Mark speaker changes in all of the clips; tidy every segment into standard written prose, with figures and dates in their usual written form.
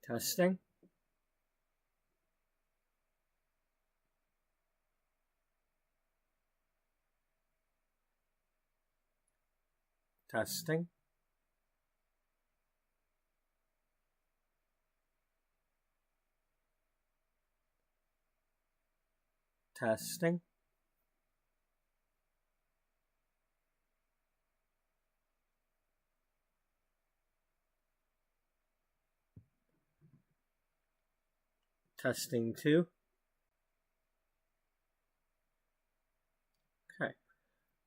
Speaker 1: Testing. Testing. Testing. Testing 2. Okay.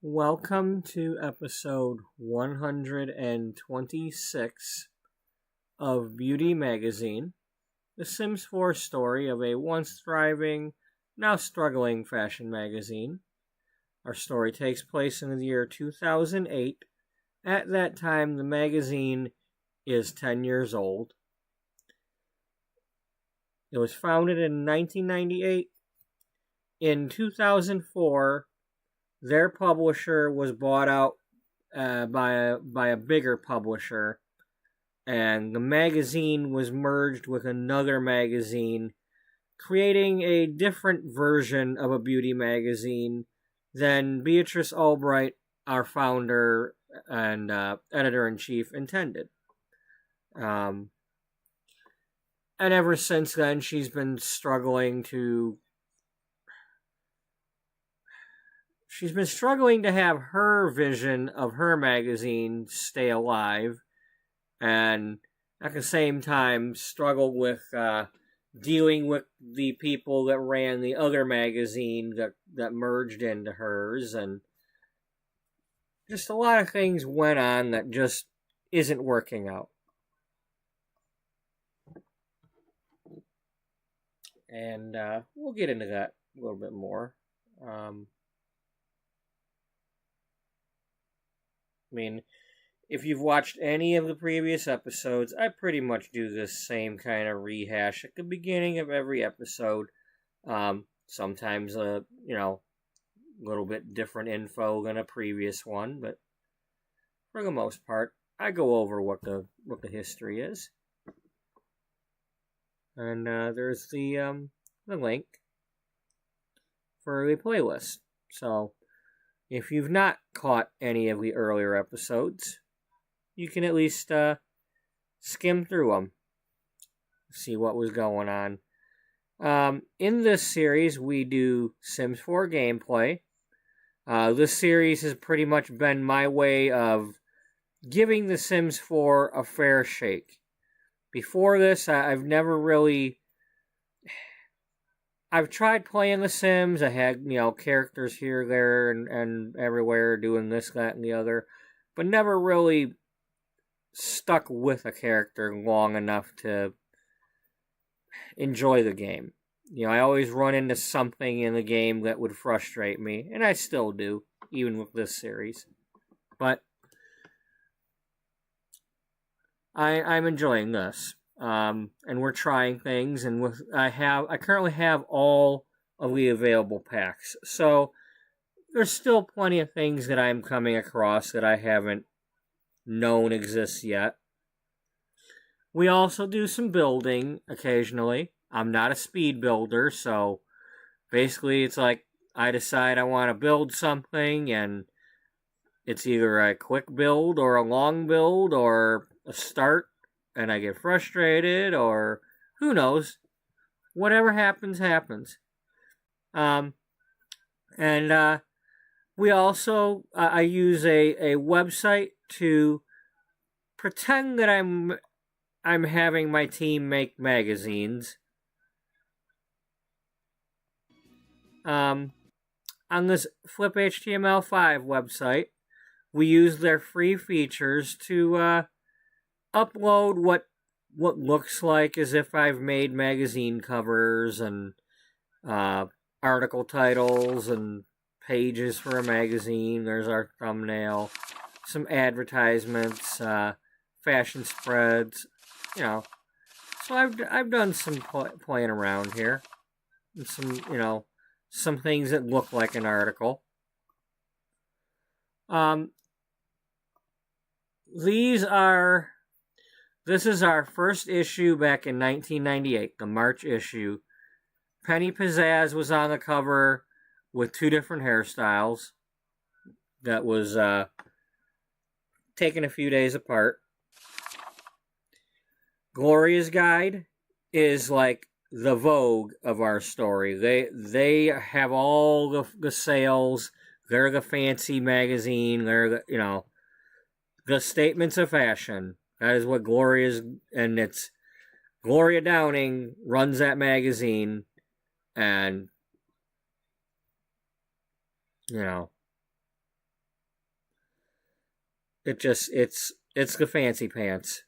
Speaker 1: Welcome to episode 126 of Beauty Magazine, the Sims 4 story of a once thriving, now struggling fashion magazine. Our story takes place in the year 2008. At that time, the magazine is 10 years old. It was founded in 1998. In 2004, their publisher was bought out by a bigger publisher, and the magazine was merged with another magazine, creating a different version of a beauty magazine than Beatrice Ullbright, our founder and editor-in-chief, intended. And ever since then, she's been struggling to have her vision of her magazine stay alive, and at the same time struggle with dealing with the people that ran the other magazine that merged into hers, and just a lot of things went on that just isn't working out. And we'll get into that a little bit more. I mean, if you've watched any of the previous episodes, I pretty much do this same kind of rehash at the beginning of every episode. Sometimes a little bit different info than a previous one, but for the most part, I go over what the history is. And there's the link for the playlist. So if you've not caught any of the earlier episodes, you can at least skim through them, see what was going on. In this series, we do Sims 4 gameplay. This series has pretty much been my way of giving The Sims 4 a fair shake. Before this, I've never really... I've tried playing The Sims. I had, characters here, there, and everywhere doing this, that, and the other. But never really stuck with a character long enough to enjoy the game. I always run into something in the game that would frustrate me. And I still do, even with this series. But I'm enjoying this, and we're trying things, and I currently have all of the available packs, so there's still plenty of things that I'm coming across that I haven't known exists yet. We also do some building occasionally. I'm not a speed builder, so basically it's like I decide I want to build something, and it's either a quick build or a long build or a start, and I get frustrated, or who knows. Whatever happens, happens. And we also, I use a website to pretend that I'm having my team make magazines. On this flipHTML5 website, we use their free features to upload what looks like as if I've made magazine covers and article titles and pages for a magazine. There's our thumbnail, some advertisements, fashion spreads, So I've done some playing around here, and some things that look like an article. These are This is our first issue back in 1998, the March issue. Penny Pizzazz was on the cover with 2 different hairstyles. That was taken a few days apart. Gloria's Guide is like the Vogue of our story. They have all the sales. They're the fancy magazine. They're the, the statements of fashion. That is what Gloria's, and it's Gloria Downing runs that magazine, and it's the fancy pants.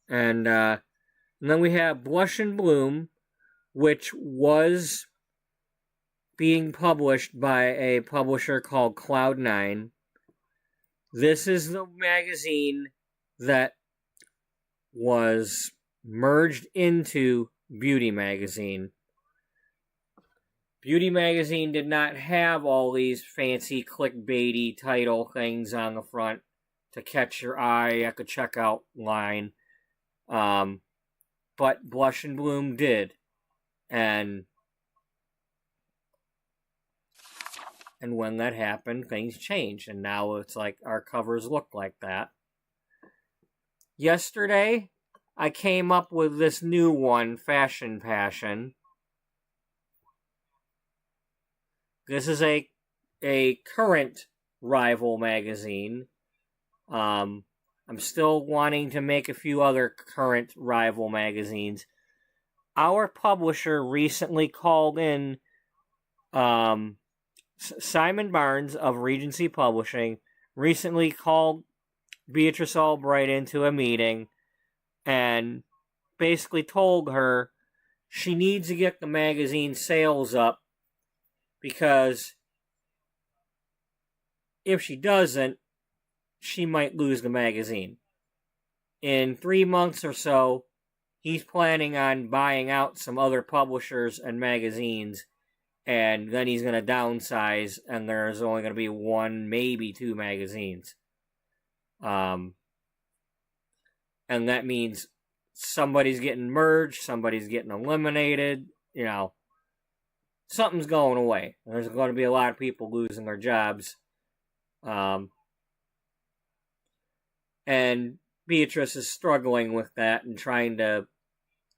Speaker 1: And then we have Blush and Bloom, which was being published by a publisher called Cloud9. This is the magazine that was merged into Beauty Magazine. Beauty Magazine did not have all these fancy clickbaity title things on the front to catch your eye at the checkout line. But Blush and Bloom did. And when that happened, things changed. And now it's like our covers look like that. Yesterday, I came up with this new one, Fashion Passion. This is a current rival magazine. I'm still wanting to make a few other current rival magazines. Our publisher recently called in Simon Barnes of Regency Publishing recently called Beatrice Ullbright into a meeting and basically told her she needs to get the magazine sales up, because if she doesn't, she might lose the magazine. In 3 months or so, he's planning on buying out some other publishers and magazines, and then he's going to downsize, and there's only going to be 1, maybe 2 magazines. And that means somebody's getting merged, somebody's getting eliminated, something's going away. There's going to be a lot of people losing their jobs. And Beatrice is struggling with that and trying to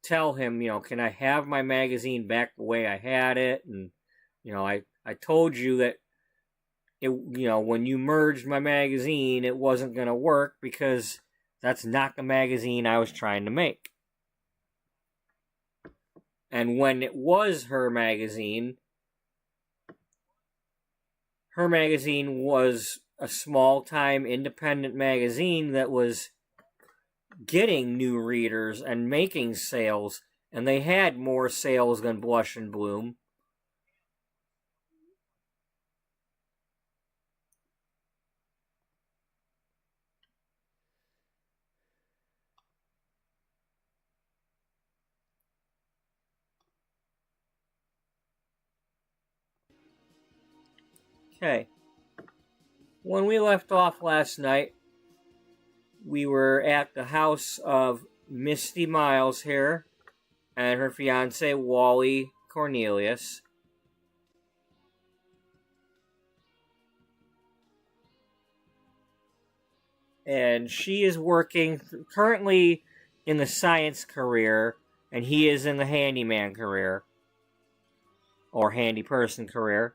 Speaker 1: tell him, can I have my magazine back the way I had it? And, I told you that, when you merged my magazine, it wasn't going to work because that's not the magazine I was trying to make. And when it was her magazine was a small-time independent magazine that was getting new readers and making sales, and they had more sales than Blush and Bloom. Okay. When we left off last night, we were at the house of Misty Miles here and her fiance, Wally Cornelius. And she is working currently in the science career, and he is in the handyman career, or handy person career.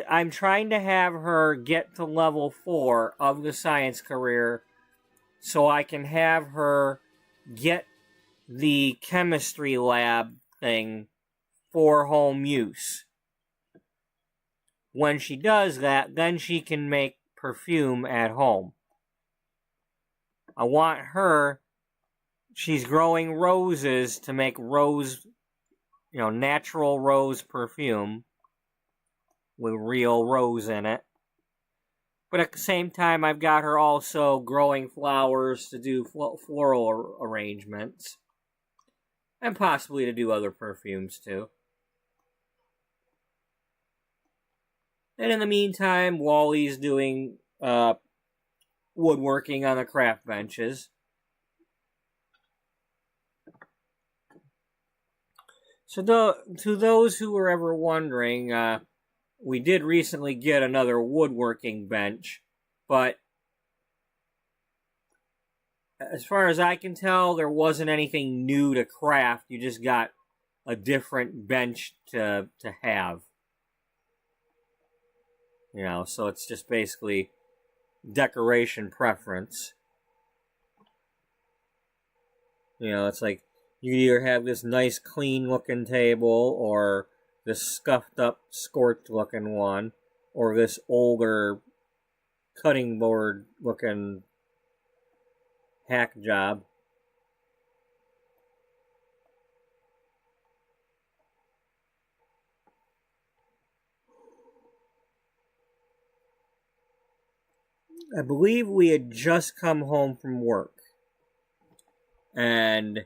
Speaker 1: I'm trying to have her get to level 4 of the science career so I can have her get the chemistry lab thing for home use. When she does that, then she can make perfume at home. I want her, she's growing roses to make rose, natural rose perfume with real rose in it. But at the same time, I've got her also growing flowers to do floral arrangements. And possibly to do other perfumes too. And in the meantime, Wally's doing woodworking on the craft benches. So to those who were ever wondering, we did recently get another woodworking bench, but as far as I can tell, there wasn't anything new to craft. You just got a different bench to have. You know, so it's just basically decoration preference. You know, it's like you can either have this nice clean looking table or this scuffed up scorched looking one or this older cutting board looking hack job. I believe we had just come home from work. And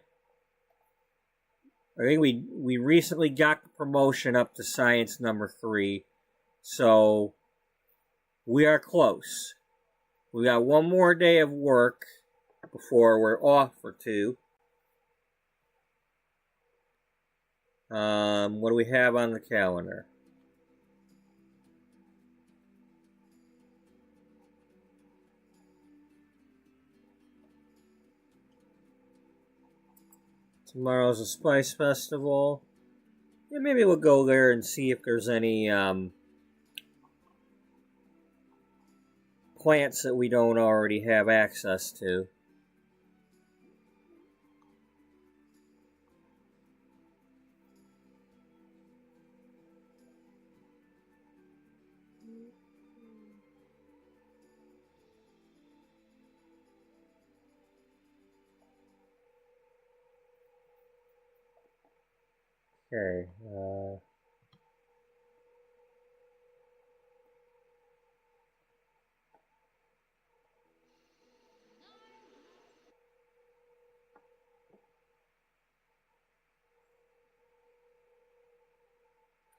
Speaker 1: I think we recently got the promotion up to science number 3. So we are close. We got one more day of work before we're off for 2. What do we have on the calendar? Tomorrow's a Spice Festival. Yeah, maybe we'll go there and see if there's any plants that we don't already have access to. Okay.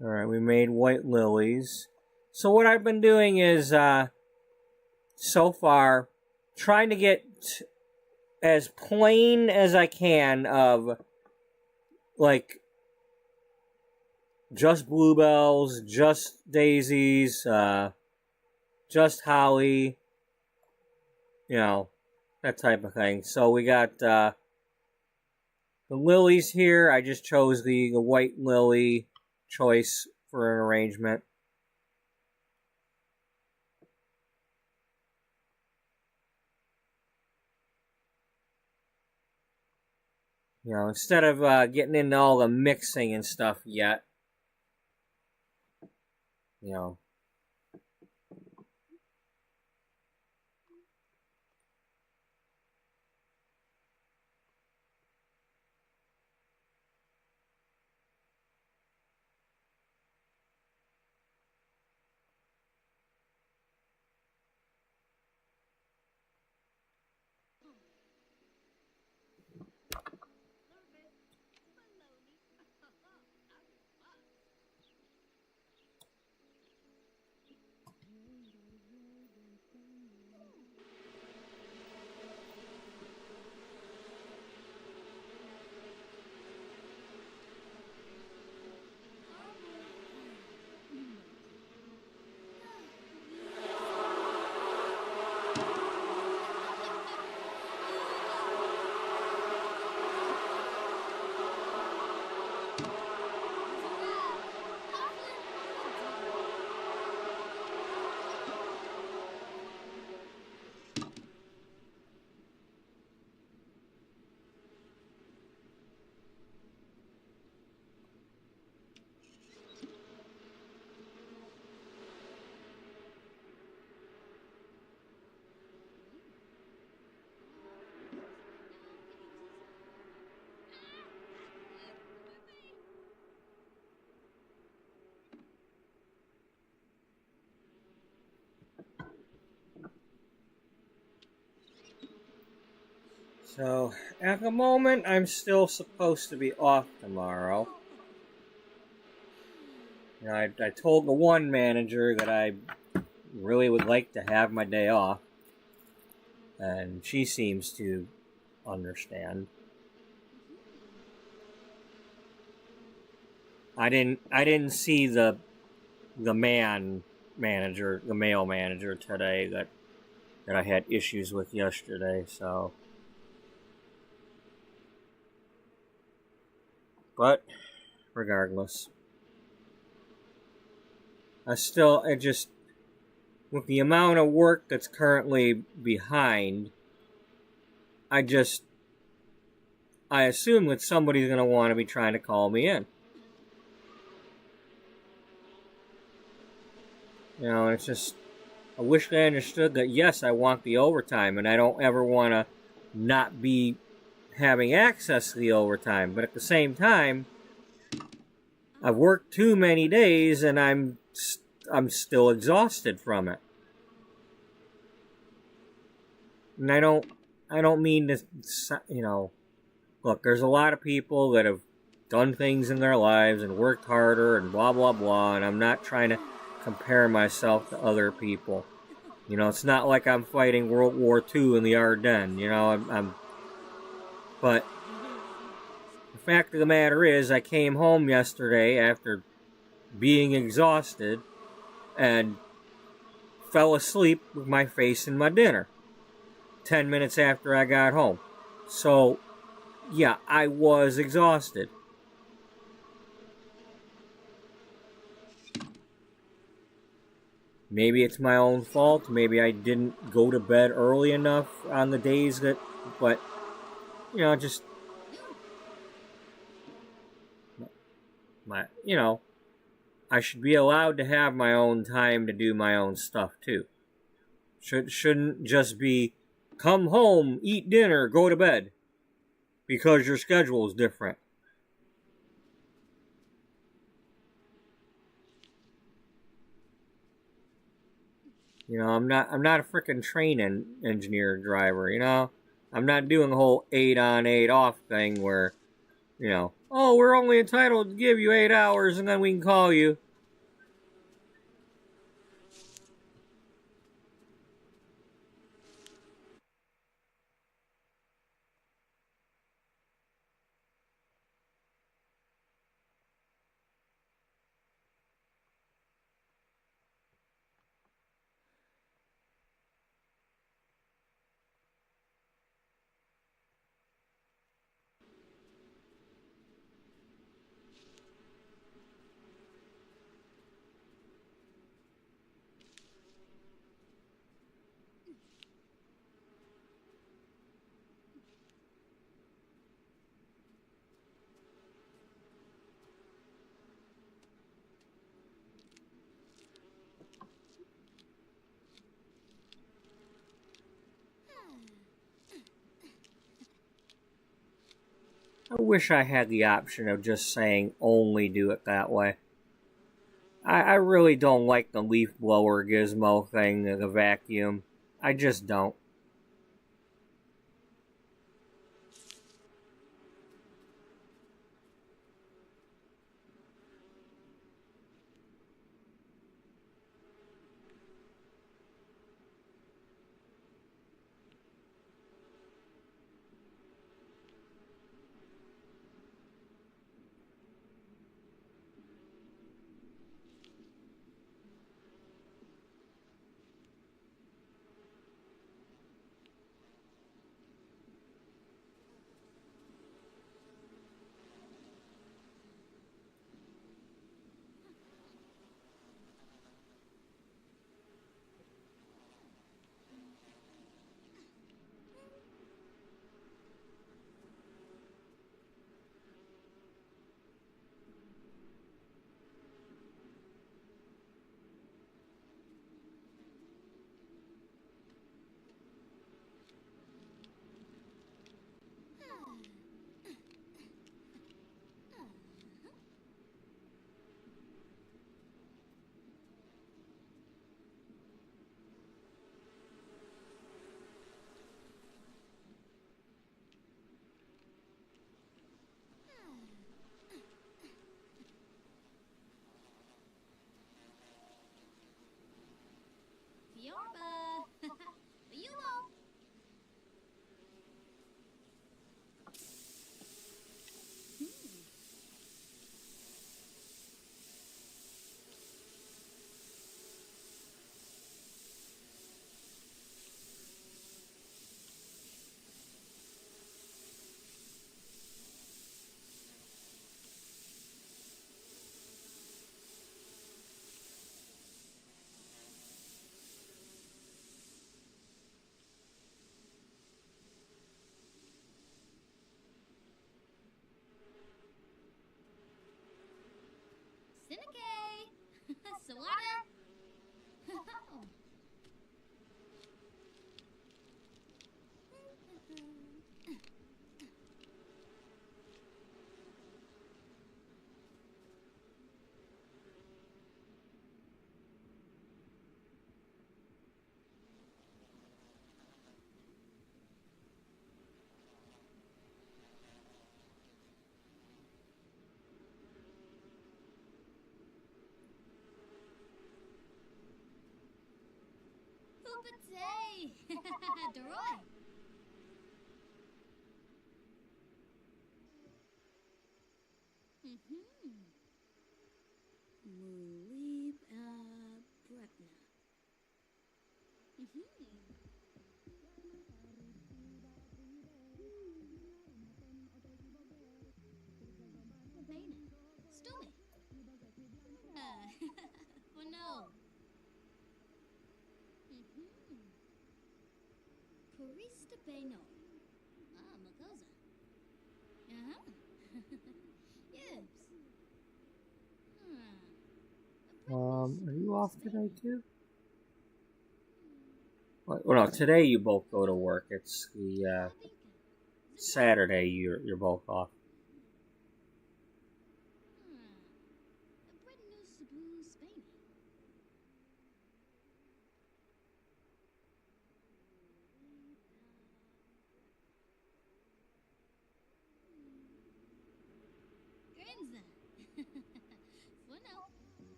Speaker 1: Alright, we made white lilies. So what I've been doing is, so far, trying to get as plain as I can of, like, just bluebells, just daisies, just holly, you know, that type of thing. So we got the lilies here. I just chose the white lily choice for an arrangement. You know, instead of getting into all the mixing and stuff yet, you know. So, at the moment, I'm still supposed to be off tomorrow. You know, I told the one manager that I really would like to have my day off, and she seems to understand. I didn't see the male manager today that I had issues with yesterday. So, but regardless, I just with the amount of work that's currently behind, I just I assume that somebody's gonna want to be trying to call me in. It's just I wish they understood that yes, I want the overtime, and I don't ever want to not be having access to the overtime. But at the same time, I've worked too many days, and I'm still exhausted from it. And I don't mean to, look. There's a lot of people that have done things in their lives and worked harder and blah blah blah. And I'm not trying to compare myself to other people. It's not like I'm fighting World War II in the Ardennes. But the fact of the matter is, I came home yesterday after being exhausted and fell asleep with my face in my dinner 10 minutes after I got home. So, yeah, I was exhausted. Maybe it's my own fault. Maybe I didn't go to bed early enough on the days but, just, I should be allowed to have my own time to do my own stuff too. Shouldn't just be come home, eat dinner, go to bed because your schedule is different. I'm not a freaking train engineer driver. I'm not doing the whole 8 on 8 off thing where, oh, we're only entitled to give you 8 hours and then we can call you. I wish I had the option of just saying only do it that way. I really don't like the leaf blower gizmo thing, the vacuum. I just don't.
Speaker 2: Sawada? Hoopatay! Deroy! Mulib Bretna. Bena. Stume. Oh no. Purista Beno. Makosa. Yibs.
Speaker 1: Are you off today too? Well, no, today you both go to work. It's the Saturday you're both off.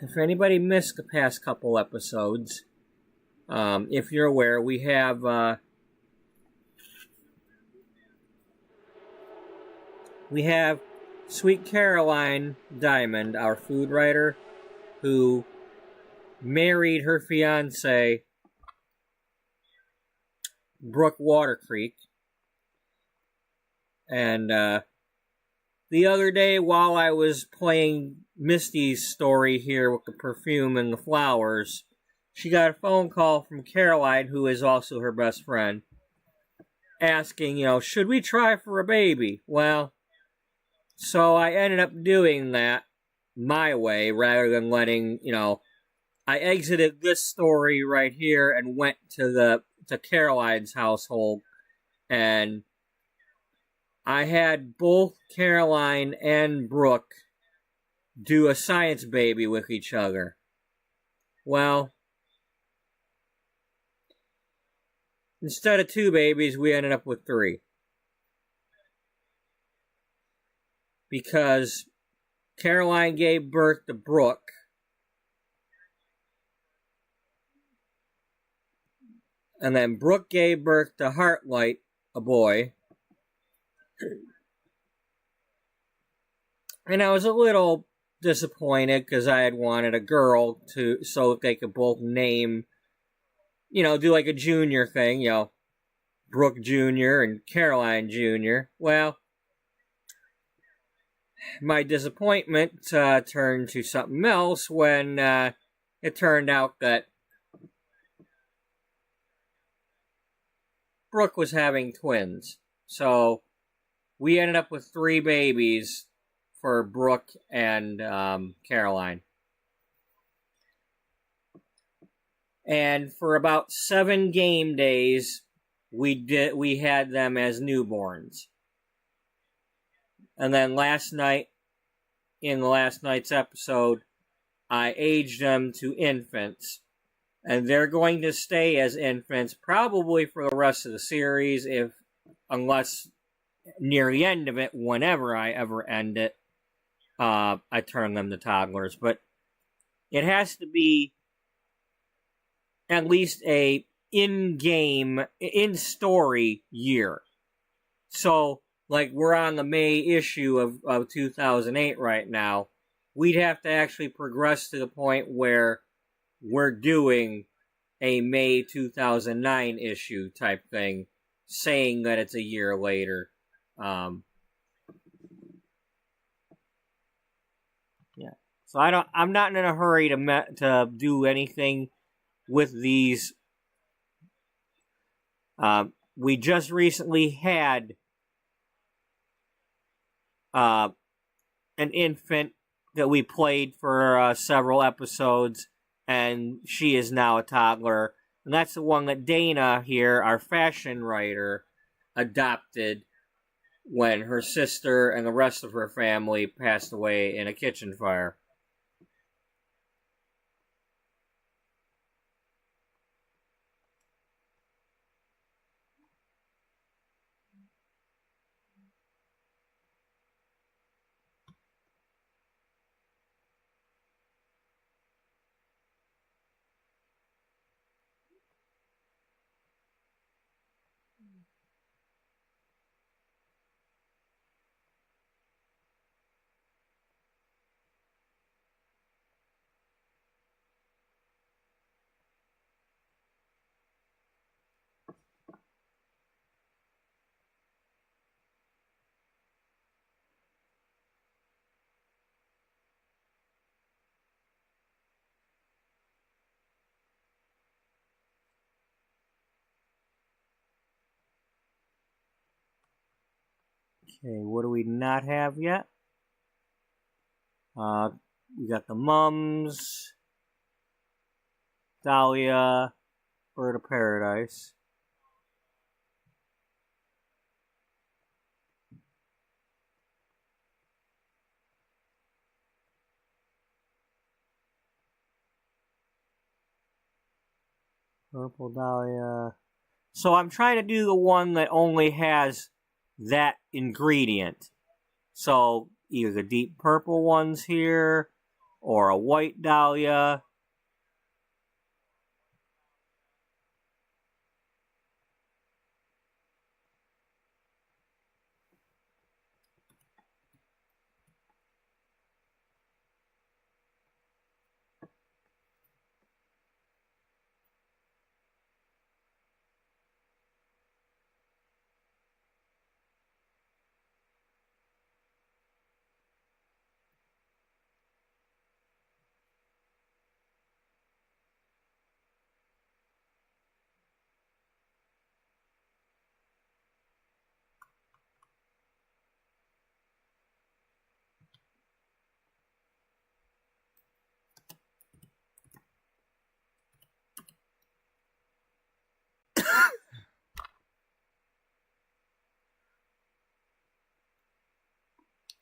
Speaker 1: If anybody missed the past couple episodes, if you're aware, we have Sweet Caroline Diamond, our food writer, who married her fiance, Brooke Watercreek. And the other day, while I was playing Misty's story here with the perfume and the flowers, she got a phone call from Caroline, who is also her best friend, asking, should we try for a baby? Well, so I ended up doing that my way rather than letting, I exited this story right here and went to Caroline's household, and I had both Caroline and Brooke do a science baby with each other. Well, instead of 2 babies, we ended up with 3. Because Caroline gave birth to Brooke, and then Brooke gave birth to Heartlight, a boy. And I was a little disappointed because I had wanted a girl so they could both name, do like a junior thing, Brooke Jr. and Caroline Jr. Well, my disappointment turned to something else when it turned out that Brooke was having twins. So we ended up with 3 babies for Brooke and Caroline. And for about 7 game days, we had them as newborns. And then last night, in last night's episode, I aged them to infants. And they're going to stay as infants probably for the rest of the series, unless near the end of it, whenever I ever end it, I turn them to toddlers. But it has to be at least a in-game, in-story year. So, like, we're on the May issue of 2008 right now. We'd have to actually progress to the point where we're doing a May 2009 issue type thing, saying that it's a year later. Yeah. So I'm not in a hurry to do anything with these. We just recently had an infant that we played for several episodes, and she is now a toddler. And that's the one that Dana here, our fashion writer, adopted when her sister and the rest of her family passed away in a kitchen fire. Okay, what do we not have yet? We got the Mums, Dahlia, Bird of Paradise. Purple Dahlia. So I'm trying to do the one that only has that ingredient. So either the deep purple ones here, or a white Dahlia.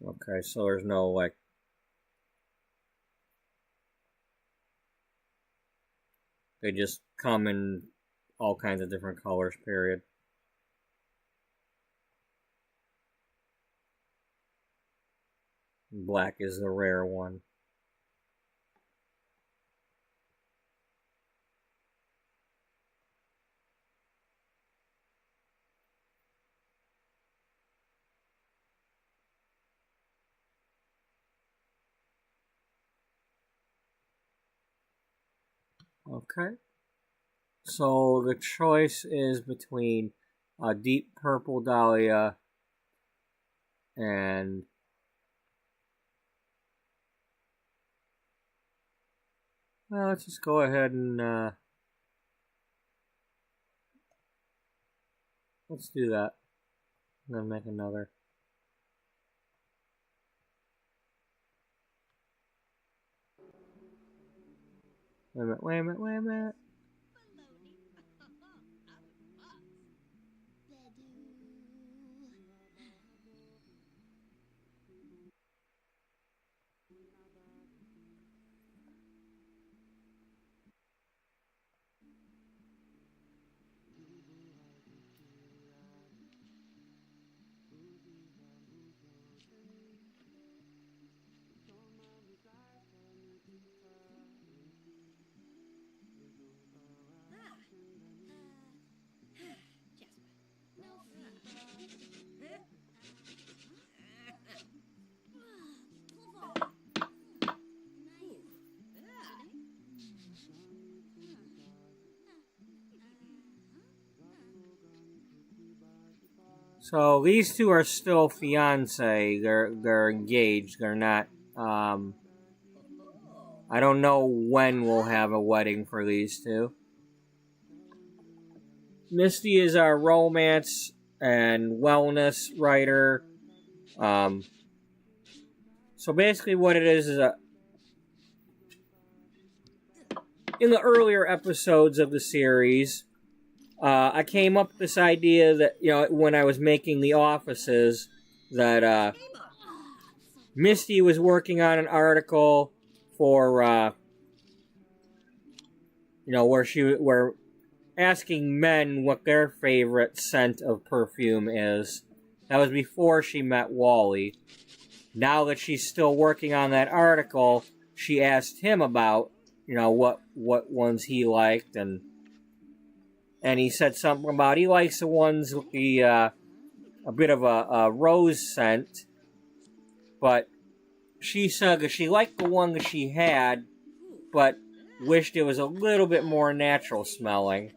Speaker 1: Okay, so there's no, like, they just come in all kinds of different colors, period. Black is the rare one. Okay. So the choice is between a deep purple Dahlia and well, let's just go ahead and let's do that. I'm gonna make another. Wait a minute, wait a minute, wait a minute. So these two are still fiancé. They're engaged. They're not. I don't know when we'll have a wedding for these two. Misty is our romance and wellness writer. So basically, what it is in the earlier episodes of the series, I came up with this idea that, when I was making the offices, that Misty was working on an article for, where asking men what their favorite scent of perfume is. That was before she met Wally. Now that she's still working on that article, she asked him about, what ones he liked, and he said something about he likes the ones with the a bit of a rose scent, but she said that she liked the one that she had, but wished it was a little bit more natural smelling.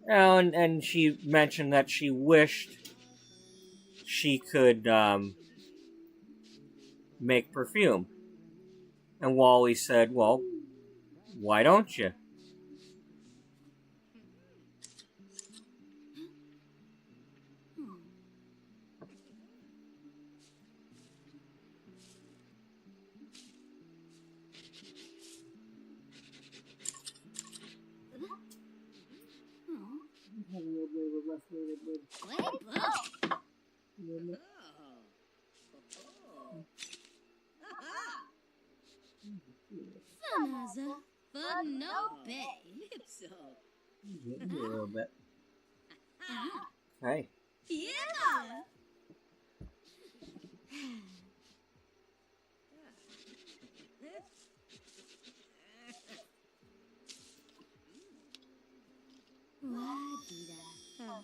Speaker 1: And she mentioned that she wished she could make perfume. And Wally said, well, why don't you?
Speaker 2: Fanaza, but no bay.
Speaker 1: A little bit. Okay.
Speaker 2: Yeah. Why do that?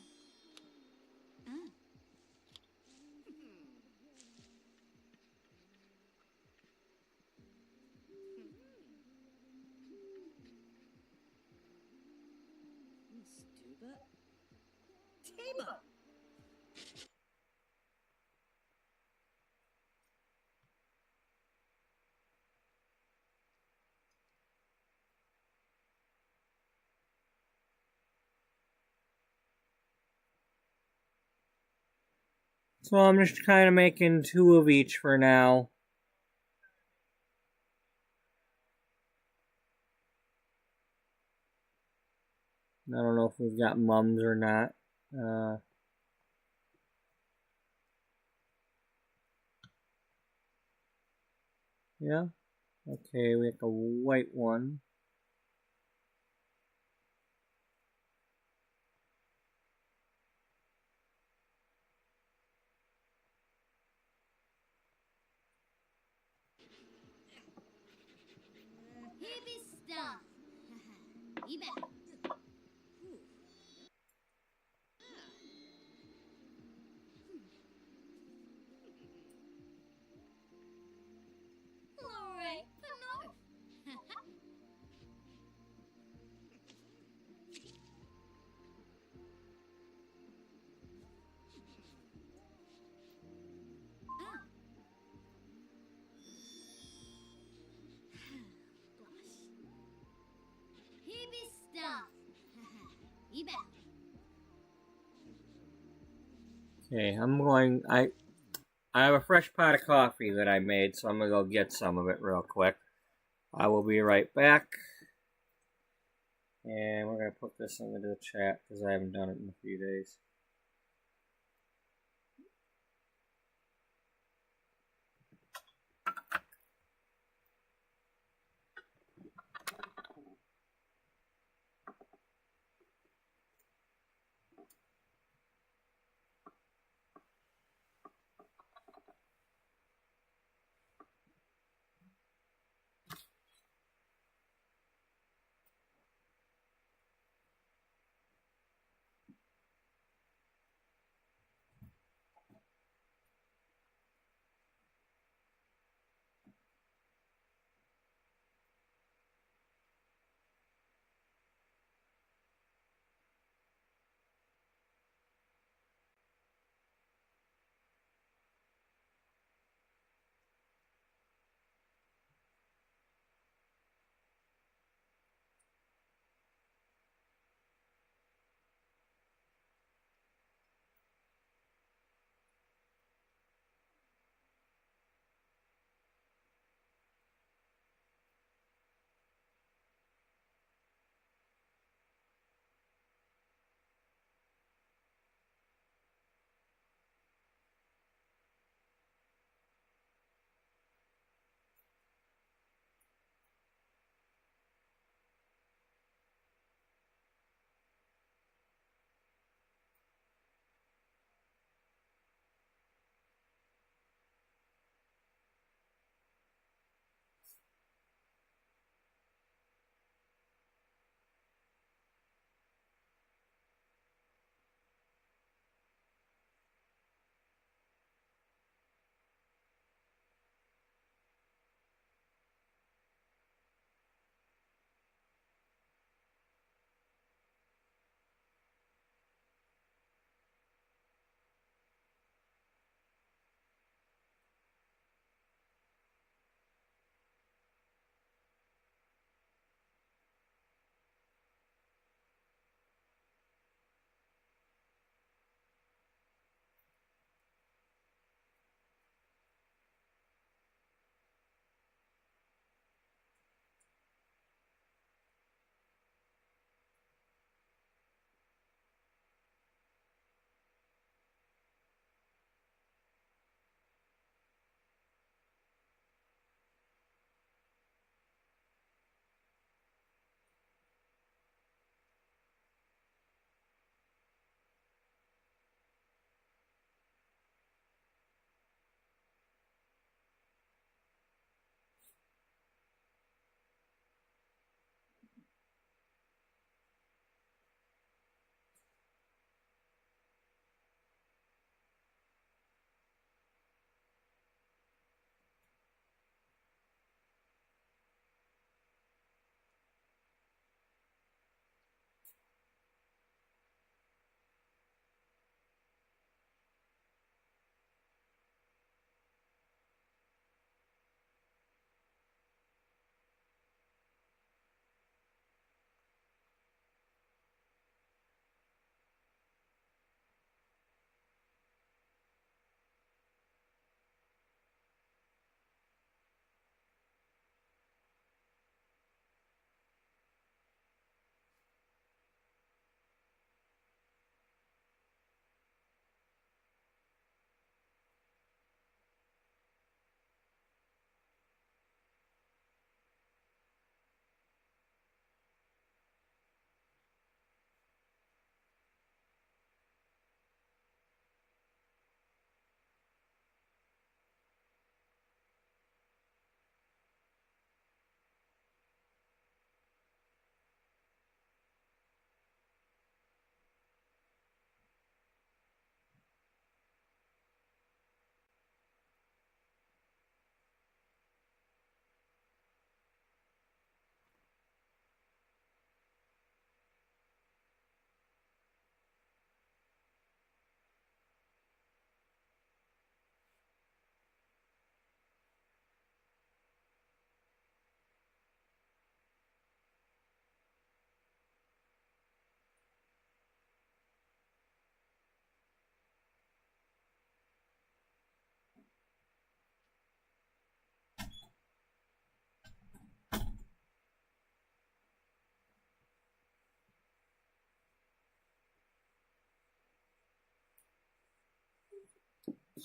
Speaker 1: So I'm just kind of making two of each for now. I don't know if we've got mums or not. Yeah. Okay, we have a white one.
Speaker 2: Hippie stuff. Eba. Alright, Panor. Hippie stuff. Eba.
Speaker 1: Okay, I have a fresh pot of coffee that I made, so I'm gonna go get some of it real quick. I will be right back. And we're gonna put this into the chat because I haven't done it in a few days.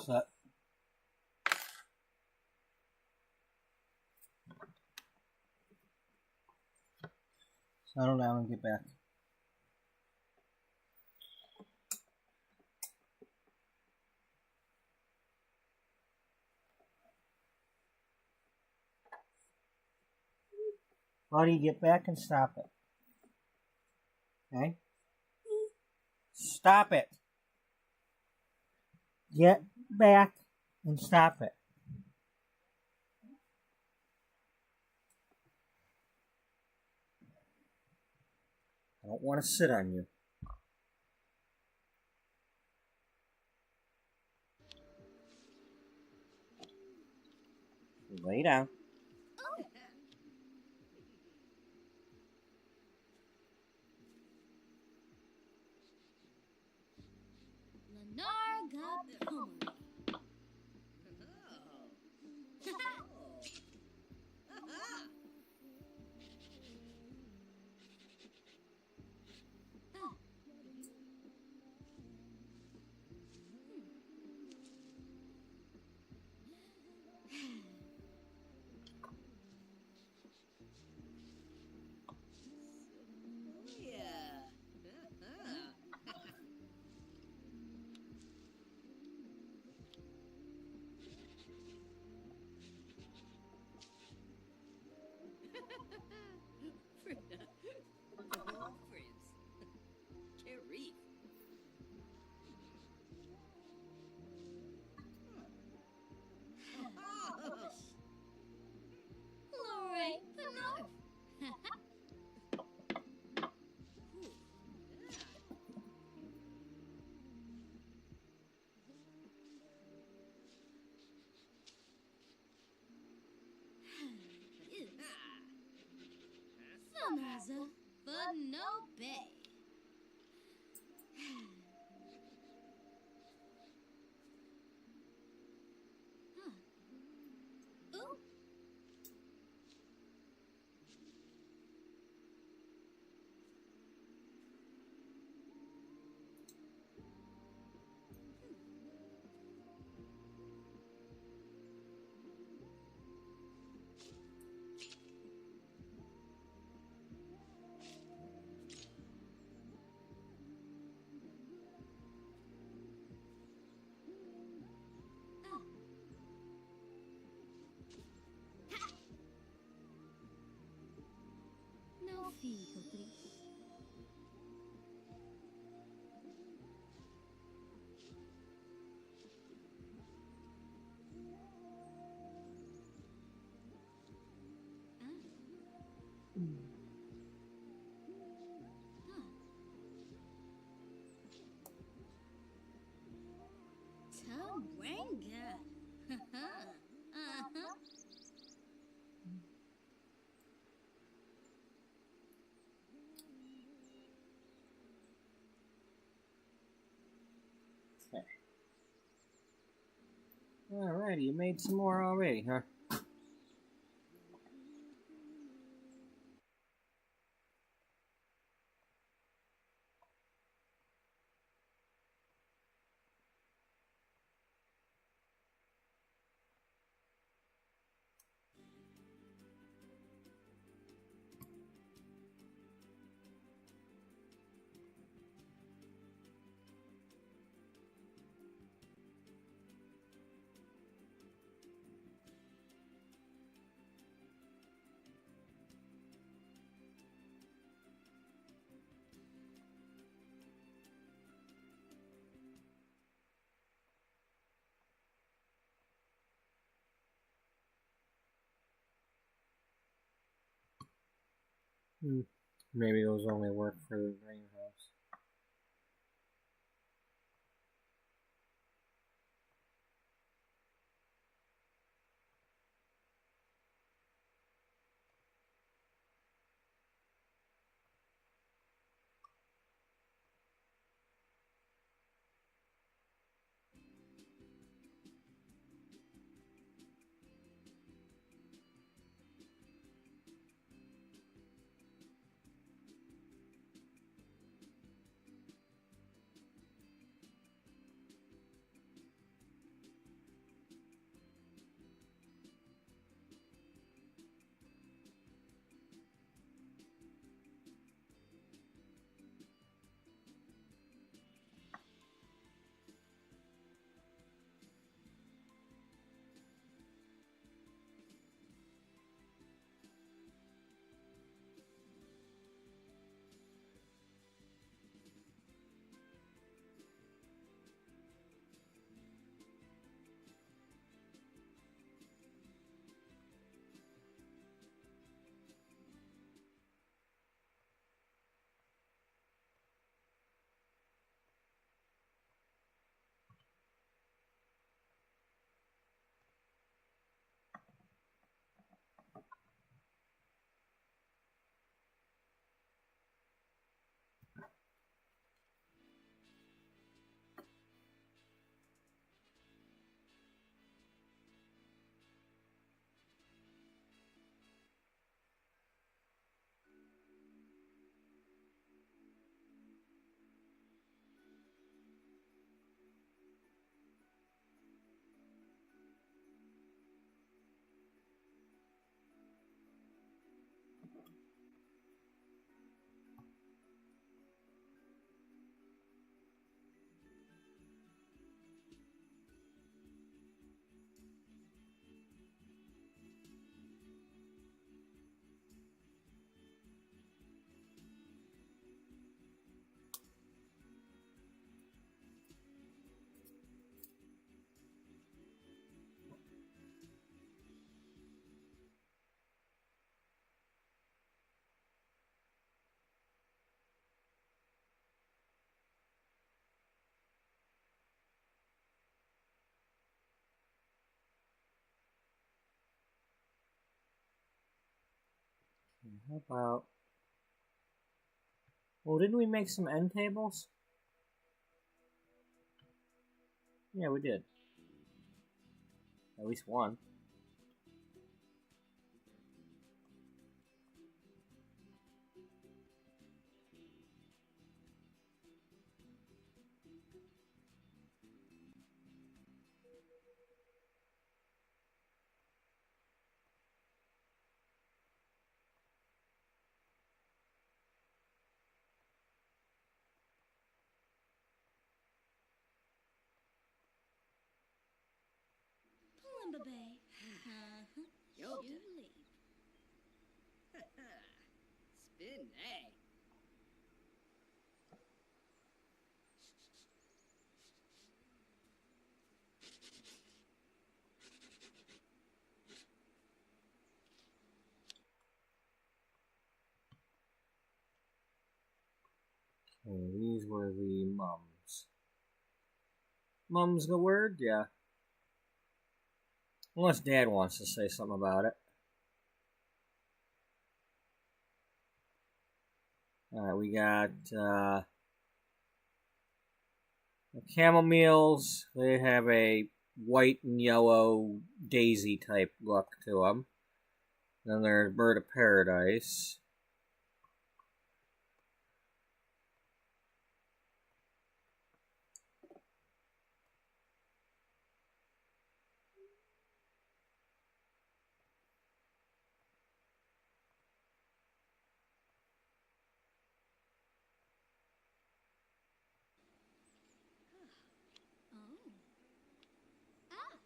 Speaker 1: So, settle down and get back. Buddy, get back and stop it. Okay? Stop it. Get back and stop it. I don't want to sit on you. Lay down.
Speaker 2: Lanarga Pomeri. Samaza, but no bay. Ooh. No fico, Tris. Tawanga.
Speaker 1: Okay. Alrighty, you made some more already, huh? Maybe those only work for the greenhouse. How about... Well, didn't we make some end tables? Yeah, we did. At least one.
Speaker 2: Bay. Yo.
Speaker 3: Spin, eh?
Speaker 1: Okay, these were the mums. Mum's the word? Yeah. Unless Dad wants to say something about it. Alright, we got the chamomiles. They have a white and yellow daisy type look to them. Then there's Bird of Paradise.
Speaker 2: Oh. Ah.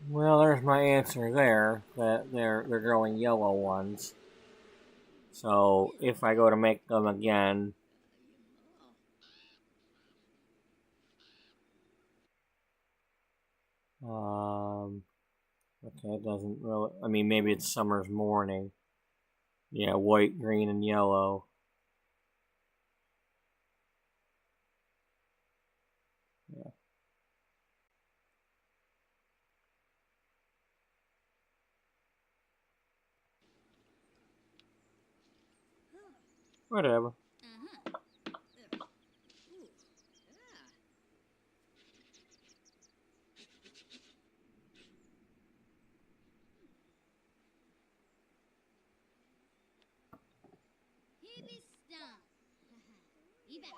Speaker 1: Well, there's my answer there. That they're growing yellow ones. So if I go to make them again, okay, it doesn't really. I mean, maybe it's summer's morning. Yeah, white, green, and yellow. Yeah. Whatever.
Speaker 2: He be stung. Eba.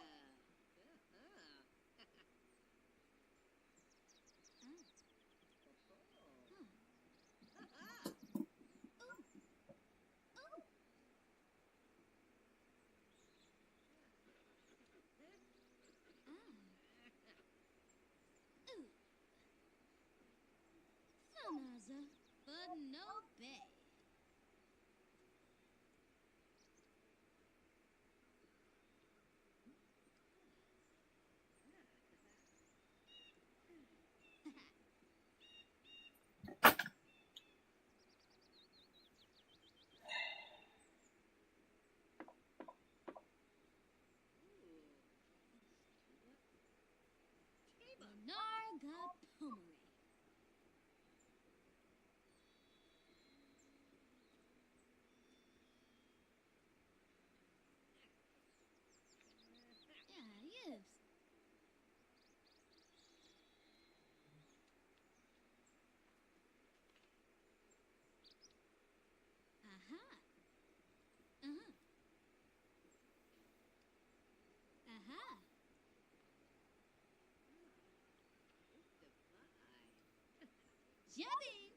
Speaker 2: Samaza, but no bay. Narga Pomery. Yeah, yes. Aha. Uh-huh. Aha. Jumping.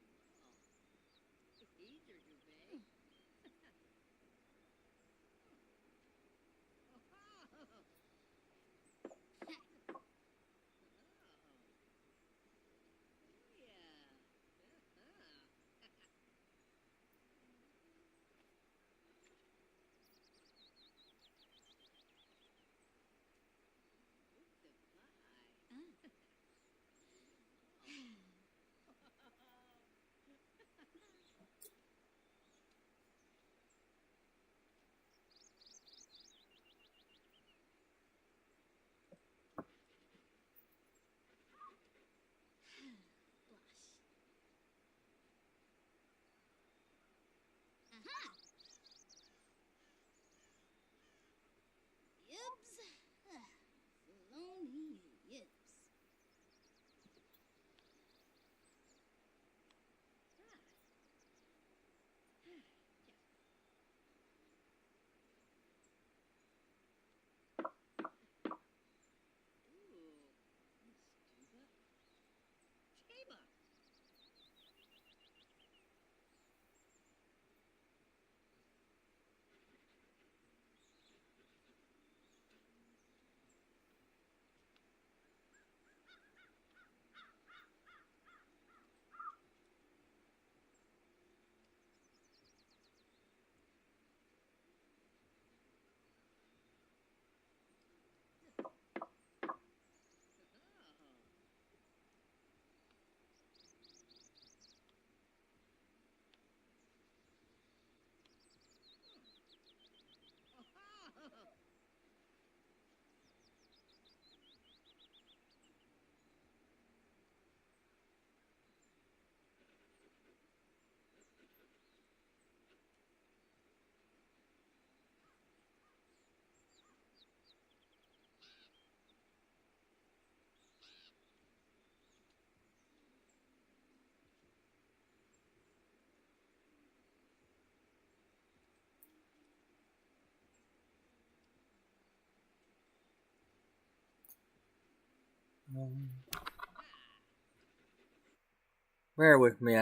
Speaker 1: Bear with me,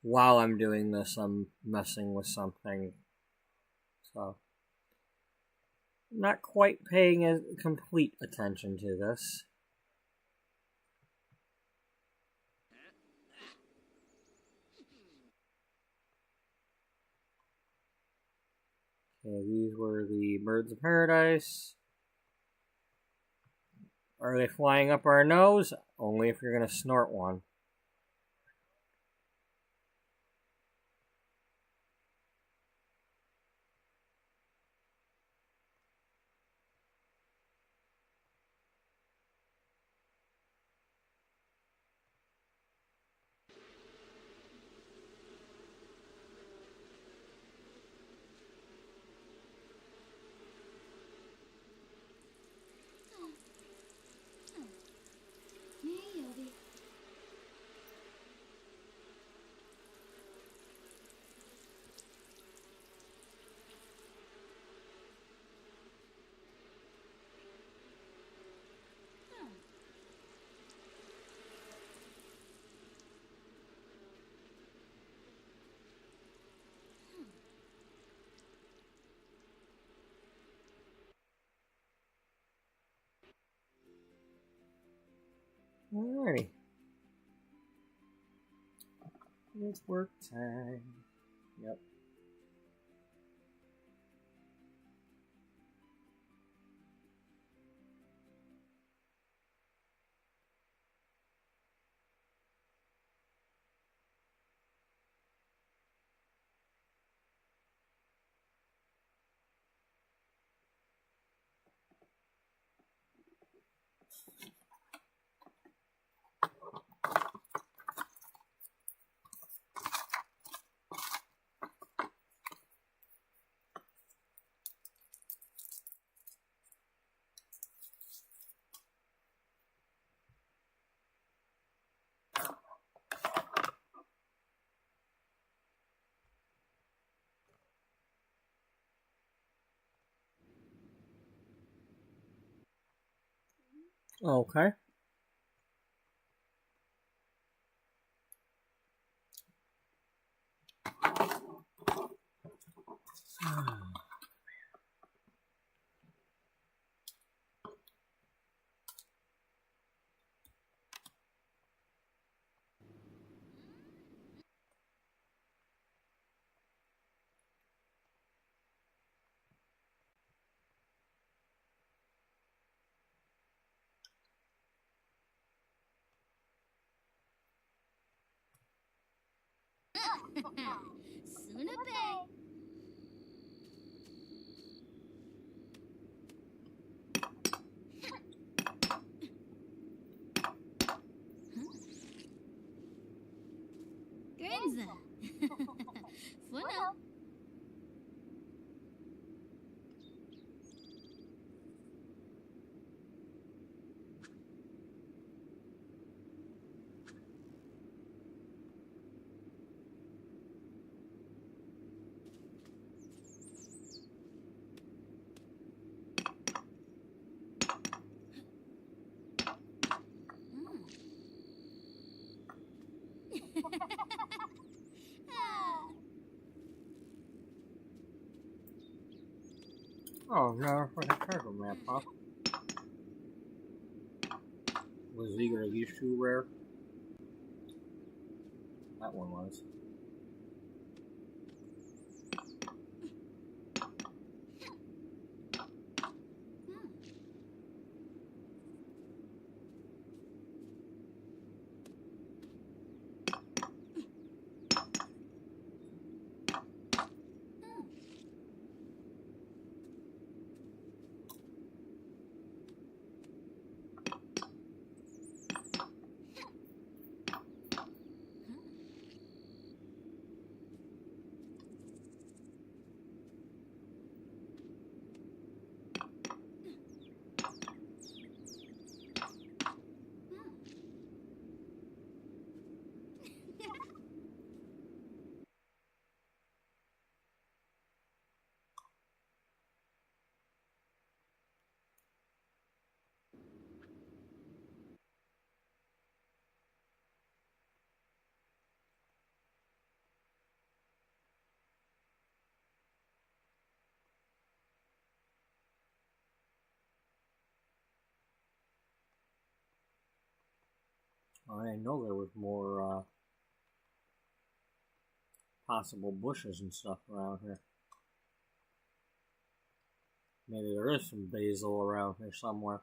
Speaker 1: while I'm doing this, I'm messing with something. So, I'm not quite paying complete attention to this. Okay, these were the birds of paradise. Are they flying up our nose? Only if you're going to snort one.
Speaker 2: Bea uty.
Speaker 1: Alrighty. It's work time. Yep. Okay.
Speaker 2: Suna Bay. Grinza. Funo.
Speaker 1: Oh, no, for the cargo map, huh? Was either of these two rare? That one was. I didn't know there was more possible bushes and stuff around here. Maybe there is some basil around here somewhere.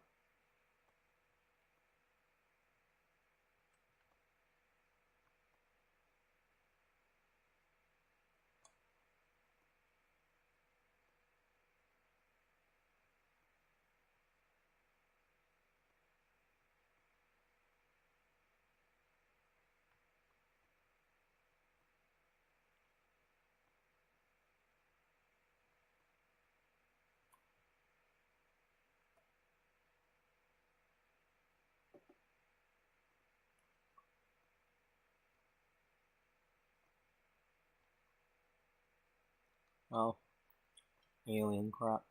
Speaker 1: Oh, alien crap.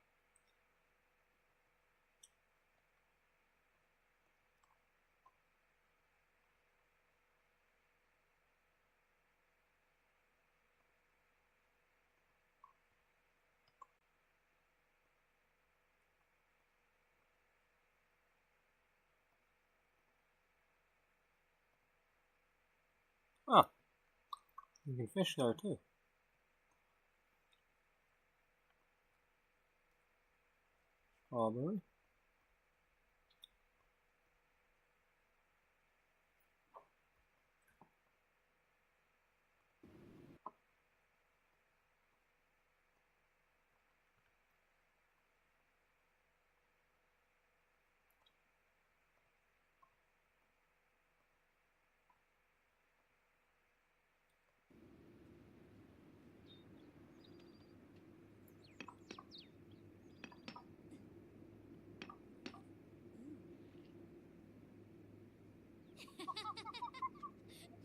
Speaker 1: Oh, you can fish there too. Strawberry.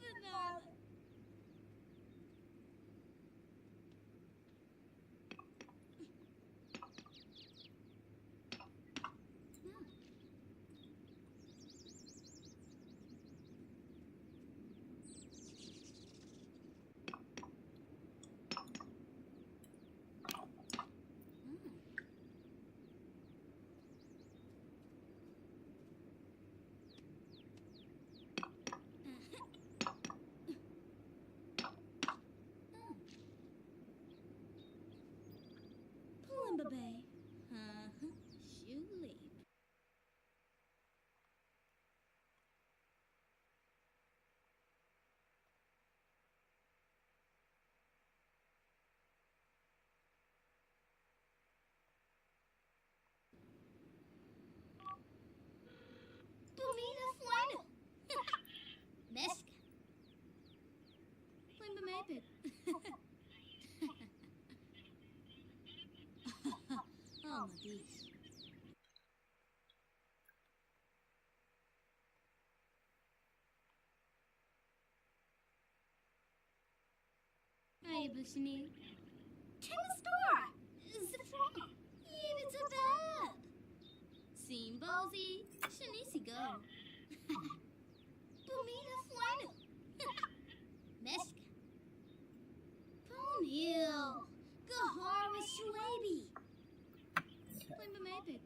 Speaker 2: Banana. Pulimba Bay. Shoe leap. Bumina Flino. Mesca. Pulimba Mapit. Oh, my beast. Hey, Bushini. Temastora. Zafra. It's a bad. Seem ballsy. Shanisi go. Bumina Flino. Mesca. Ponil. Gahara Shwabi. Pulimba Mapit.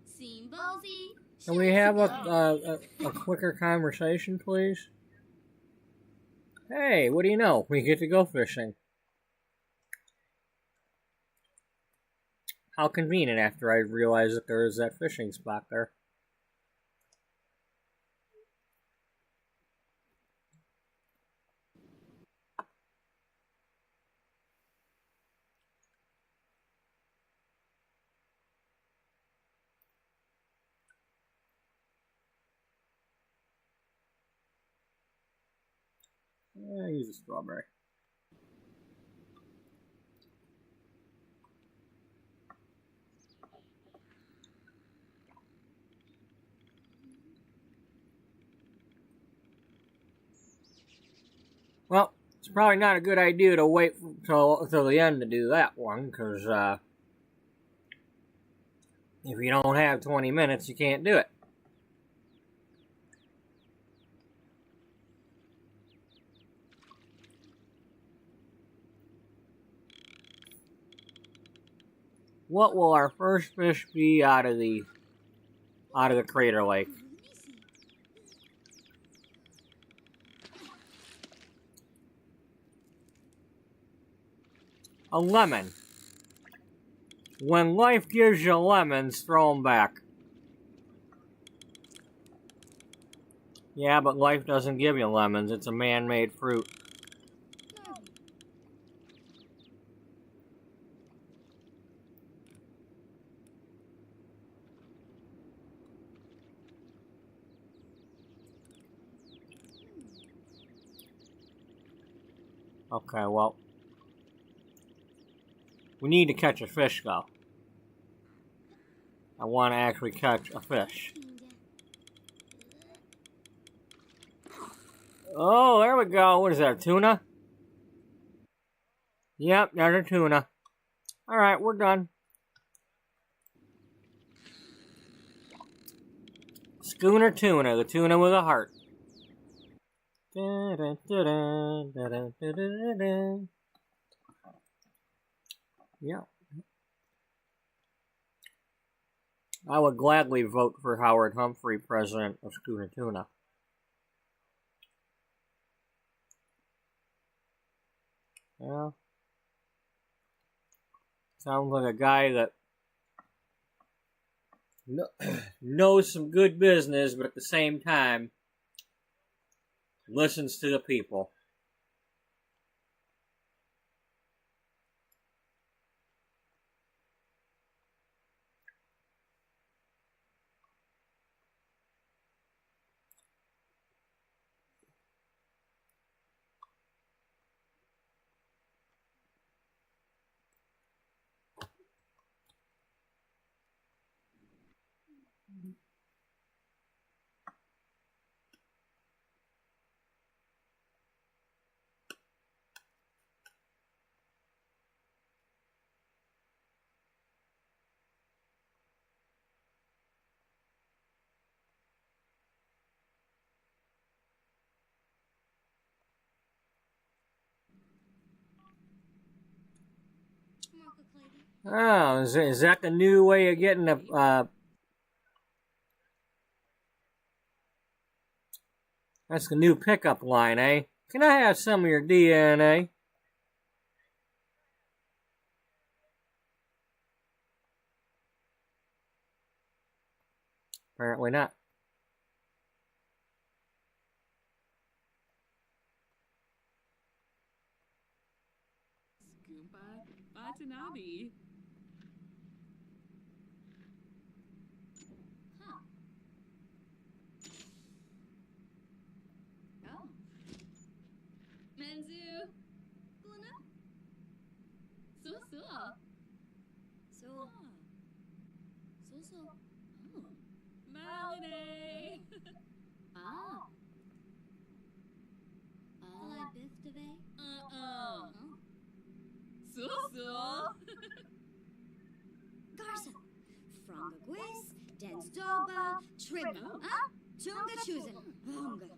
Speaker 2: Seem ballsy.
Speaker 1: Can we have a quicker conversation, please? Hey, what do you know? We get to go fishing. How convenient after I realized that there is that fishing spot there. Use a strawberry. Well, it's probably not a good idea to wait till the end to do that one, because if you don't have 20 minutes, you can't do it. What will our first fish be out of the out of the crater lake. A lemon. When life gives you lemons, throw them back. Yeah, but life doesn't give you lemons. It's a man-made fruit. Okay, well. We need to catch a fish, though. I want to actually catch a fish. Oh, there we go. What is that, tuna? Yep, there's a tuna. Alright, we're done. Schooner tuna, the tuna with a heart. Yeah. I would gladly vote for Howard Humphrey, president of Schooner Tuna. Yeah. Sounds like a guy that knows some good business, but at the same time, listens to the people. Oh, is that the new way of getting a, that's the new pickup line, eh? Can I have some of your DNA? Apparently not.
Speaker 4: Scoompa Watanabe.
Speaker 2: Huh. Oh.
Speaker 4: Menzu.
Speaker 2: Gluna?
Speaker 4: So.
Speaker 2: So. So. Oh.
Speaker 4: Melody.
Speaker 2: Ah. La bif de ve? Oh.
Speaker 4: So.
Speaker 2: Garza. Franga gwis, dens doba, trib.
Speaker 4: Oh.
Speaker 2: Huh? Tunga chusen. Hunga.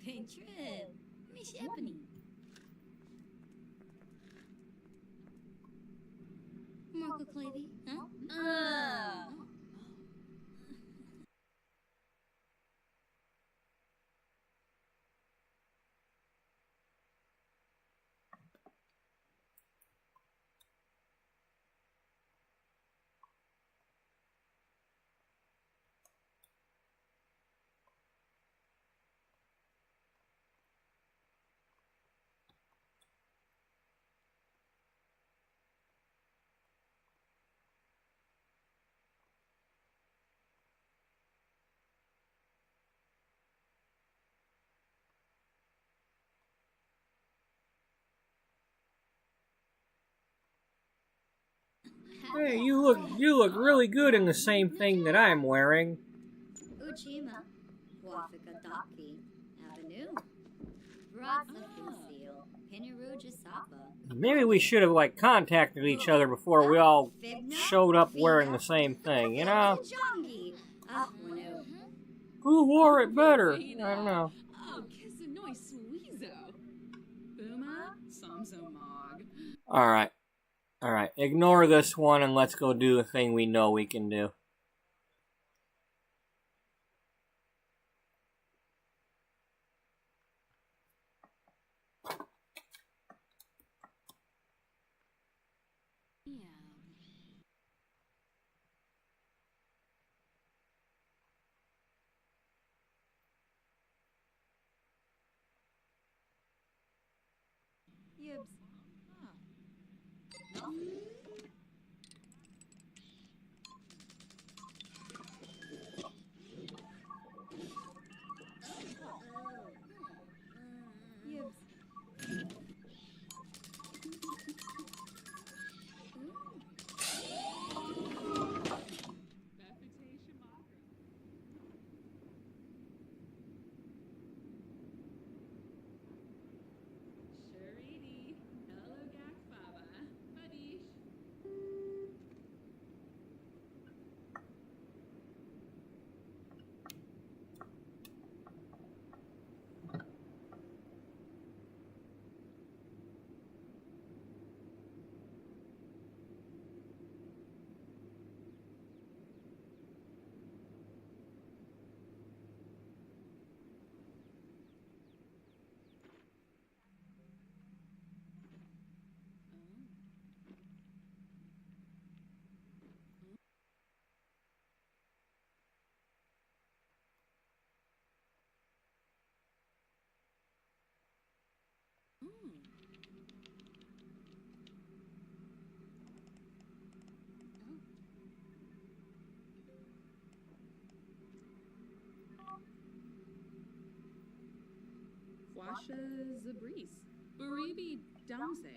Speaker 2: Paint trib. Mish ebony. Marco Clavey, huh?
Speaker 1: Hey, you look really good in the same thing that I'm wearing.
Speaker 2: Uchima, Wafika Daki, Avenue, Bratza Fusil, Pinaruja Sapa.
Speaker 1: Maybe we should have contacted each other before we all showed up wearing the same thing, you know? Who wore it better? I don't know.
Speaker 4: Oh, Kissanoi Sweezo. Buma Samso Mog.
Speaker 1: Alright. Alright, ignore this one and let's go do the thing we know we can do.
Speaker 2: Yibs. Yibs.
Speaker 4: Beatrice Ullbright. Sharidi. Hello, Gak Baba. Badish. Washa Zabris. Baribi Damse.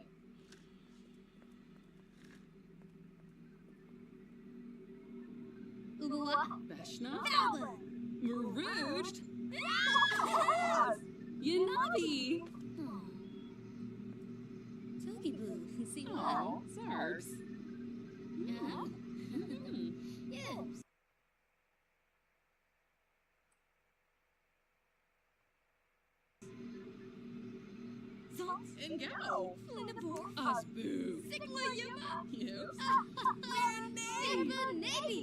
Speaker 2: Ubuwa.
Speaker 4: Beshna.
Speaker 2: Dalba.
Speaker 4: Maruged. Yanabi.
Speaker 2: Toogie Boo. See what?
Speaker 4: Oh, Zarbs.
Speaker 2: Yibs. Zonks.
Speaker 4: And go.
Speaker 2: Flindabor.
Speaker 4: Osboo.
Speaker 2: Sigla Yuma.
Speaker 4: Yes.
Speaker 2: Sigma Navy.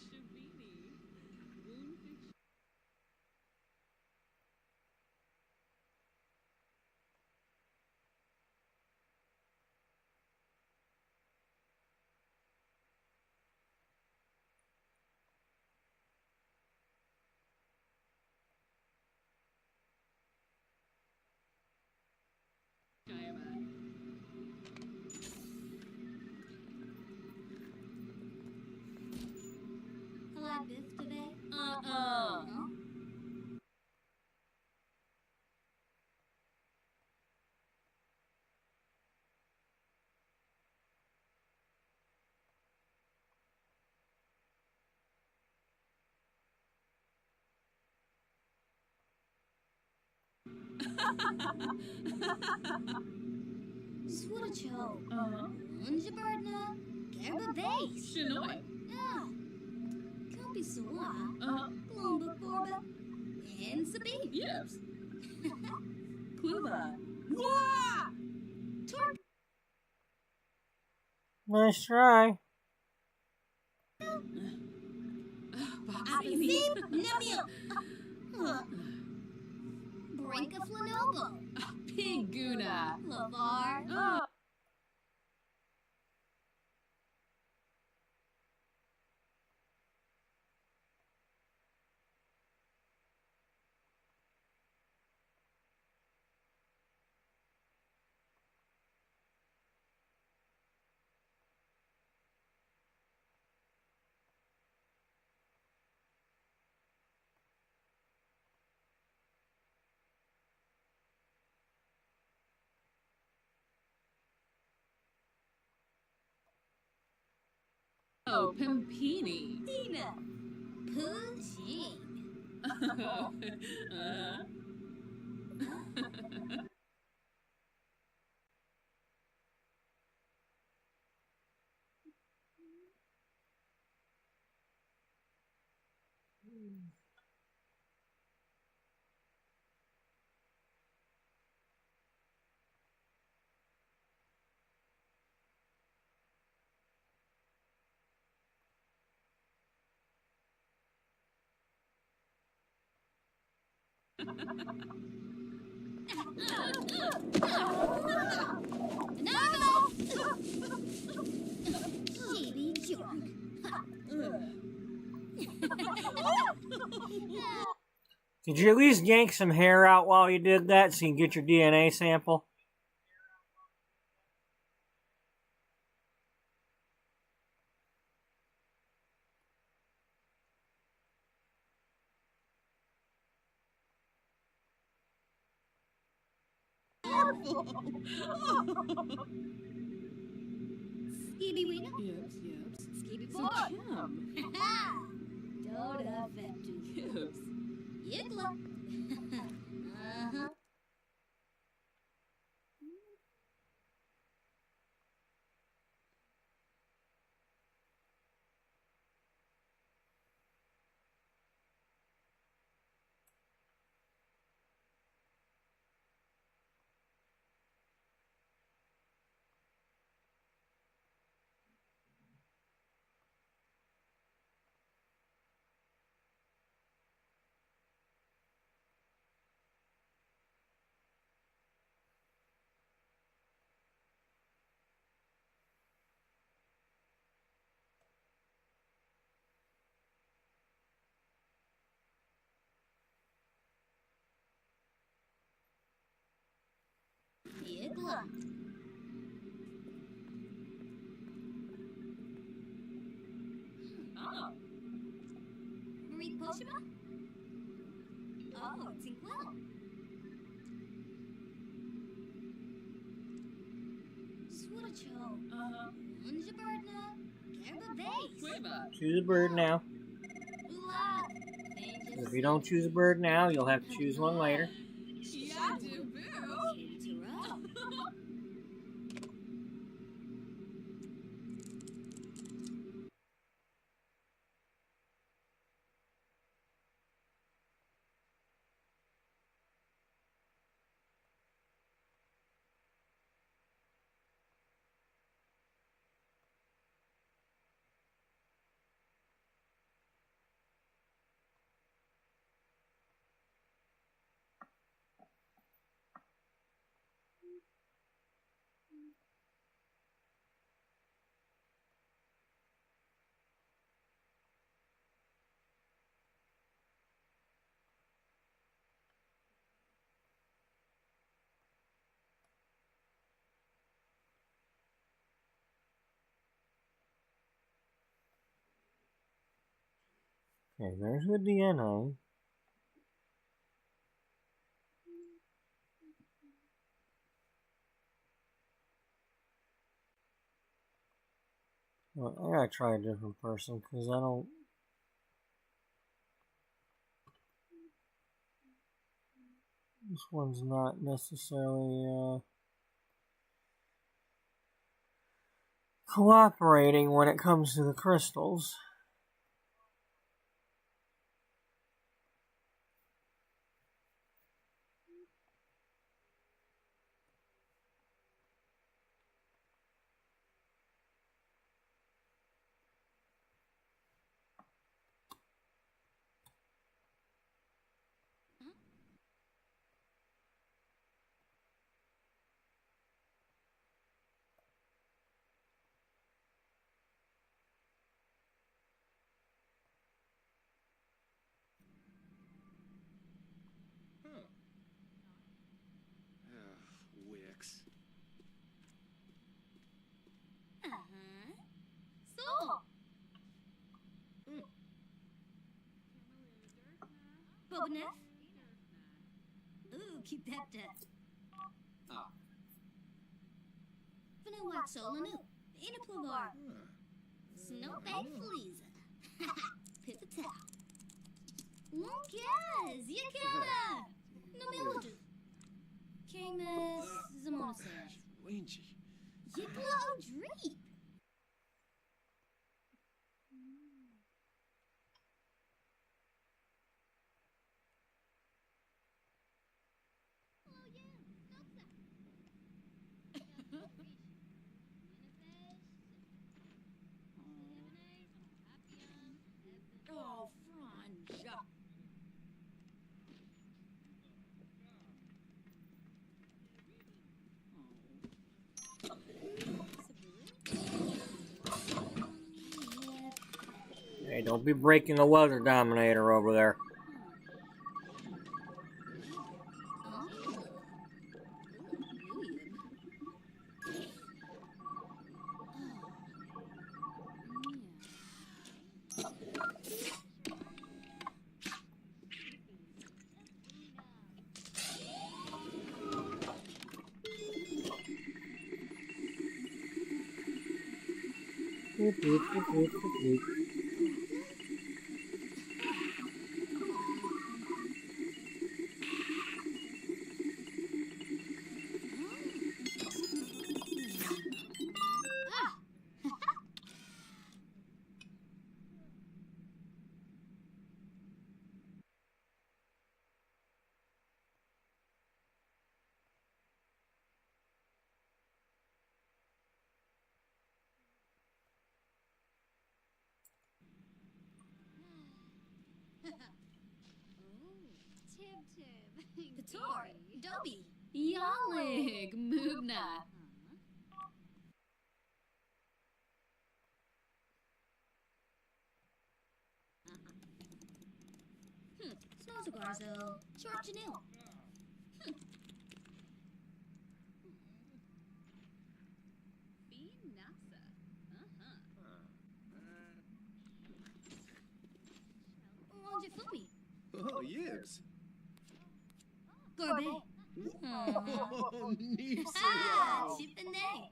Speaker 4: Shabini. Woundfish. Gaiba.
Speaker 2: Hello, Biff today.
Speaker 4: Uh-uh.
Speaker 2: Huh? Swoodacho.
Speaker 4: Uh-huh.
Speaker 2: Unjabirdna. Gerba Base.
Speaker 4: Shinoy.
Speaker 2: Yeah. Kumpy Suwa.
Speaker 4: Uh-huh.
Speaker 2: Glomba Borba. And Sabine.
Speaker 4: Yes. Kluba. Wah!
Speaker 2: Torp.
Speaker 1: Nice try.
Speaker 4: Bobsini.
Speaker 2: Abizib Nemil. Brinka Flanobo.
Speaker 4: Piguna.
Speaker 2: Lavar.
Speaker 4: Oh. Oh, Pimpini.
Speaker 2: Tina. Pushing. No! Shady jerk.
Speaker 1: Did you at least yank some hair out while you did that so you can get your DNA sample?
Speaker 2: Skibby Weena?
Speaker 4: Yips, yips.
Speaker 2: Skibby
Speaker 4: So
Speaker 2: Boy.
Speaker 4: Kim.
Speaker 2: Don't affect you.
Speaker 4: Yips.
Speaker 2: Yickla. Uh-huh. Yickla.
Speaker 4: Oh.
Speaker 2: Read Poshima? Oh, Tinkwell. Swoodacho. Unja Birdna. Gerba Base.
Speaker 4: Cueva.
Speaker 1: Choose a bird now.
Speaker 2: Ula.
Speaker 1: If you don't choose a bird now, you'll have to choose one later.
Speaker 4: Yeah, do boo.
Speaker 1: Okay, there's the DNA. Well, I gotta try a different person because I don't. This one's not necessarily cooperating when it comes to the crystals.
Speaker 5: Wicks.
Speaker 2: Uh-huh. So. Bobneff? Ooh, keep that
Speaker 5: Ah.
Speaker 2: Vanu Waxolanu. Inaplavar. Snow Feliz. Pipita. Não queres, e cara? No miúdo. Quem é Zamonassas?
Speaker 5: Wengie.
Speaker 2: Yipla O'Dreep.
Speaker 4: Oh, Franja.
Speaker 1: Hey, don't be breaking the weather dominator over there.
Speaker 2: Pator, Dobie.
Speaker 4: Yalig, Mubna.
Speaker 2: Snozagarzo, Short Janil.
Speaker 4: Nasa.
Speaker 2: Longifubi.
Speaker 5: Oh, Yibs.
Speaker 2: Gorbe.
Speaker 5: Oh, Neeps.
Speaker 2: Ah, Chipene.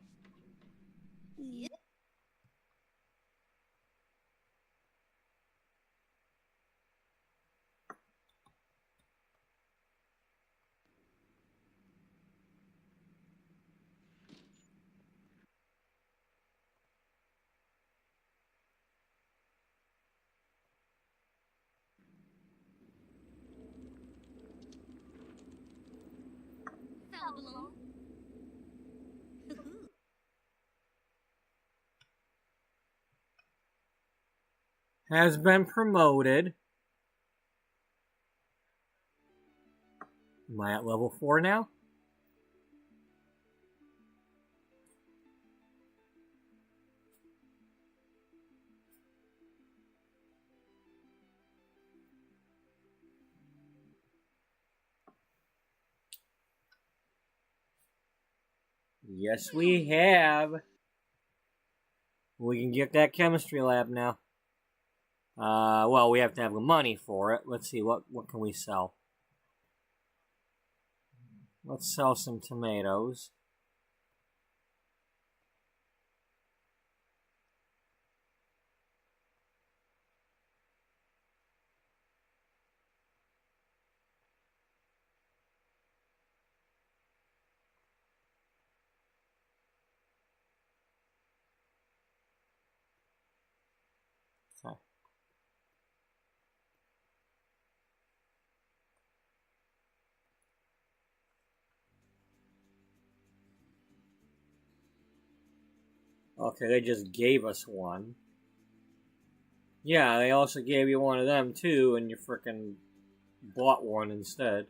Speaker 2: Falbalone.
Speaker 1: Has been promoted. Am I at level 4 now? Yes, we have. We can get that chemistry lab now. Well, we have to have the money for it. Let's see, what can we sell? Let's sell some tomatoes. Okay. Okay, they just gave us one. Yeah, they also gave you one of them too, and you frickin' bought one instead.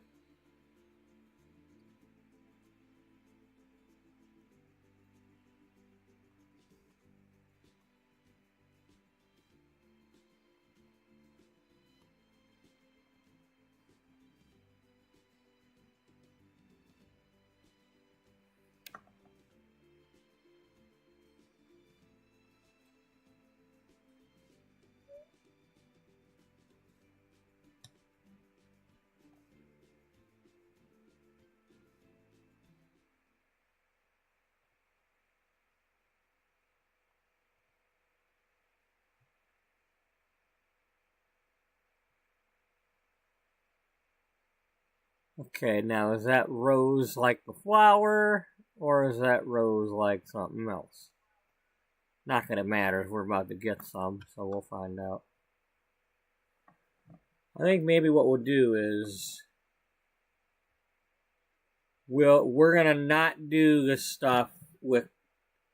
Speaker 1: Okay, now is that rose like the flower, or is that rose like something else? Not that it matters, we're about to get some, so we'll find out. I think maybe what we'll do is we're gonna not do this stuff with.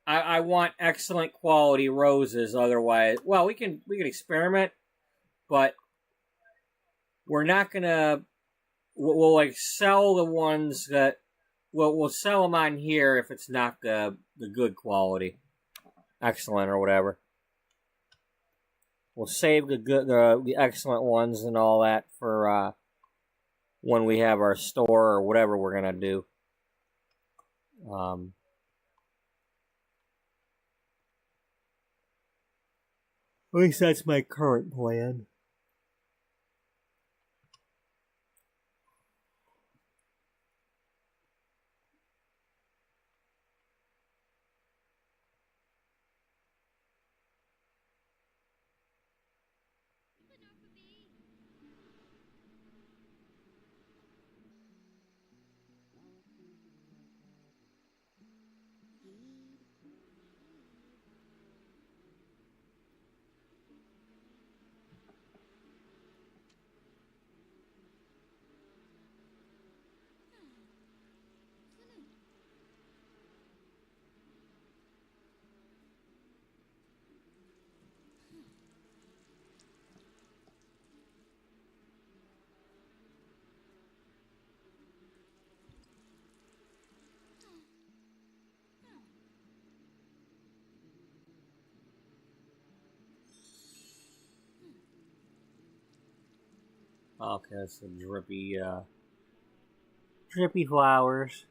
Speaker 1: I want excellent quality roses. Otherwise, well, we can experiment, but we're not gonna. We'll like sell the ones that we'll sell them on here if it's not the good quality, excellent or whatever. We'll save the excellent ones and all that for when we have our store or whatever we're gonna do. At least that's my current plan. Okay, that's the drippy flowers.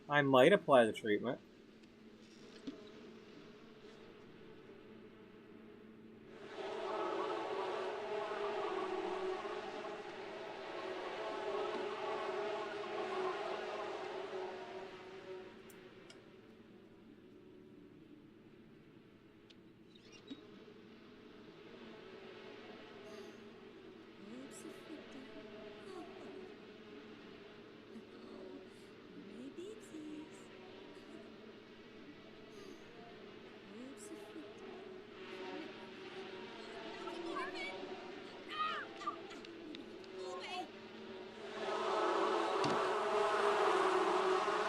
Speaker 1: I might apply the treatment.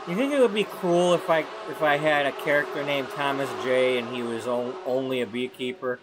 Speaker 1: You think it would be cool if I had a character named Thomas J and he was only a beekeeper?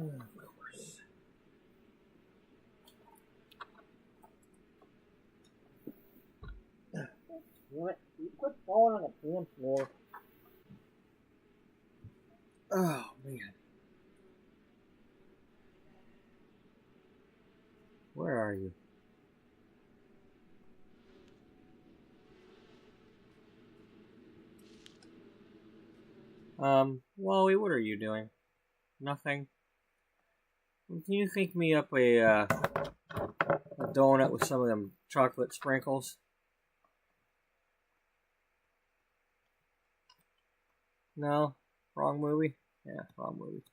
Speaker 1: Of course. What? You quit falling on the damn floor. Oh, man. Where are you? Wally, what are you doing? Nothing? Can you think me up a donut with some of them chocolate sprinkles? No? Wrong movie? Yeah, wrong movie.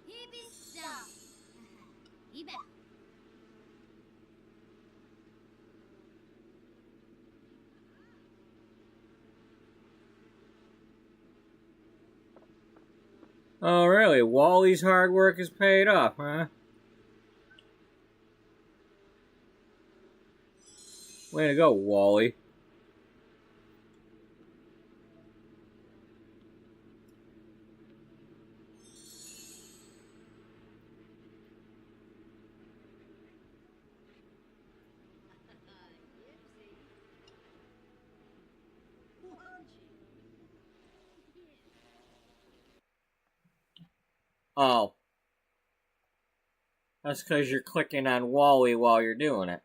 Speaker 2: Hibisa. Iba.
Speaker 1: Oh, really? Wally's hard work is paid off, huh? Way to go, Wally. Oh. That's because you're clicking on Wally while you're doing it.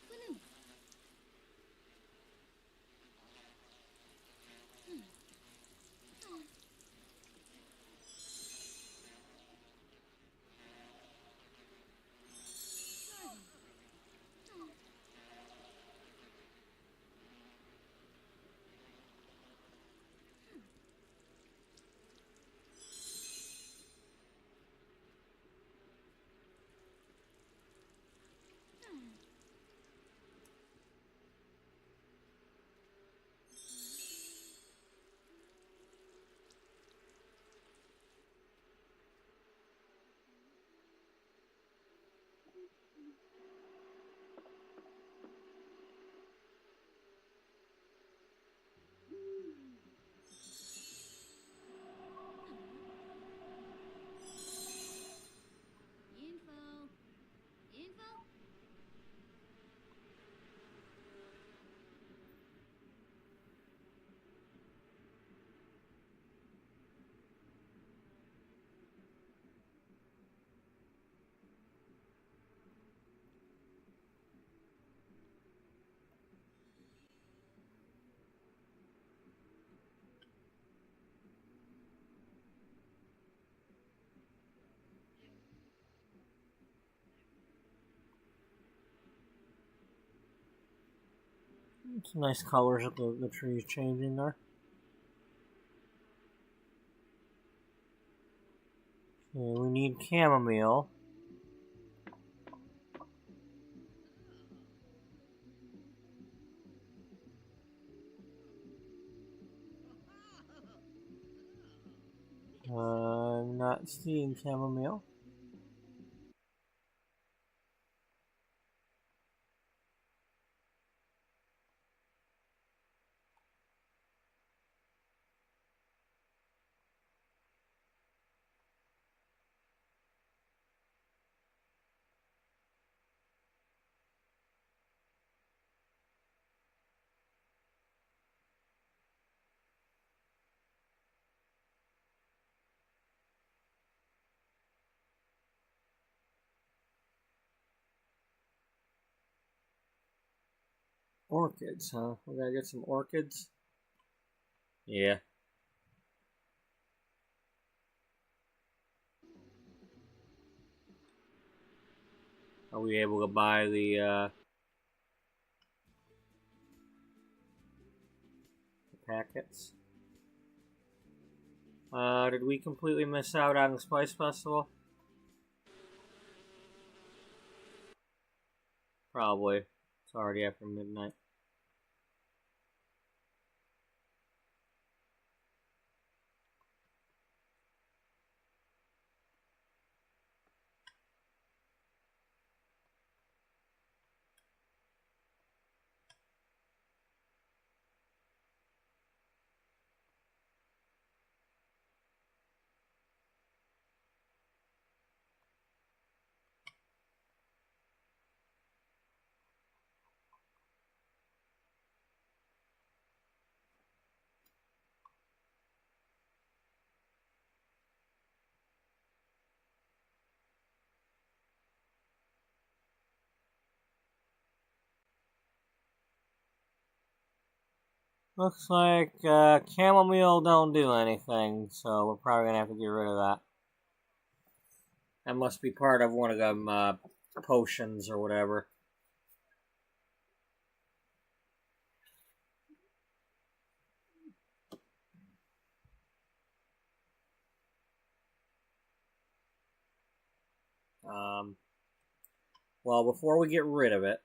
Speaker 2: Bunu. Info. Info.
Speaker 1: It's nice colors that the trees changing there. Okay, we need chamomile. I'm not seeing chamomile. Orchids, huh? We gotta get some orchids. Yeah. Are we able to buy the packets? Did we completely miss out on the Spice Festival? Probably. It's already after midnight. Looks like chamomile don't do anything, so we're probably gonna have to get rid of that. That must be part of one of them potions or whatever. Well, before we get rid of it,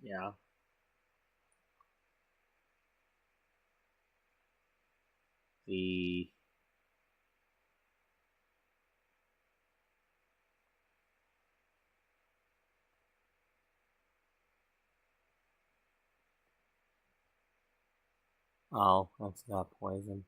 Speaker 1: yeah. The Oh, that's not poison.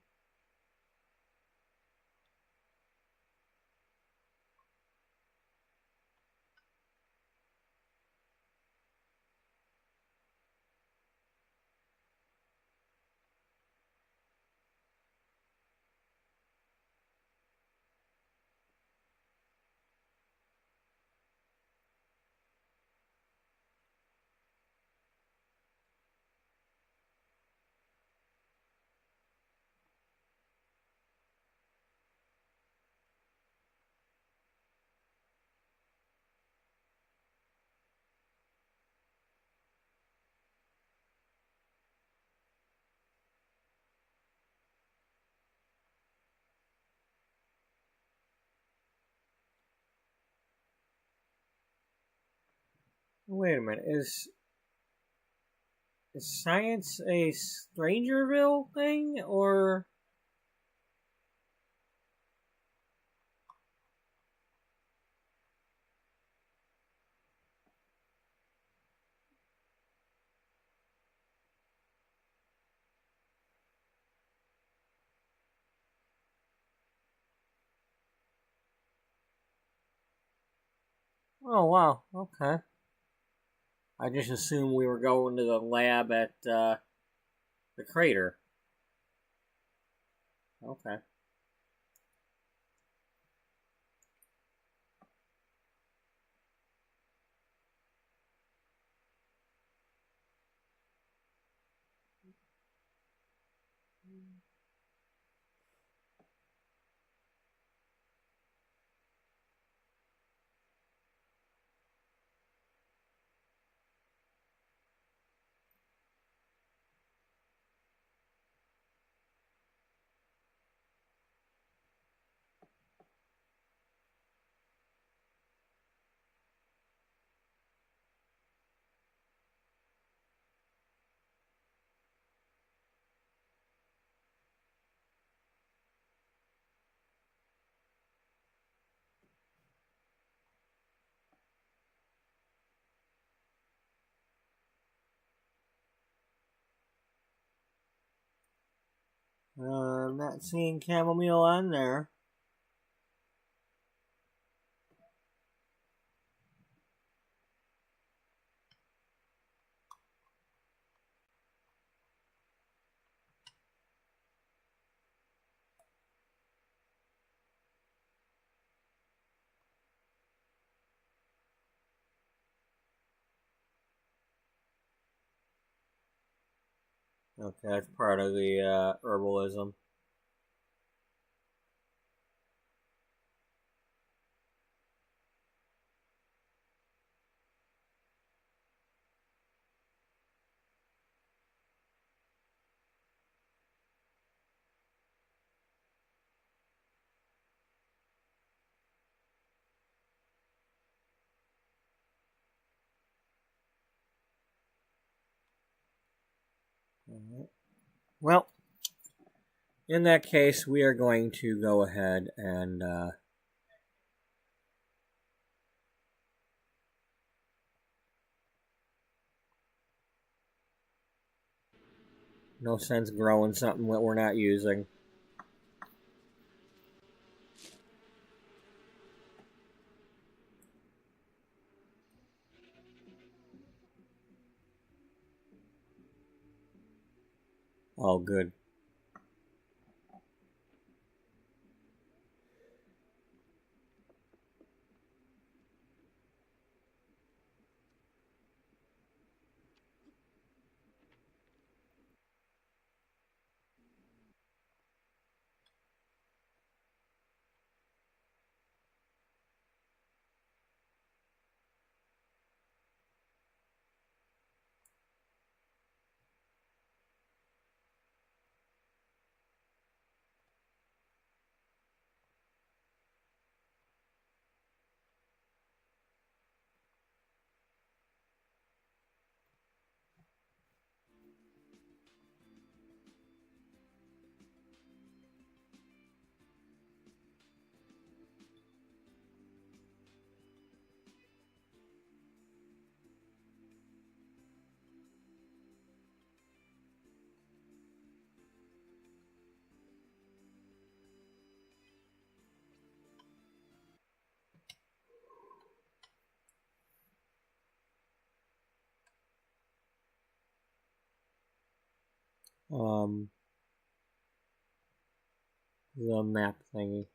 Speaker 1: Wait a minute, is science a Strangerville thing, or... Oh, wow, okay. I just assumed we were going to the lab at the crater. Okay. I'm not seeing chamomile on there. Okay, that's part of the herbalism. Alright. Well, in that case, we are going to go ahead and no sense growing something that we're not using. Oh, good. The map thingy.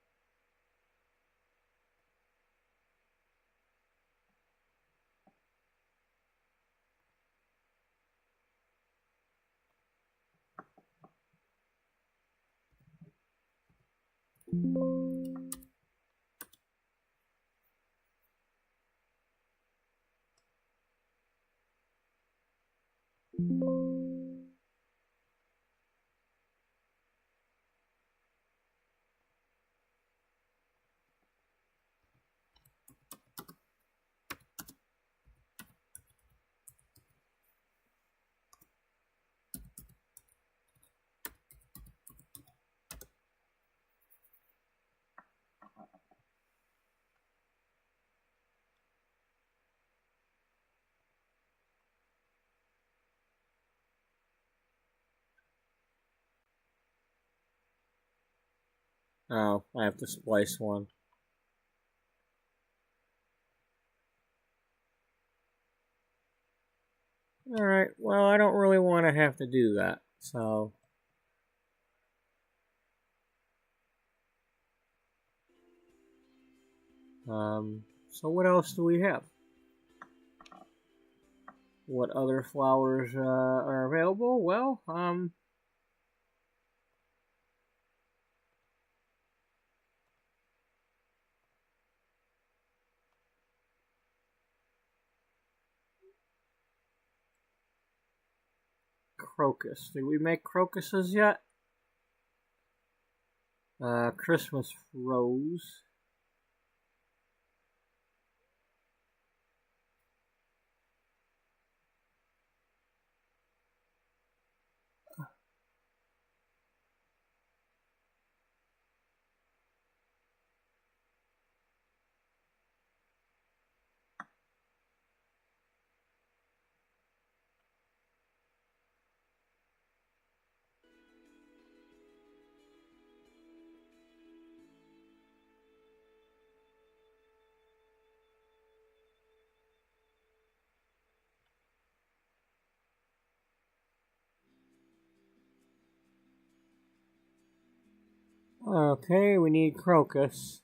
Speaker 1: Oh, I have to splice one. Alright, well, I don't really want to have to do that, so... So what else do we have? What other flowers are available? Well, crocus. Did we make crocuses yet? Christmas rose. Okay, we need crocus.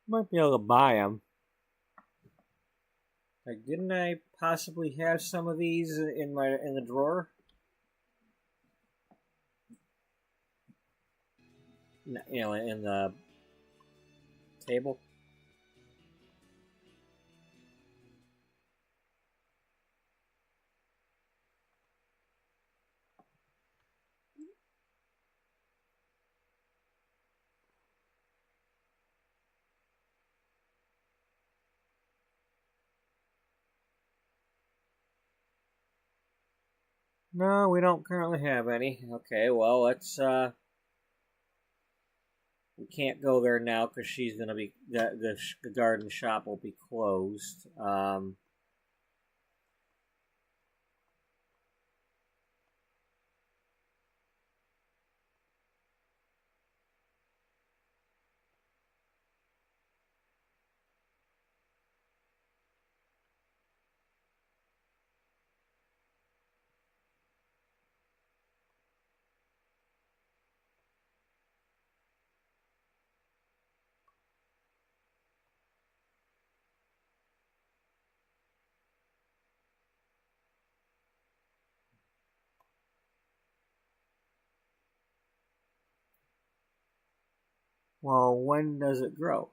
Speaker 1: Might be able to buy them. Like, didn't I possibly have some of these in the drawer? You know, in the table. No, we don't currently have any. Okay, well, let's we can't go there now because she's gonna be the garden shop will be closed. Well, when does it grow?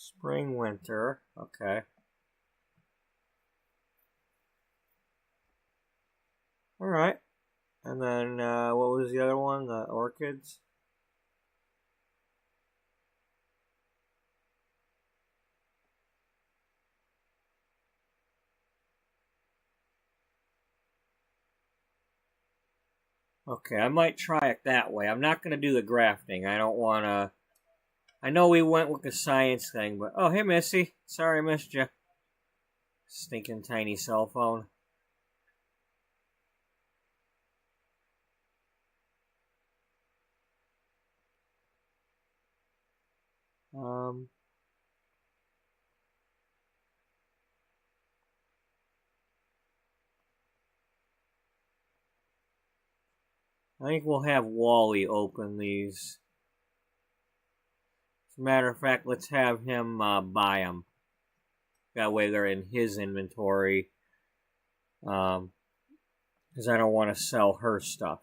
Speaker 1: Spring, winter. Okay. All right. And then what was the other one? The orchids. Okay, I might try it that way. I'm not going to do the grafting. I don't want to... I know we went with the science thing, but... Oh, hey, Missy. Sorry I missed you. Stinking tiny cell phone. Um... I think we'll have Wally open these. As a matter of fact, let's have him buy them. That way they're in his inventory. Because I don't want to sell her stuff.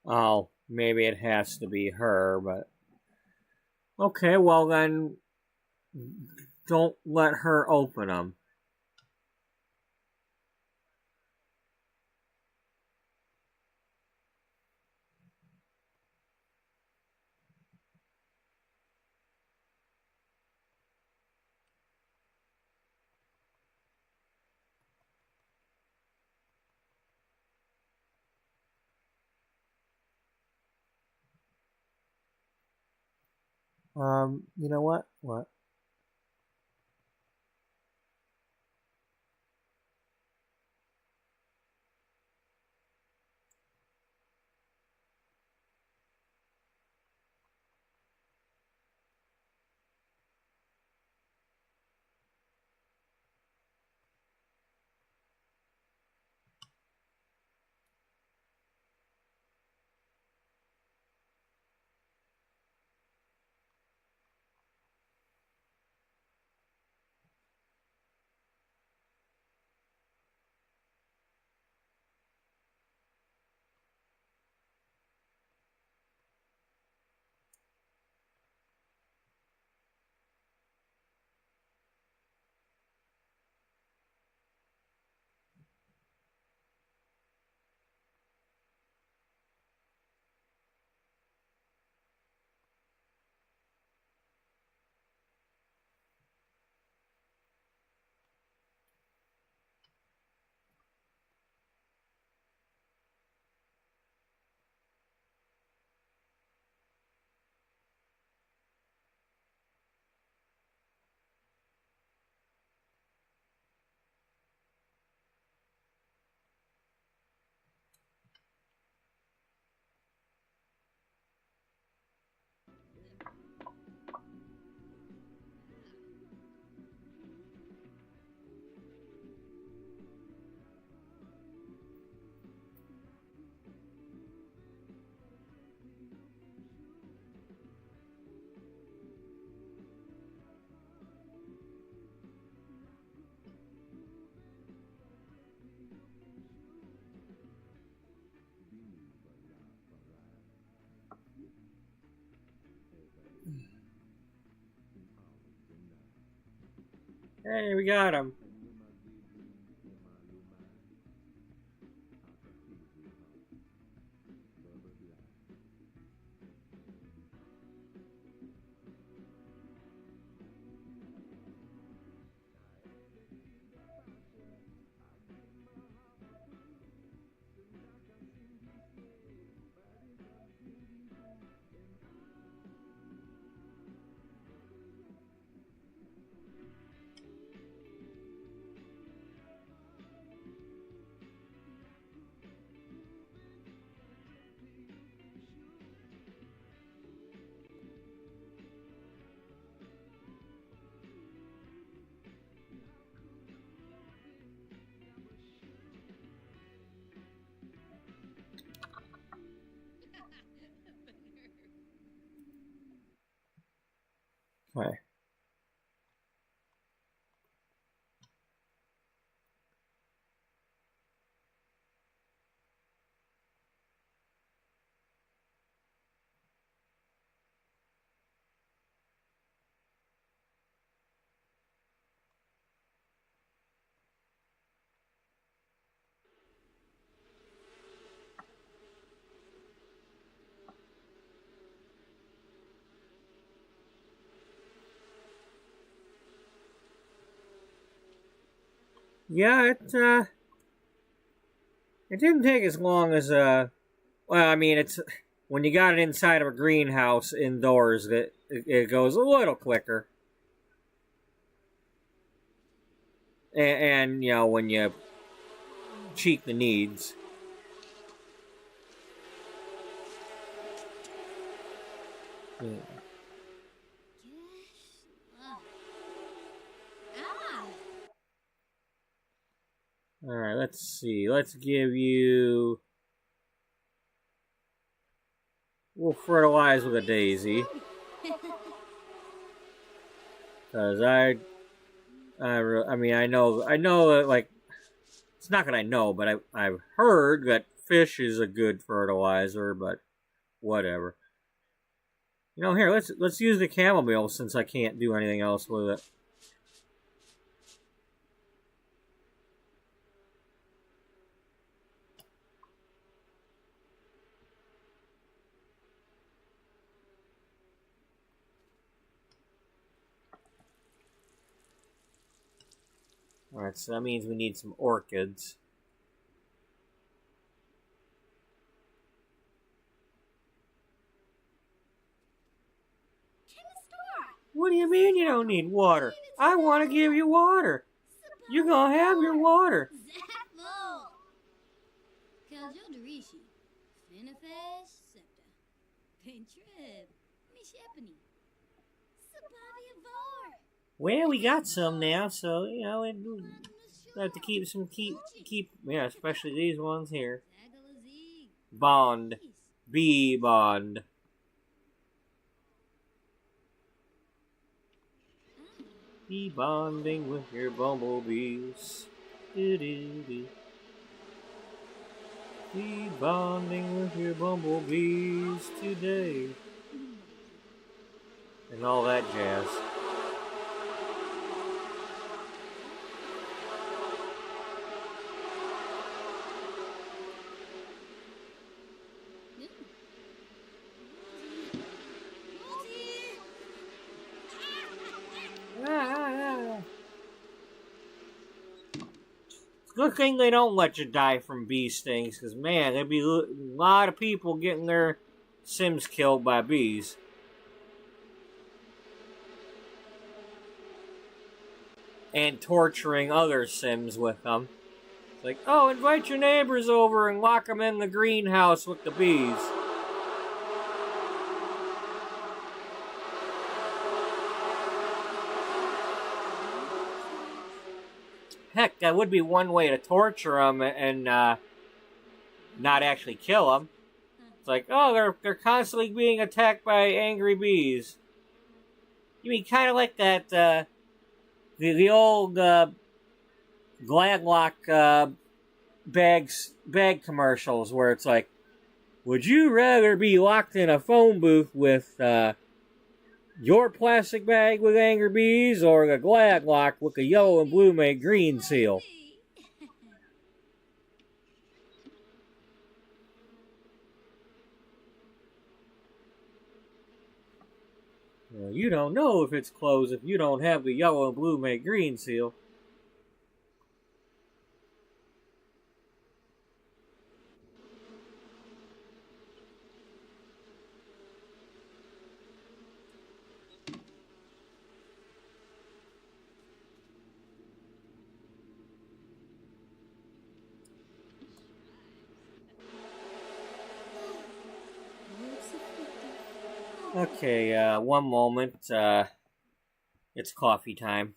Speaker 1: Oh, maybe it has to be her, but... Okay, well then... Don't let her open them. You know what? What? Hey, we got him. Okay. Yeah, it didn't take as long as well, I mean, it's when you got it inside of a greenhouse indoors that it goes a little quicker. And you know, when you cheat the needs. Yeah.
Speaker 2: Ah!
Speaker 1: All right, let's see. Let's give you. We'll fertilize with a daisy. Cause I mean, I know that like it's not that I know, but I've heard that fish is a good fertilizer, but whatever. You know, here let's use the chamomile since I can't do anything else with it. All right, so that means we need some orchids. What do you mean you don't need water? I want to give you water. You're gonna have your water.
Speaker 2: Zappo! Kaljodorishi. Finifesh septa. Pintrib. Mishepani. Sabavi Avar.
Speaker 1: Well, we got some now, so you know we have to keep yeah, especially these ones here.
Speaker 2: Zagalazi.
Speaker 1: Bond, bee bond. Be bonding with your bumblebees. Do-do-do. Be bonding with your bumblebees today. And all that jazz. Good thing they don't let you die from bee stings, because man, there'd be a lot of people getting their Sims killed by bees. And torturing other Sims with them. It's like, oh, invite your neighbors over and lock them in the greenhouse with the bees. Heck, that would be one way to torture them and not actually kill them. It's like, oh, they're constantly being attacked by angry bees. You mean kind of like that the old Gladlock bag commercials where it's like, would you rather be locked in a phone booth with your plastic bag with angry bees or the Gladlock with the yellow and blue made green seal? Well, you don't know if it's closed if you don't have the yellow and blue made green seal. Okay, one moment. It's coffee time.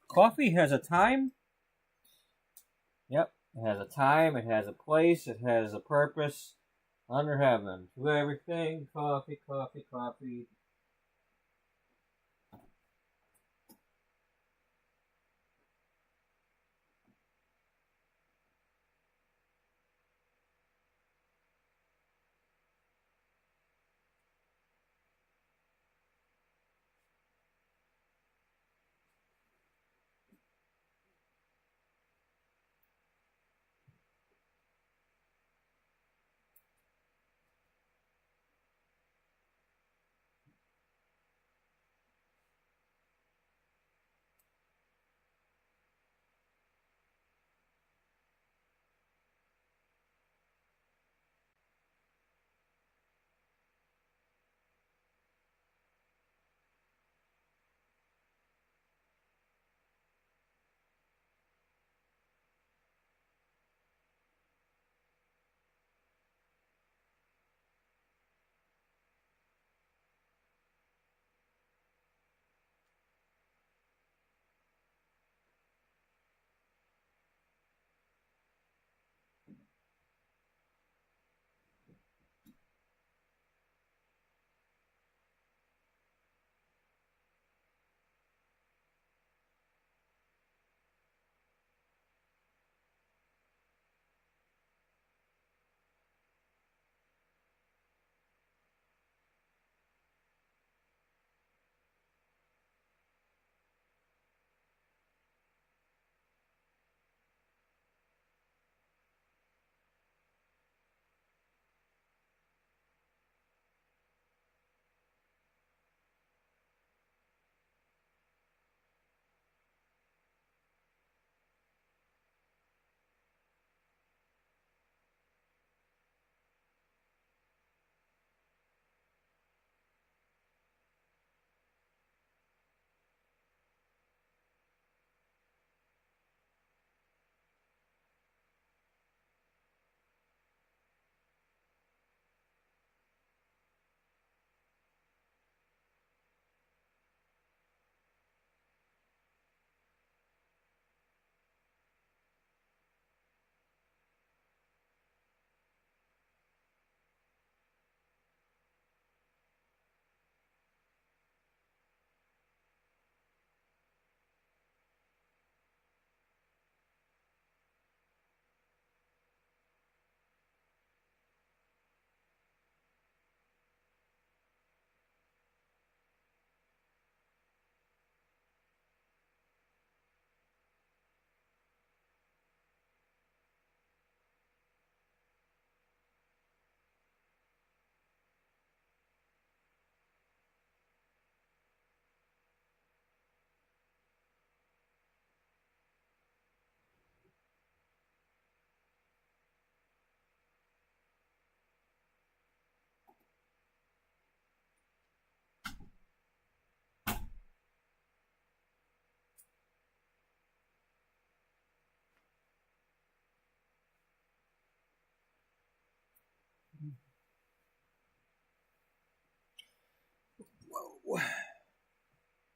Speaker 1: Coffee has a time? Yep, it has a time, it has a place, it has a purpose. Under heaven. To everything, coffee, coffee, coffee.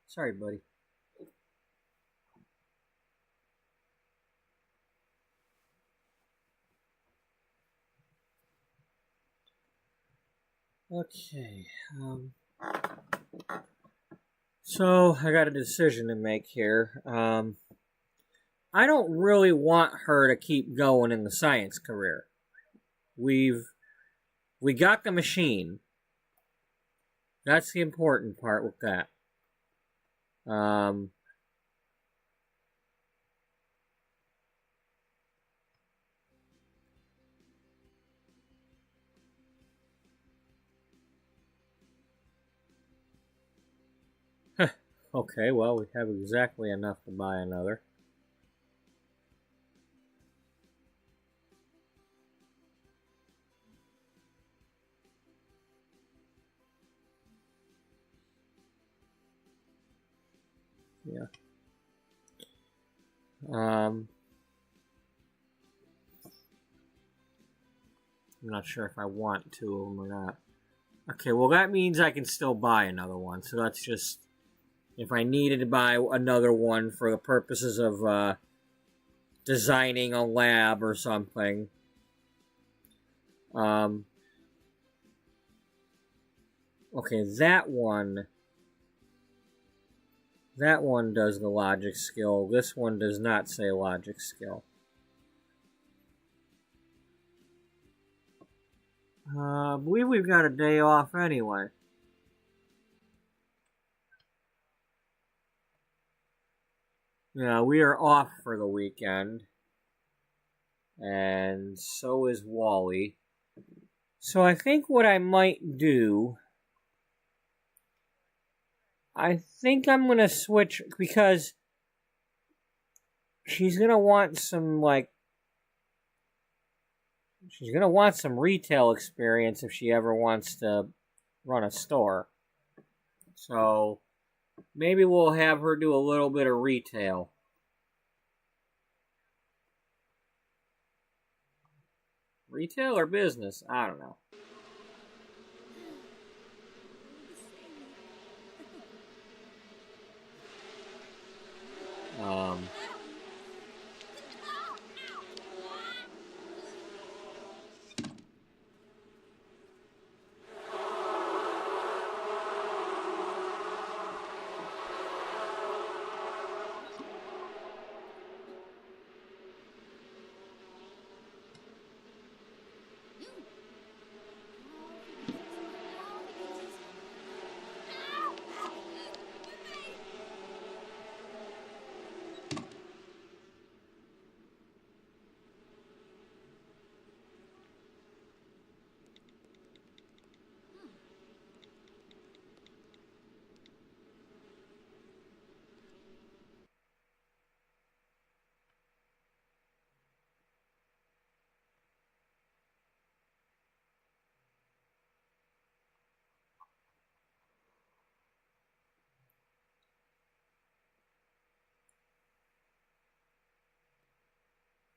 Speaker 1: Sorry, buddy. Okay. So I got a decision to make here. I don't really want her to keep going in the science career. We got the machine. That's the important part with that. Okay, well, we have exactly enough to buy another. Yeah. I'm not sure if I want two of them or not. Okay, well, that means I can still buy another one. So that's just... If I needed to buy another one for the purposes of designing a lab or something. Okay, that one does the logic skill. This one does not say logic skill. I believe we've got a day off anyway. Yeah, we are off for the weekend. And so is Wally. So I think what I might do... I think I'm going to switch... Because she's going to want some, like... She's going to want some retail experience if she ever wants to run a store. So... Maybe we'll have her do a little bit of retail. Retail or business? I don't know.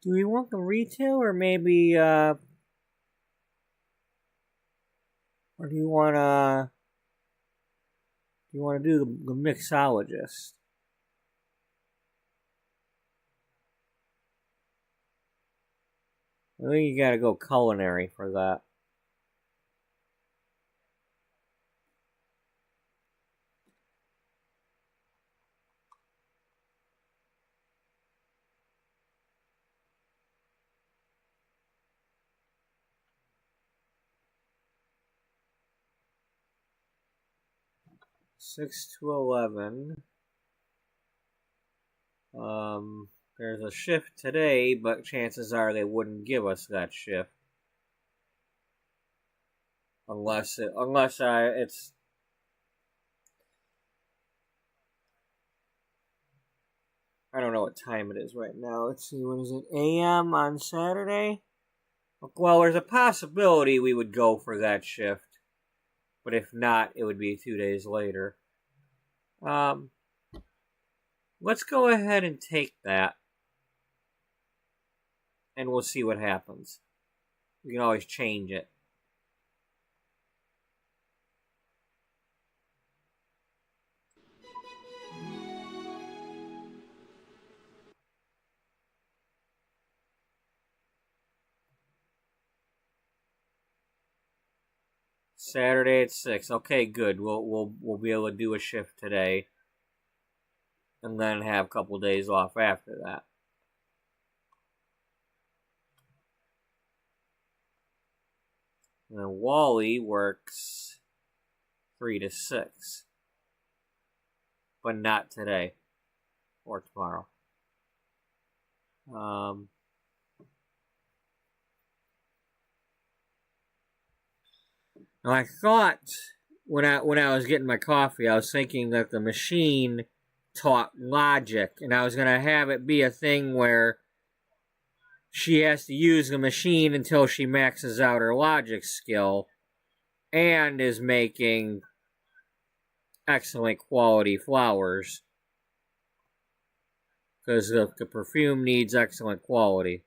Speaker 1: Do we want the retail or maybe, or do you want to do the mixologist? I think you gotta go culinary for that. Six to 11. There's a shift today, but chances are they wouldn't give us that shift. Unless it's... I don't know what time it is right now. Let's see, what is it? AM on Saturday? Well, there's a possibility we would go for that shift. But if not, it would be 2 days later. Let's go ahead and take that. And we'll see what happens. We can always change it. Saturday at 6. Okay, good. We'll be able to do a shift today, and then have a couple days off after that. And then Wally works 3 to 6, but not today or tomorrow. Now I thought when I was getting my coffee, I was thinking that the machine taught logic, and I was gonna have it be a thing where she has to use the machine until she maxes out her logic skill and is making excellent quality flowers, because the perfume needs excellent quality.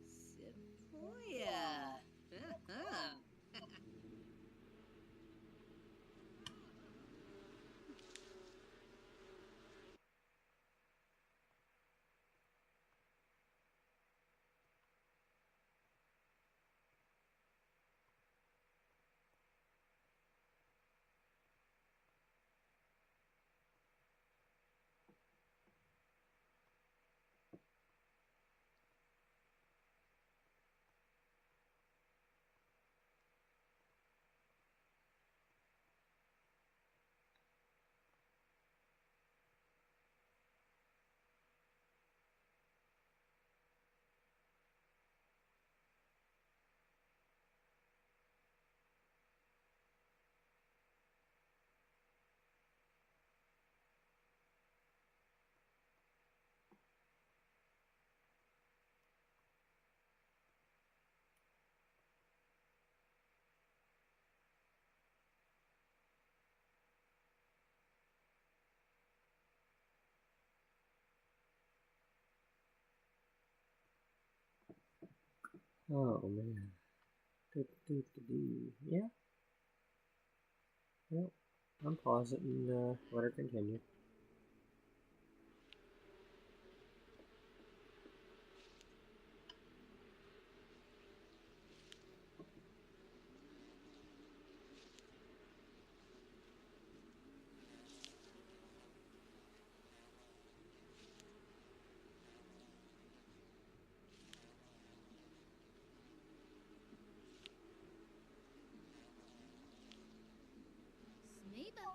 Speaker 3: Sequoia.
Speaker 1: Oh man. Yeah. Yep. Unpause it and let her continue.
Speaker 2: Sneeba.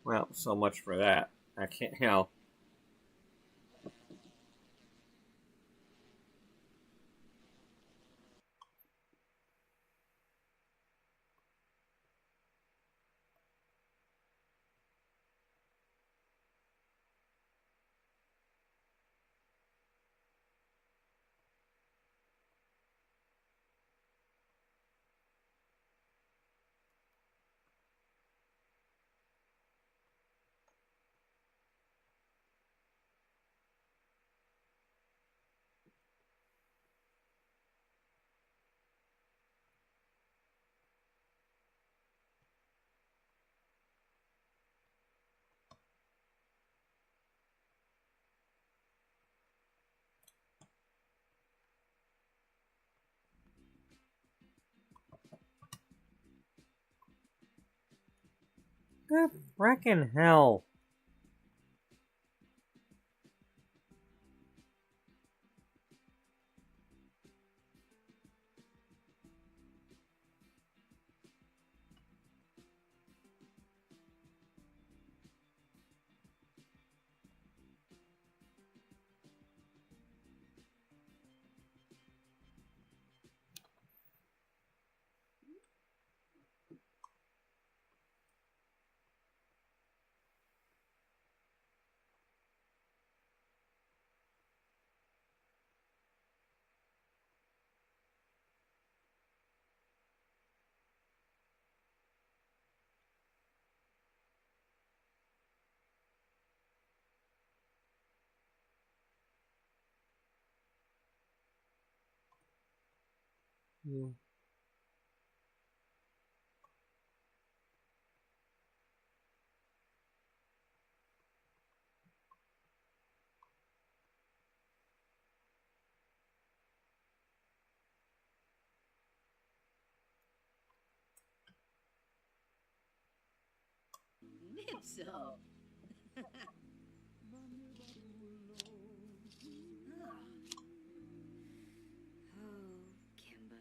Speaker 1: Well, so much for that. I can't, you know. Good frickin' hell. Yeah.
Speaker 3: Nipso. Oh, Kimba.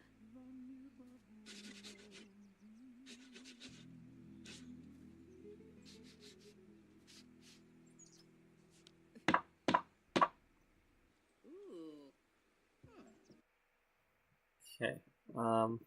Speaker 3: Ooh.
Speaker 1: Okay.
Speaker 3: You know.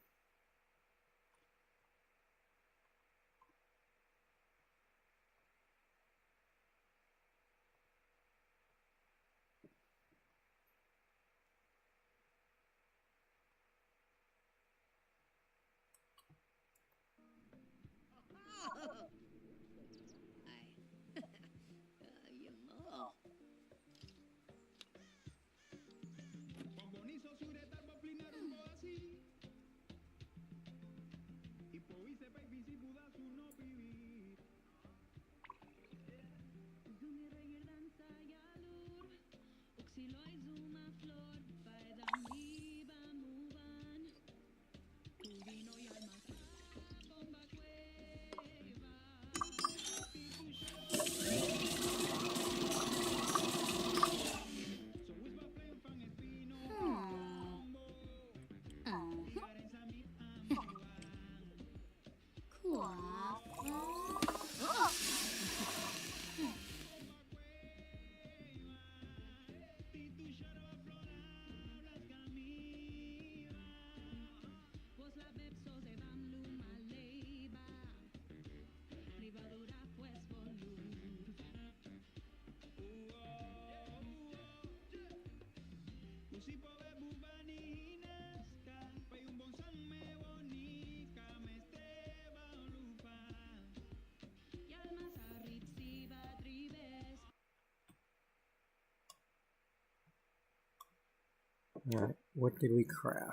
Speaker 3: Alright, what did we craft?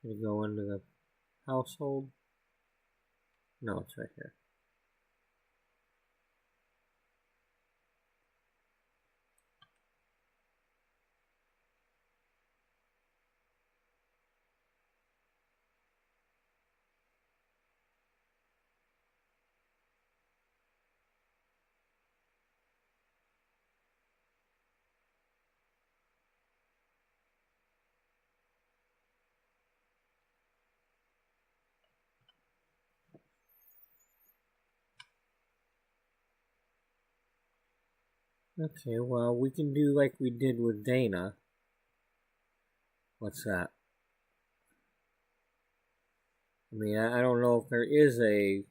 Speaker 3: Did it go into the household? No, it's right here.
Speaker 1: Okay, well, we can do like we did with Dana. What's that? I mean, I don't know if there is a...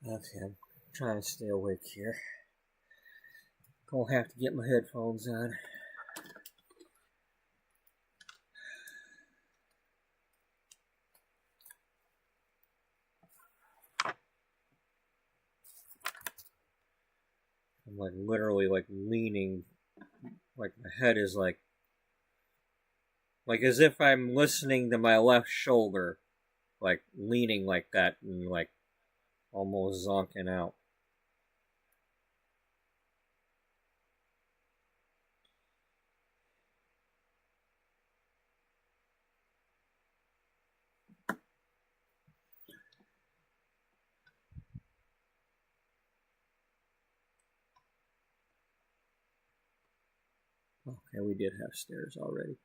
Speaker 1: Okay, I'm trying to stay awake here. Gonna have to get my headphones on. I'm like literally like leaning, like my head is like as if I'm listening to my left shoulder, like leaning like that and like almost zonking out. Okay, we did have stairs already.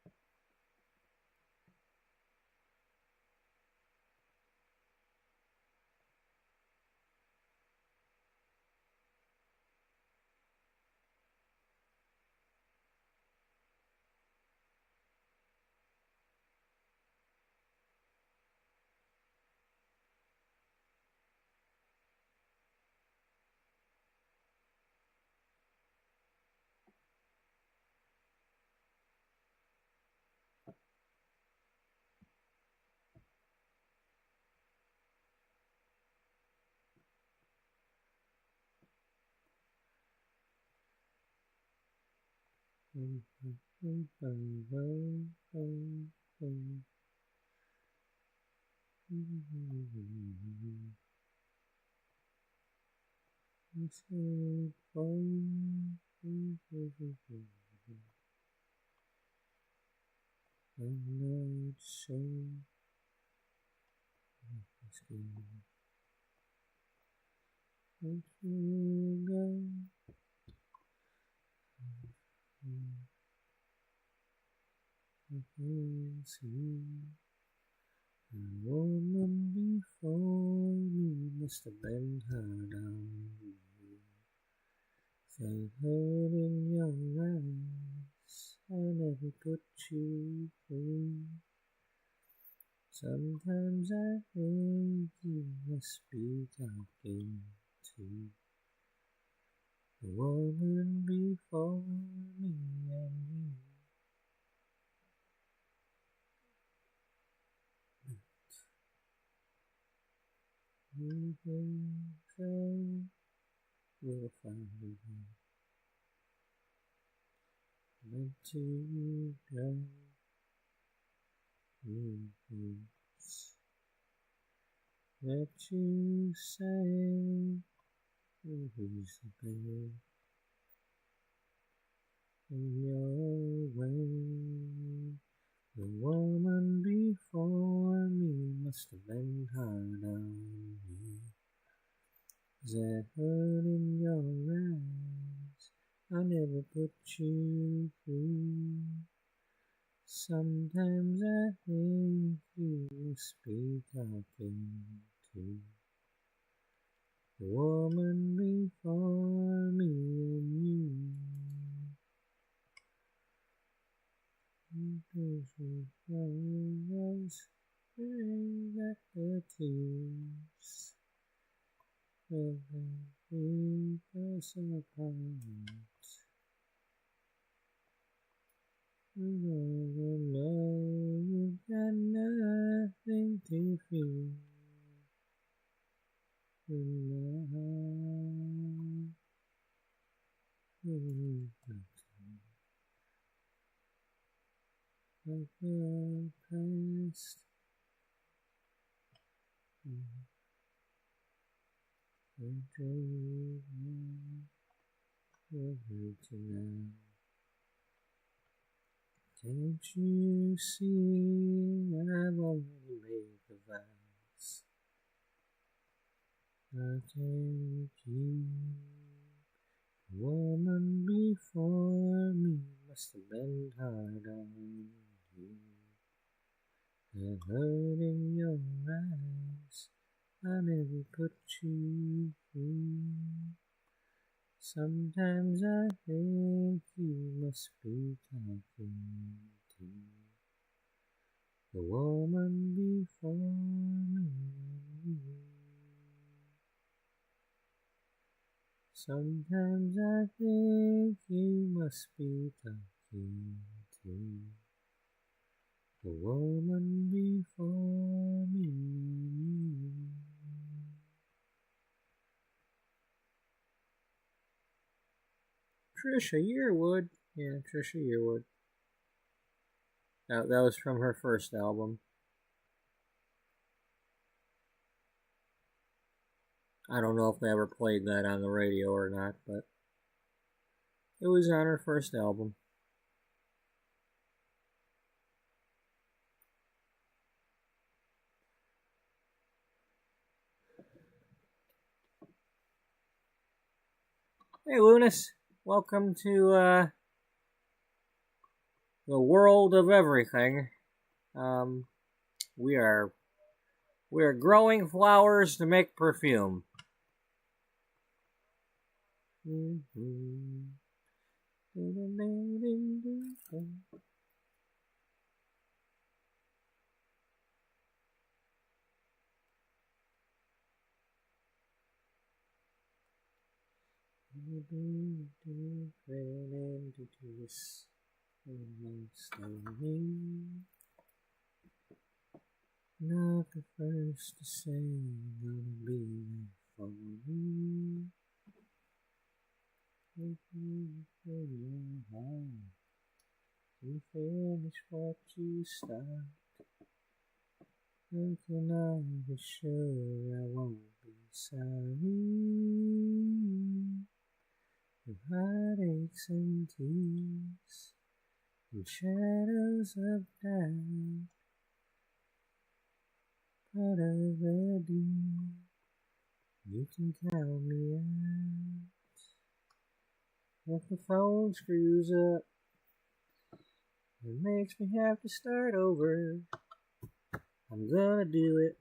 Speaker 3: let you go. I can see a woman before me must have been hard on you. They hurt in your eyes, I never put you free. Sometimes I think you must be talking to the woman before me and you. You think so? We'll find it out. Let you go. Let you say who's the babe in your way. The woman before me must have been hard on you. That hurt in your eyes, I never put you through. Sometimes I think you must be talking to the woman before me and you. Those flowers bring back the tears of the people apart. Never know you got nothing to fear in my heart. Like the past, and you will hurt tonight. Can't you see I've already made the vows? I can't keep the woman before me must have been hard on you. The hurt in your eyes, I never put you through. Sometimes I think you must be talking to the woman before me and you. Sometimes I think you must be talking to the woman before me and you. Trisha Yearwood. Yeah, Trisha Yearwood. That was from her first album. I don't know if they ever played that on the radio or not, but it was on her first album. Hey, Lunas. Welcome to the world of everything. We are growing flowers to make perfume. Not the first to say I'm gonna be there for you. If you fill your heart, you finish what you start. How can I be sure I won't be sorry? The heartaches and tears and shadows of doubt, part of the deal. You can count me out. If the phone screws up, it makes me have to start over. I'm gonna do it.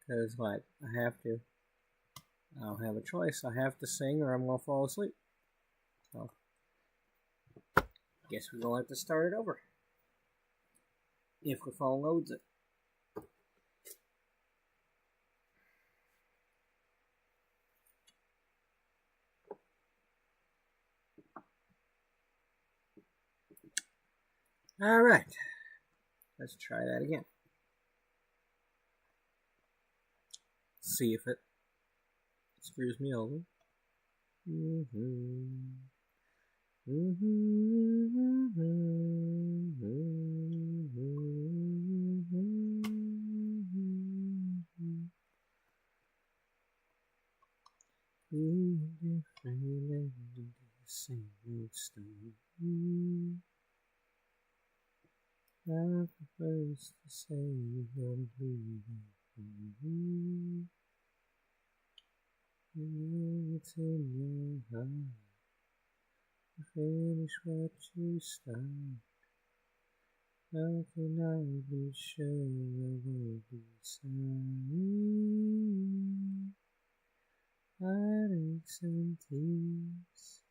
Speaker 3: Cause like, I have to. I don't have a choice. I have to sing or I'm gonna fall asleep. So, guess we're gonna have to start it over. If the phone loads it. Alright. Let's try that again. See if it screws me over. Same old story. I prefer to say you're gonna leave me. It's in your heart to finish what you start. How can I be sure I won't be sorry? Heartaches and tears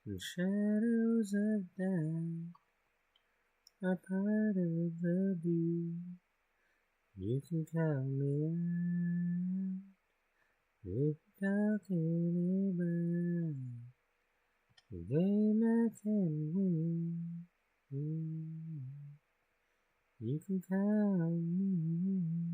Speaker 3: and shadows of doubt are part of the deal. You can count me out if you're talking about the game I can win. You can count me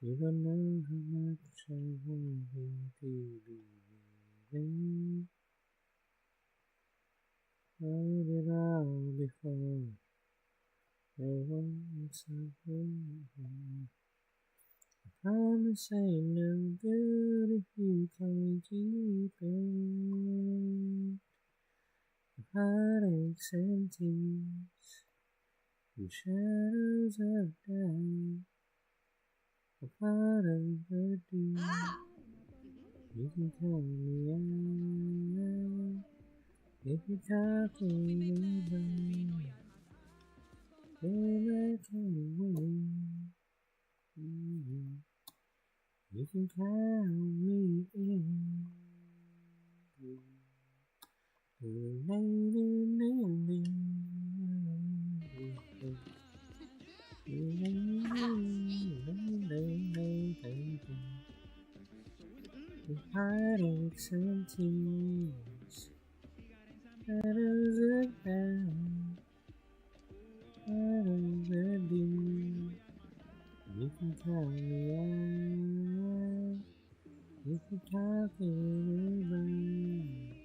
Speaker 3: You don't know how much I want you to be waiting. I did it all before. There was something. I promise ain't no good if you can't keep it. Heartaches and tears and shadows of doubt are part of the deal. You can call me out if you're talking about then I can win. You can count me in. Heartaches and tears, shadows of doubt, part of the deal. You can count me out if you're talking about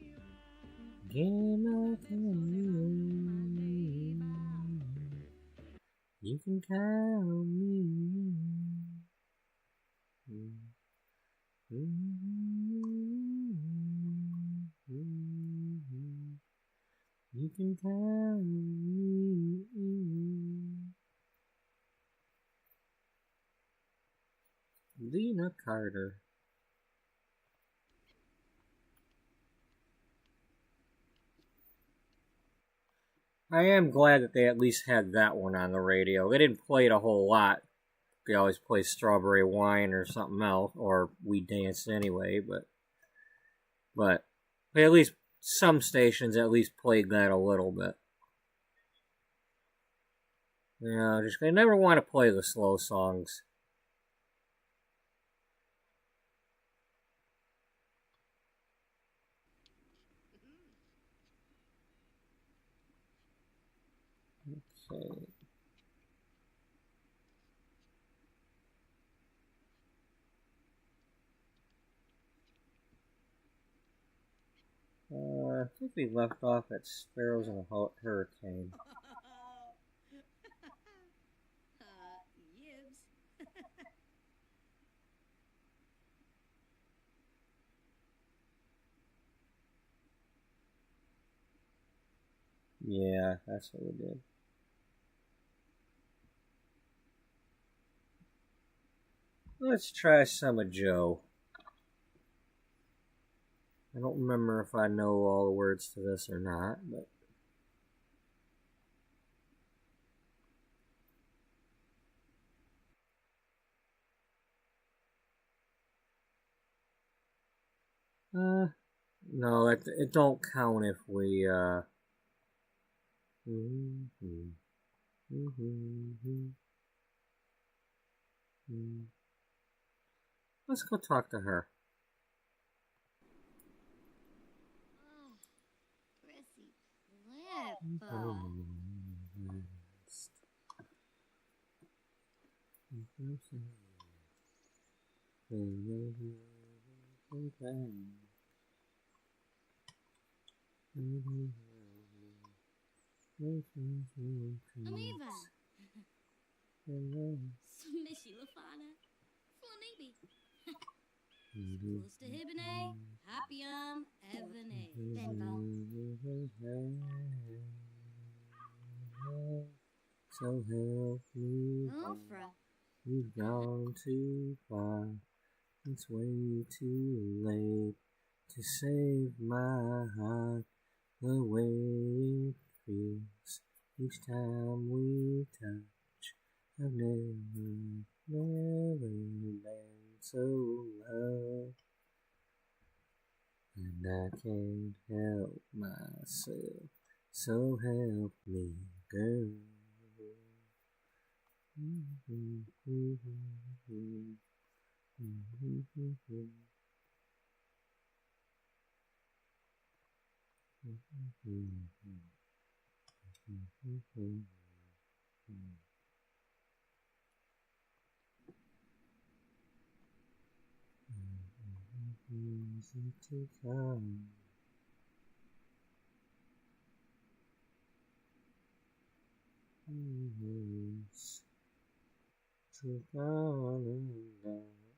Speaker 3: game I can win. You can count me in. You can count me in. Lena Carter. I am glad that they at least had that one on the radio. They didn't play it a whole lot. They always play Strawberry Wine or something else, or We Danced Anyway, but at least some stations at least played that a little bit. You know, just they never want to play the slow songs. Okay. think we left off at Sparrows and a Hurricane.
Speaker 2: Yibs.
Speaker 3: Yeah, that's what we did. Let's try some of Joe. I don't remember if I know all the words to this or not, but... no, it don't count if we, Let's go talk to her.
Speaker 2: Oh, Prissy flip. Amiva. Smishy Lafana. Flanibi. Close to Hibine. Happyum. Evane. Benvo.
Speaker 3: So help me,
Speaker 2: Ofra.
Speaker 3: you've gone too far. It's way too late to save my heart. The way it feels each time we touch. I've never been so loved, and I can't help myself. So help me, girl. Easy to come.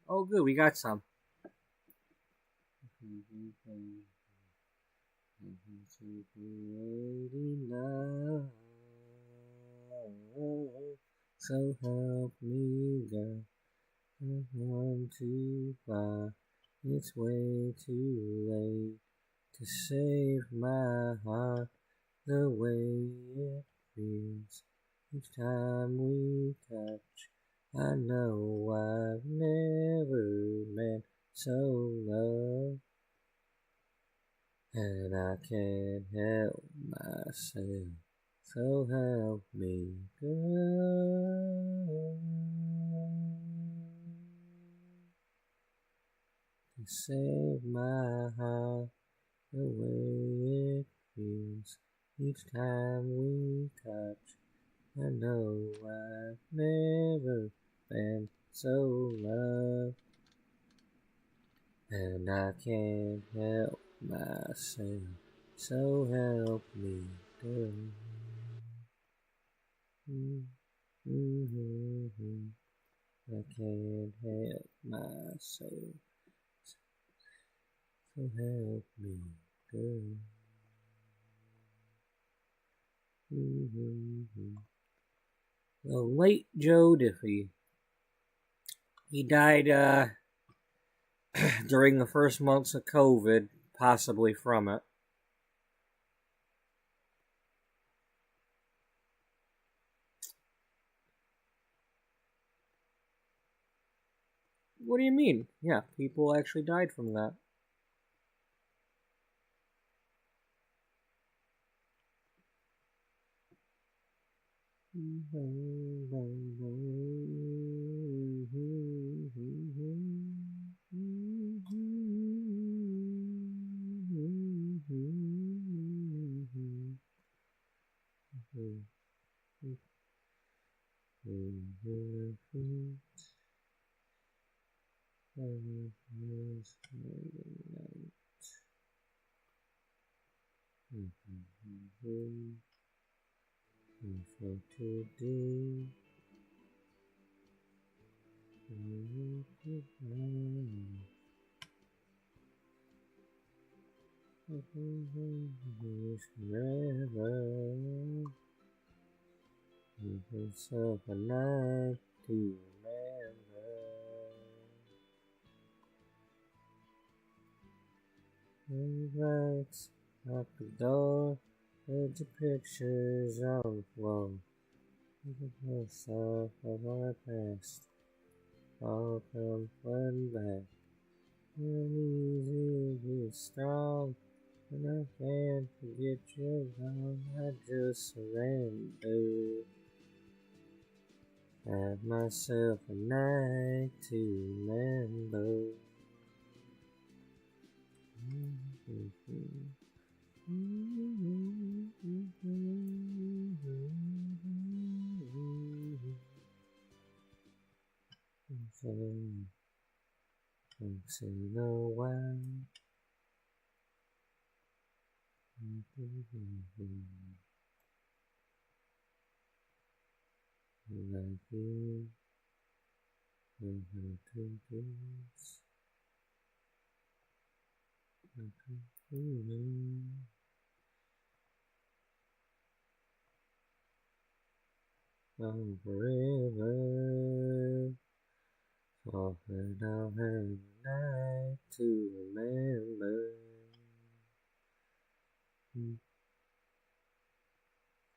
Speaker 3: Oh, good, we got some. So help me, girl. I've gone too far. It's way too late to save my heart. The way it feels each time we touch. I know I've never been so loved, and I can't help myself. So help me, girl, to save my heart. The way it feels each time we touch. I know I've never been so loved, and I can't help myself. So help me, girl. I can't help myself. So help me, girl. The late Joe Diffie. He died during the first months of COVID, possibly from it. What do you mean? Yeah, people actually died from that. For today. Forever. Give yourself a night to remember. Lights out the door, put your pictures on the floor. Look at stuff of our past, all come flooding back. And easy, be strong, and I can't forget you're gone. I just surrender. Have myself a night to remember. Once in a while, like you, and how to dance, oh, forever. Often I'll have a night to remember.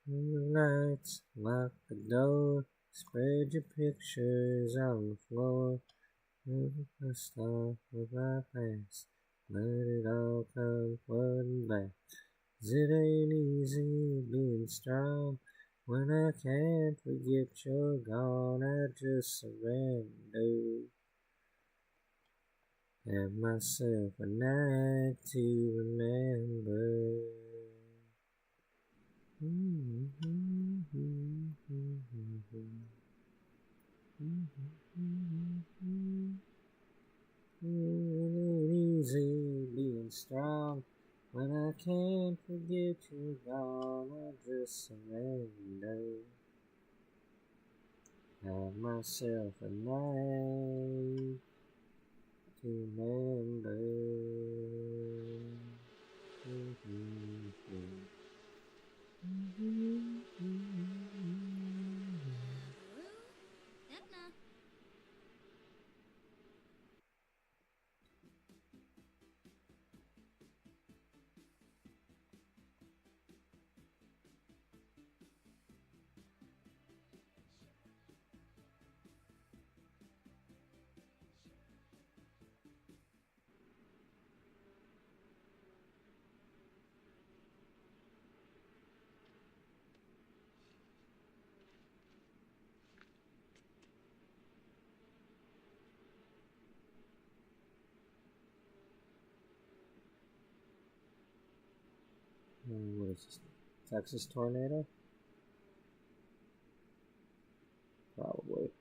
Speaker 3: The lights, lock the door, spread your pictures on the floor. Look at the stuff of our past, let it all come flooding back. 'Cause it ain't easy being strong when I can't forget you're gone. I just surrender. Have myself a night to remember. It ain't easy being strong when I can't forget you're gone. I just surrender. Have myself a night to remember.
Speaker 2: Edna.
Speaker 3: What is this? Texas tornado? Probably.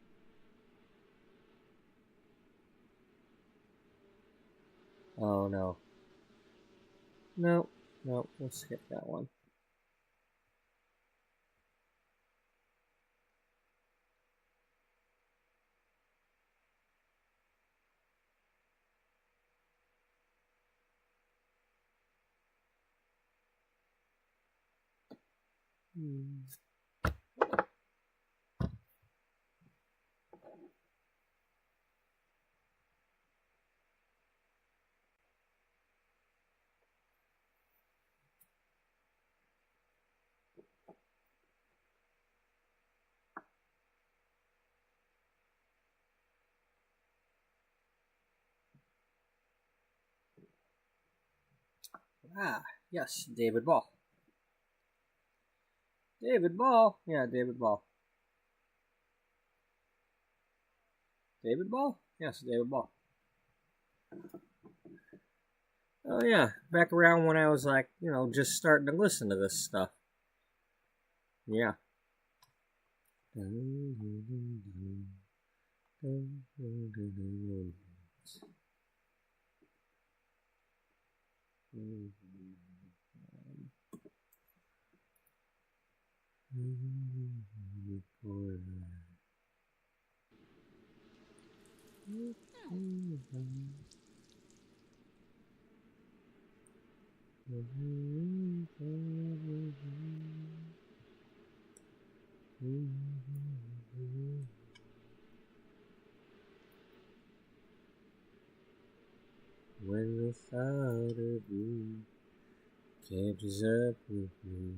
Speaker 3: Oh no. No, we'll skip that one. Ah, yes, David Ball. David Ball? Yeah, David Ball. David Ball? Yes, David Ball. Oh yeah, back around when I was like, just starting to listen to this stuff. Yeah. When the thought of you catches up with me.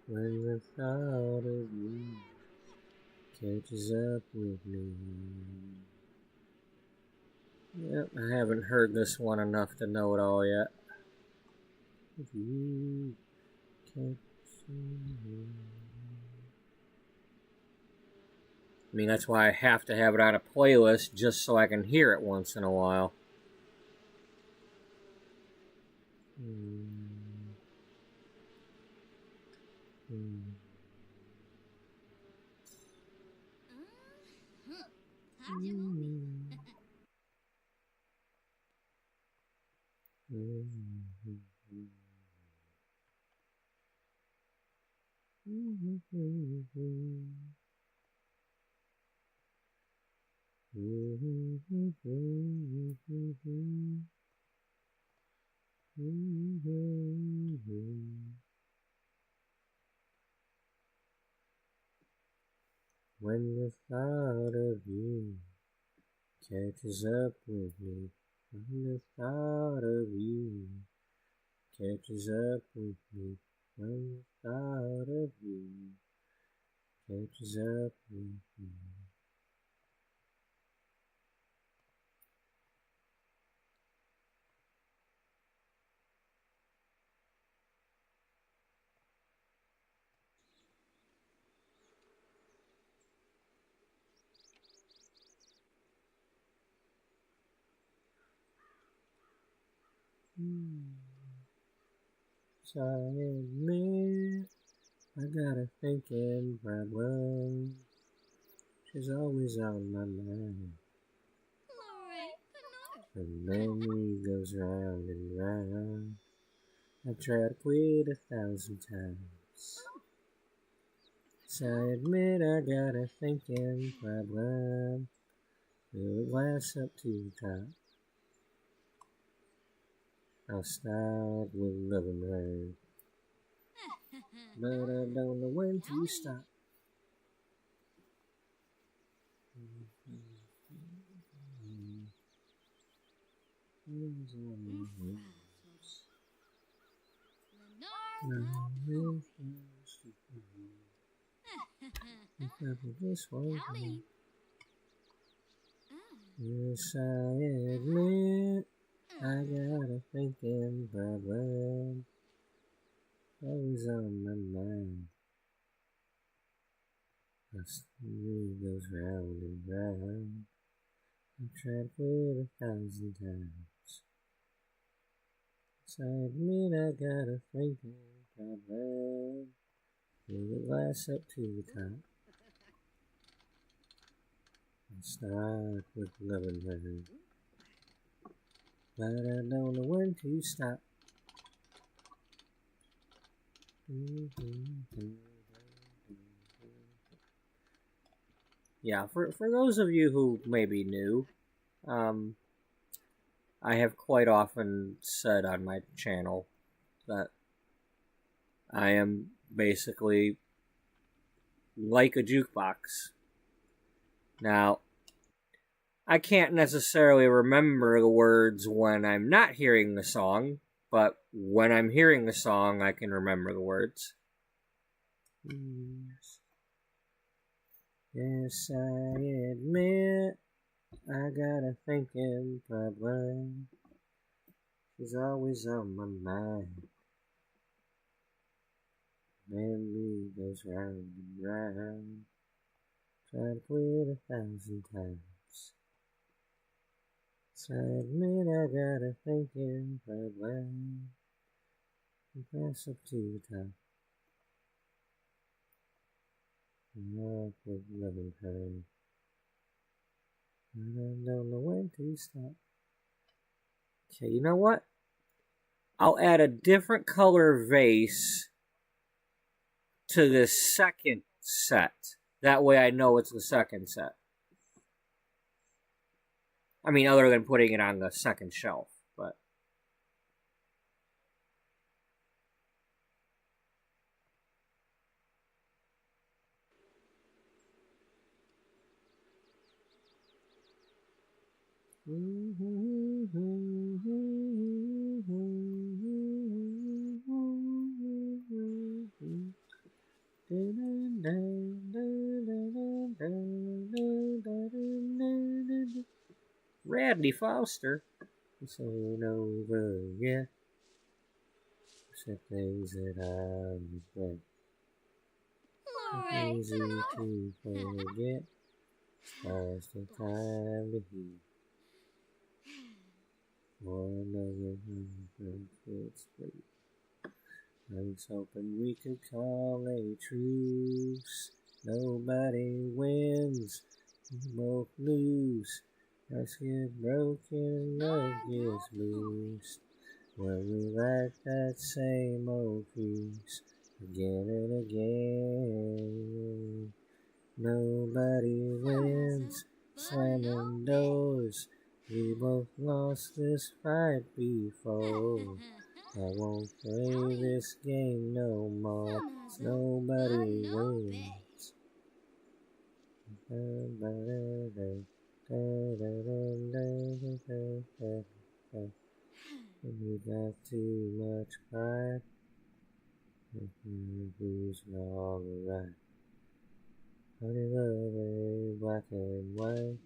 Speaker 3: When the thought of you catches up with me. Yep, I haven't heard this one enough to know it all yet. If you catch me. I mean, that's why I have to have it on a playlist, just so I can hear it once in a while. When the thought of you catches up with me, when the thought of you catches up with me, when the thought of you catches up with me. So I admit I got a thinking problem. She's always on my mind. The memory goes round and round. I've tried to quit 1,000 times. So I admit I got a thinking problem. Fill the glass up to the top. I'll start with loving her, but I don't know when to stop. This one. Yes, I admit I got a thinking problem. Always on my mind. The story goes round and round. I've tried to quit 1,000 times. So I admit I got a thinking problem. Fill the glass up to the top. I'll start with loving her, but I don't know when to stop. Yeah, for those of you who may be new, I have quite often said on my channel that I am basically like a jukebox. Now, I can't necessarily remember the words when I'm not hearing the song, but when I'm hearing the song, I can remember the words. Yes, I admit I got a thinking problem. She's always on my mind. Memory goes round and round. Tried to quit 1,000 times. So I admit I gotta thinking right round and pass up to the top. And up with loving her. And I don't know when to stop. Okay, you know what? I'll add a different color vase to the second set. That way I know it's the second set. I mean, other than putting it on the second shelf, but. Radley Foster. This ain't over yet. Except things that I regret.
Speaker 2: Alright,
Speaker 3: Easy to forget. Stars the time to heal. For another 100 kids free. I was hoping we could call a truce. Nobody wins. We both lose. Hearts get broken, love gets loose. When we like that same old fuse again and again. Nobody wins. Slamming doors. We both lost this fight before. I won't play this game no more. Nobody wins. We got too much pride. Who's wrong or right? Honey, love ain't black and white.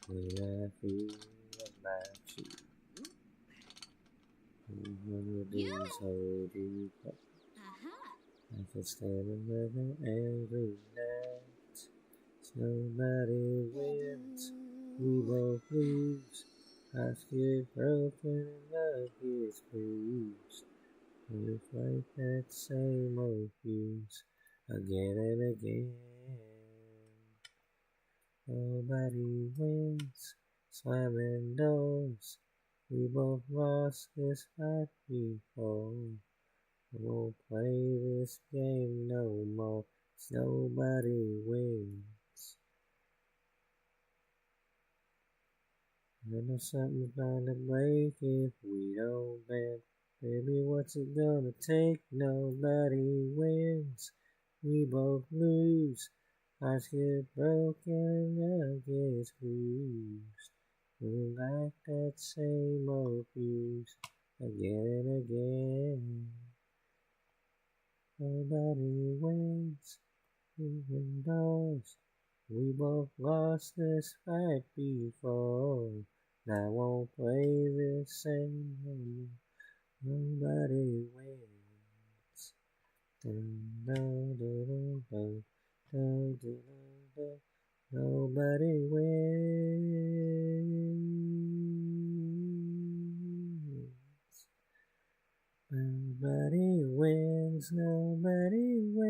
Speaker 3: When I feel about you. When your days hold you back. I could stand another angry night. Nobody wins. We both lose. Hearts get broken and love gets bruised. We fight that same old fuse again and again. Nobody wins. Slamming doors. We both lost this fight before. I won't play this game no more. Nobody wins. I know something's bound to break if we don't bend. Baby, what's it gonna take? Nobody wins. We both lose. Hearts get broken and love gets bruised. We like that same old fuse again and again. Nobody wins. Even doors. We both lost this fight before. I won't play this same game. Nobody wins. Nobody wins. Nobody wins. Nobody wins.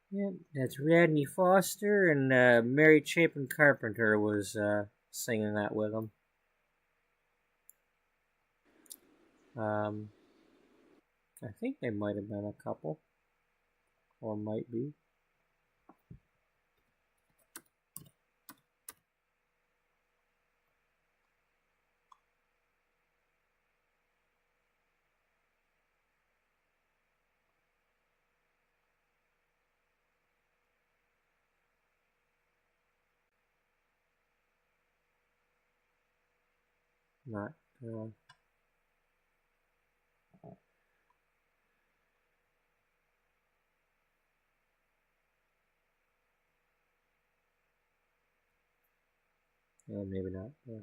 Speaker 3: Yep, that's Radney Foster, and Mary Chapin Carpenter was singing that with him. I think they might have been a couple, or might be. Not. maybe not. But,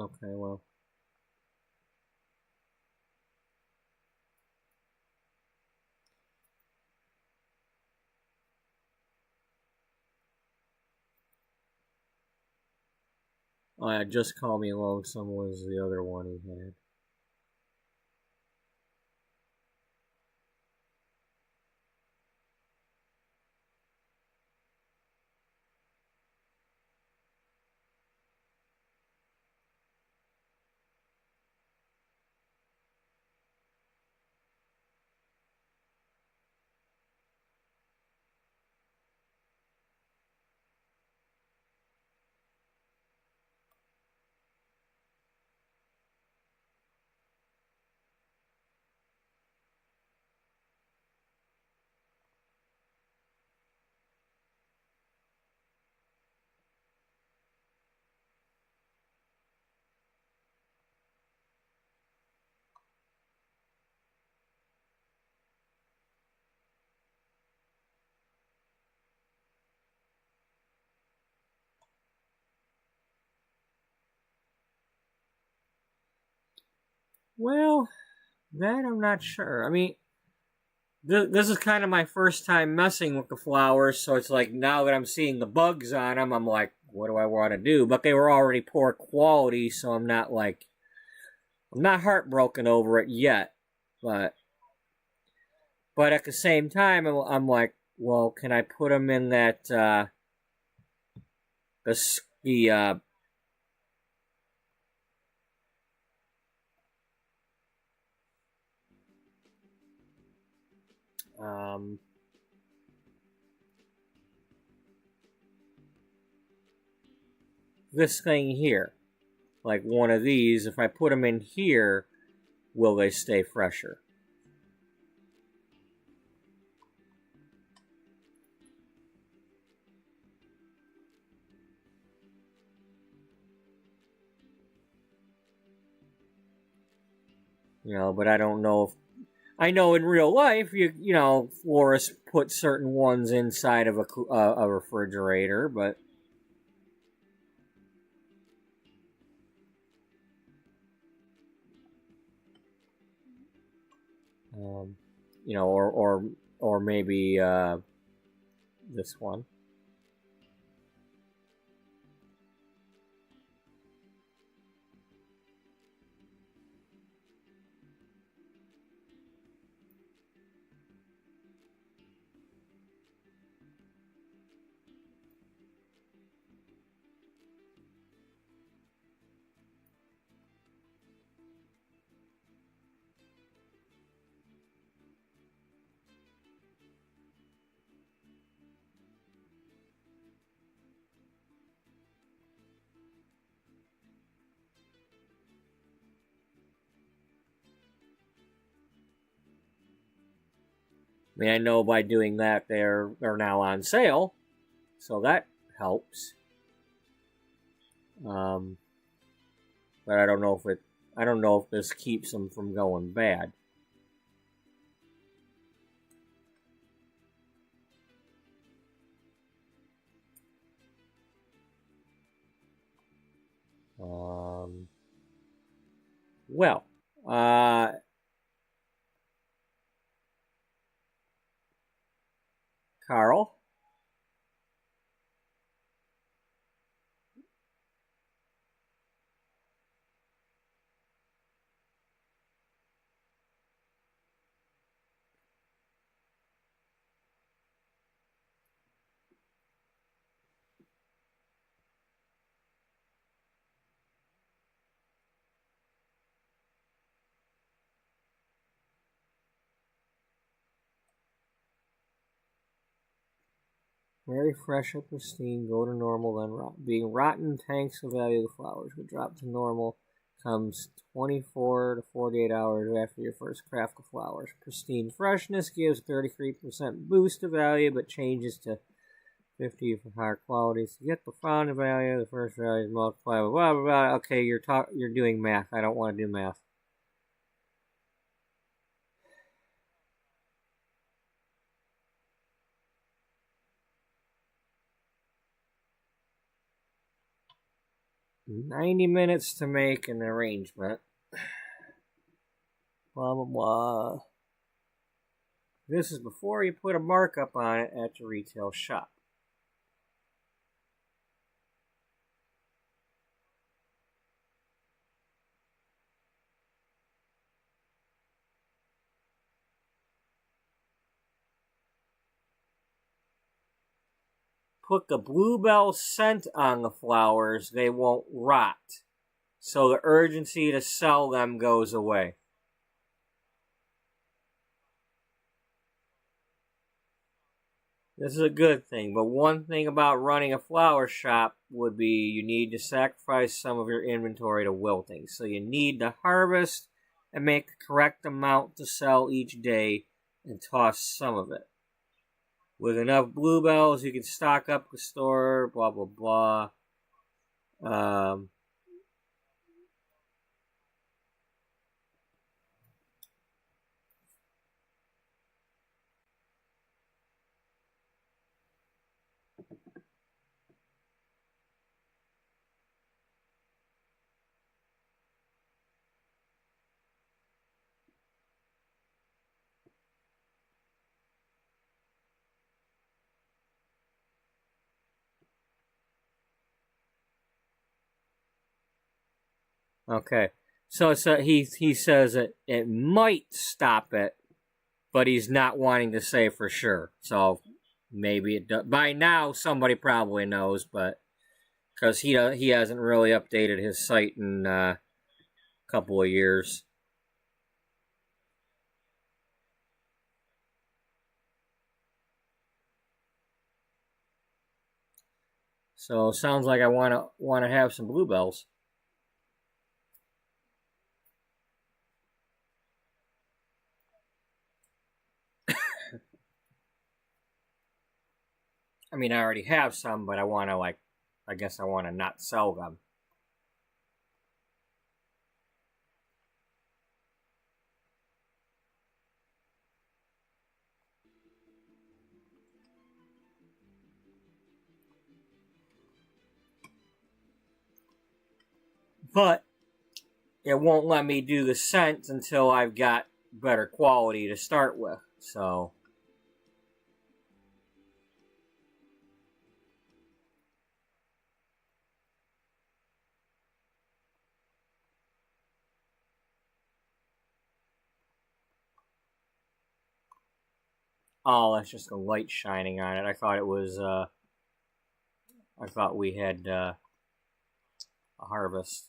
Speaker 3: okay, well. Just Call Me Lonesome was the other one he had. Well, that I'm not sure. I mean, this is kind of my first time messing with the flowers, so it's like now that I'm seeing the bugs on them, I'm like, what do I want to do? But they were already poor quality, so I'm not heartbroken over it yet. But at the same time, I'm like, well, can I put them in that the um this thing here, like one of these? If I put them in here, will they stay fresher? But I don't know if I know in real life, florists put certain ones inside of a refrigerator, but um, or maybe this one. I mean, I know by doing that they're now on sale, so that helps. But I don't know if this keeps them from going bad. Well, Carl. Very fresh or pristine, go to normal, then rot. Being rotten tanks the value of the flowers. Would drop to normal. Comes 24 to 48 hours after your first craft of flowers. Pristine freshness gives 33% boost to value, but changes to 50 for higher qualities. To get the found value, the first value is multiplied by blah blah blah. Okay, you're doing math. I don't want to do math. $90 to make an arrangement. Blah blah blah. This is before you put a markup on it at your retail shop. Put the bluebell scent on the flowers, they won't rot. So the urgency to sell them goes away. This is a good thing, but one thing about running a flower shop would be you need to sacrifice some of your inventory to wilting. So you need to harvest and make the correct amount to sell each day and toss some of it. With enough bluebells, you can stock up the store, blah, blah, blah. Okay, so he says it might stop it, but he's not wanting to say for sure. So maybe it does. By now, somebody probably knows, but because he hasn't really updated his site in a couple of years. So sounds like I wanna have some bluebells. I mean, I already have some, but I want to, I guess I want to not sell them. But it won't let me do the scent until I've got better quality to start with. So oh, that's just a light shining on it. I thought it was I thought we had a harvest.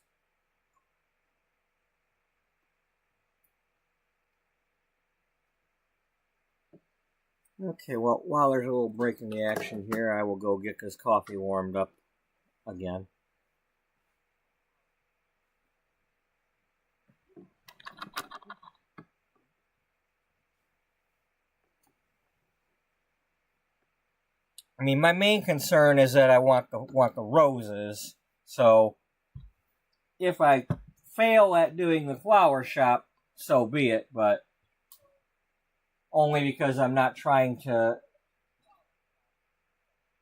Speaker 3: Okay, well, while there's a little break in the action here, I will go get this coffee warmed up again. I mean, my main concern is that I want the roses. So if I fail at doing the flower shop, so be it. But only because I'm not trying to.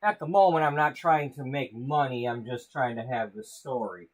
Speaker 3: At the moment, I'm not trying to make money. I'm just trying to have the story.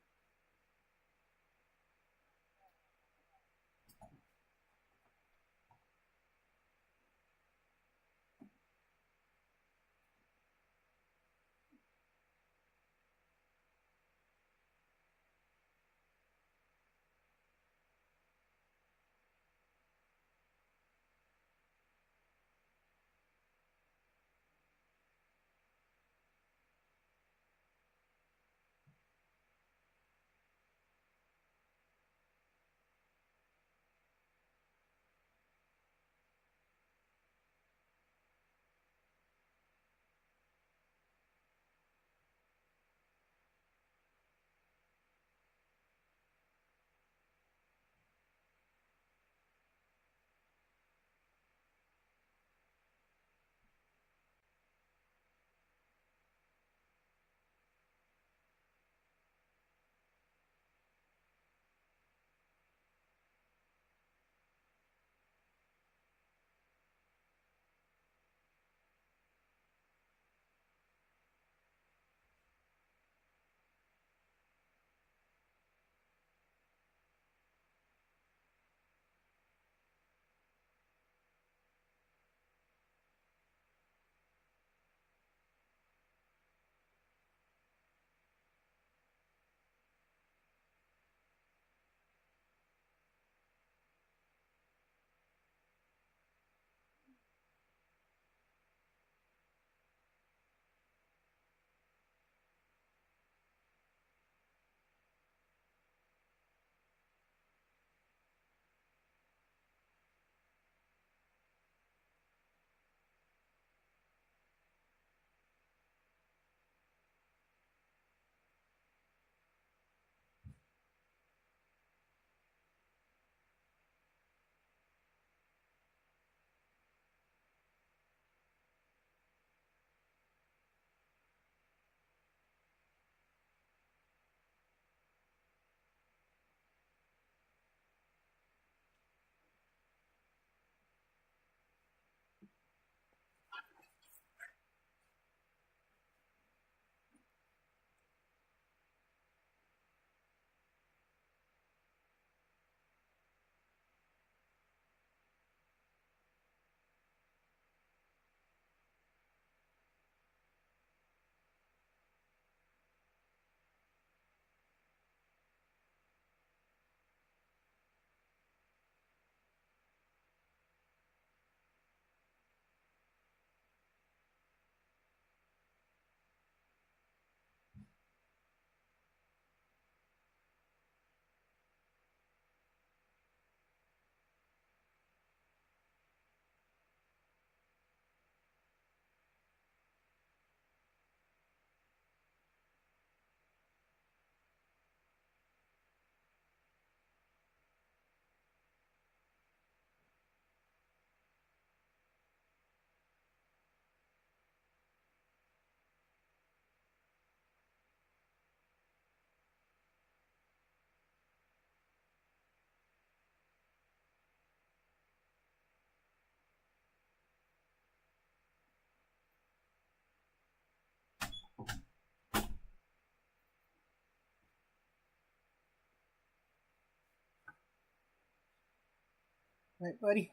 Speaker 3: Right, buddy?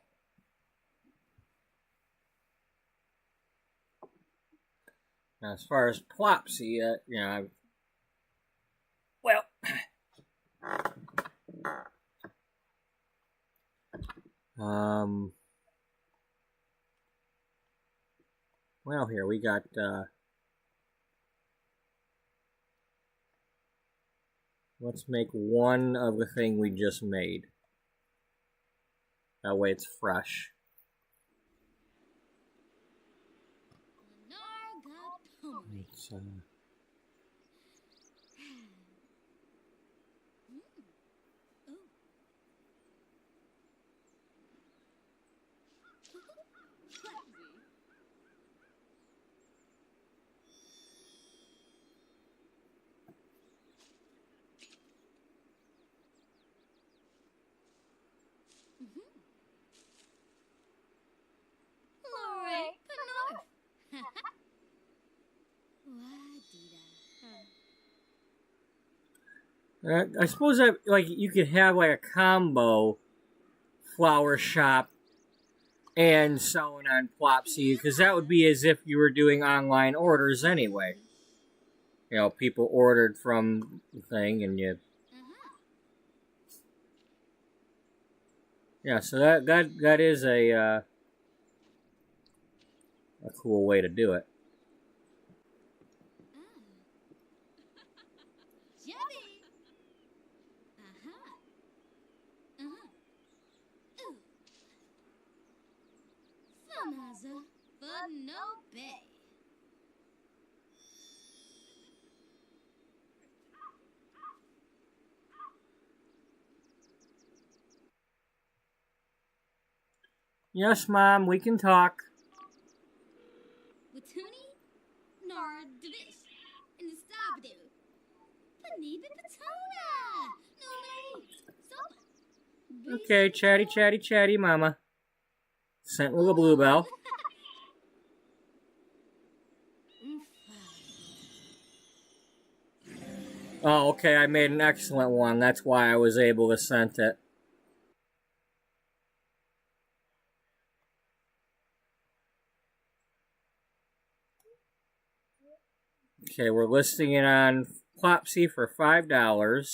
Speaker 3: Now, as far as Plopsy, well, well, here we got, let's make one of the thing we just made. That way it's fresh. Let's, I suppose that like you could have like a combo flower shop and selling on Plopsy, because that would be as if you were doing online orders anyway. You know, people ordered from the thing and you... Yeah, so that is a cool way to do it. Yes, Mom, we can talk. Okay, chatty, chatty, chatty, Mama. Sent with a bluebell. Oh, okay, I made an excellent one. That's why I was able to send it. Okay, we're listing it on Plopsy for $5.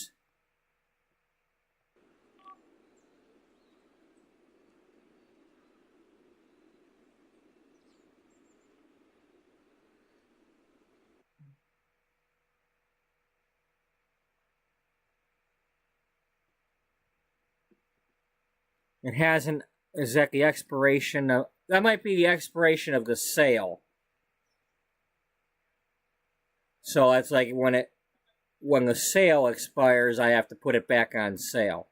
Speaker 3: It hasn't... Is that the expiration of... That might be the expiration of the sale. So that's like when the sale expires, I have to put it back on sale.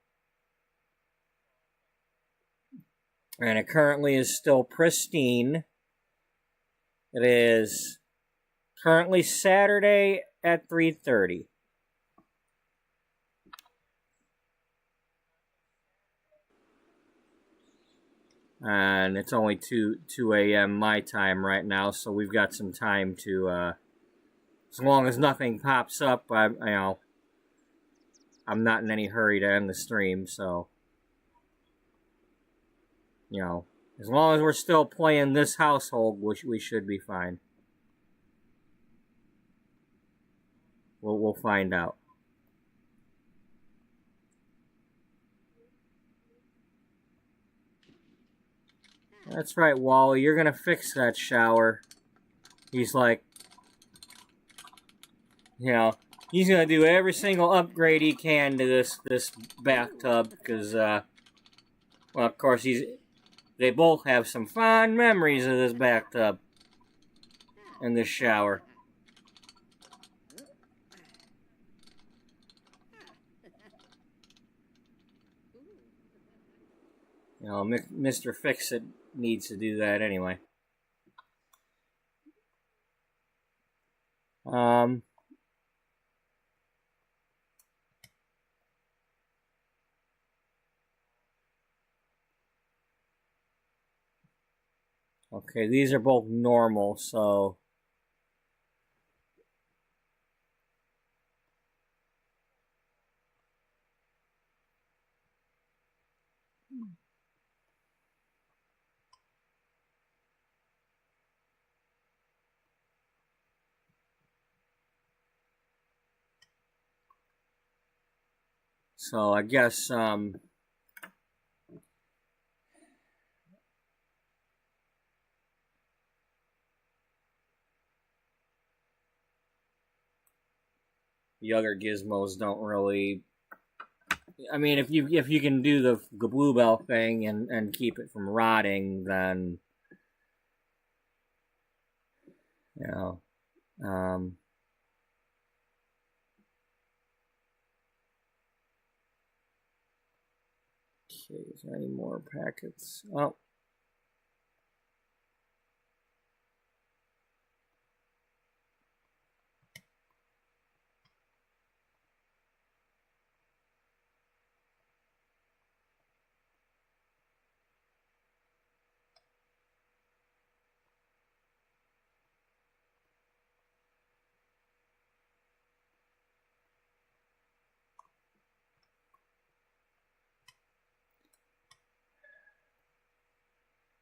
Speaker 3: And it currently is still pristine. It is currently Saturday at 3:30. And it's only 2 a.m. my time right now, so we've got some time to, as long as nothing pops up, I'm not in any hurry to end the stream, so, as long as we're still playing this household, we should be fine. We'll find out. That's right, Wally. You're gonna fix that shower. He's like, he's gonna do every single upgrade he can to this bathtub because, well, of course they both have some fond memories of this bathtub and this shower. Mr. Fix-It needs to do that anyway. Okay, these are both normal, so... So I guess the other gizmos don't really. I mean, if you can do the bluebell thing and keep it from rotting, then you know. Okay, is there any more packets? Oh.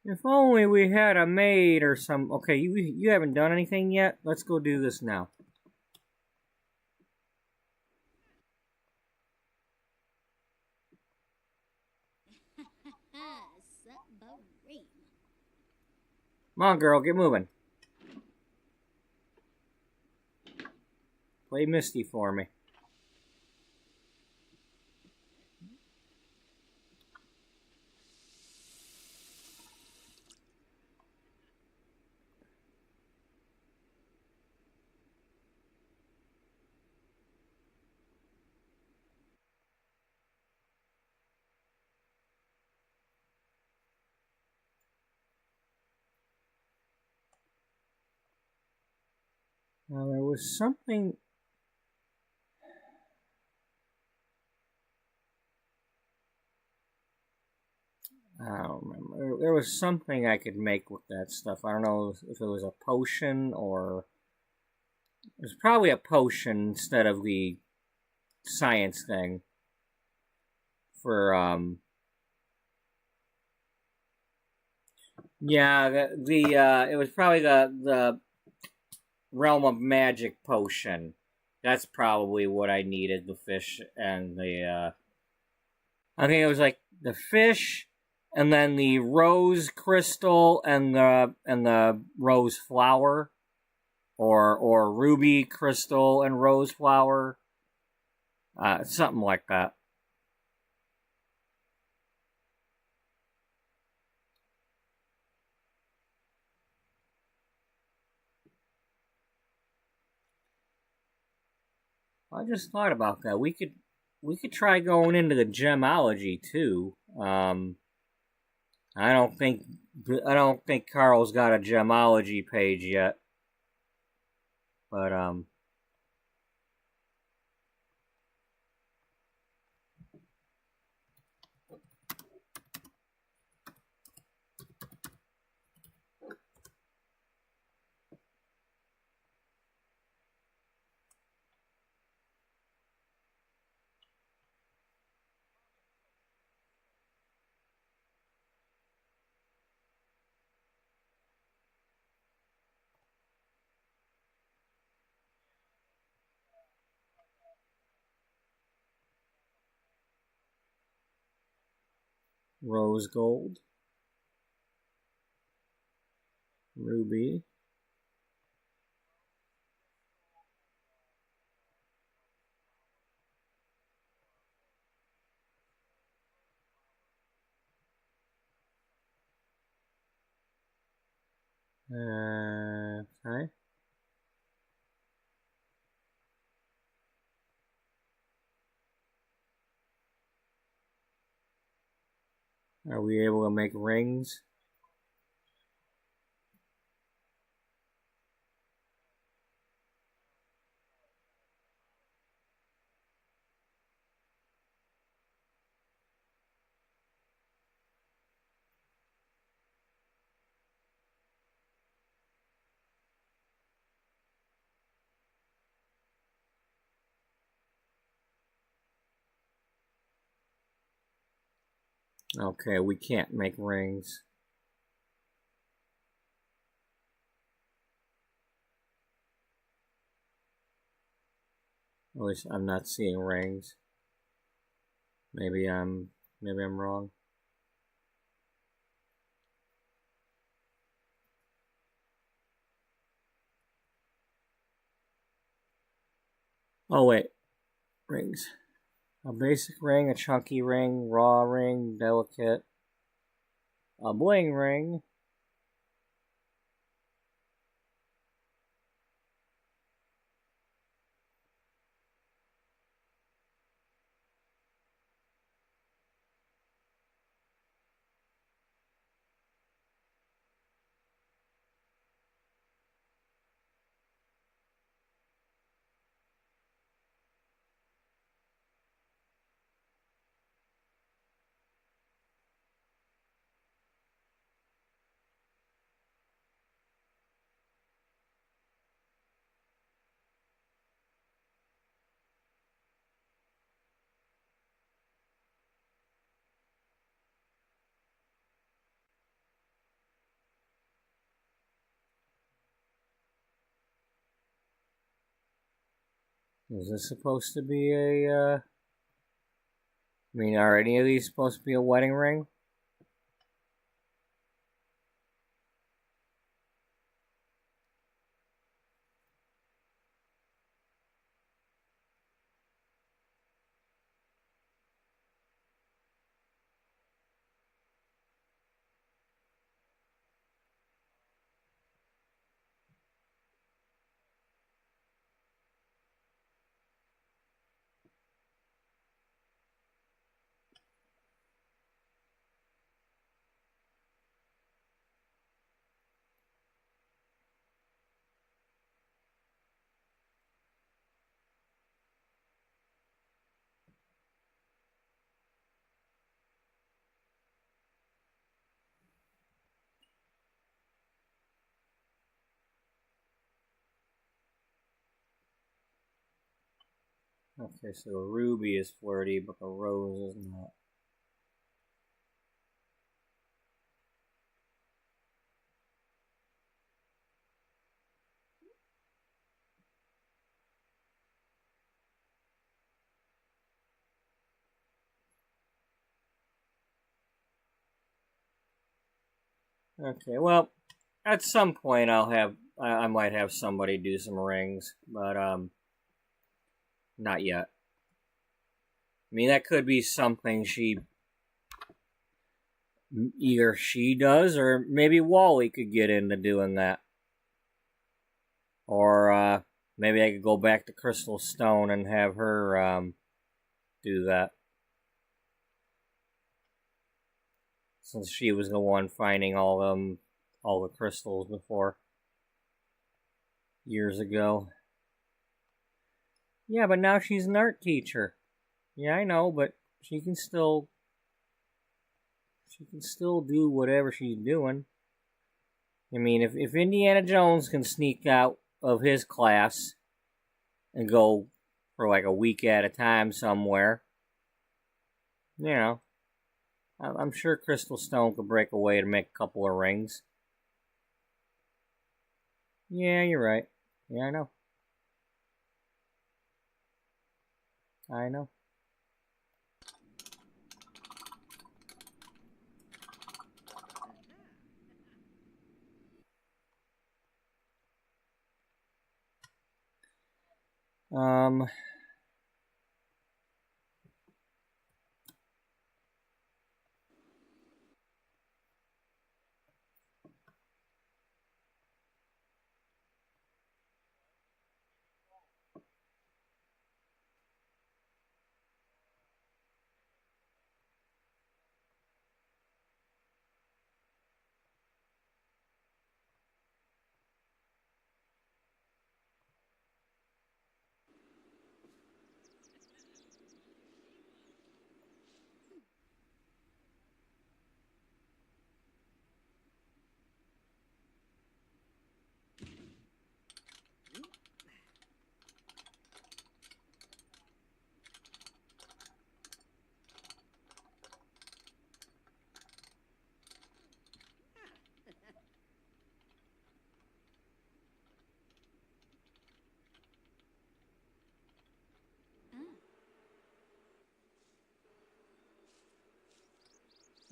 Speaker 3: If only we had a maid or some. Okay, you haven't done anything yet. Let's go do this now.
Speaker 2: Submarine.
Speaker 3: Come on, girl, get moving. Play Misty for me. Now, there was something. I don't remember. There was something I could make with that stuff. I don't know if it was a potion or. It was probably a potion instead of the science thing. For, Yeah, it was probably the Realm of Magic potion. That's probably what I needed, the fish and the, I think it was like the fish, and then the rose crystal and the rose flower, or ruby crystal and rose flower, something like that. I just thought about that. We could try going into the gemology too. I don't think Carl's got a gemology page yet. But rose gold, ruby. Okay. Are we able to make rings? Okay, we can't make rings. At least I'm not seeing rings. Maybe I'm wrong. Oh wait, rings. A basic ring, a chunky ring, raw ring, delicate, a bling ring. Is this supposed to be are any of these supposed to be a wedding ring? Okay, so a ruby is flirty, but a rose is not. Okay, well, at some point I might have somebody do some rings, but not yet. That could be something either she does, or maybe Wally could get into doing that. Or maybe I could go back to Crystal Stone and have her do that. Since she was the one finding all the crystals before. Years ago. Yeah, but now she's an art teacher. Yeah, I know, but she can still do whatever she's doing. If Indiana Jones can sneak out of his class and go for like a week at a time somewhere, I'm sure Crystal Stone could break away to make a couple of rings. Yeah, you're right. Yeah, I know. I know. Um,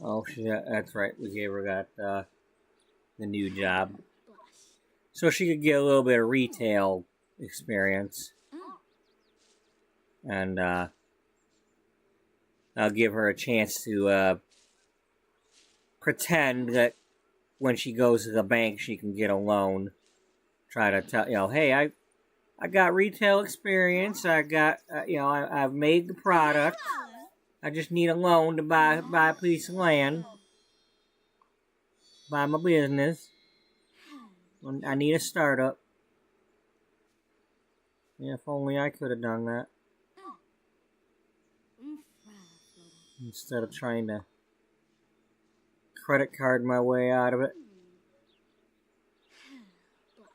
Speaker 3: Oh, that's right. We gave her the new job.
Speaker 2: Blush.
Speaker 3: So she could get a little bit of retail experience. And I'll give her a chance to pretend that when she goes to the bank, she can get a loan. Try to tell, hey, I got retail experience. I got, I've made the product. I just need a loan to buy a piece of land, buy my business. I need a startup. Yeah, if only I could have done that instead of trying to credit card my way out of it.
Speaker 2: Blush.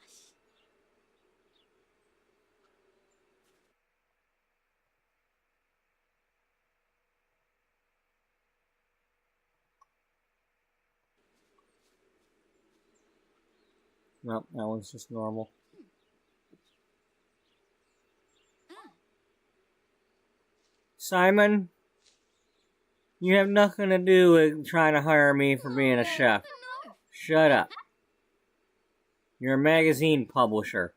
Speaker 3: Nope, that one's just normal. Simon, you have nothing to do with trying to hire me for being a chef. Shut up. You're a magazine publisher.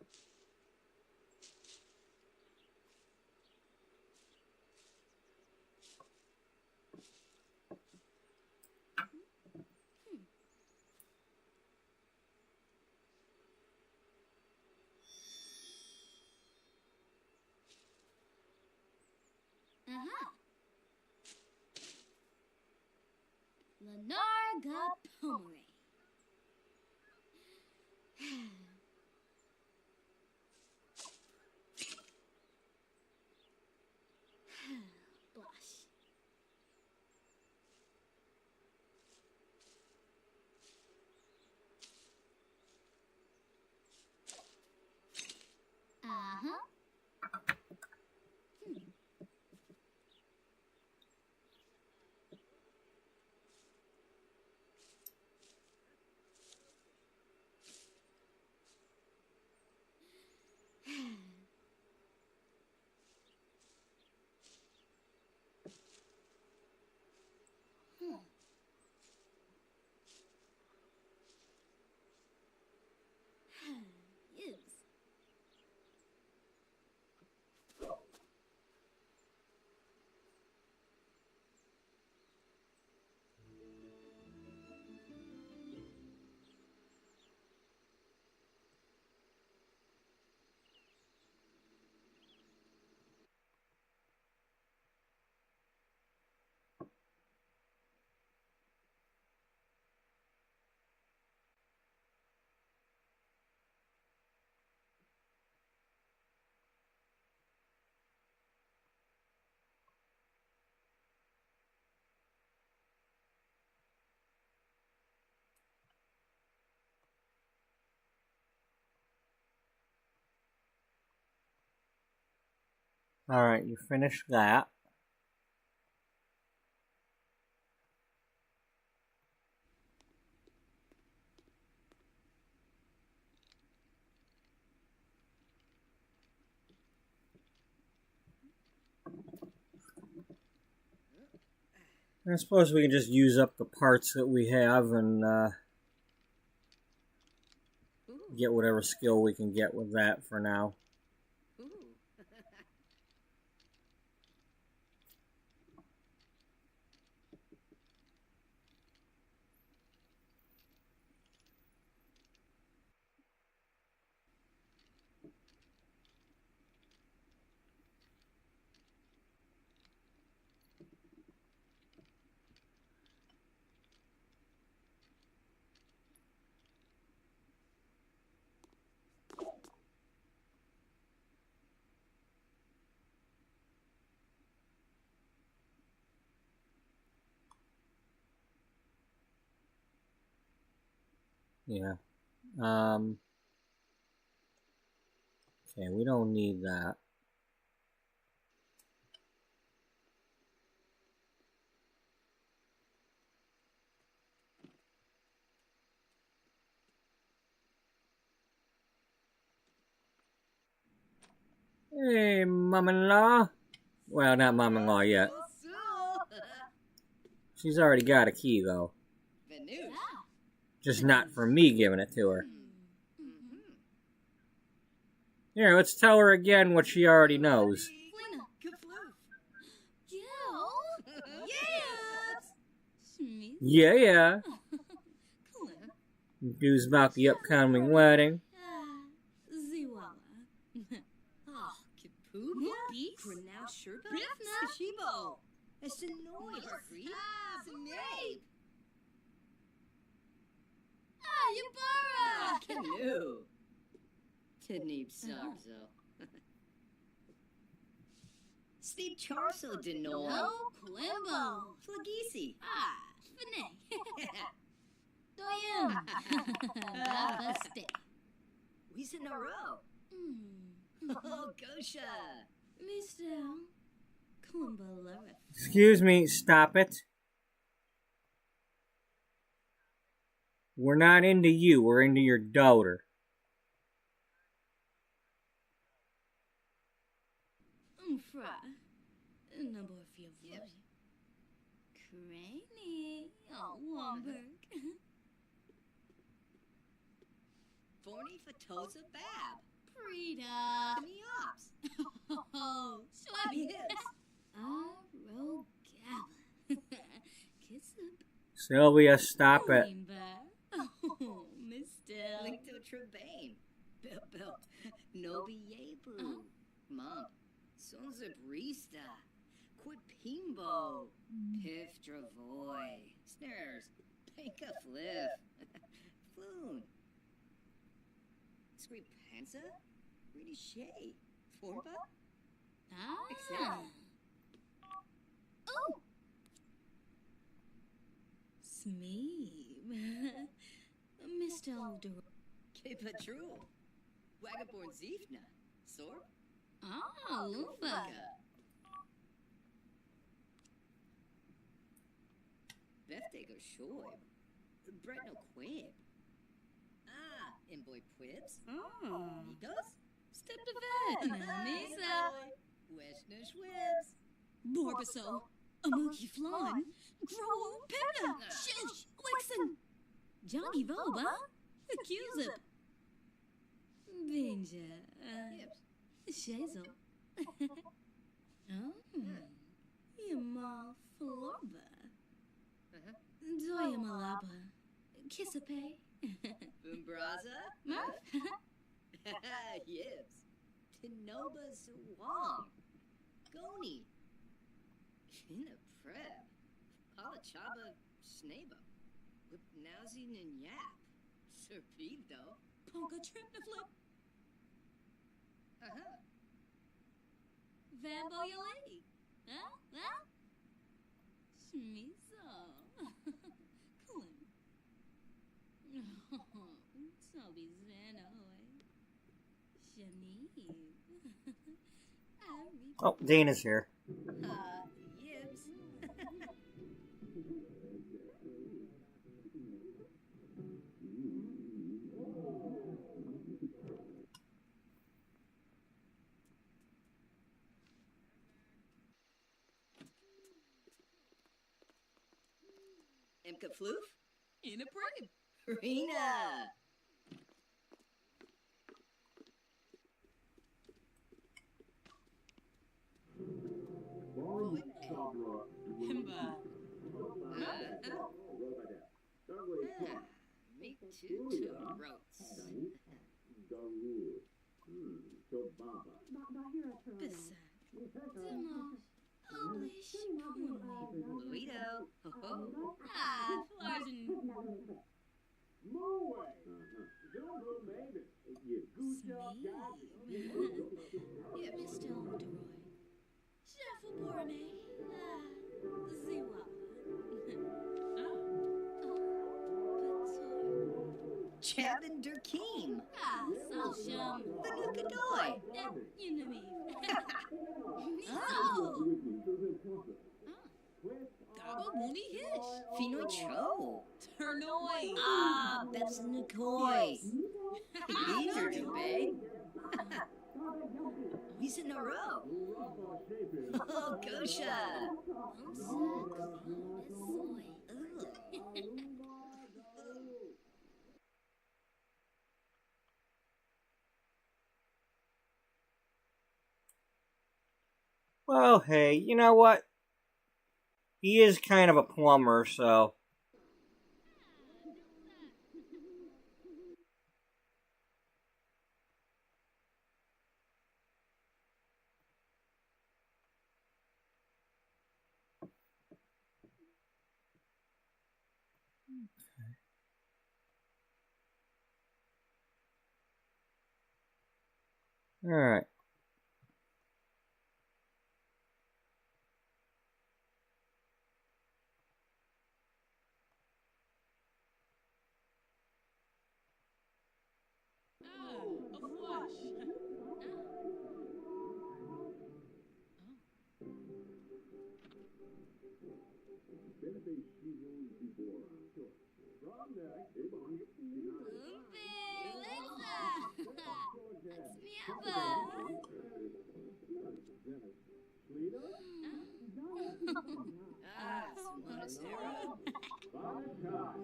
Speaker 2: Lenarga Pomeray. Blush. Use.
Speaker 3: Alright, you finished that. I suppose we can just use up the parts that we have and get whatever skill we can get with that for now. Yeah. Okay, we don't need that. Hey, mom-in-law. Well, not mom-in-law yet. She's already got a key, though.
Speaker 5: Venus.
Speaker 3: Just not for me giving it to her. Here, let's tell her again what she already knows.
Speaker 5: Kafloof.
Speaker 4: Gil? Yes! Schmeez.
Speaker 3: Yeah.
Speaker 4: Cool.
Speaker 3: News about the upcoming wedding.
Speaker 4: Ziwala.
Speaker 6: Oh, Kipu,
Speaker 4: Beef?
Speaker 6: Pronounce Sherpa,
Speaker 4: Rifna?
Speaker 6: Sashibo, Eshanoi, Snape,
Speaker 4: Yabara!
Speaker 6: Canoe, Tidneeb Sarzo, Steve Charso Denoy,
Speaker 4: No, Klimbo.
Speaker 6: Flagisi,
Speaker 4: Finay. Doyum. Babaste.
Speaker 6: Wisanaro, Oh, Gosha,
Speaker 4: Mr. Klimbo Larif.
Speaker 3: Excuse me, stop it. We're not into you, we're into your daughter.
Speaker 4: Fra. Number of your voice. Cranny. Oh, Womberg.
Speaker 6: Forney Fatosa Bab,
Speaker 4: Frida.
Speaker 6: Neops,
Speaker 4: Oh, Swabby.
Speaker 6: Yes,
Speaker 4: Arrogaba. Kiss up.
Speaker 3: Sylvia, stop it.
Speaker 4: Rainbow. Oh, Mr.
Speaker 6: Linkto Trebane, Bill, Nobi Yebu, Mom, Sonza Brista, Quipimbo, Piff Dravoy, Snares, Panka Fliff, Floon, Screep Panza, Reedy Shay, Forba,
Speaker 4: Ah. Oh. Smeeb. Mr. Older.
Speaker 6: K-Patrol, Wagaborn Ziefna, Sorb,
Speaker 4: Ah, Lufa.
Speaker 6: Bethdago Shoib, Bretno Quib, Imboy Pwibs, Migos,
Speaker 4: Step to vet. Misa.
Speaker 6: Weshna Schwibs,
Speaker 4: Borbaso. Amuki Flan. Grow. Peppa. Shush. Wixen. Johnny Voba. Accusip. Binja. Shazel. Oh. Yama Florba. Doya Malaba. Kissape.
Speaker 6: Bumbraza,
Speaker 4: Murph.
Speaker 6: Yibs, Tinoba Zuwang, Goni, Kina Preb, Palachaba Snaba, Whipnauzi Ninyap, Serpido,
Speaker 4: Ponka Tripniflip. Vambo Yali. Huh? Huh? Shmizo. Cool. Toby Zanoy. Shanib.
Speaker 3: Oh, Dana's here.
Speaker 6: Yibs, Imka Floof,
Speaker 4: In a prig.
Speaker 6: Rena,
Speaker 4: Himba.
Speaker 6: Me too, roats.
Speaker 4: Bissa. Demo. Oblish.
Speaker 6: Luido, ho
Speaker 4: Ah, Flarden.
Speaker 6: Yibs,
Speaker 4: Mr. Olderoy. Chef Borne. Ziwa.
Speaker 6: Chabin Durkeem,
Speaker 4: Salsham.
Speaker 6: Vanukadoy,
Speaker 4: Yunami. Oh. Gaba Mooney Hish.
Speaker 6: Finoy Cho,
Speaker 4: Turnoy.
Speaker 6: Bebs Nikoi, Eager to Bay, He's in a row. Oh, Kosha.
Speaker 3: Well, hey, you know what? He is kind of a plumber, so... Alright.
Speaker 4: A flush.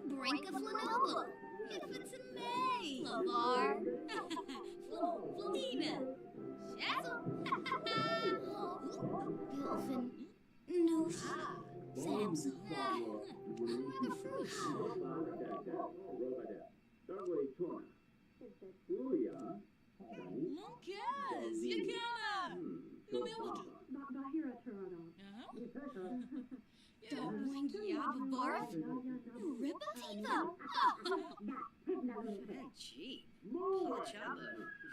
Speaker 2: Brinka Flanoble. Infants in May. Lavar.
Speaker 4: Flamina.
Speaker 2: Shazzle. Bilfin. Noosh. Samson. Rather fruit.
Speaker 4: Lucas. Yakana. Lumilwadu.
Speaker 2: Doing Yababarth. Ribativa.
Speaker 6: And cheap. Chaba.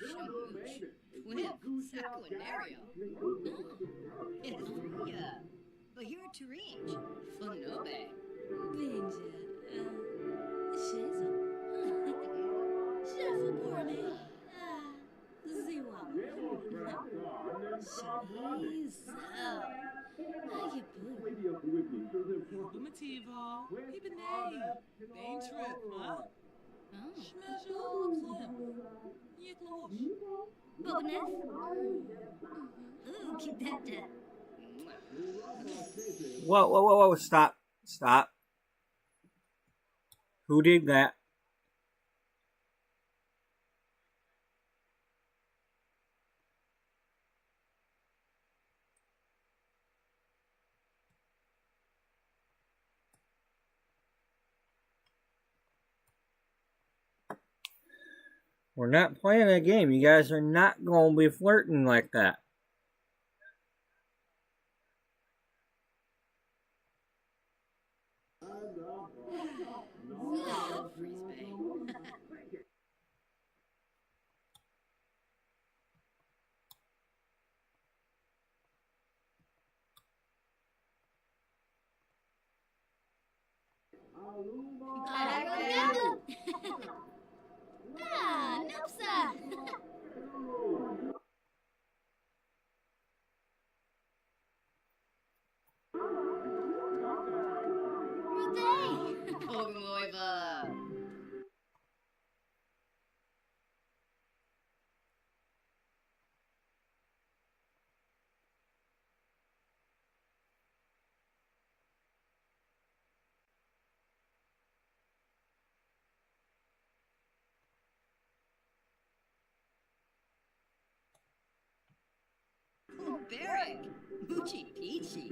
Speaker 6: Shamooch. Twin. Saquinario. Ilya. Bahira Turinge. Funobe.
Speaker 4: Binja. Shazzle. Shafaborne. Ziwa. Shahiza. Lumativo. Hibanay. Bain trip, huh? Shmejo Plim. Yikloosh.
Speaker 2: Bobneth. Ooh, Kidetta.
Speaker 3: Whoa, stop. Stop. Who did that? We're not playing that game. You guys are not going to be flirting like that.
Speaker 2: Nupsa. Ruday.
Speaker 6: Pogmoiva. Oh, Barrick. Moochie Peachy.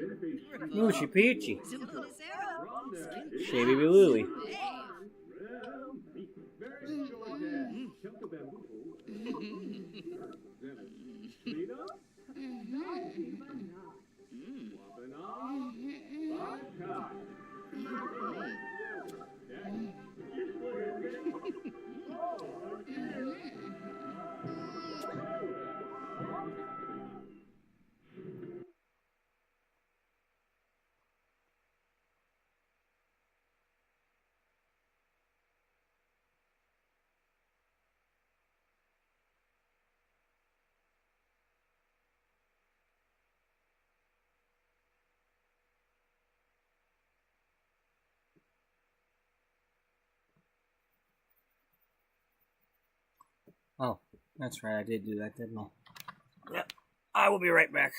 Speaker 3: Moochie Peachy.
Speaker 6: Simbonicero.
Speaker 3: Shavy Lily. Oh, that's right. I did do that, didn't I? I will be right back.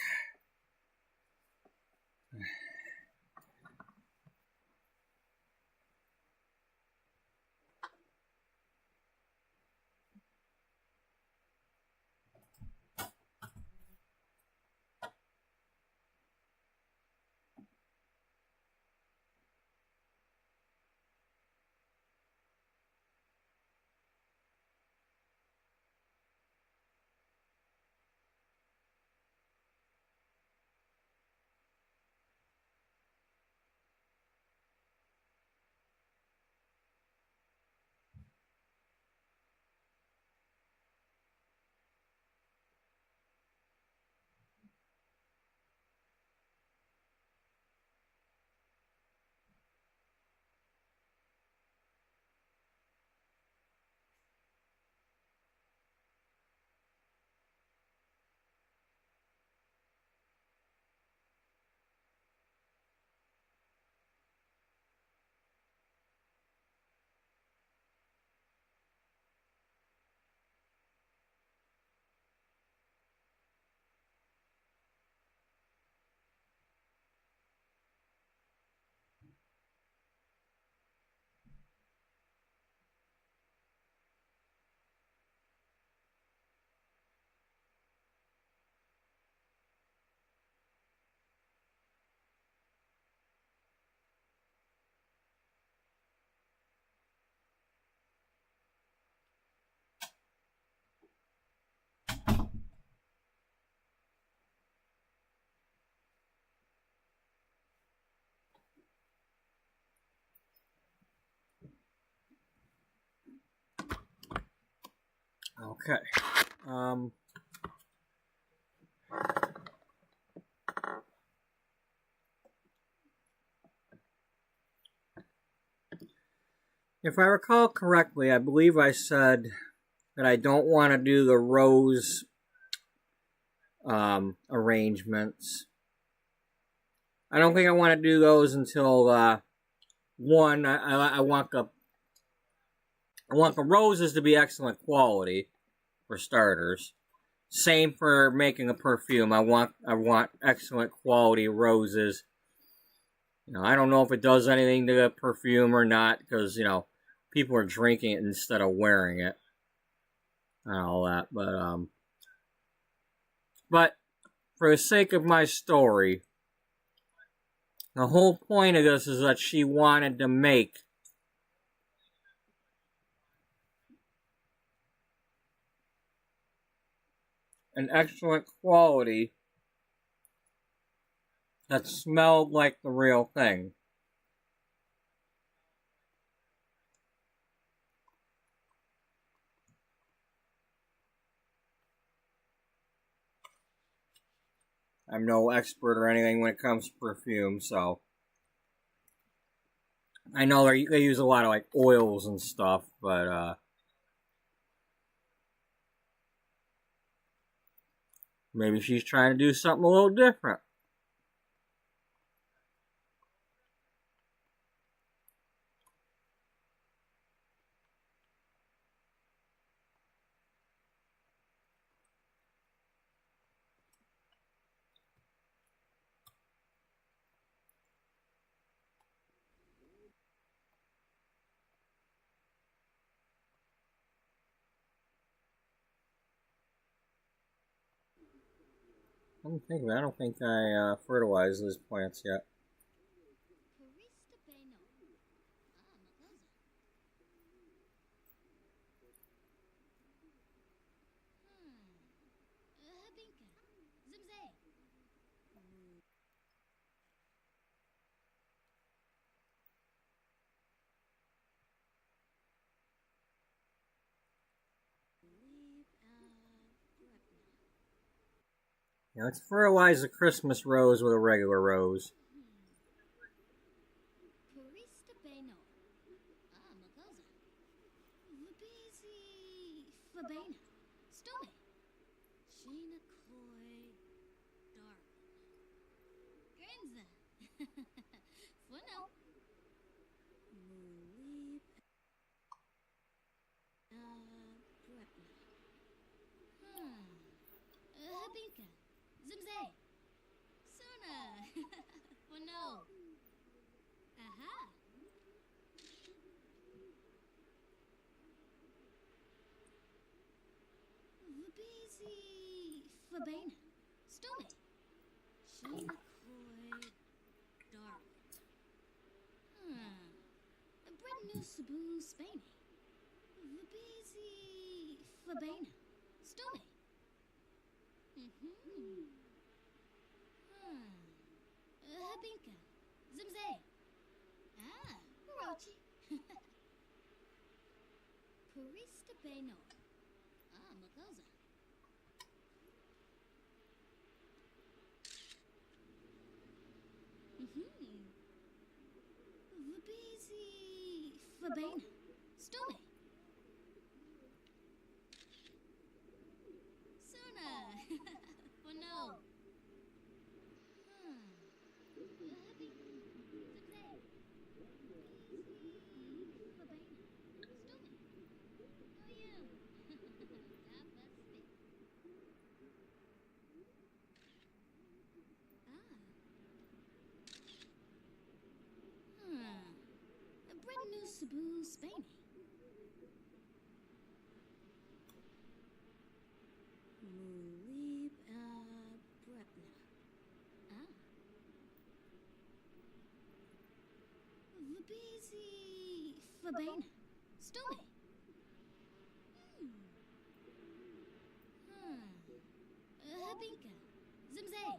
Speaker 3: Okay. If I recall correctly, I believe I said that I don't want to do the rose arrangements. I don't think I want to do those until one. I want the roses to be excellent quality for starters. Same for making a perfume. I want excellent quality roses. You know, I don't know if it does anything to the perfume or not because people are drinking it instead of wearing it and all that. But for the sake of my story, the whole point of this is that she wanted to make an excellent quality that smelled like the real thing. I'm no expert or anything when it comes to perfume, so I know they use a lot of like oils and stuff, but maybe she's trying to do something a little different. Let me think of it. I don't think I fertilized those plants yet. Yeah, let's fertilize a Christmas rose with a regular rose.
Speaker 2: Zimzay. Suna. Oh no. Aha. Vabisi. Fabana. Stome. Sheena Koi. Dark. Brednu Sabu Spain. Vabisi. Fabana. Stome. Habinka. Zimzay. Ah, Rochi. Purista Beno. Ah, Makosa. Vabisi. Fabana. Stome. Suna. Oh no. Brednu Sabu Spain. Mulib Bretna. Ah. Vabisi Fabana. Stome. Habinka. Zimzay.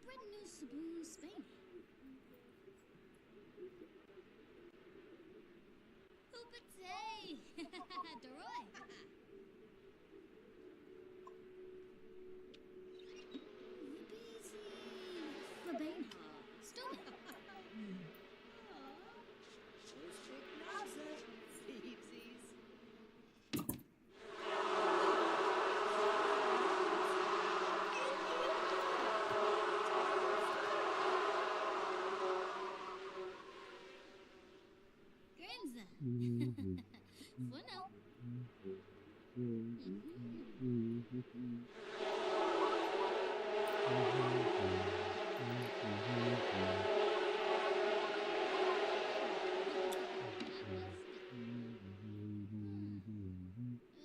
Speaker 2: Brednu Sabu Spain. Hoopatay. Deroy. Vabisi Fabana. Stome.
Speaker 6: Thievesies.
Speaker 2: Grinza. Bueno.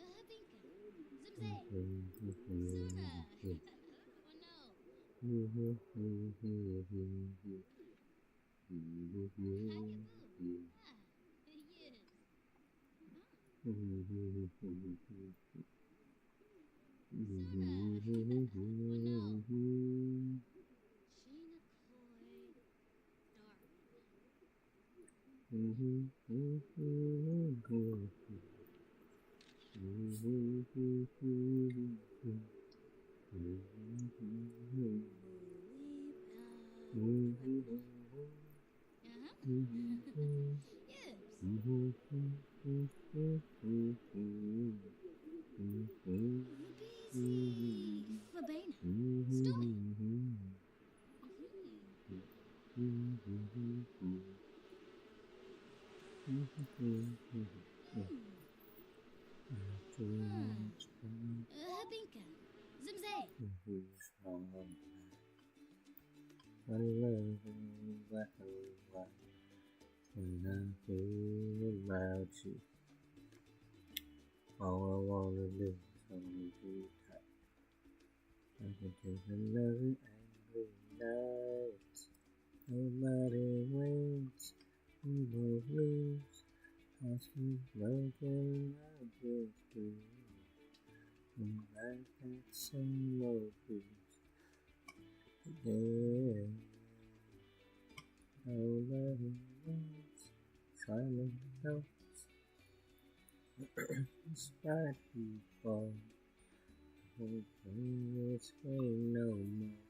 Speaker 2: Habinka. Zimzay. Suna. Oh no. Hayaboo. Ah, yes. Suna. Oh no. Sheena Koi. Dark. Yes. Vabisi Fabana. Stome. Habinka. Zimzay.
Speaker 3: I love black and white when I think about you. All I wanna do is hold you tight. I can take another angry night. Nobody wins, we both lose. I see broken my breakthrough. And I got some more blues. Yeah. Nobody wins, silent notes. Despite people, hoping it's ain't no more.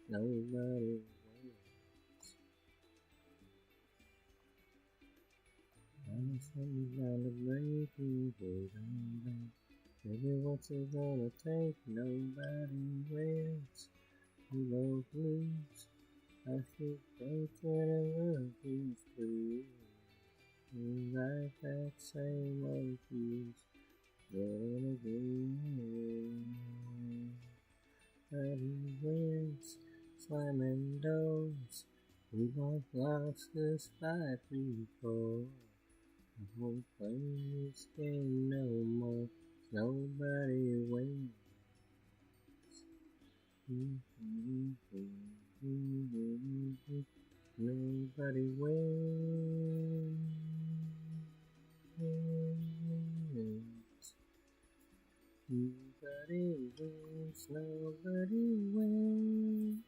Speaker 3: Nobody wins. I'm saying down the breaking point. Baby, what's it gonna take? Nobody wins. We both lose. I should take it and love is free. same old views. Getting again. Early winds, slamming doors. We both lost this fight before. I won't play this game no more. Nobody wins. Nobody wins. Nobody wins. Nobody wins.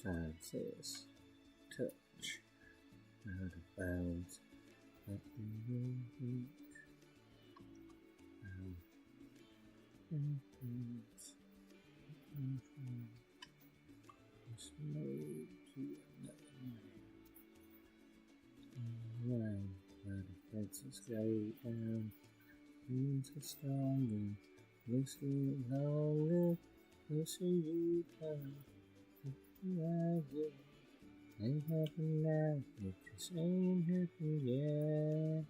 Speaker 3: Francis, touch, out of bounds, but the wind, the fences go down, winds are stronger, looks get longer, closer you come, right here. Ain't happen now, it just ain't happened yet.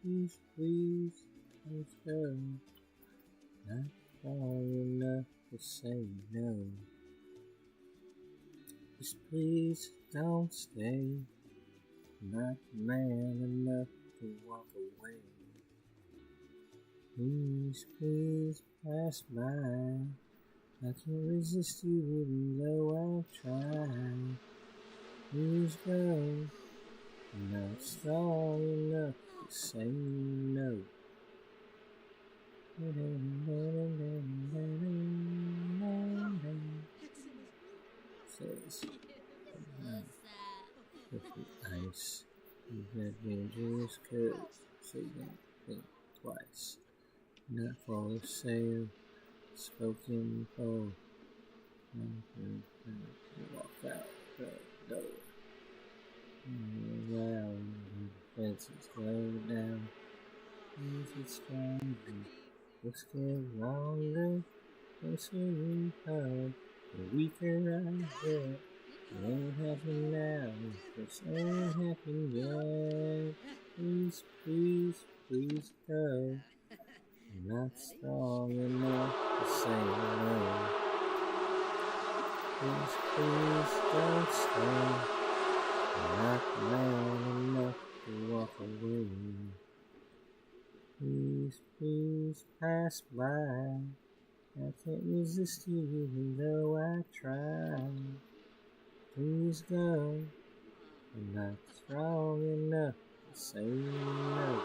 Speaker 3: Please, please, let's go. Not long enough to say no. Just please don't stay. Not man enough to walk away. Please, please pass by. I can't resist you even though I try. Please go. Not strong enough to say no. Says with the ice, you got dangerous codes, so you don't think twice. Not for sale, spoken for. Walk out the door. Wow, the fences go down. Is it stronger? Let's get longer. Closer we come, the weaker I get. It ain't happening now, this ain't happened yet. Please, please, please go. I'm not strong enough to say no. Please, please don't stay. I'm not man enough to walk away. Please, please pass by. I can't resist you even though I try. Please go. I'm not strong enough to say no.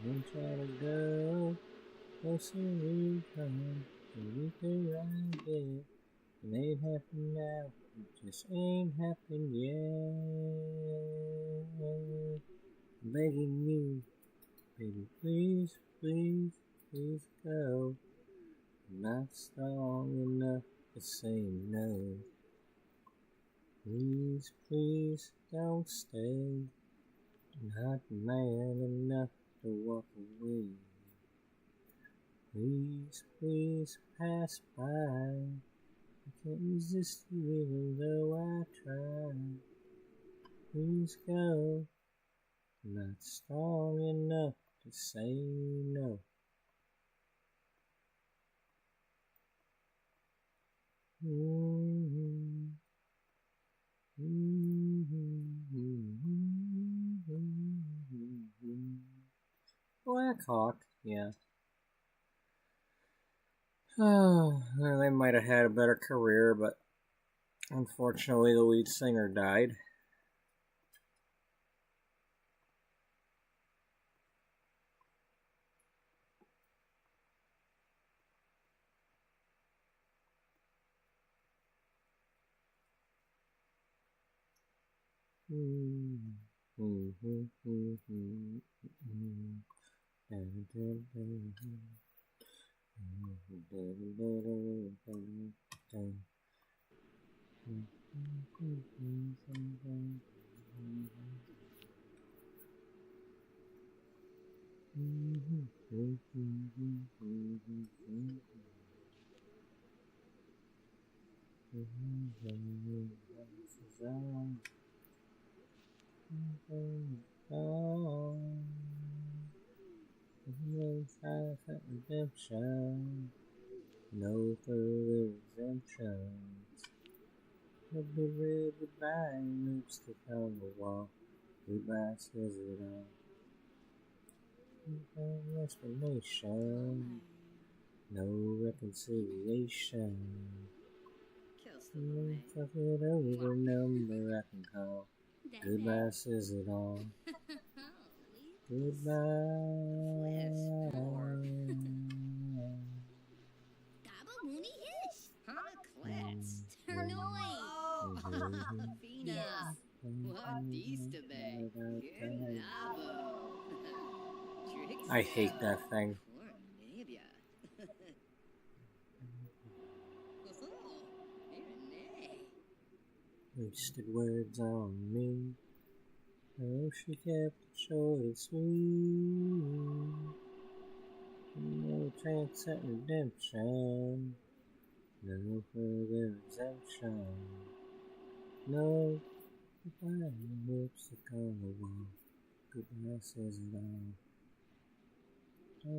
Speaker 3: Don't try to go closer we come, the weaker I get. It ain't happened now, it just ain't happened yet. I'm begging you, baby, please, please, please go. I'm not strong enough to say no. Please, please don't stay. Not man enough to walk away. Please, please pass by. I can't resist you even though I try. Please go. Not strong enough to say no. Mm-hmm. Mm-hmm. Hawk, yeah. Oh, well, they might have had a better career, but unfortunately the lead singer died. Redemption, no further exemptions. Let me read goodbye, lipstick on the wall. Goodbye says it all. No explanation, no reconciliation. Fuck it over, number I can call. Goodbye says it all. Goodbye.
Speaker 2: Gabba Mooney Hish.
Speaker 6: Hana Klitz.
Speaker 2: Ternoi.
Speaker 6: Oh, Venus. What Easter Bay? Good
Speaker 3: I hate that thing. Wasted words on me. Oh, she kept it short and sweet. No chance at redemption. No further exemption. No goodbye, lipstick on the wall. Goodbye says it all. No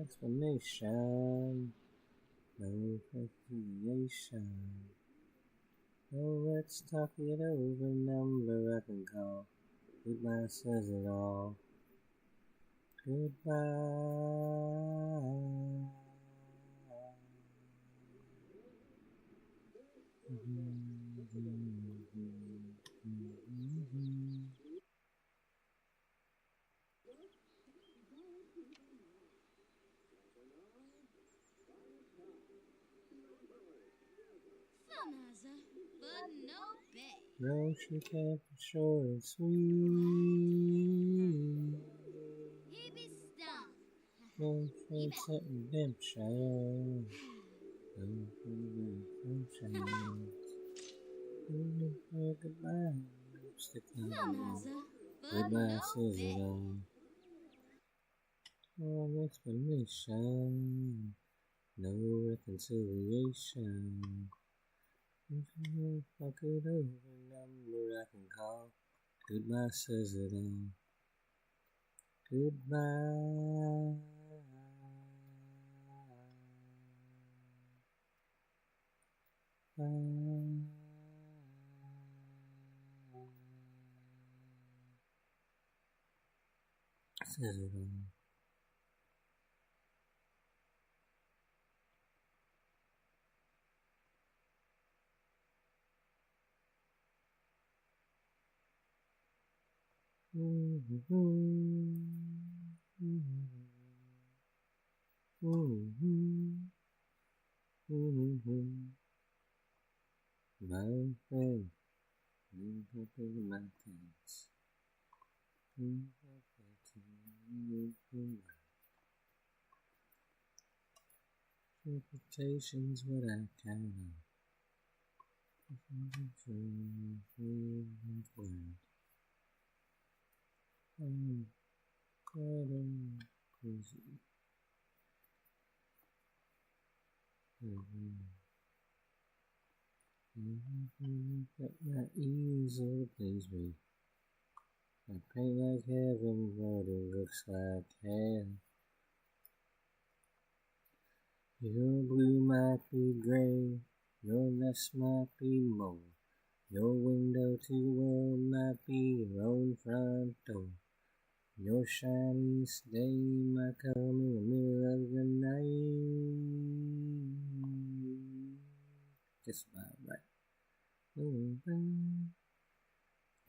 Speaker 3: explanation. No reconciliation. Oh, let's talk it over, number I can call. Goodbye says it all. Goodbye.
Speaker 2: Famaza, but no bay.
Speaker 3: No, she kept it short and sweet.
Speaker 2: He be stung.
Speaker 3: No chance at redemption. No redemption. Goodbye. Lipstick on the wall.
Speaker 2: Famaza, but
Speaker 3: Goodbye
Speaker 2: no
Speaker 3: says it
Speaker 2: bay.
Speaker 3: all. No explanation. No reconciliation. Fuck it over, number I can call. Goodbye says it all. Goodbye. Says it all. My friend, you have been my things. Interpretations what I count on. But my ease will please me. I paint like heaven, but it looks like hell. Your blue might be gray, your vest might be more. Your window to the world might be your own front door. Your shiniest day might come in the middle of the night. Just about right.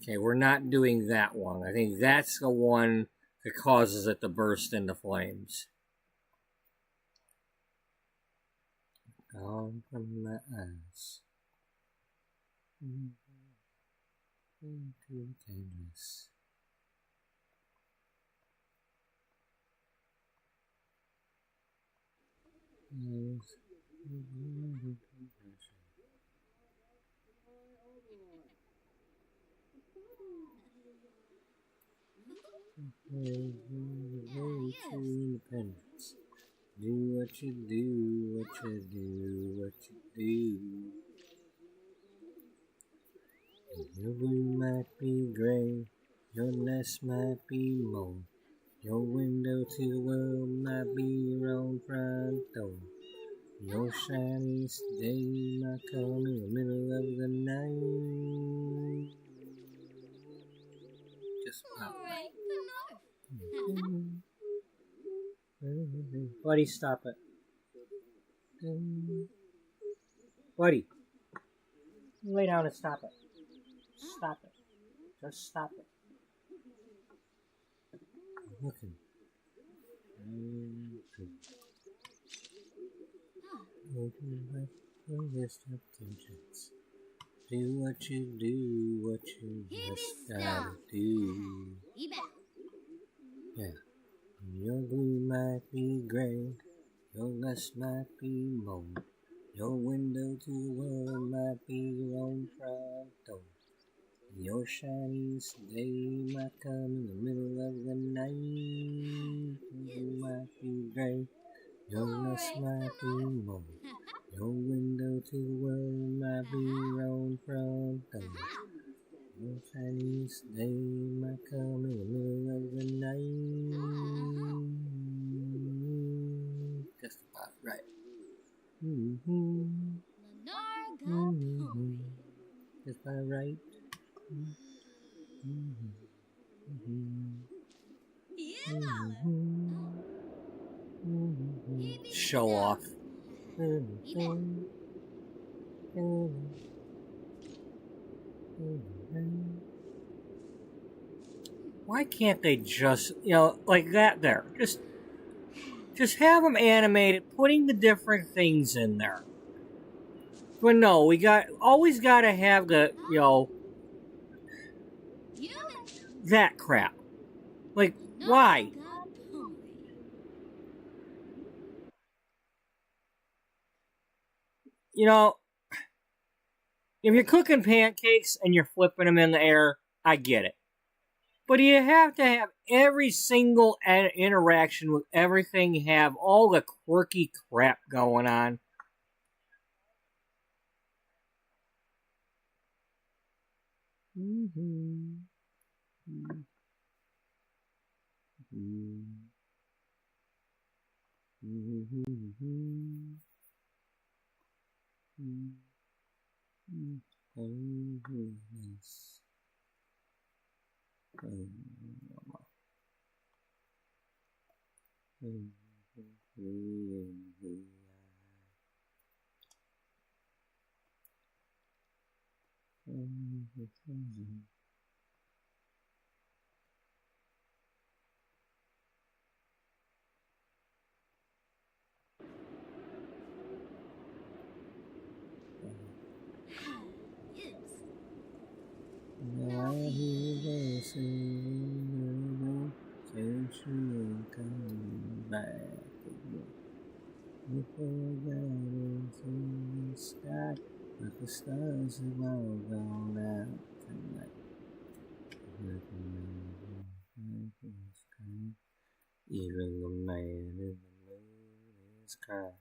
Speaker 3: Okay, we're not doing that one. I think that's the one that causes it to burst into flames. Gone from my eyes. Into canvas. Independence. Do what you do, what you do, what you do. Your blue might be gray, your nest might be mold. Your window to the world might be your own front door. Your shiniest day might come in the middle of the night. Just about right. Buddy, stop it. Buddy, lay down and stop it. Stop it. Just stop it. I'm looking. List of tensions. Do what you do, what you just gotta do. Yeah. Your blue might be gray, your nest might be mold. Your window to the world might be your own front door. Your shiniest day might come in the middle of the night. You might be gray, your nest might be mold. Your window to the world might be your own front door. Your shiniest day might come in the middle of the night. Just about right. Just about right. Show off. Why can't they just, like that there? Just have them animated, putting the different things in there. But no, we always gotta have the, that crap. Like, why? If you're cooking pancakes and you're flipping them in the air, I get it. But you have to have every single interaction with everything have all the quirky crap going on. But the stars have all gone out tonight. Even the man in the moon is crying.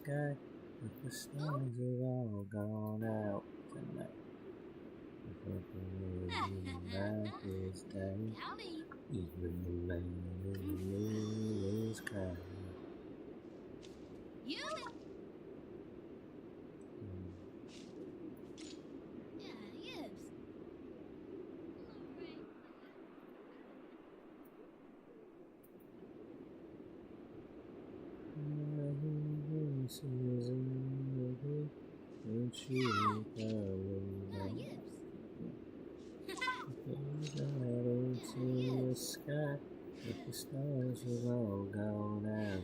Speaker 3: sky, but the stars have all gone out tonight. But the light is dying,
Speaker 2: Howdy.
Speaker 3: even the man in the moon is crying.
Speaker 2: Human. Yeah, yes.
Speaker 3: Won't you come back?
Speaker 2: Yes.
Speaker 3: Things out into the sky, but the stars have all gone out.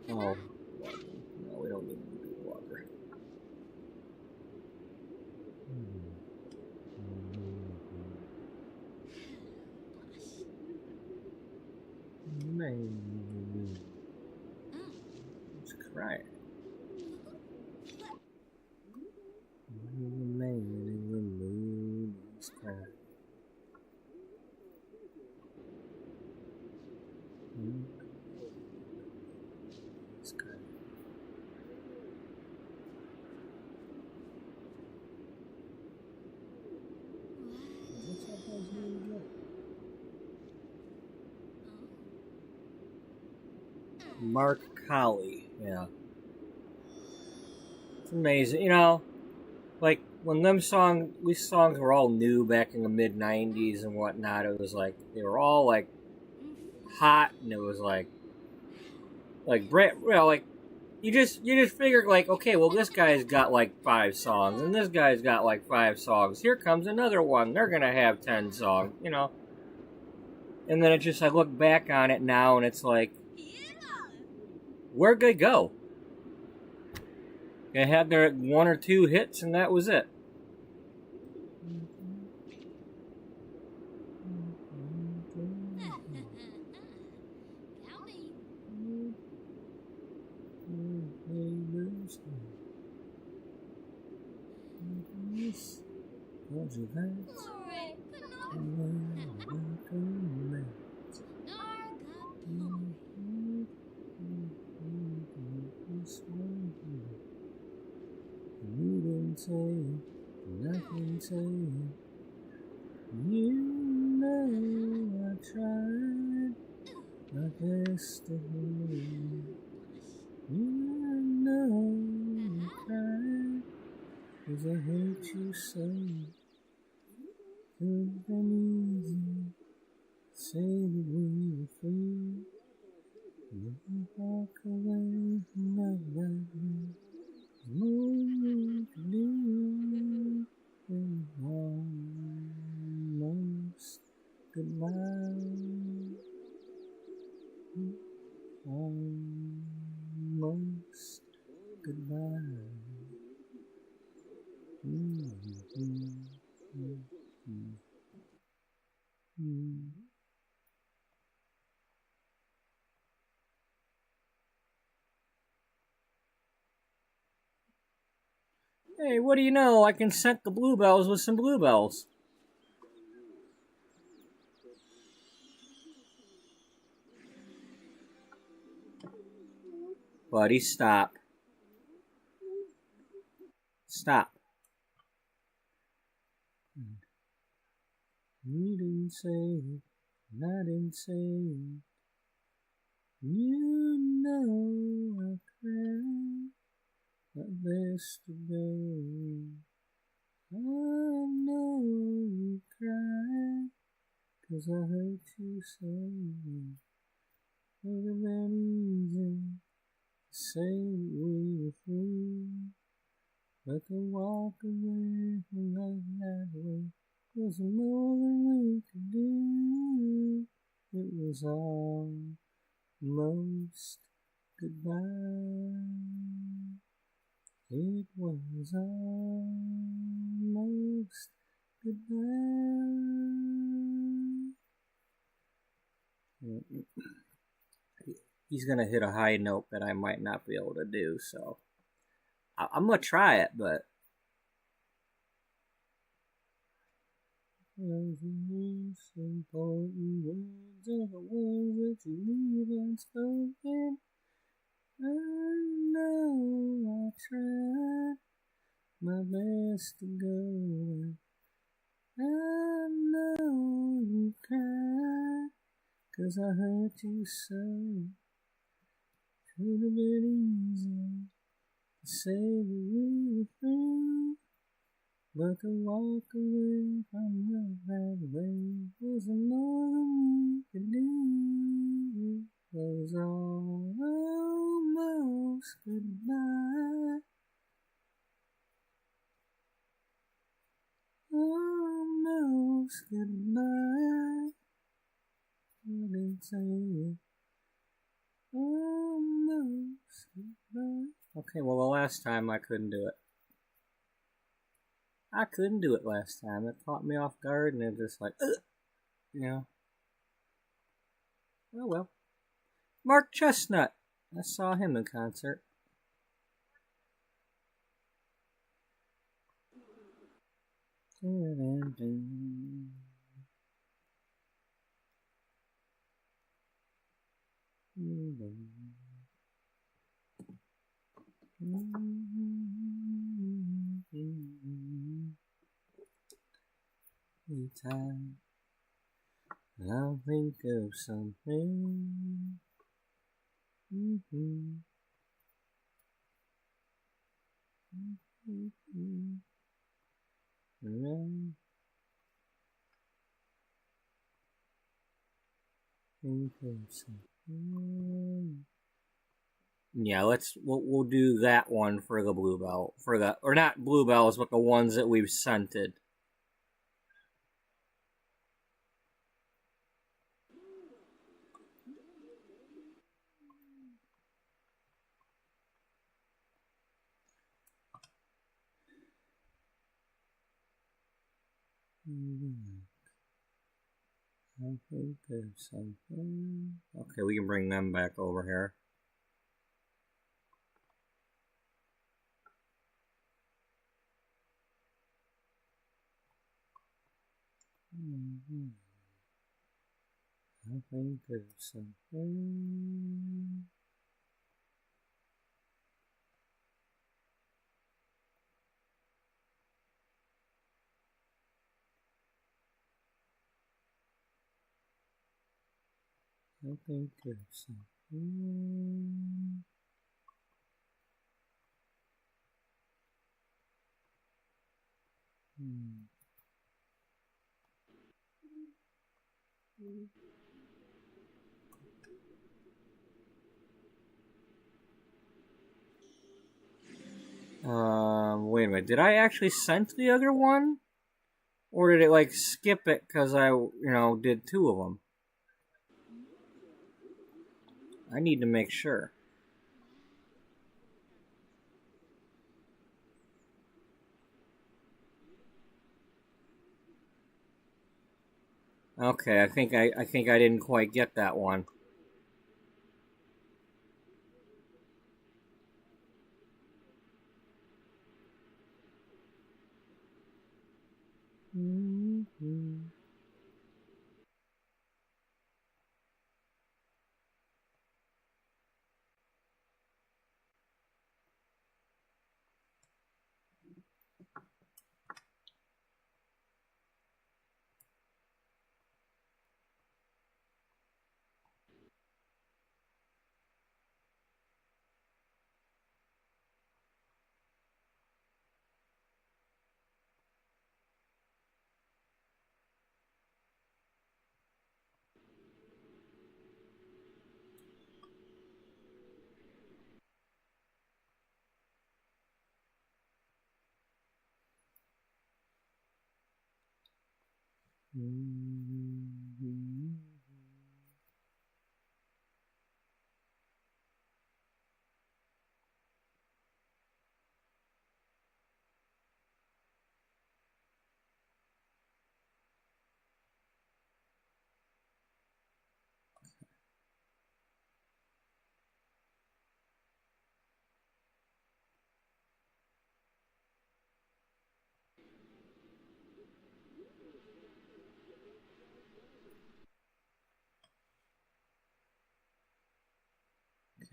Speaker 3: Oh, no, we don't need to do water. Man, it's crying. The man in the moon is crying. It's crying. What's that guy's name again? Mark Colley, yeah. It's amazing, you know, like when these songs were all new back in the mid '90s and whatnot. It was like they were all like hot, and it was like Brett, well, like you just figured like, okay, well this guy's got like 5 songs, and this guy's got like 5 songs. Here comes another one. They're gonna have 10 songs, you know. And then I look back on it now, and it's like, where'd they go? They had their 1 or 2 hits, and that was it. You didn't say nothing to you. You know I tried my best to hold you. You know I cried 'cause I hate you so. Could've been easy to say that we were free. You walk away from that right now. More we could do. Almost goodbye. Almost goodbye. Hey, what do you know? I can scent the bluebells with some bluebells. Buddy, stop. Stop. You didn't say it, and I didn't say it. You know I cried my best today. I know you cried 'cause I hurt you so. Would have been easy to say we were free, but to walk away from love that way was more than we could do. It was almost goodbye. It was almost goodbye. He's gonna hit a high note that I might not be able to do, so I'm gonna try it, but important words are the ones that you leave unspoken. I know I tried my best to go. I know you cried, 'cause I hurt you so. Could have been easy to say that we were through, but to walk away from love that way was more than we could do. It was almost goodbye. Almost goodbye. I didn't say it. Almost goodbye. Okay, well, the last time I couldn't do it. I couldn't do it last time. It caught me off guard, and it just like, you know. Oh well. Mark Chestnut. I saw him in concert. Anytime I'll think of something. Yeah, we'll do that one for the bluebell, for the, or not bluebells, but the ones that we've scented. I think there's something. Okay, we can bring them back over here. I think there's something. I think there's something. Wait a minute. Did I actually scent the other one? Or did it, like, skip it because I, did two of them? I need to make sure. Okay, I think I didn't quite get that one.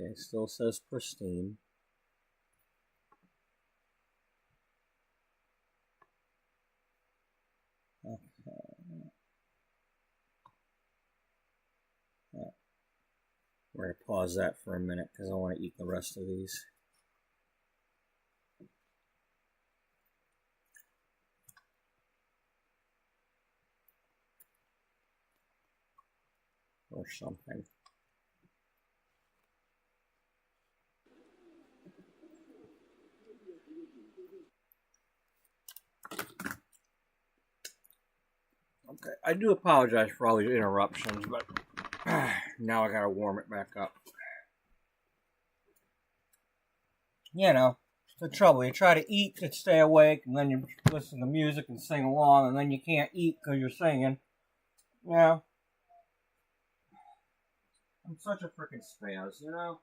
Speaker 3: Okay, still says pristine. Okay. We're going to pause that for a minute because I want to eat the rest of these. Or something. Okay, I do apologize for all these interruptions, but now I gotta warm it back up. You know, it's the trouble. You try to eat to stay awake, and then you listen to music and sing along, and then you can't eat because you're singing. Yeah. I'm such a freaking spaz, you know?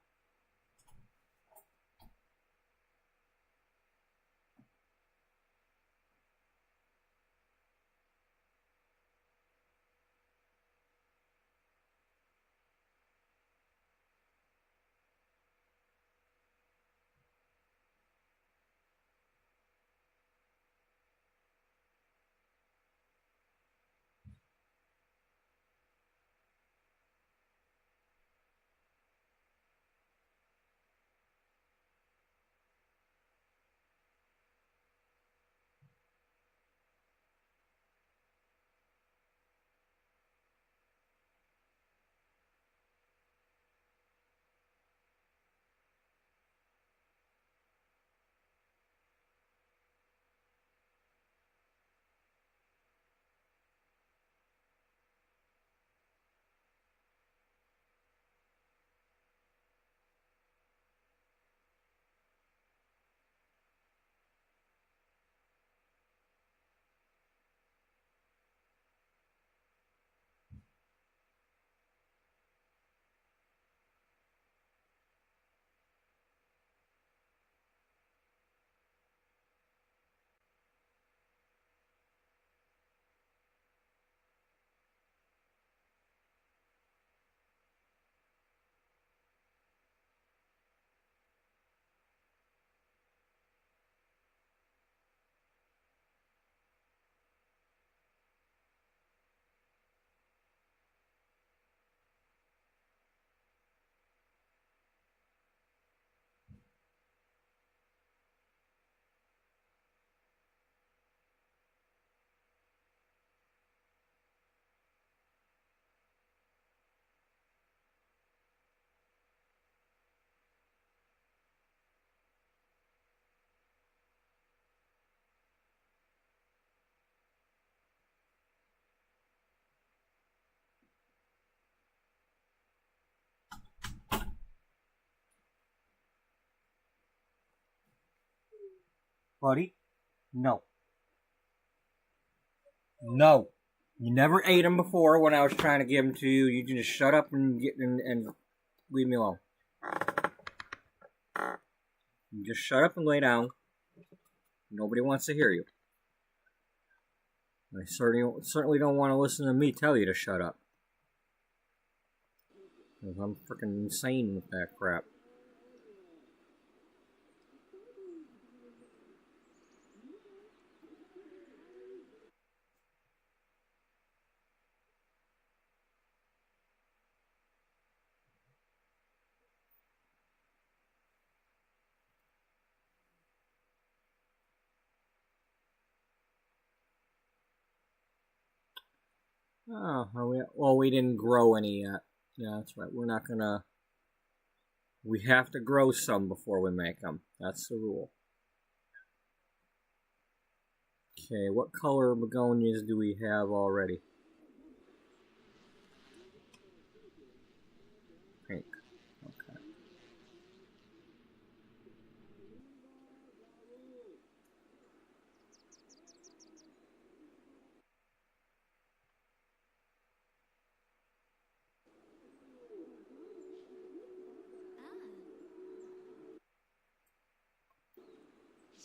Speaker 3: Buddy? No. No. You never ate them before when I was trying to give them to you. You can just shut up and leave me alone. You just shut up and lay down. Nobody wants to hear you. I certainly don't want to listen to me tell you to shut up. I'm freaking insane with that crap. Oh, we didn't grow any yet. Yeah, that's right. We're not gonna. We have to grow some before we make them. That's the rule. Okay, what color begonias do we have already? Pink. Okay.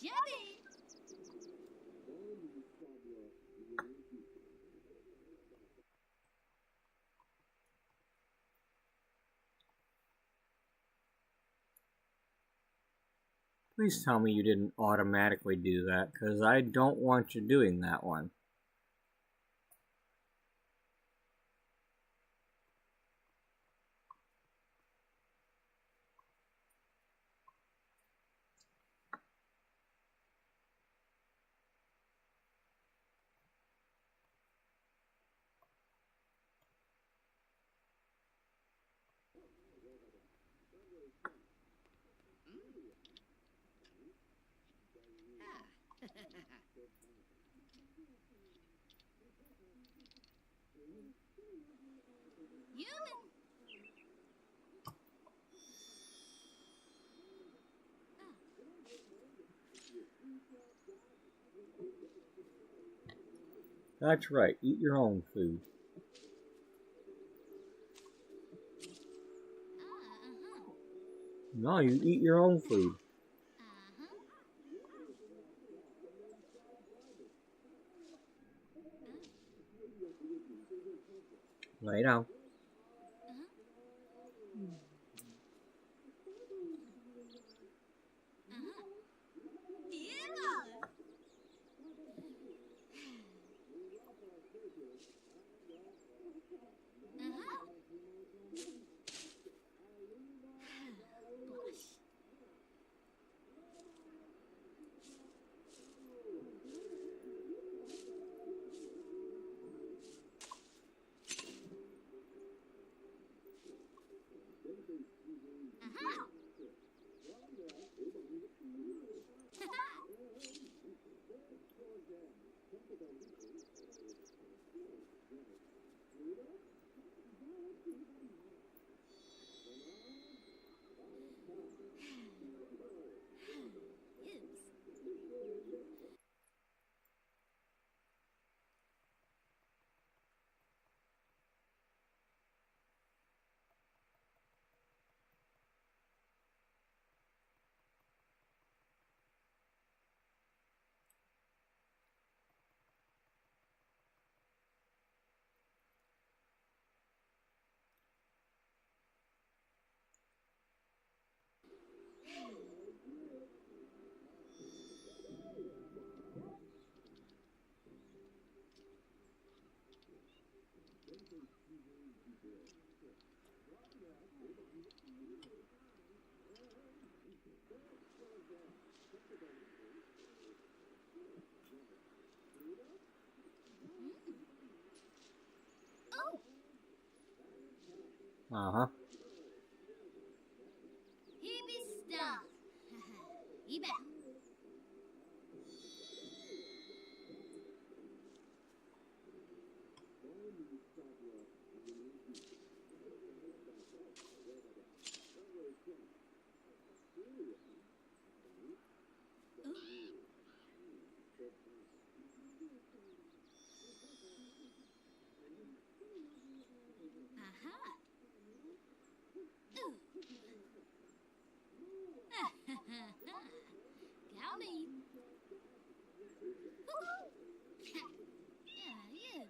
Speaker 2: Yummy!
Speaker 3: Please tell me you didn't automatically do that, because I don't want you doing that one.
Speaker 2: Human.
Speaker 3: That's right, eat your own food. No, you eat your own food. Lay down. Uh-huh.
Speaker 2: Hippie stuff. Eba. Got me. Yeah, yes.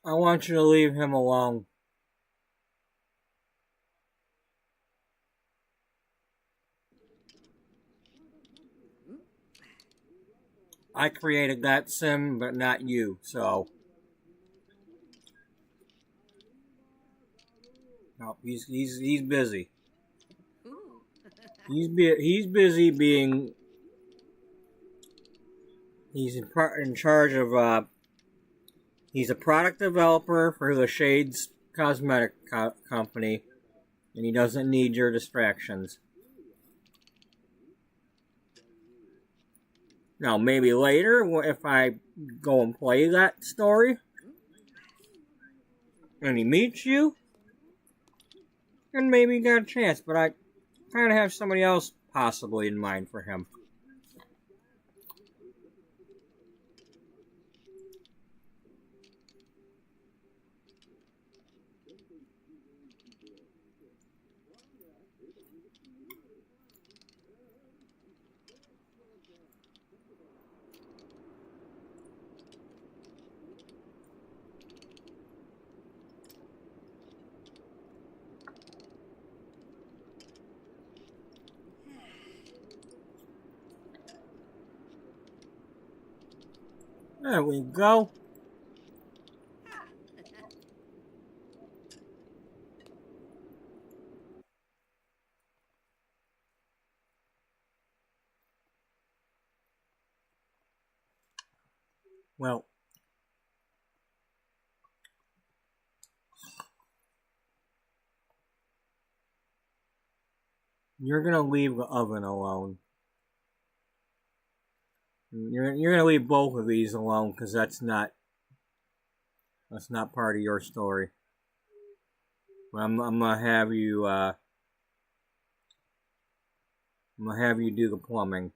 Speaker 3: I want you to leave him alone. I created that sim, but not you, so. No, he's busy. He's busy being. He's in charge of. He's a product developer for the Shades Cosmetic Company, and he doesn't need your distractions. Now, maybe later, if I go and play that story, and he meets you, then maybe you got a chance, but I kind of have somebody else possibly in mind for him. There we go. Well, you're gonna leave the oven alone. You're gonna leave both of these alone because that's not part of your story. I'm gonna have you do the plumbing.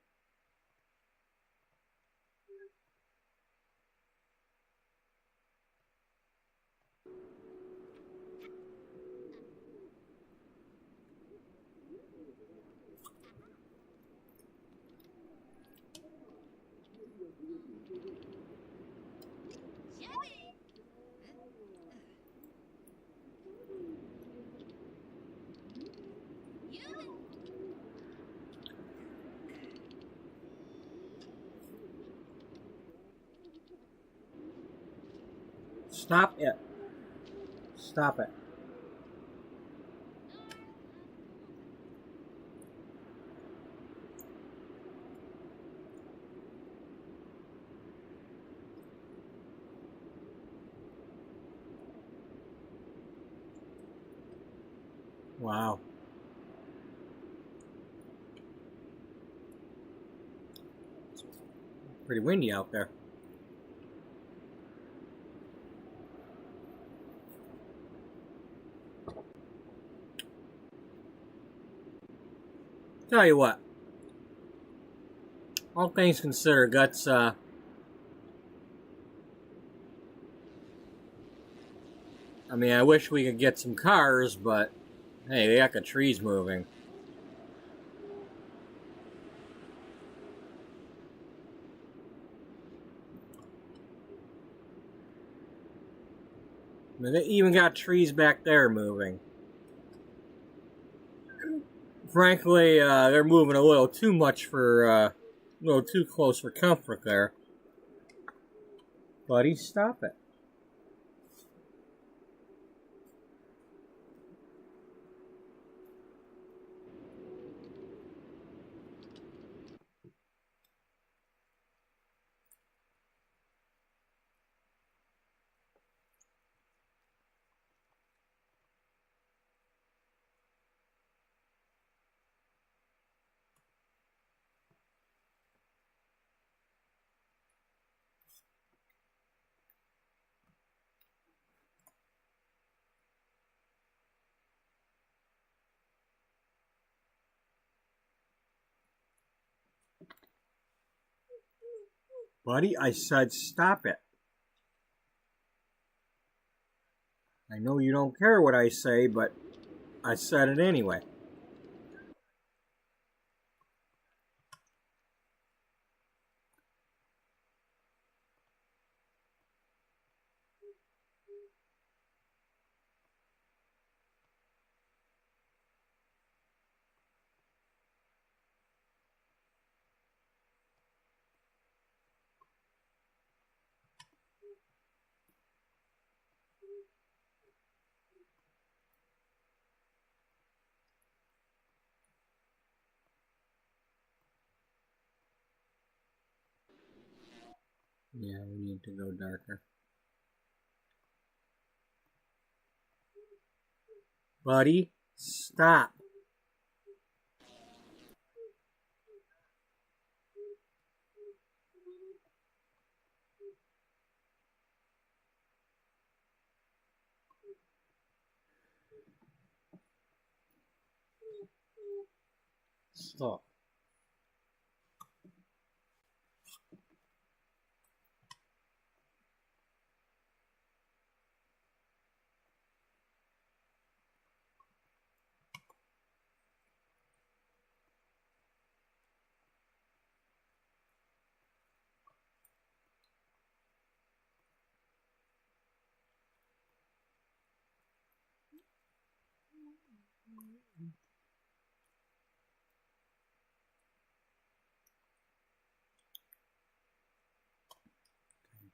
Speaker 3: Stop it. Stop it. Wow. It's pretty windy out there. Tell you what. All things considered, that's I mean, I wish we could get some cars, but hey, they got the trees moving. I mean, they even got trees back there moving. Frankly, they're moving a little too much for, a little too close for comfort there. Buddy, stop it. Buddy, I said stop it. I know you don't care what I say, but I said it anyway. Yeah, we need to go darker. Buddy, stop. Stop.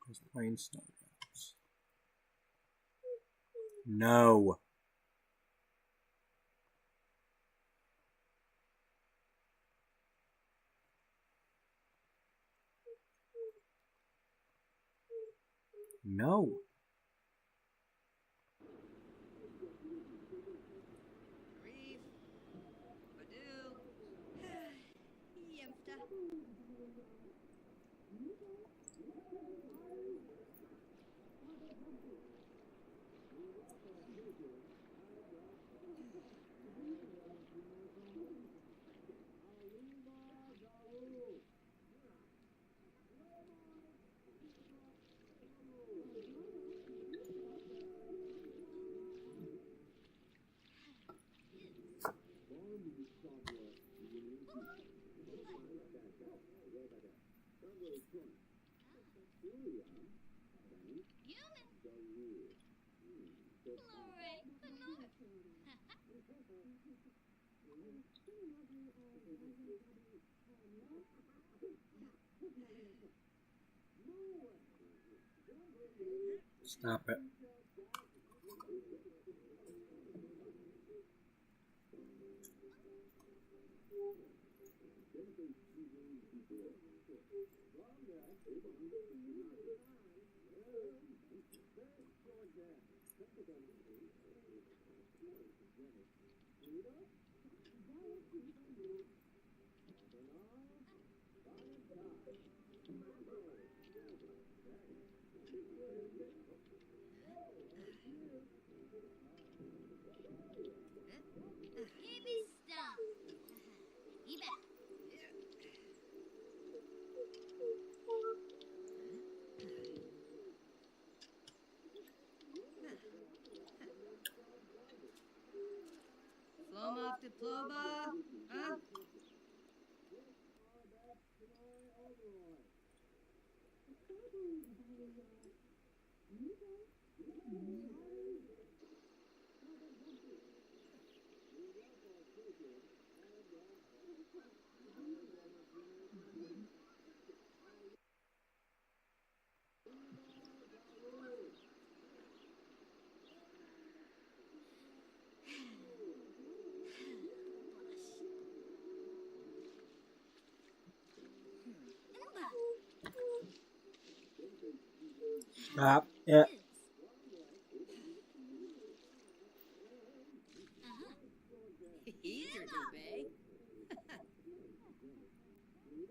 Speaker 3: Just plain snowdrops. No. No.
Speaker 6: Grief. Badoo. Yemsta.
Speaker 2: Human. Glory. Another.
Speaker 3: Stop it.
Speaker 2: Hippie stuff. Eba.
Speaker 6: Flom off to Ploba. Huh?
Speaker 3: Stop it.
Speaker 6: Eager to be.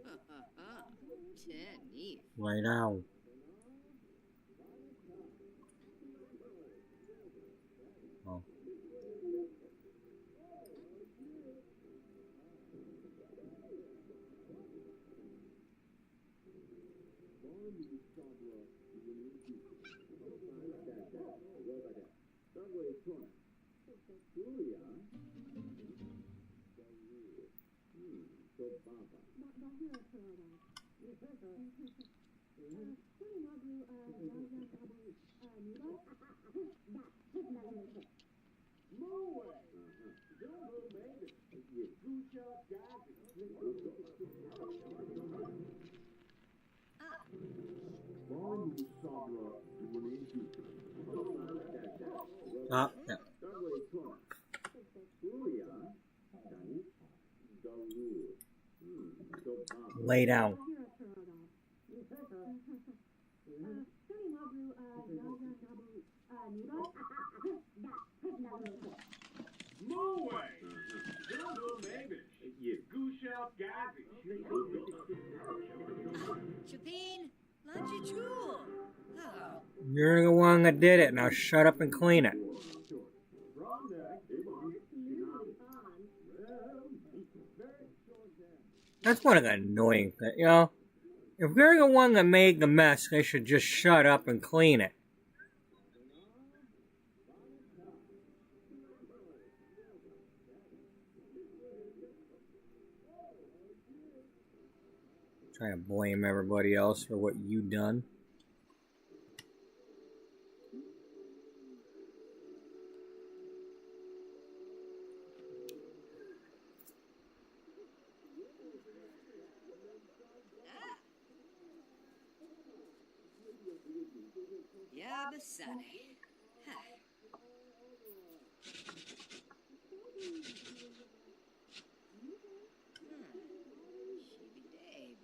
Speaker 6: Ha ha ha. Tenif.
Speaker 3: Lay down. Oh. Ah, yeah. Lay down.
Speaker 6: Chapin, Lanchichul. Oh.
Speaker 3: You're the one that did it. Now shut up and clean it. That's one of the annoying things, you know? If they're the one that made the mess, they should just shut up and clean it. Trying to blame everybody else for what you done.
Speaker 6: Yeah, Basane. She be Dave.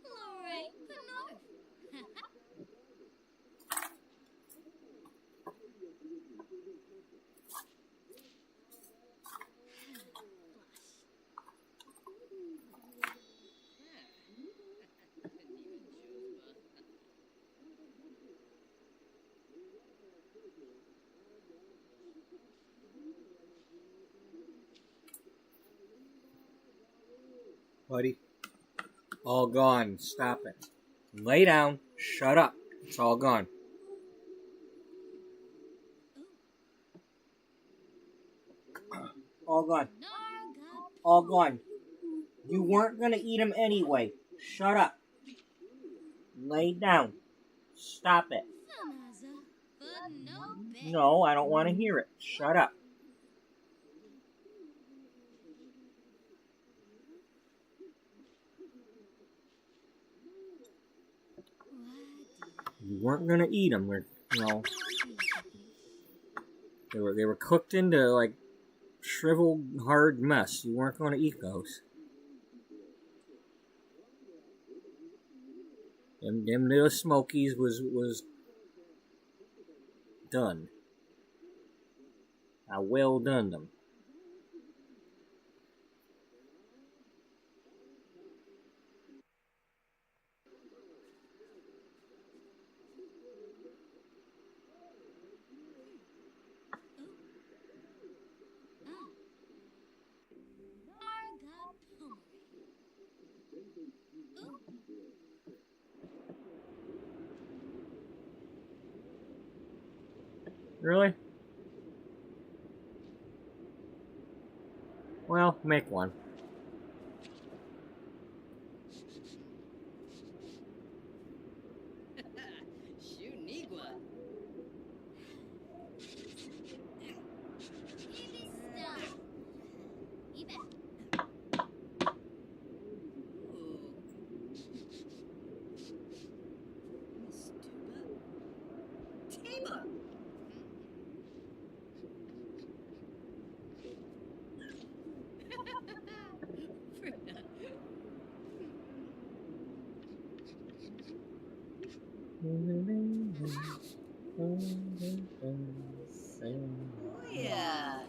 Speaker 2: Glory, no.
Speaker 3: Buddy. All gone. Stop it. Lay down. Shut up. It's all gone. All gone. All gone. You weren't going to eat them anyway. Shut up. Lay down. Stop it. No, I don't want to hear it. Shut up. You weren't going to eat them. They were cooked into, like, shriveled, hard mess. You weren't going to eat those. Them little smokies was done. I well done them. Really? Well, make one.
Speaker 6: Oh, yeah.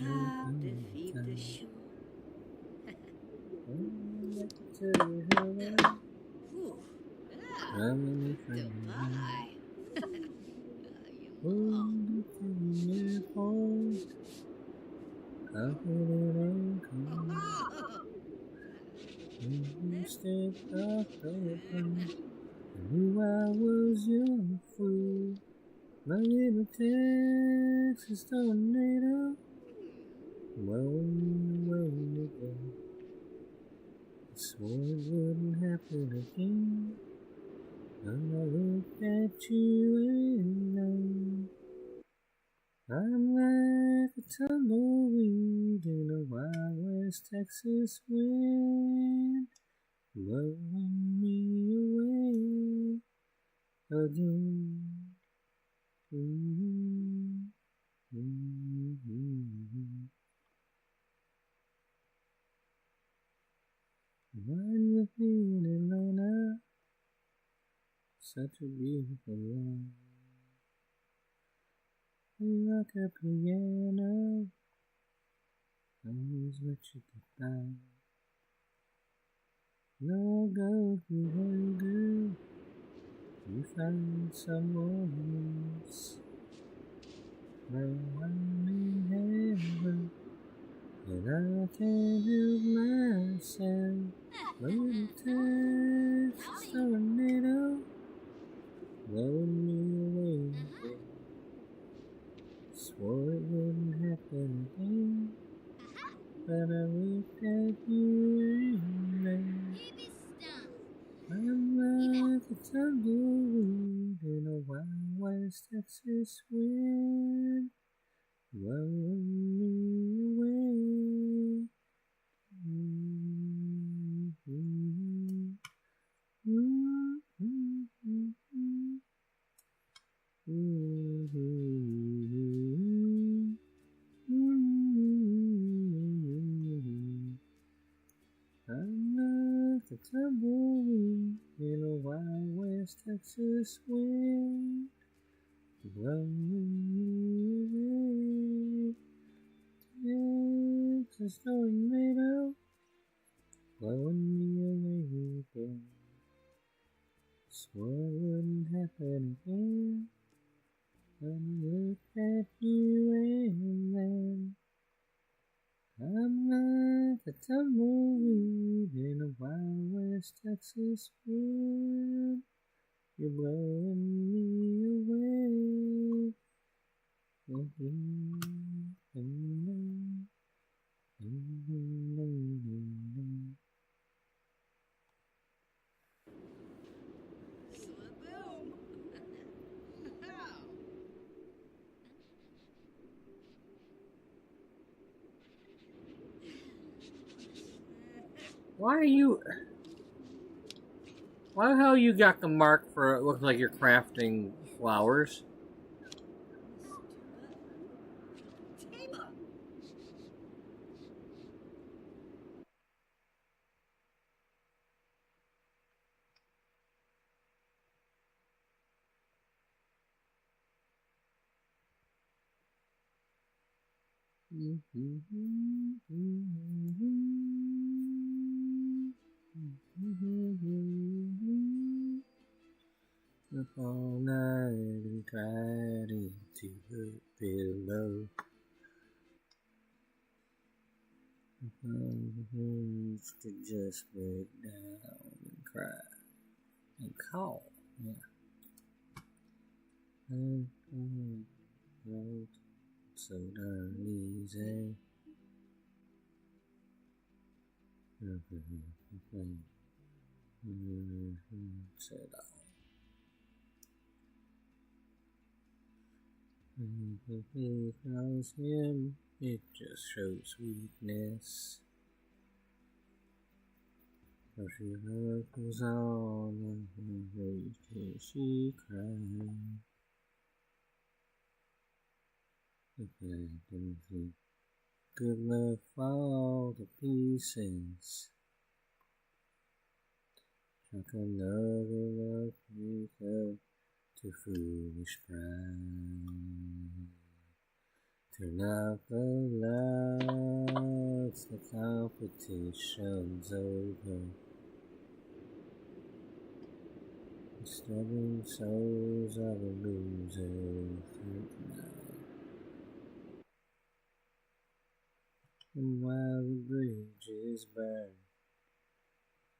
Speaker 6: Have to feed the shoe. Whew. Goodbye.
Speaker 3: Instead of open, I knew I was your fool. My little Texas tornado, blowing away again. I swore it wouldn't happen again. And I looked at you and then I'm like a tumbleweed in a wild West Texas wind, blowing me away again. Ride with me in Atlanta, such a beautiful land. Like a piano, always let you get by. No go through one girl, you find someone else. Now I'm in heaven, and I can't help myself. Little Texas tornado, blowing me away. Swore it wouldn't happen again, but I looked at you and then I'm like a tumbleweed in a wild West Texas wind, blowing me away. I'm like a tumbleweed in a wild West Texas wind, blowing me away. Texas tornado, blowing me away again. Swore it wouldn't happen again. I looked at you and then I'm like a tumbleweed in a wild West Texas wind. You're blowing me away.
Speaker 6: Slaboom.
Speaker 3: Why are you... Why the hell you got the mark for it looks like you're crafting flowers?
Speaker 6: Tama.
Speaker 3: Up all night and cried into the pillow. To just break down and cry and call. Yeah. So darn easy. Said because him, it just shows weakness. So she goes on and she cried. The didn't think good love fall to pieces. Struck another love maker to foolish pride. Turn out the lights, the competition's over. The stubborn souls of a loser tonight. And while the bridges burn,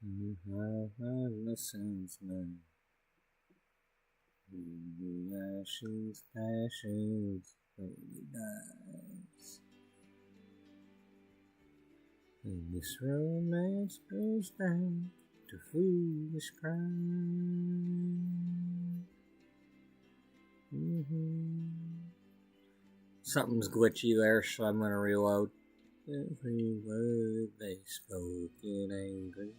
Speaker 3: and how our lessons learned, the ashes, passions, slowly dies. And this romance goes down to foolish pride. Something's glitchy there, so I'm gonna reload. Every word they spoke in anger,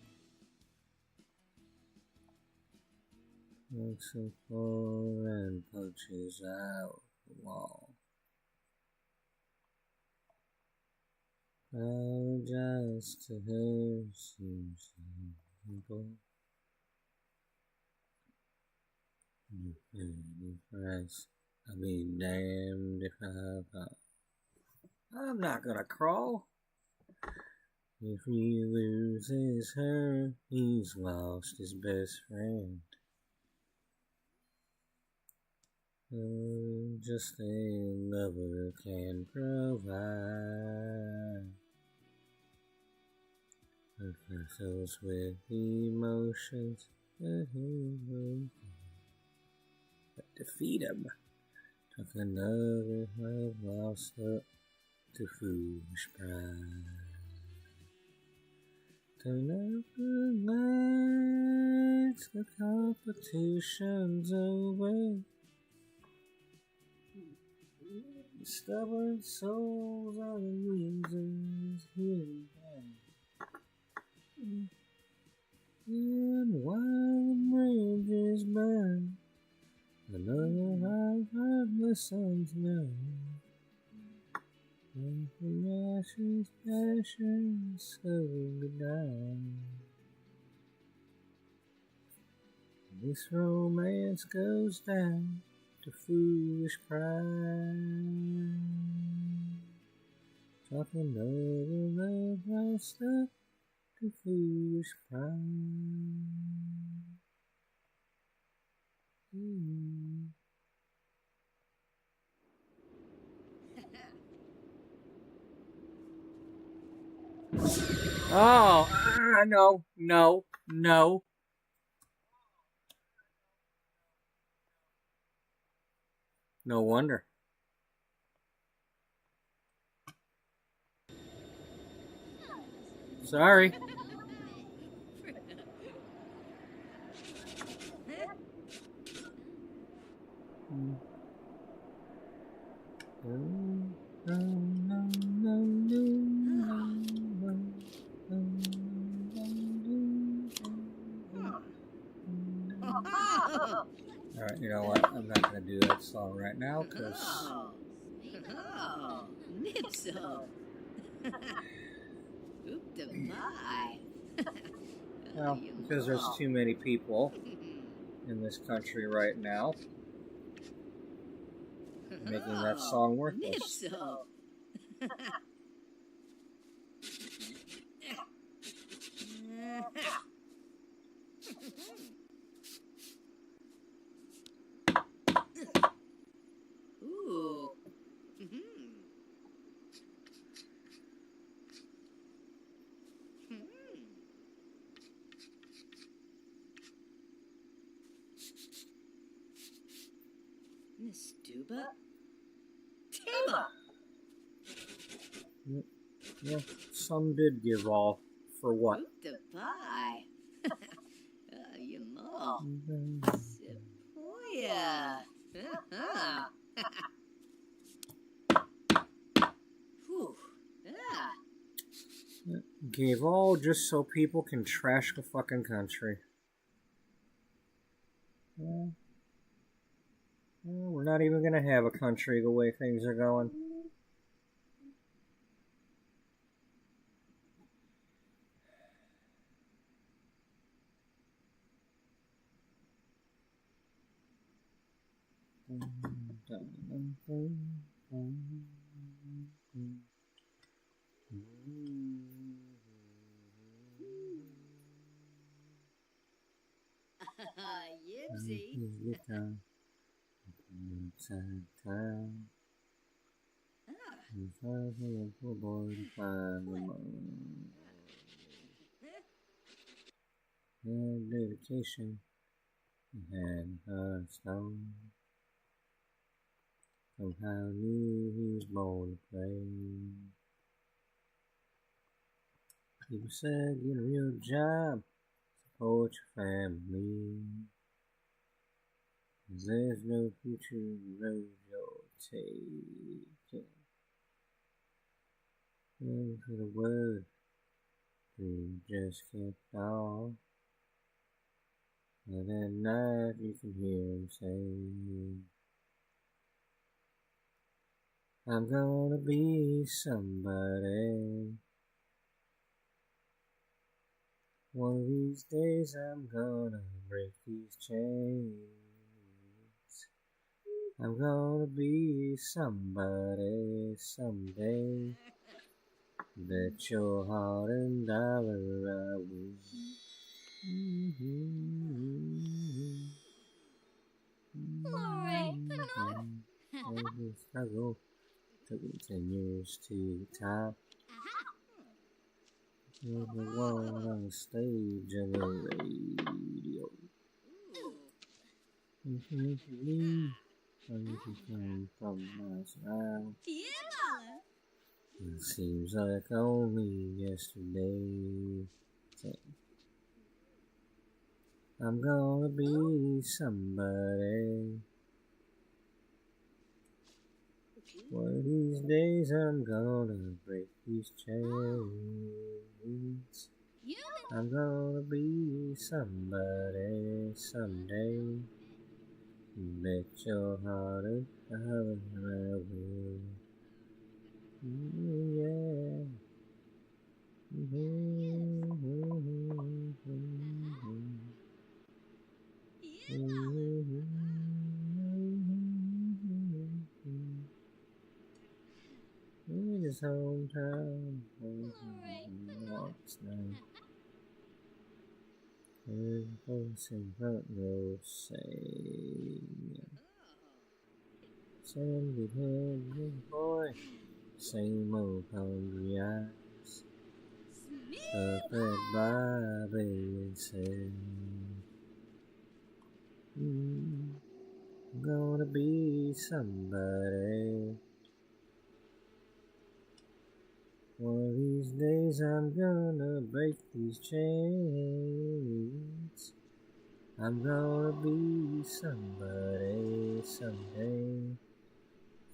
Speaker 3: like some floor and punches out the wall. Apologize to her seems simple. You pay the price. I'll be damned if I'm not gonna crawl. If he loses her, he's lost his best friend. Just a lover can provide. But for those with emotions, the hero but defeat him. Took another love lost up to foolish pride. Turn out the lights, the competition's over. The stubborn souls are the losers here and while the bridges burn, another heart listens now. And the ashes, passions slowly die. This romance goes down to foolish pride. Talking over love lost up to foolish pride.
Speaker 1: Oh, no. No wonder. Sorry.
Speaker 3: Alright, you know what? I'm not going to do that song right now because.
Speaker 6: Oh, Nipso. Oop the pie.
Speaker 3: Well, because there's too many people in this country right now making that song worthless.
Speaker 6: Nipso. Ooh. Miss Duba? Tama!
Speaker 3: Yeah, some did give all. For what?
Speaker 6: Oop the pie. You know. Sequoia. Whew.
Speaker 3: gave all just so people can trash the fucking country. Yeah. Well, we're not even gonna have a country the way things are going.
Speaker 6: Yipsy.
Speaker 3: Dedication and her stone. Somehow knew he was born to play. People said, get a real job, support your family. 'Cause there's no future in the road you're taking. Waiting for the word, dream just kept off. And at night you can hear him saying, I'm gonna be somebody. One of these days I'm gonna break these chains. I'm gonna be somebody someday. Bet your heart and dollar I will. Every struggle took me 10 years to the top. Never one on the stage of the radio. You can come from miles around. It seems like only yesterday. I'm gonna be somebody. One of these days I'm gonna break these chains. I'm gonna be somebody someday. Bet your heart and dollar I will. Yeah. In his hometown, every voice in front row saying, Sandy head, big boy, same old hungry eyes. Up at Bobby and said, I'm gonna be somebody. One of these days I'm gonna break these chains. I'm gonna be somebody someday.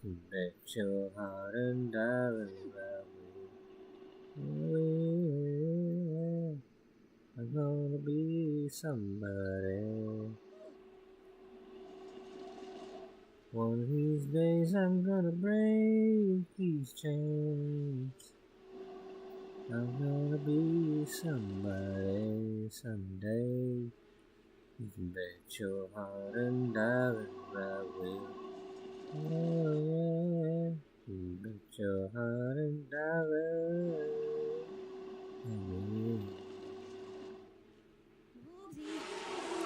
Speaker 3: You bet your heart and dollar I will. I'm gonna be somebody. One of these days I'm gonna break these chains. I'm gonna be somebody someday. You can bet your heart and dollar I will. Oh yeah, you bet your heart and dollar I will.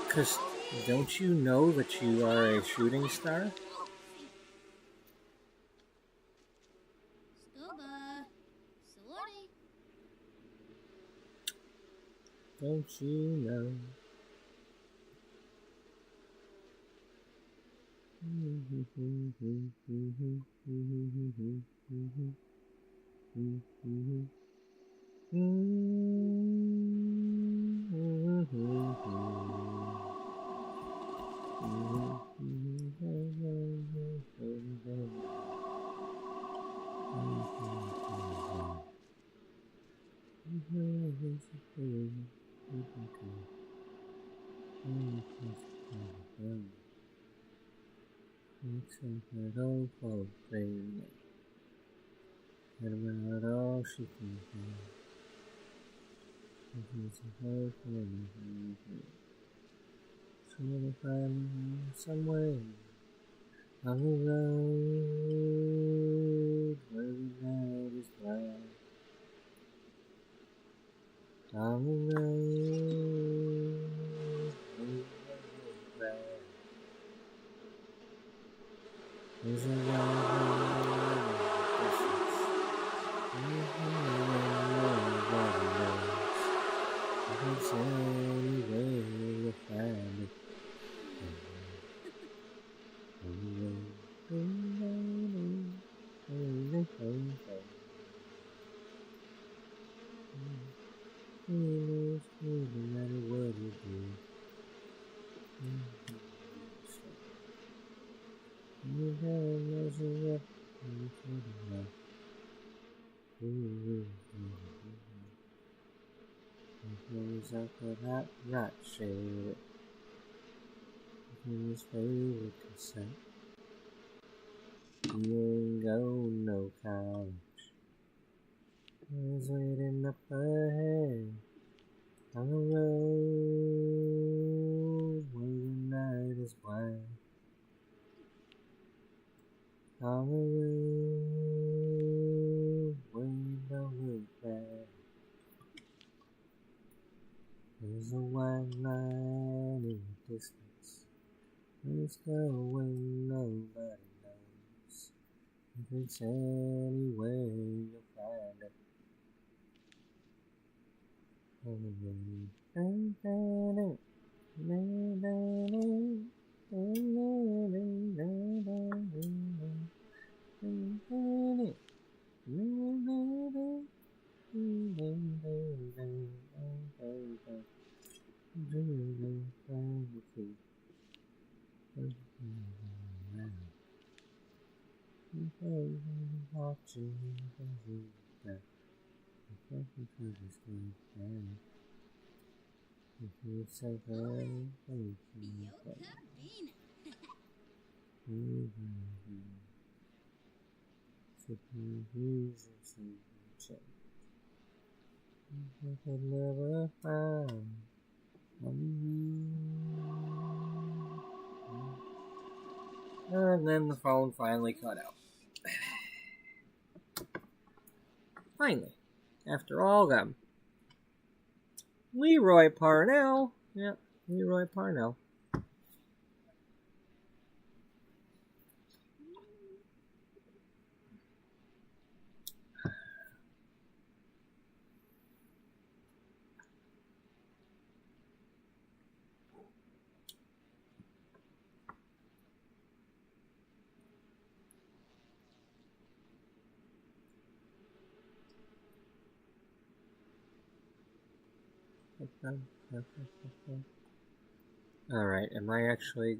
Speaker 3: 'Cause don't you know that you are a shooting star?
Speaker 2: Stoba. Sorry.
Speaker 3: Don't you know? all for free. About all she can do. It's a whole thing. So to find some way on the road where the night is black. On the road where the night is black. There's a white line in the distance. Nobody knows. If it's any way you'll find it. On the road. He knows no matter what you do. You gotta measure up and you can't enough. He goes up with that rat shade. His favorite cassette. He ain't go no college. He's waiting up ahead on the road where the night is black. On the road where you don't look back. There's a white line in the distance. It's going nobody knows. If it's any way you'll find it. On the road. Never found and then the phone finally cut out. Finally, after all them. Leroy Parnell. Yep, Leroy Parnell. Alright, am I actually...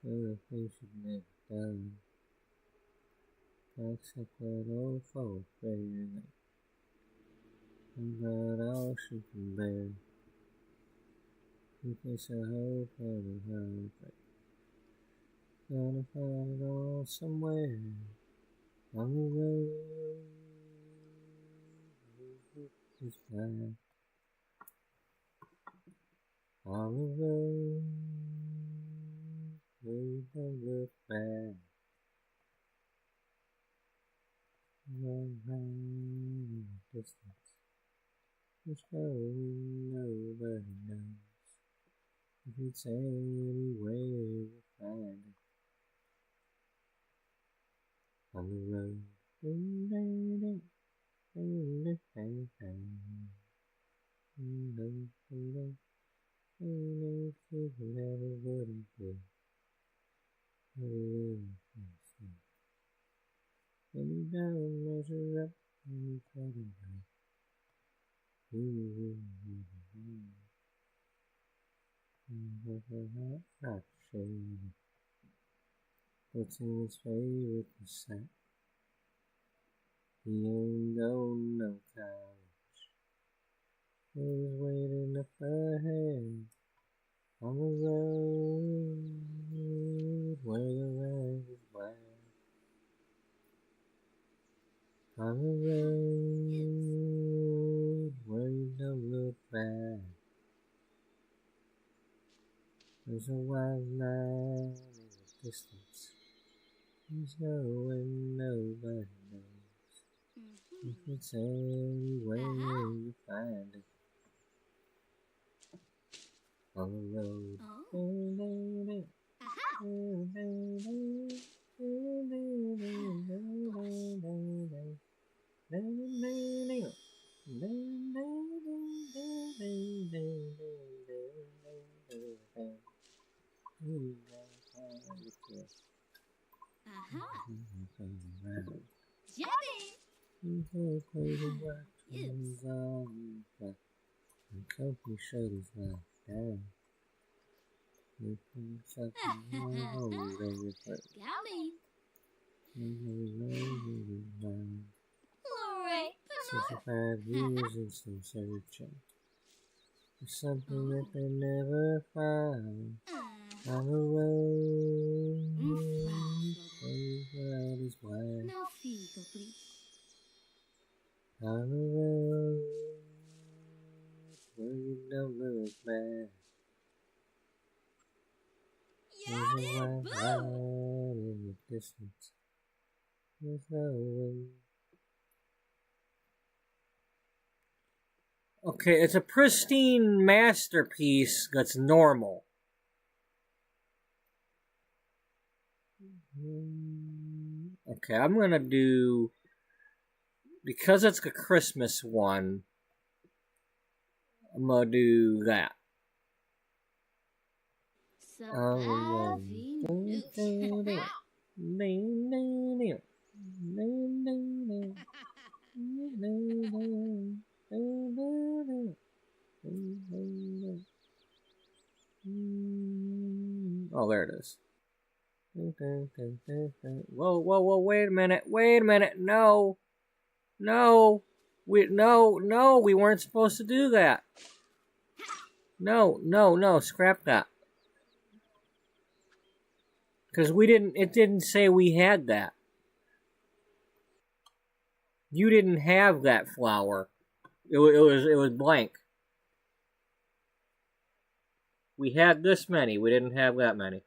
Speaker 3: Other things you've never done. Except that old folk figuring about all she can bear. You can say hope every hope. Gonna find it all somewhere on the road. It's black. On the road, we don't look back. One hand in the distance, it's going nobody knows. If it's any way you find it. On the road, and you don't measure up What's in his favorite set? He ain't going no college. He's waiting up ahead on the road where the land is black. On the road where you don't look back. There's a wild line in the distance. He's going nobody knows. If it's anywhere you find it. On the road. Company shoulders like that. You put something on your foot.
Speaker 2: Got me.
Speaker 3: 65 years and still searching for something that they never found. On the road, where is black.
Speaker 2: No figo, please.
Speaker 3: On the road, where you don't look back. There's a white line in the distance. There's no way. Okay, it's a pristine masterpiece that's normal. Okay, I'm gonna do, because it's a Christmas one, I'm gonna do that. Oh, there it is. Whoa, whoa, whoa, wait a minute, no, we weren't supposed to do that. No, scrap that. Because it didn't say we had that. You didn't have that flower. It was blank. We had this many, we didn't have that many.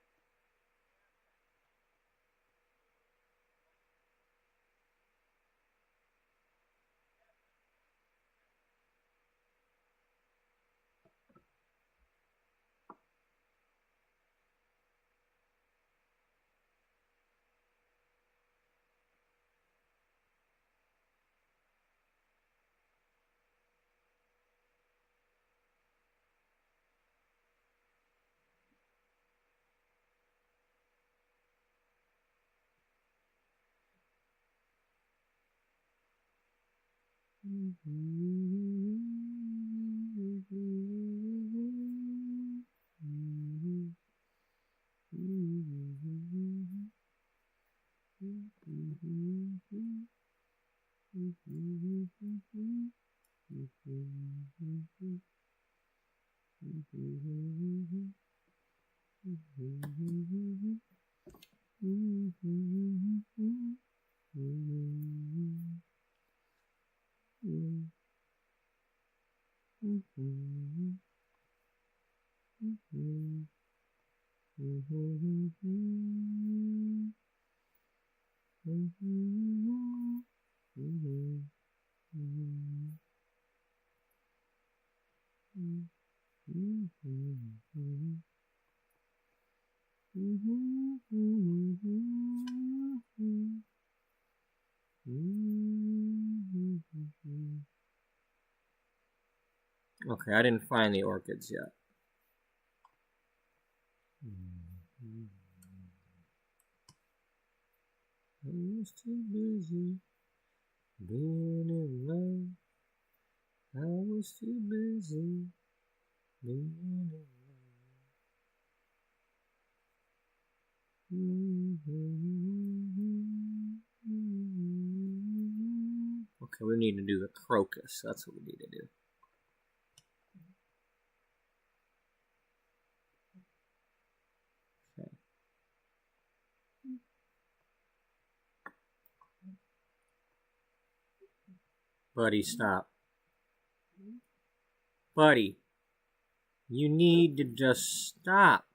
Speaker 3: Okay, I didn't find the orchids yet. I was too busy Being in love, I was too busy being in love. Okay, we need to do the crocus. That's what we need to do. Okay. Buddy, stop. Buddy, you need to just stop.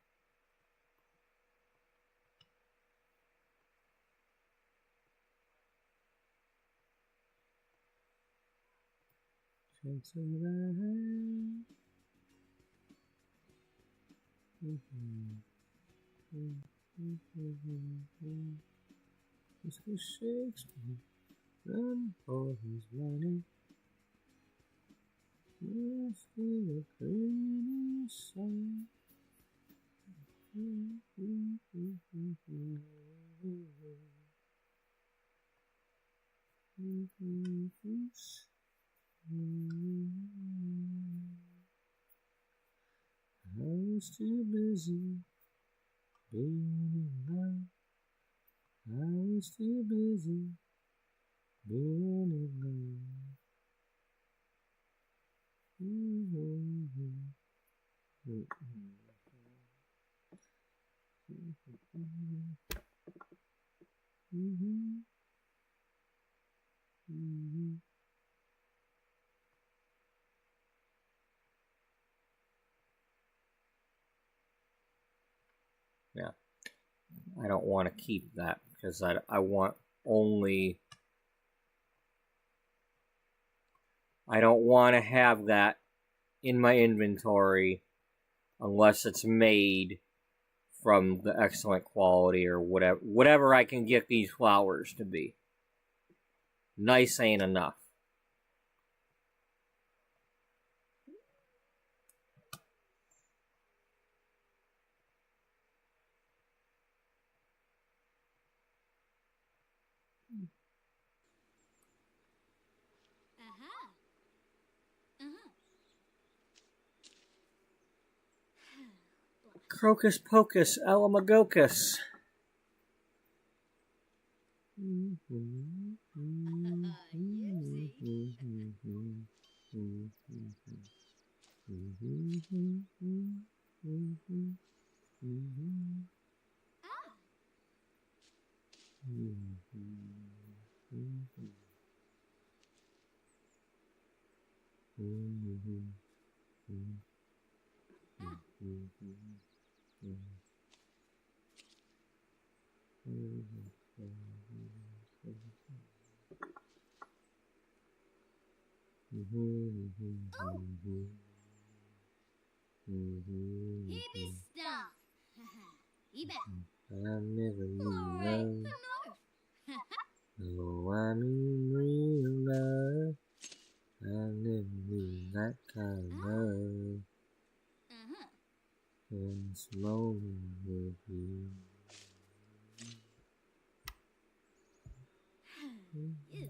Speaker 3: Mr. Shakespeare, run for his money. Let's do a pretty song. I was too busy being in love. I was too busy being in love. Yeah, I don't want to keep that because I want only. I don't want to have that in my inventory unless it's made from the excellent quality or whatever I can get these flowers to be. Nice ain't enough.
Speaker 2: Aha. Uh-huh.
Speaker 3: Crocus pocus, alamagocus.
Speaker 2: Hippie stuff. Eba.
Speaker 3: I never knew
Speaker 2: Alright.
Speaker 3: love.
Speaker 2: No.
Speaker 3: Oh, I mean real love. I never knew that kind of love.
Speaker 2: Uh-huh.
Speaker 3: And this moment with you.
Speaker 2: Yes.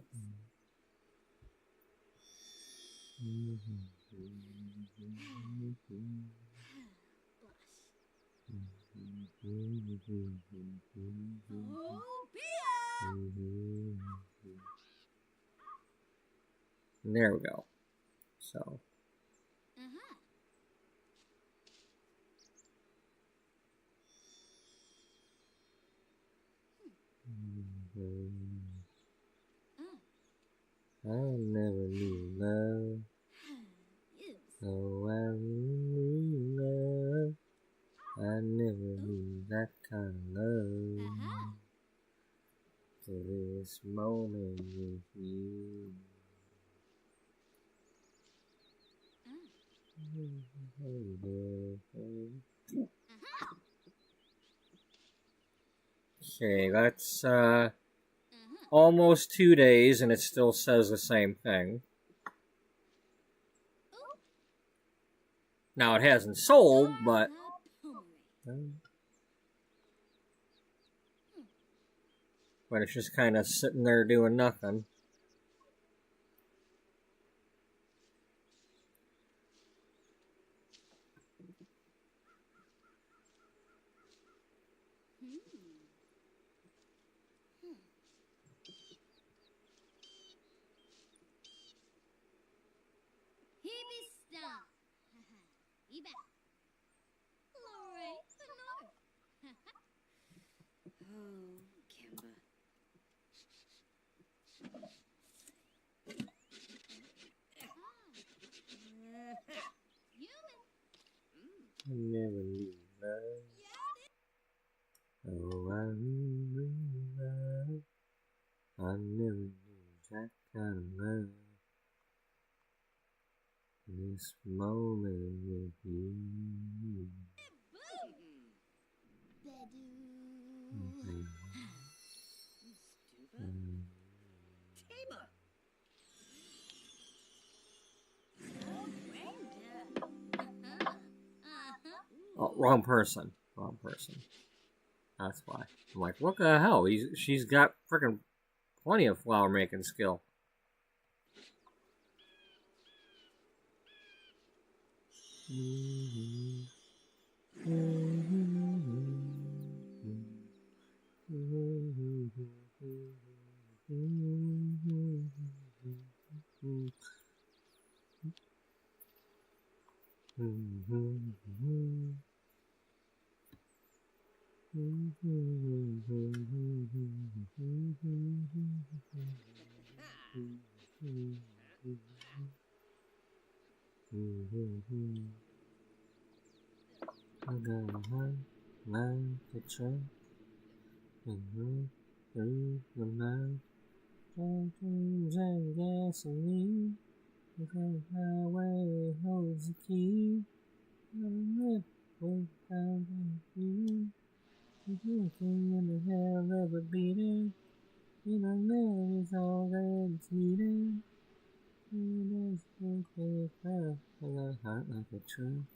Speaker 2: Oh, Bea!
Speaker 3: And there we go. So.
Speaker 2: Uh-huh.
Speaker 3: I never knew love.
Speaker 2: Yes.
Speaker 3: Oh, I really love. I never knew that kind of love.
Speaker 2: Uh-huh.
Speaker 3: To this moment with you. Okay, that's almost 2 days and it still says the same thing. Now it hasn't sold, but it's just kind of sitting there doing nothing. gotta love this moment with you.
Speaker 2: Bedu.
Speaker 6: Tama!
Speaker 3: Oh, wrong person. Wrong person. That's why. I'm like, what the hell? She's got freaking plenty of flower making skill. I got a heart like a truck and run through the mouth. Sometimes and gasoline. The highway holds the key. I'm lit with down in the field. Nothing in the hell ever beating. And I know it's all that it's needed. And it's okay, I got a heart like a truck.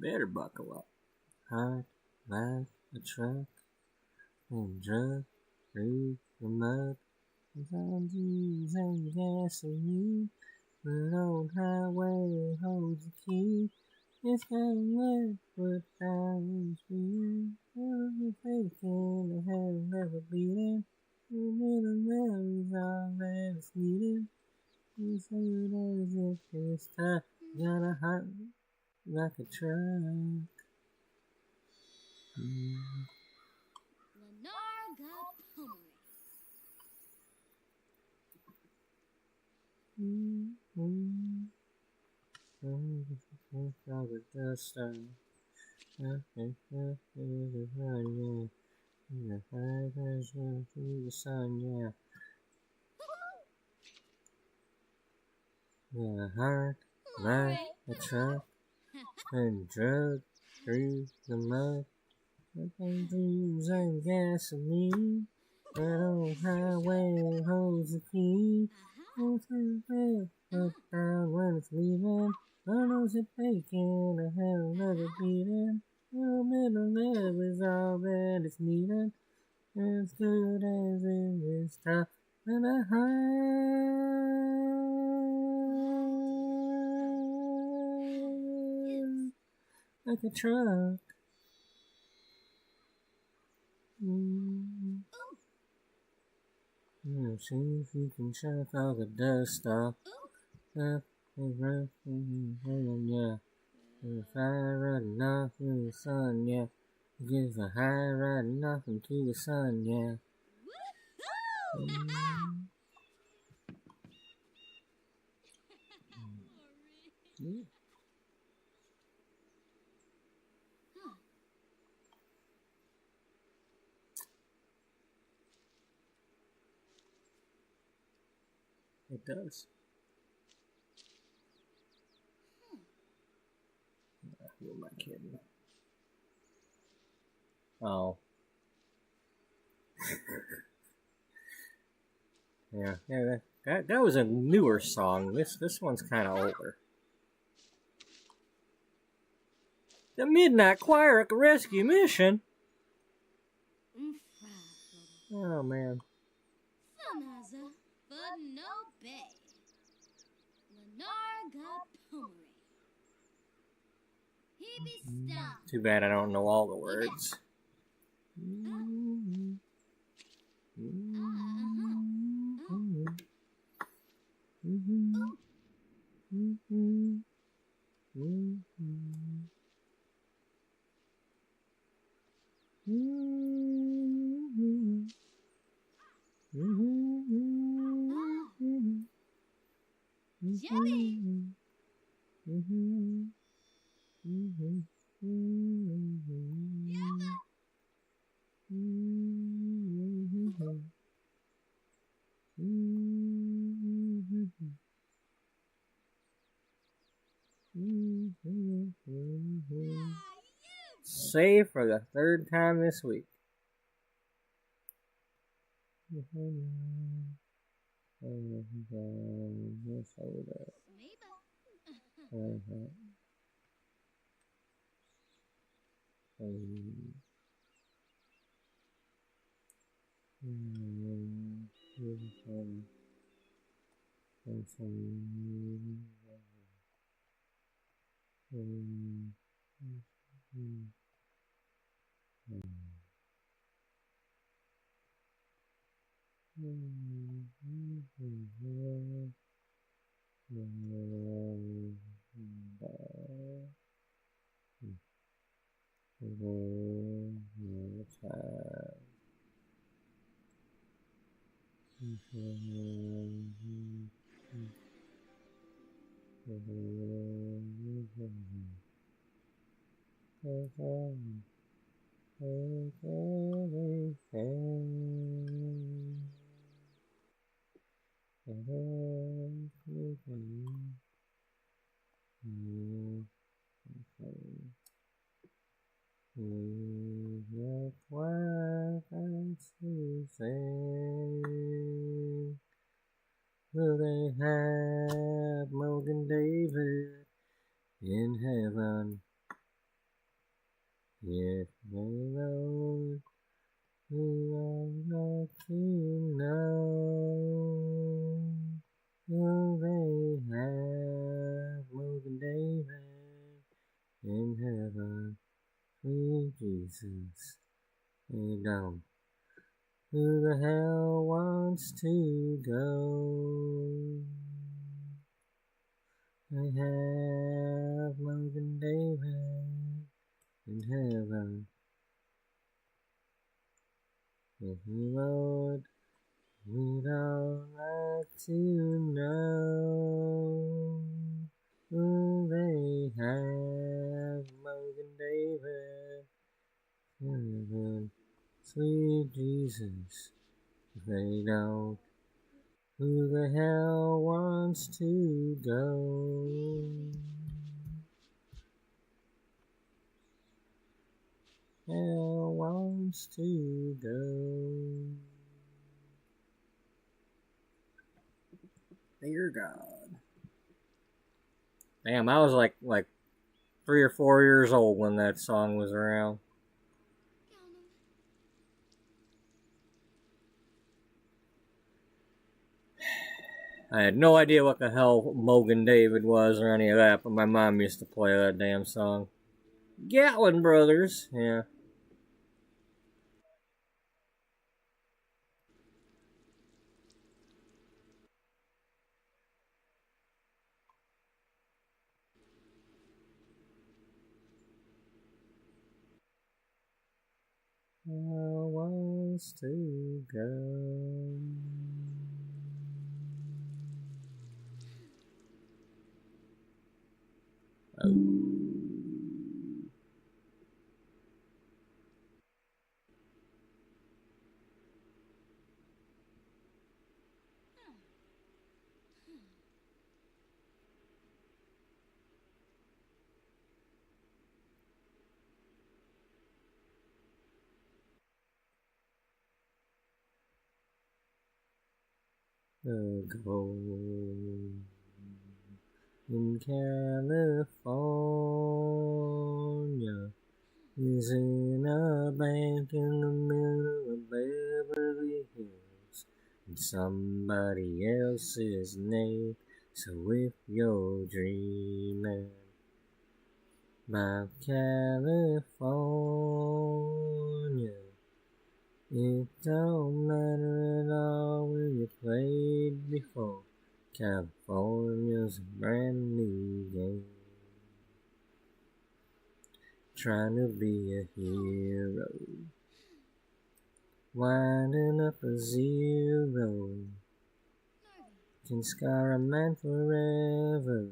Speaker 3: Better buckle up. Heart like a truck and drug through the mud. Some G's and gasoline. The old highway holds the key. It's got lit with down in the faking the hell never beating. The middle memories all that is needed. You say it as if this time got a heart like a truck.
Speaker 2: Lenarga Pomery.
Speaker 3: All the dust on. The fire goes through the sun, yeah. The heart like a truck and drug through the mud. Nothing dreams and gasoline. That old highway holds the key. It's a put down when it's leaving. Runners are taking a hell never beating. The middle love is all that is needed. As good as in this time. And a heart like a truck. See if you can chuck all the dust off. Yeah. The fire riding off in the sun, yeah. Gives a high riding off into the sun, yeah. Yeah. It does. Who am I kidding? Oh. Yeah, that was a newer song. This one's kind of older. The Midnight Choir at the Rescue Mission. Oh man.
Speaker 2: Sanaza, but no bay. Lenarga Pomery. He be stopped.
Speaker 3: Too bad I don't know all the words.
Speaker 2: Jelly. Yabba.
Speaker 3: Save for the third time this week. Will they have Morgan David in heaven? If they know who I'd like to know, will they have Morgan David in heaven? Sweet Jesus, they don't. Who the hell wants to go? They have Morgan David in heaven. If the Lord, we'd all like to know, will they have Morgan David in heaven? Sweet Jesus, if they don't, who the hell wants to go? Hell wants to go. Dear God. Damn, I was like 3 or 4 years old when that song was around. I had no idea what the hell Morgan David was or any of that, but my mom used to play that damn song. Gatlin Brothers, yeah. I wants to go. Oh. Gold in California is in a bank in the middle of Beverly Hills in somebody else's name. So if you're dreaming about California, it don't matter at all where you played before. California's a brand new game. Trying to be a hero, winding up a zero. can scar a man forever,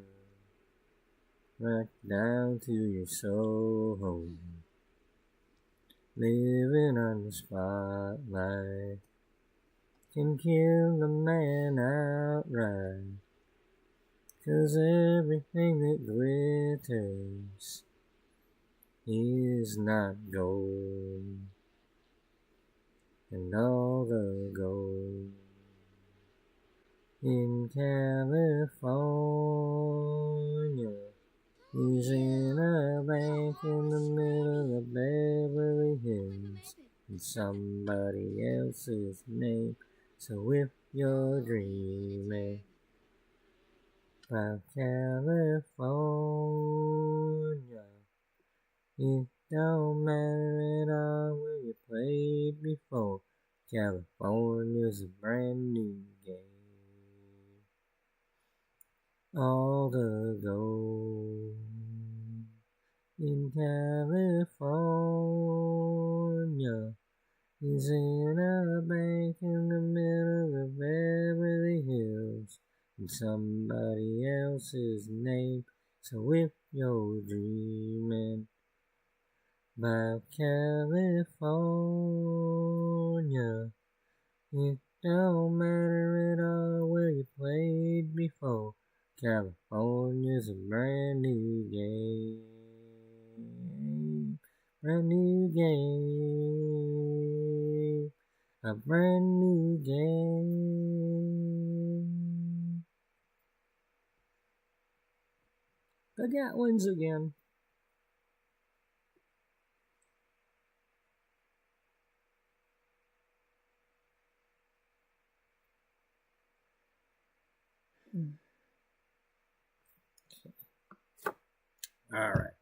Speaker 3: right down to your soul. Living on the spotlight can kill the man outright, 'cause everything that glitters is not gold, and all the gold in California is in a bank in the middle of Beverly Hills in somebody else's name. So if you're dreaming about California, it don't matter at all where you played before. California's a brand new game. All the gold in California is in a bank in the middle of Beverly Hills in somebody else's name. So if you're dreaming about California, it don't matter at all where you played before. California's a brand new game. Brand new game. A brand new game. The Gatlins again. All right.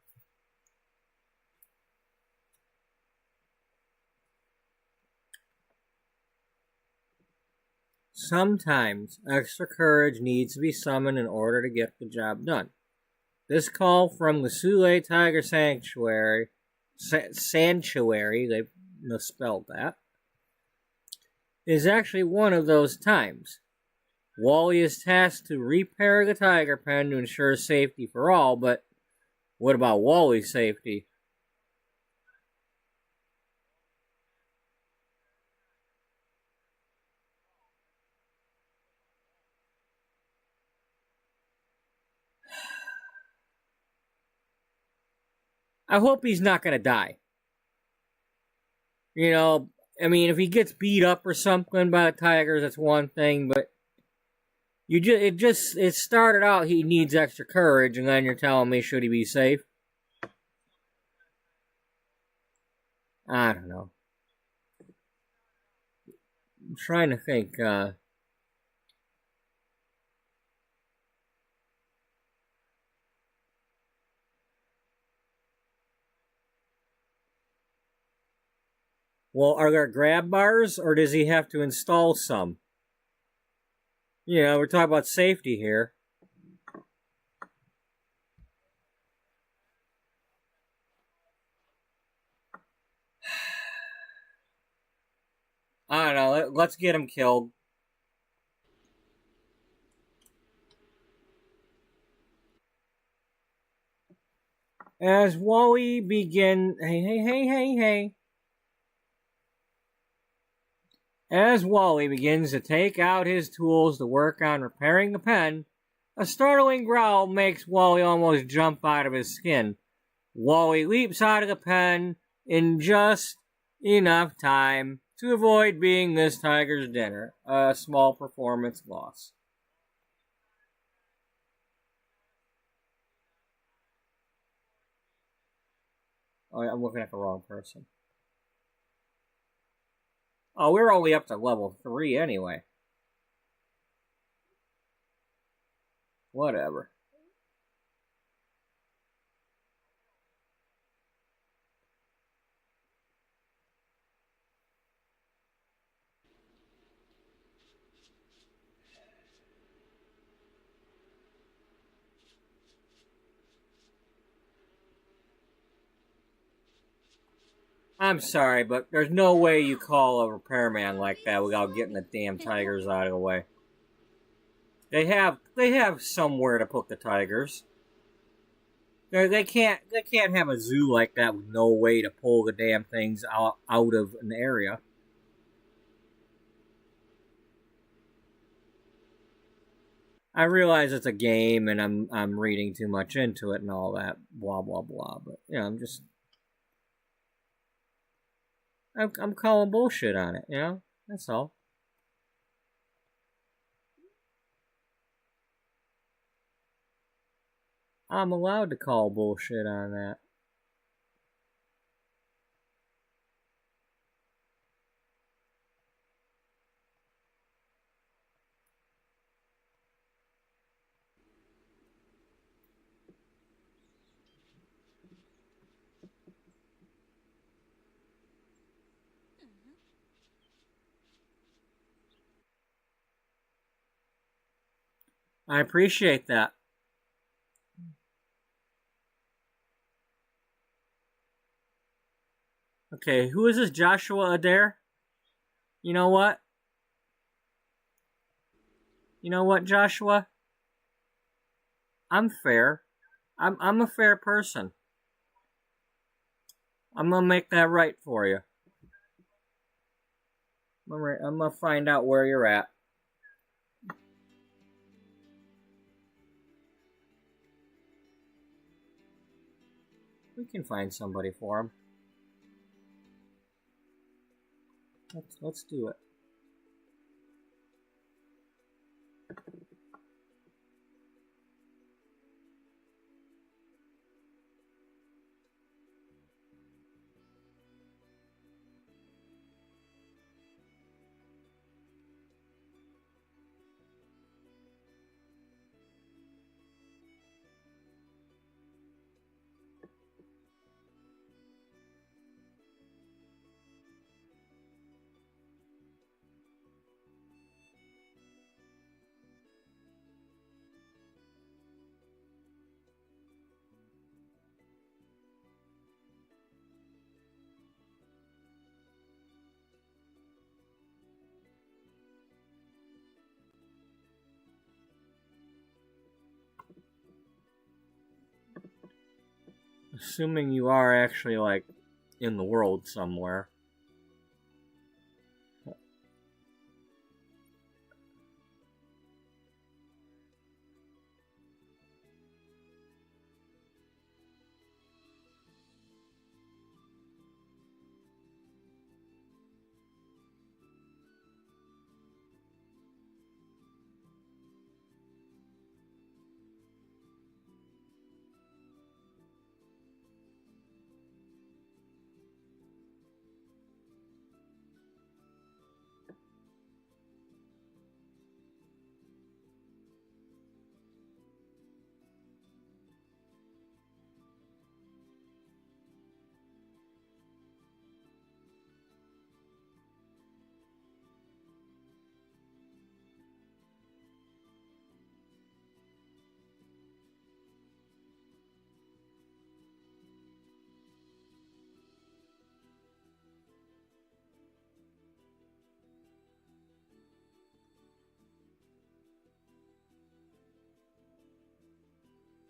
Speaker 3: Sometimes extra courage needs to be summoned in order to get the job done. This call from the Sule Tiger Sanctuary, they misspelled that, is actually one of those times. Wally is tasked to repair the tiger pen to ensure safety for all, but what about Wally's safety? I hope he's not going to die. You know, I mean, if he gets beat up or something by the tigers, that's one thing, but it started out he needs extra courage, and then you're telling me should he be safe? I don't know. I'm trying to think. Well, are there grab bars, or does he have to install some? You know, we're talking about safety here. I don't know. Let's get him killed. As Wally hey. As Wally begins to take out his tools to work on repairing the pen, a startling growl makes Wally almost jump out of his skin. Wally leaps out of the pen in just enough time to avoid being this tiger's dinner. A small performance loss. Oh, I'm looking at the wrong person. Oh, we're only up to level 3 anyway. Whatever. I'm sorry, but there's no way you call a repairman like that without getting the damn tigers out of the way. They have somewhere to put the tigers. They can't have a zoo like that with no way to pull the damn things out of an area. I realize it's a game and I'm reading too much into it and all that blah blah blah, but yeah, I'm calling bullshit on it, you know? That's all. I'm allowed to call bullshit on that. I appreciate that. Okay, who is this Joshua Adair? You know what? You know what, Joshua? I'm fair. I'm a fair person. I'm gonna make that right for you. I'm gonna find out where you're at. We can find somebody for him. Let's do it. Assuming you are actually, like, in the world somewhere.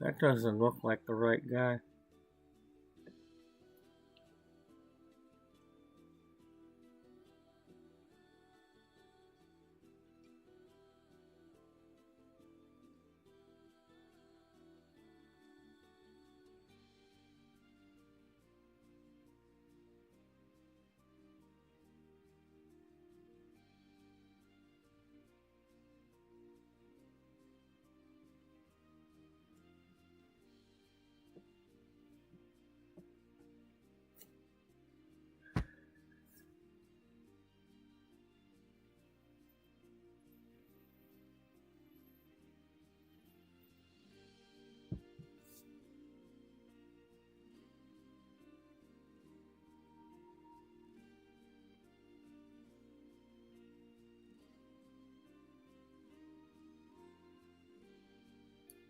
Speaker 3: That doesn't look like the right guy.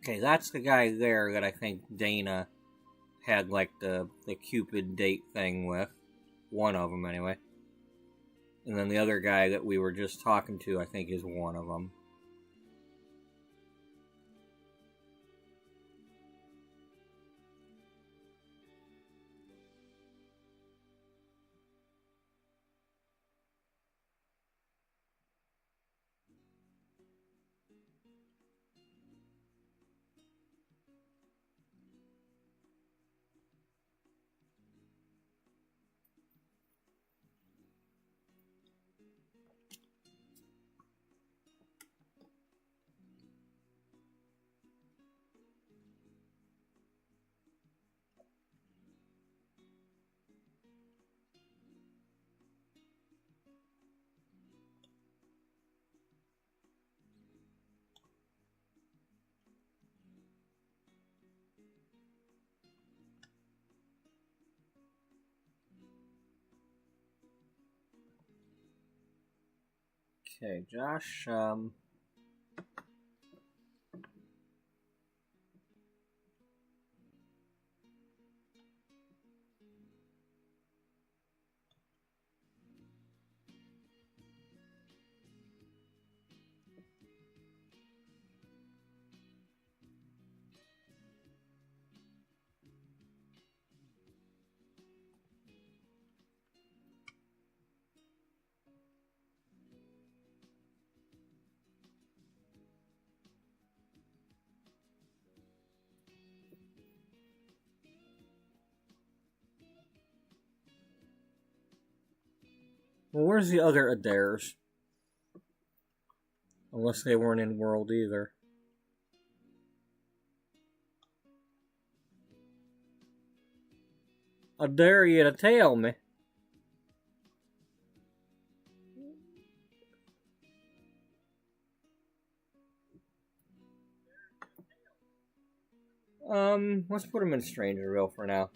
Speaker 3: Okay, that's the guy there that I think Dana had, like, the Cupid date thing with. One of them, anyway. And then the other guy that we were just talking to, I think, is one of them. Okay, Josh, well, where's the other Adaires? Unless they weren't in World either. I dare you to tell me. Let's put him in Strangerville for now.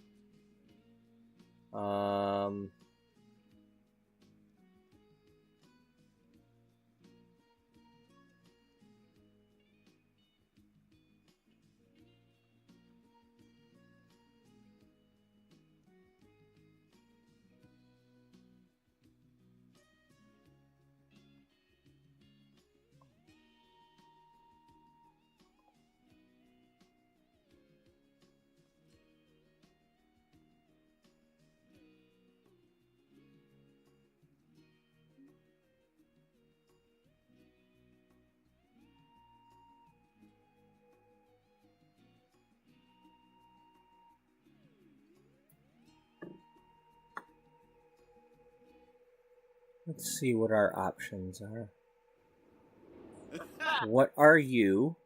Speaker 3: Let's see what our options are. What are you?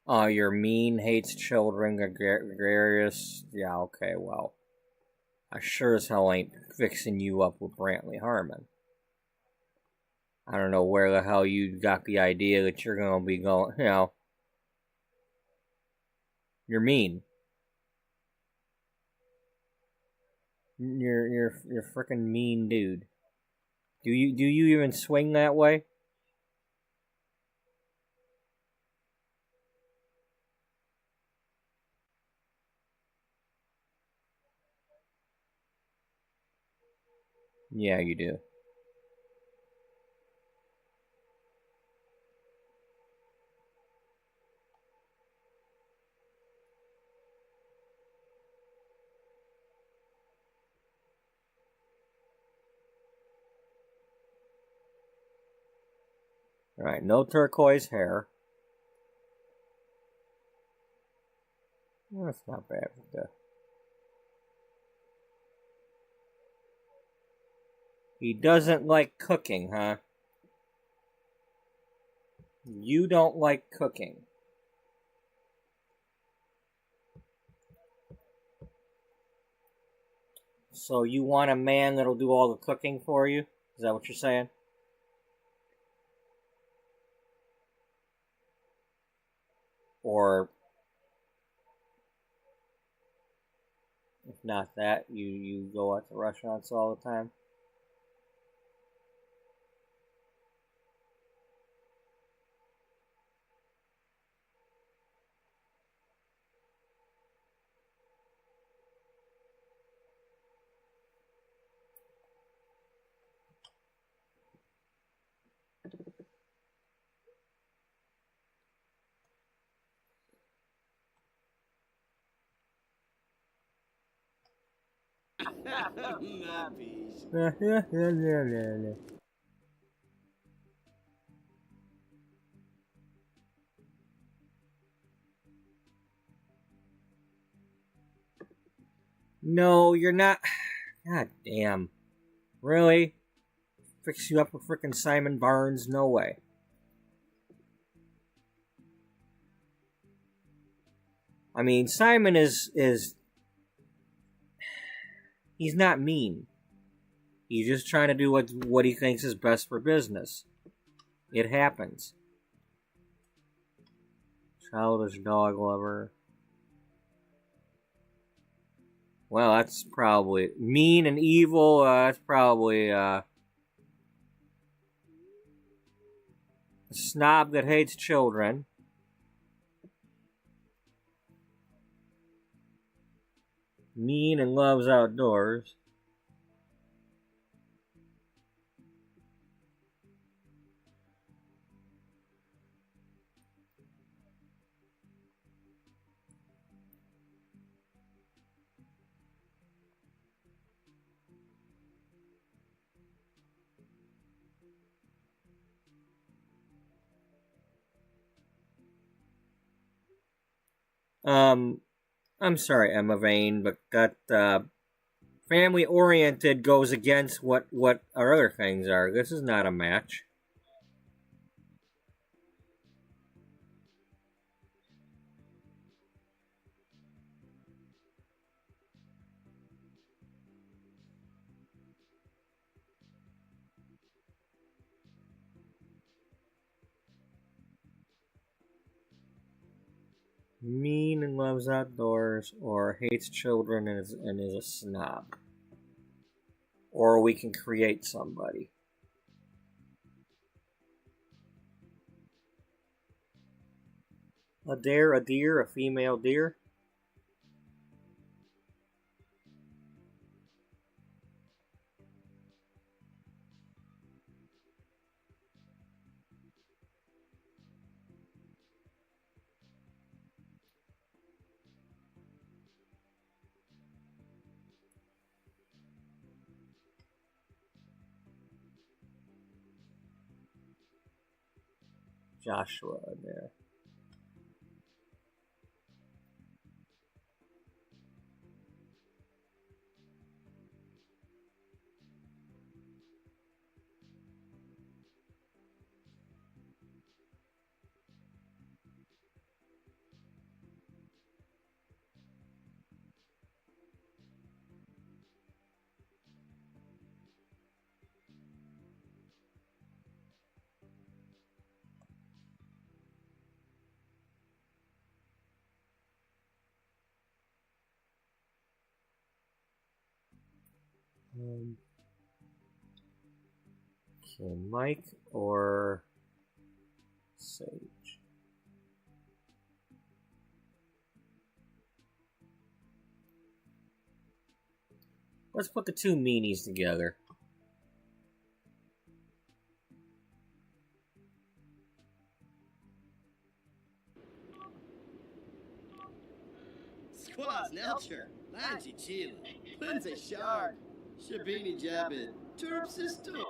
Speaker 3: Oh, you're mean, hates children, gregarious. Yeah, okay, well. I sure as hell ain't fixing you up with Brantley Harmon. I don't know where the hell you got the idea that you're gonna be going, you know. You're mean. You're frickin' mean dude. Do you even swing that way? Yeah, you do. Alright, no turquoise hair. That's not bad. He doesn't like cooking, huh? You don't like cooking. So you want a man that'll do all the cooking for you? Is that what you're saying? Or if not that, you go out to restaurants all the time? No, you're not. God damn. Really? Fix you up with frickin' Simon Barnes? No way. I mean, Simon is he's not mean. He's just trying to do what he thinks is best for business. It happens. Childish dog lover. Well, that's probably mean and evil. That's probably Snob that hates children. Mean and loves outdoors. I'm sorry, Emma Vane, but that family oriented goes against what our other things are. This is not a match. Mean and loves outdoors, or hates children and is a snob. Or we can create somebody. A deer, a female deer. Joshua there. Okay, Mike or Sage. Let's put the two meanies together.
Speaker 7: Squaws Nelcher, Lanchi Chile, Lindsay Shark, Shabini Jabit, Turpsistu.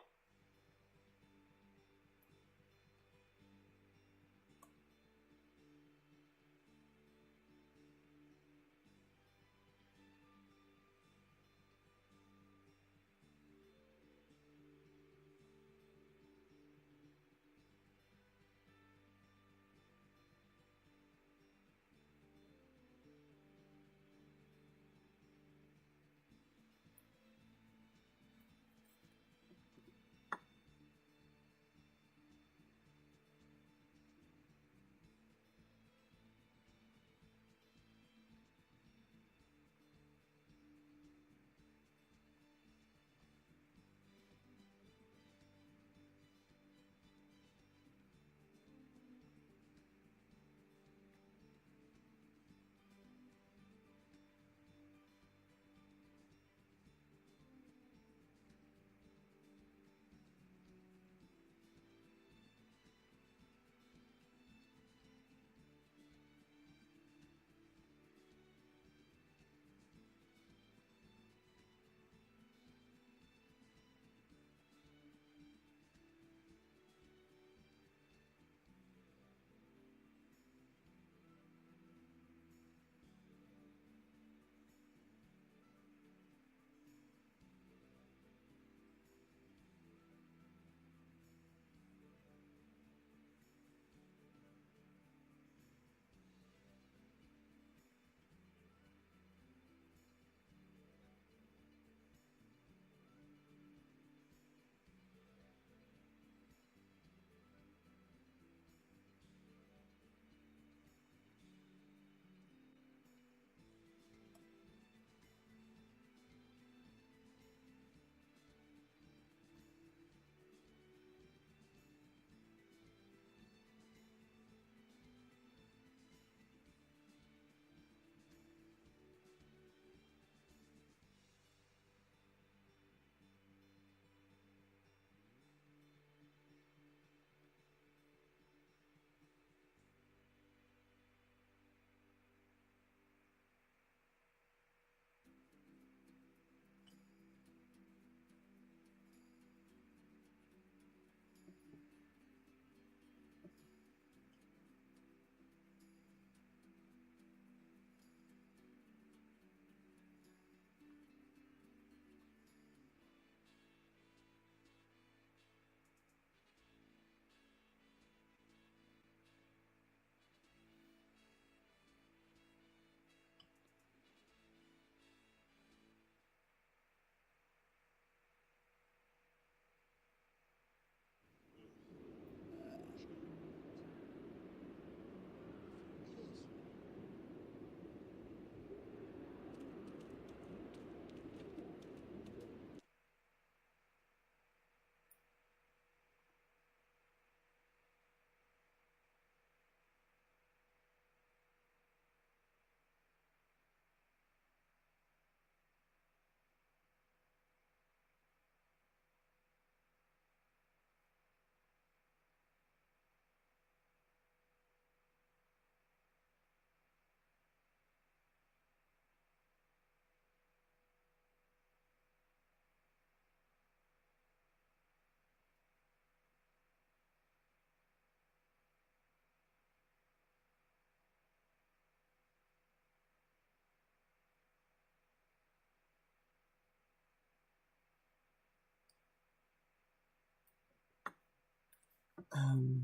Speaker 3: Um,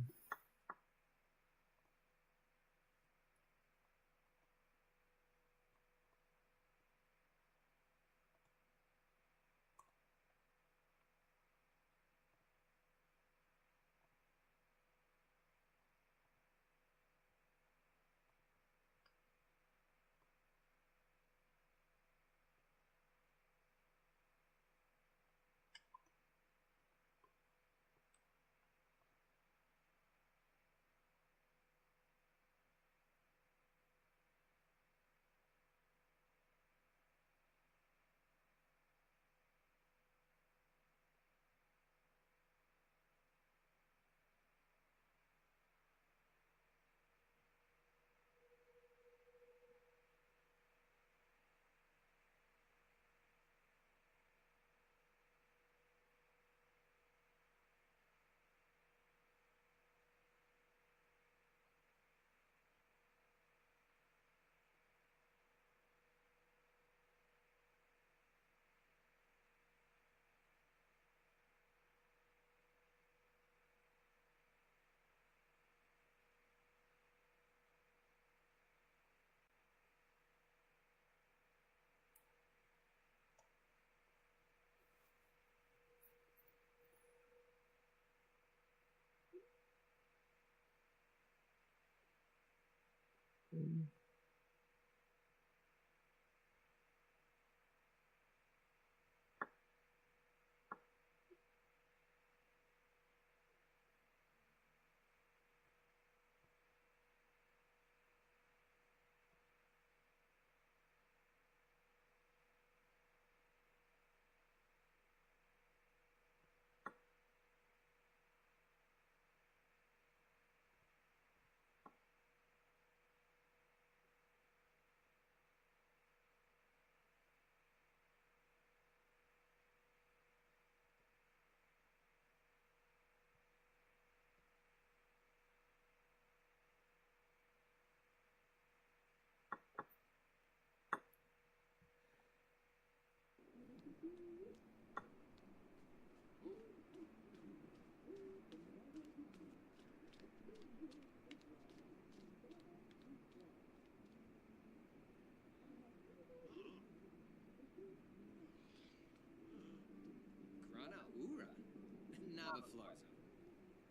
Speaker 7: Grana Ura. Navaflarza.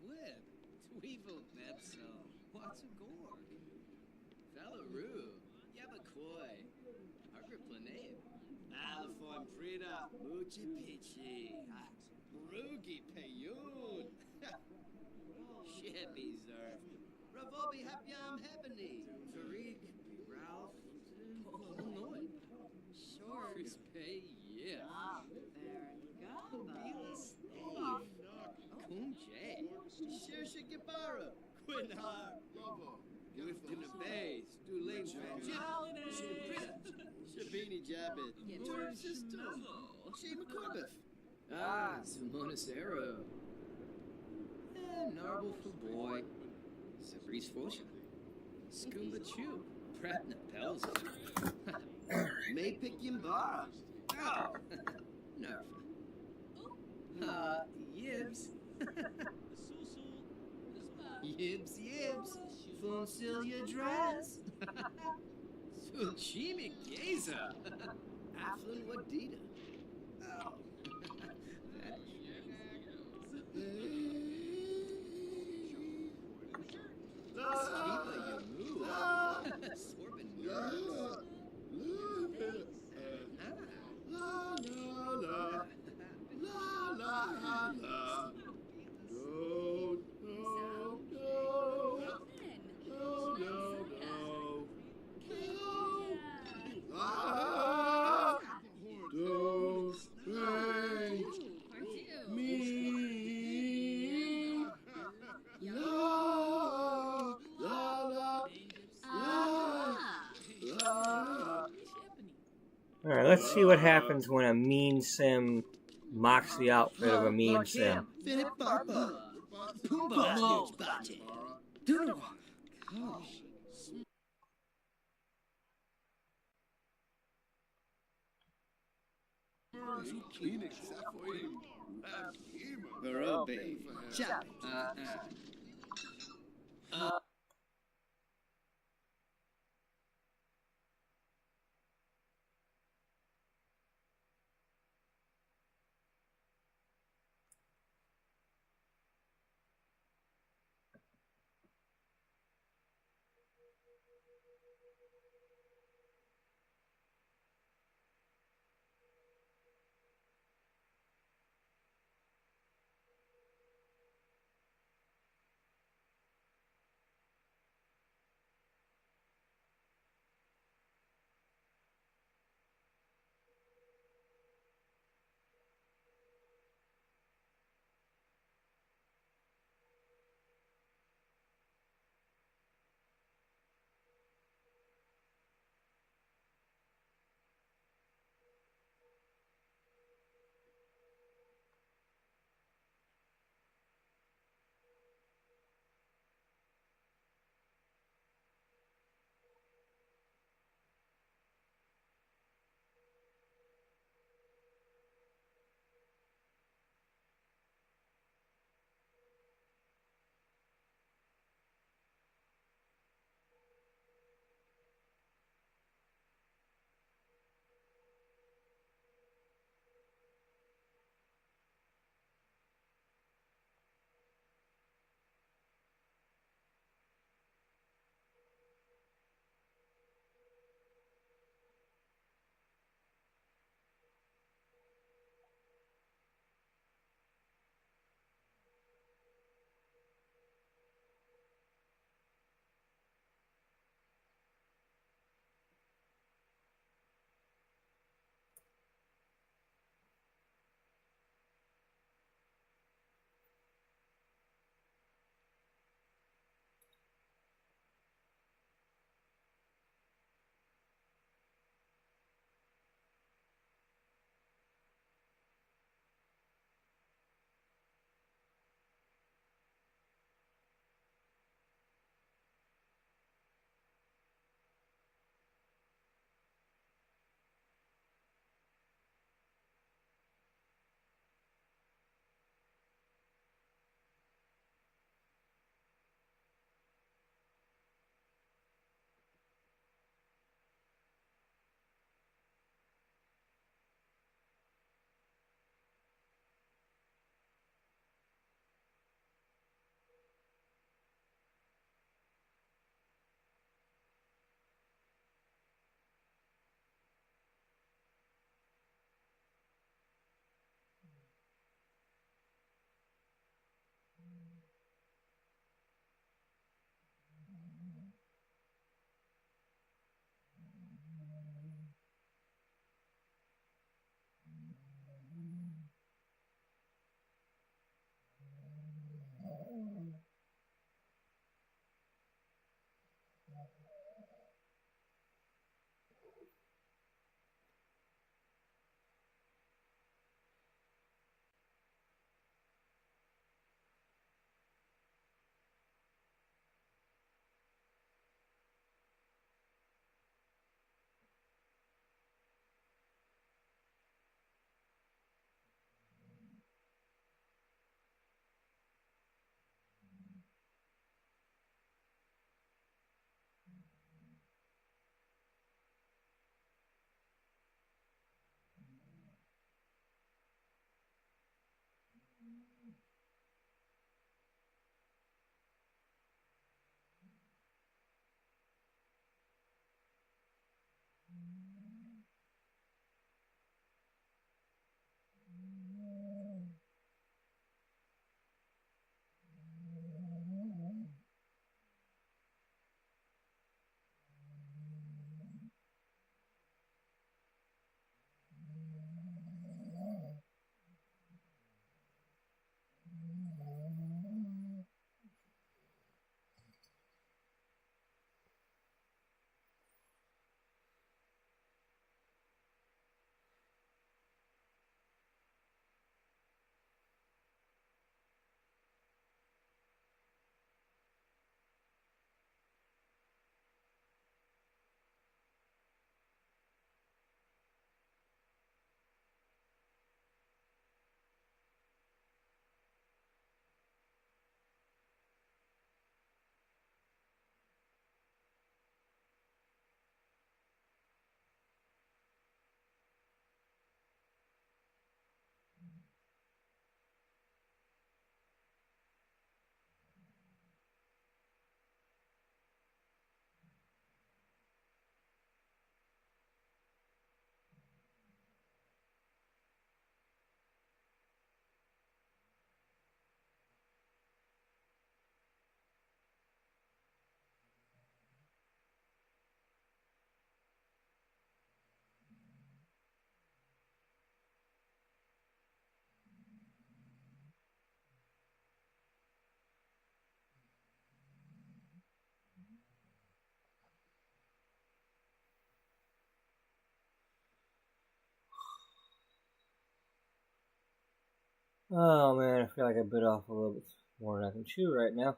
Speaker 7: Wib. Tweevil Betzel. What's a gorg? Valaroo. Yabakoi. Agriplanade. Alphon Frida. Muchi Pichi. Rugi Payun. Shippy Zerf. Ravobi Habyam Hebony. Tariq. Ralph. Illinois.
Speaker 5: Sure.
Speaker 7: Chris Pay. Yeah.
Speaker 5: There you go.
Speaker 7: Bila Steve. Kunje. Shersha Gibara. Quinhar. Wifton Bay. Stulane Shabini Jabbit. Turn System. Shema Corbif. Ah, Simonis Arrow. Narble for Boy. Sabrice Fosha. Scuba Chew. Pratna Pels. May pick Yimbara. Oh. Nerfa. Yibs. Yibs. Foncilia Dress. Suchimi Geza. Aflin Wadida. Oh. Skiba Yamu. Sorbin Nerds.
Speaker 3: Alright, let's see what happens when a mean sim mocks the outfit of a mean sim.
Speaker 7: Verobe. Chap.
Speaker 3: Oh man, I feel like I bit off a little bit more than I can chew right now.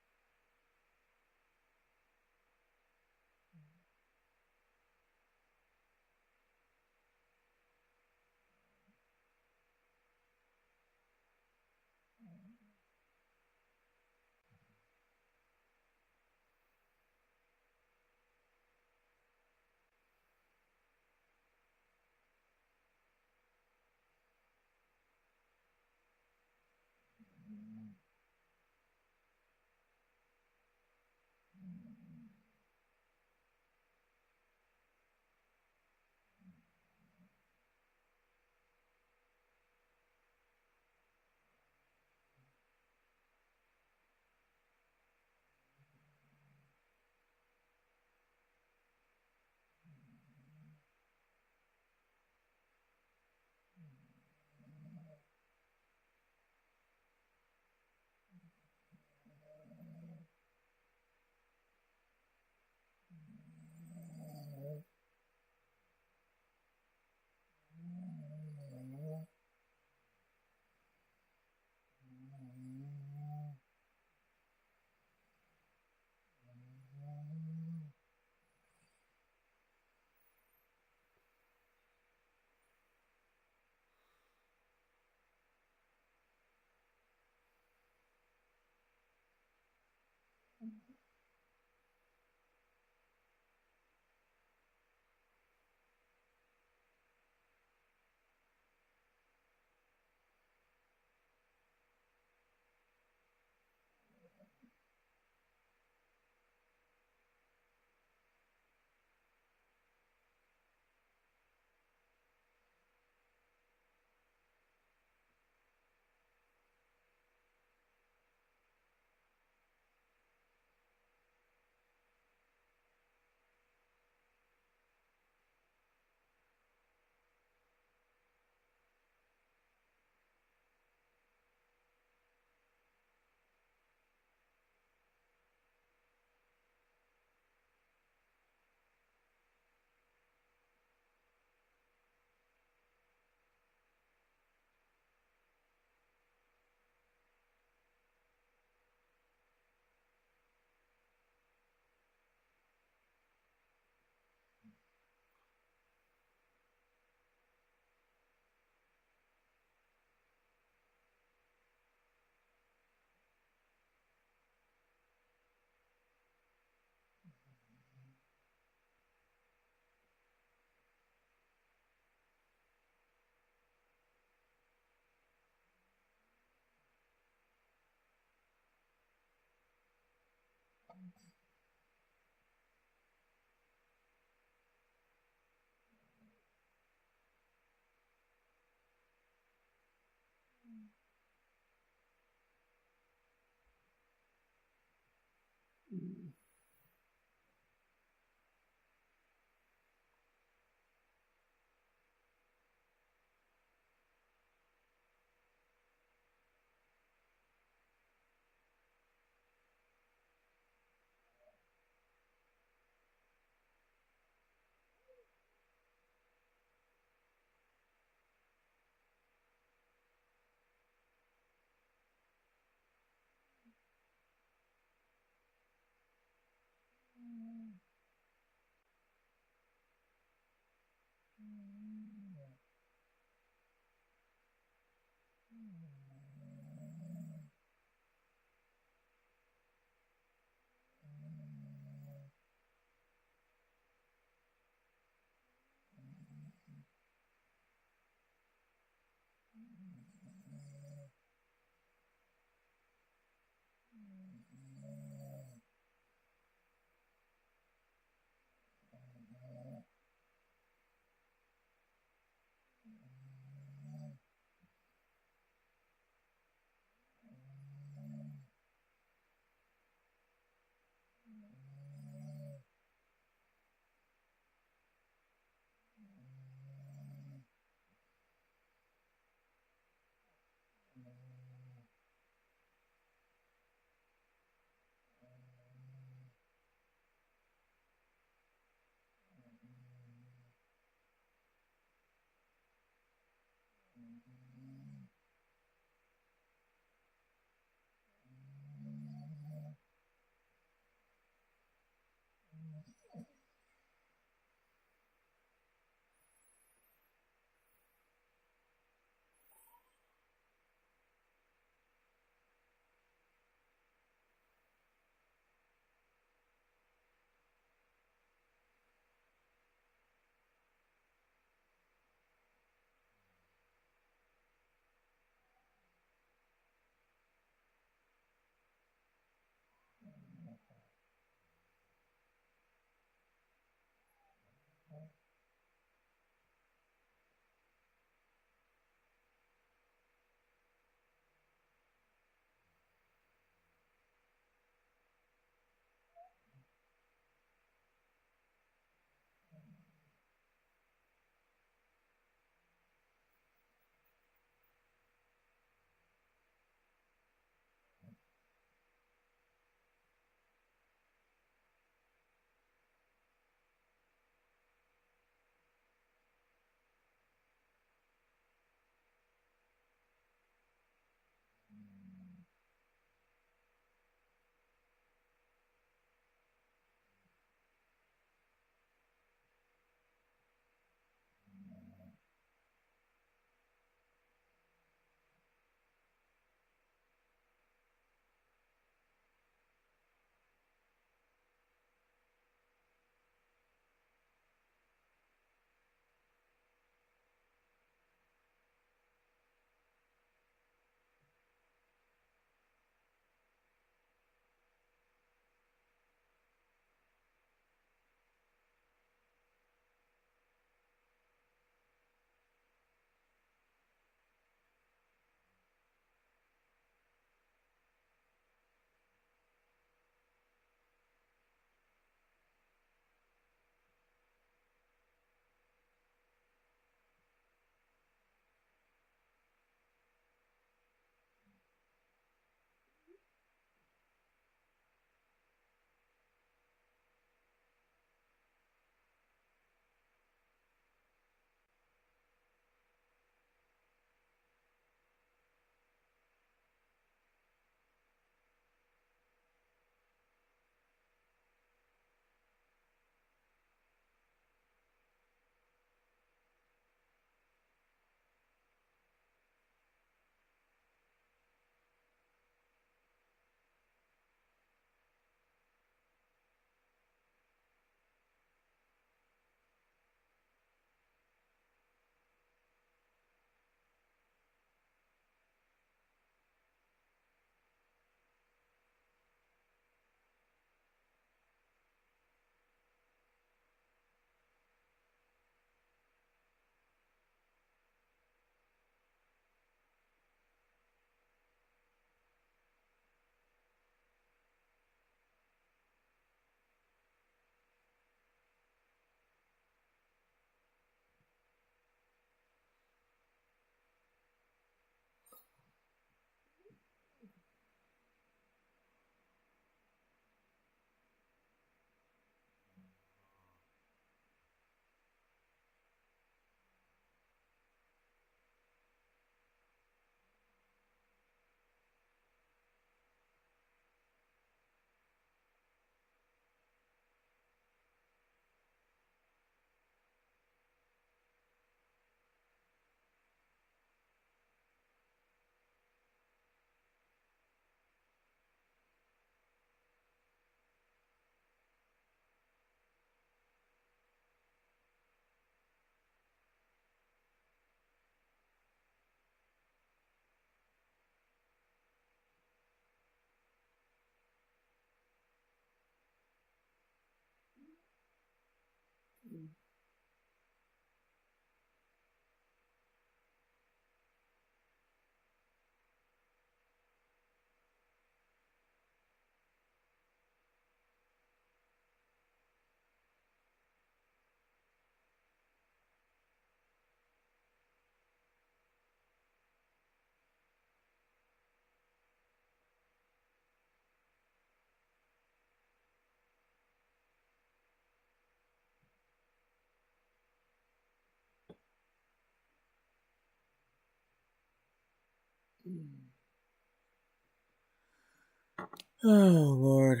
Speaker 3: Oh, Lord.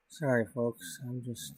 Speaker 3: Sorry, folks. I'm just,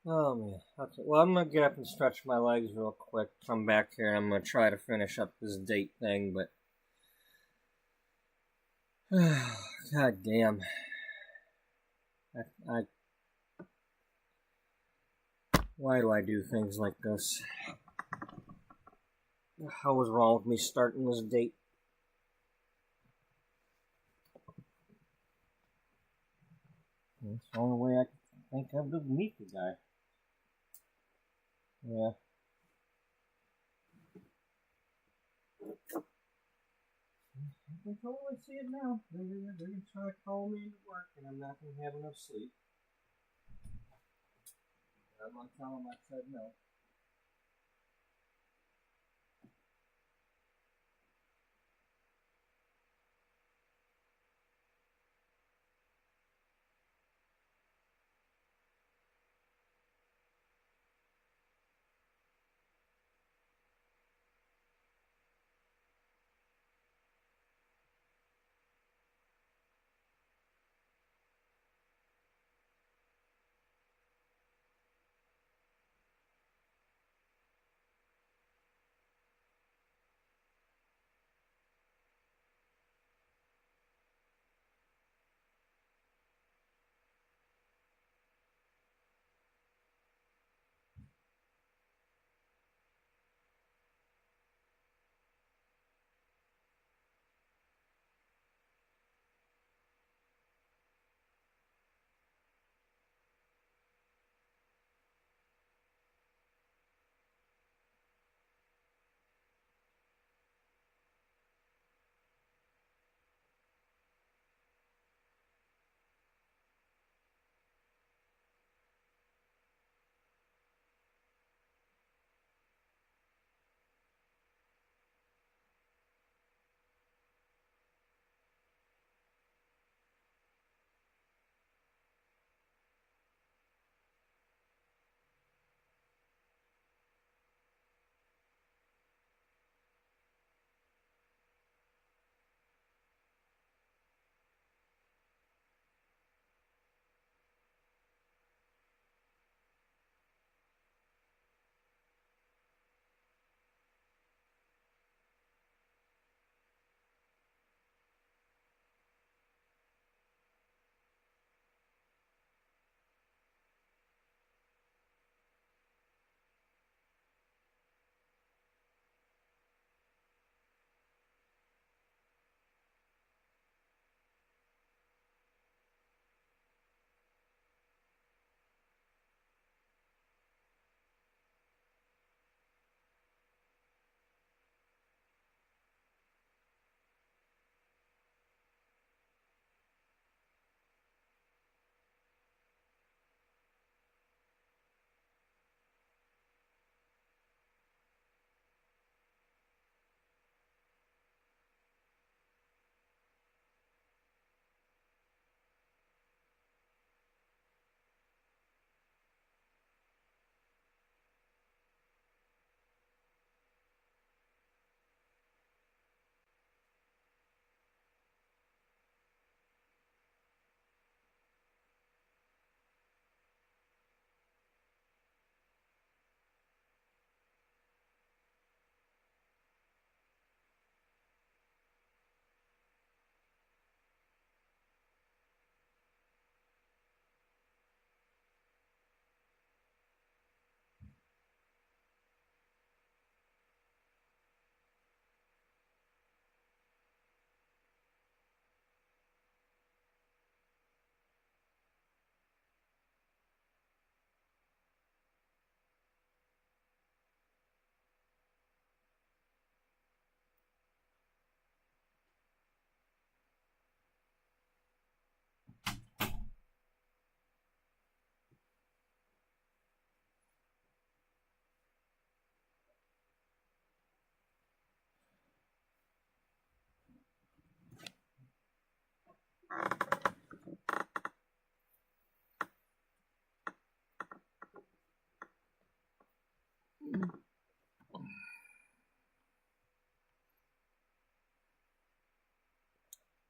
Speaker 3: oh, man. Okay, well, I'm gonna get up and stretch my legs real quick. Come back here and I'm gonna try to finish up this date thing, but... God damn. Why do I do things like this? What the hell was wrong with me starting this date? That's the only way I can think of to meet the guy. Yeah. I can totally see it now. They're gonna try to call me into work, and I'm not gonna have enough sleep. I'm gonna tell them I said no.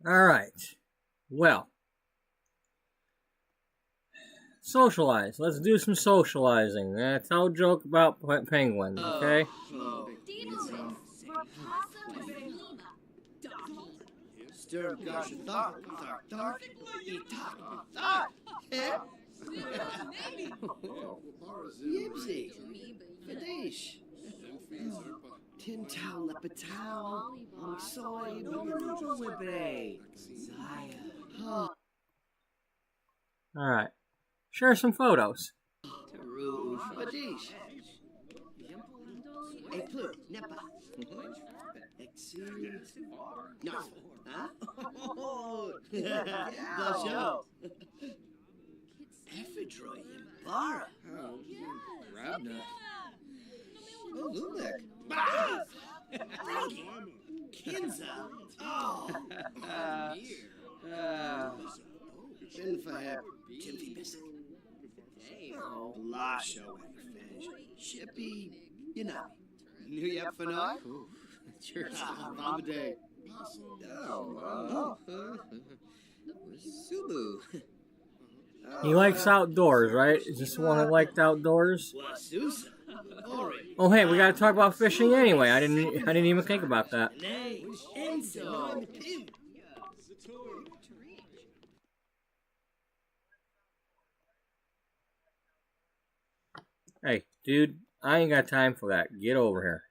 Speaker 3: All right. Well, socialize. Let's do some socializing. Tell a joke about penguins, okay?
Speaker 2: Diddle Possum Lima. Ducky.
Speaker 7: Stir gosh thought, thought, thought, eh? Yipsy, Fadish, Tintal Lepetow, Soy, Wibe, Zaya.
Speaker 1: Alright. Share some photos.
Speaker 7: Teru Fadish. Eklu, Nepa. Exu. Narf. Huh? Oh, the show. Ephedra Yambara. Oh, Rabna. Oh, Lumek. Rogi. Kinza. Oh. Benfaheb. Timothy Bissett. Oh, Lasho Ekfej. Shippy. You know. New Yep Fanoy? Sure. Bombade. Oh. Subu.
Speaker 1: He likes outdoors, right? Is this the one that liked outdoors?
Speaker 7: Wasusa. Ori.
Speaker 1: Oh, hey, we gotta talk about fishing anyway. I didn't even think about that.
Speaker 7: Nay. Enzo. Pim.
Speaker 1: Hey, dude, I ain't got time for that. Get over here.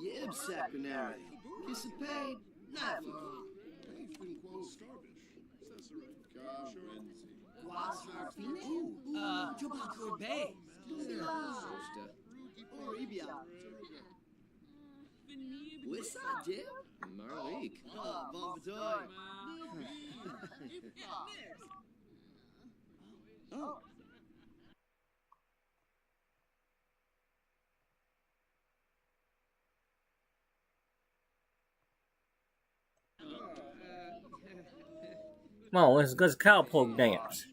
Speaker 7: Yib Sakunari. Kissapay. Nafu. Jubakur Bay. Oribia. Wissa Dib? Marlik. Bombadoy. Oh.
Speaker 1: Come on, let's go cowpoke dance.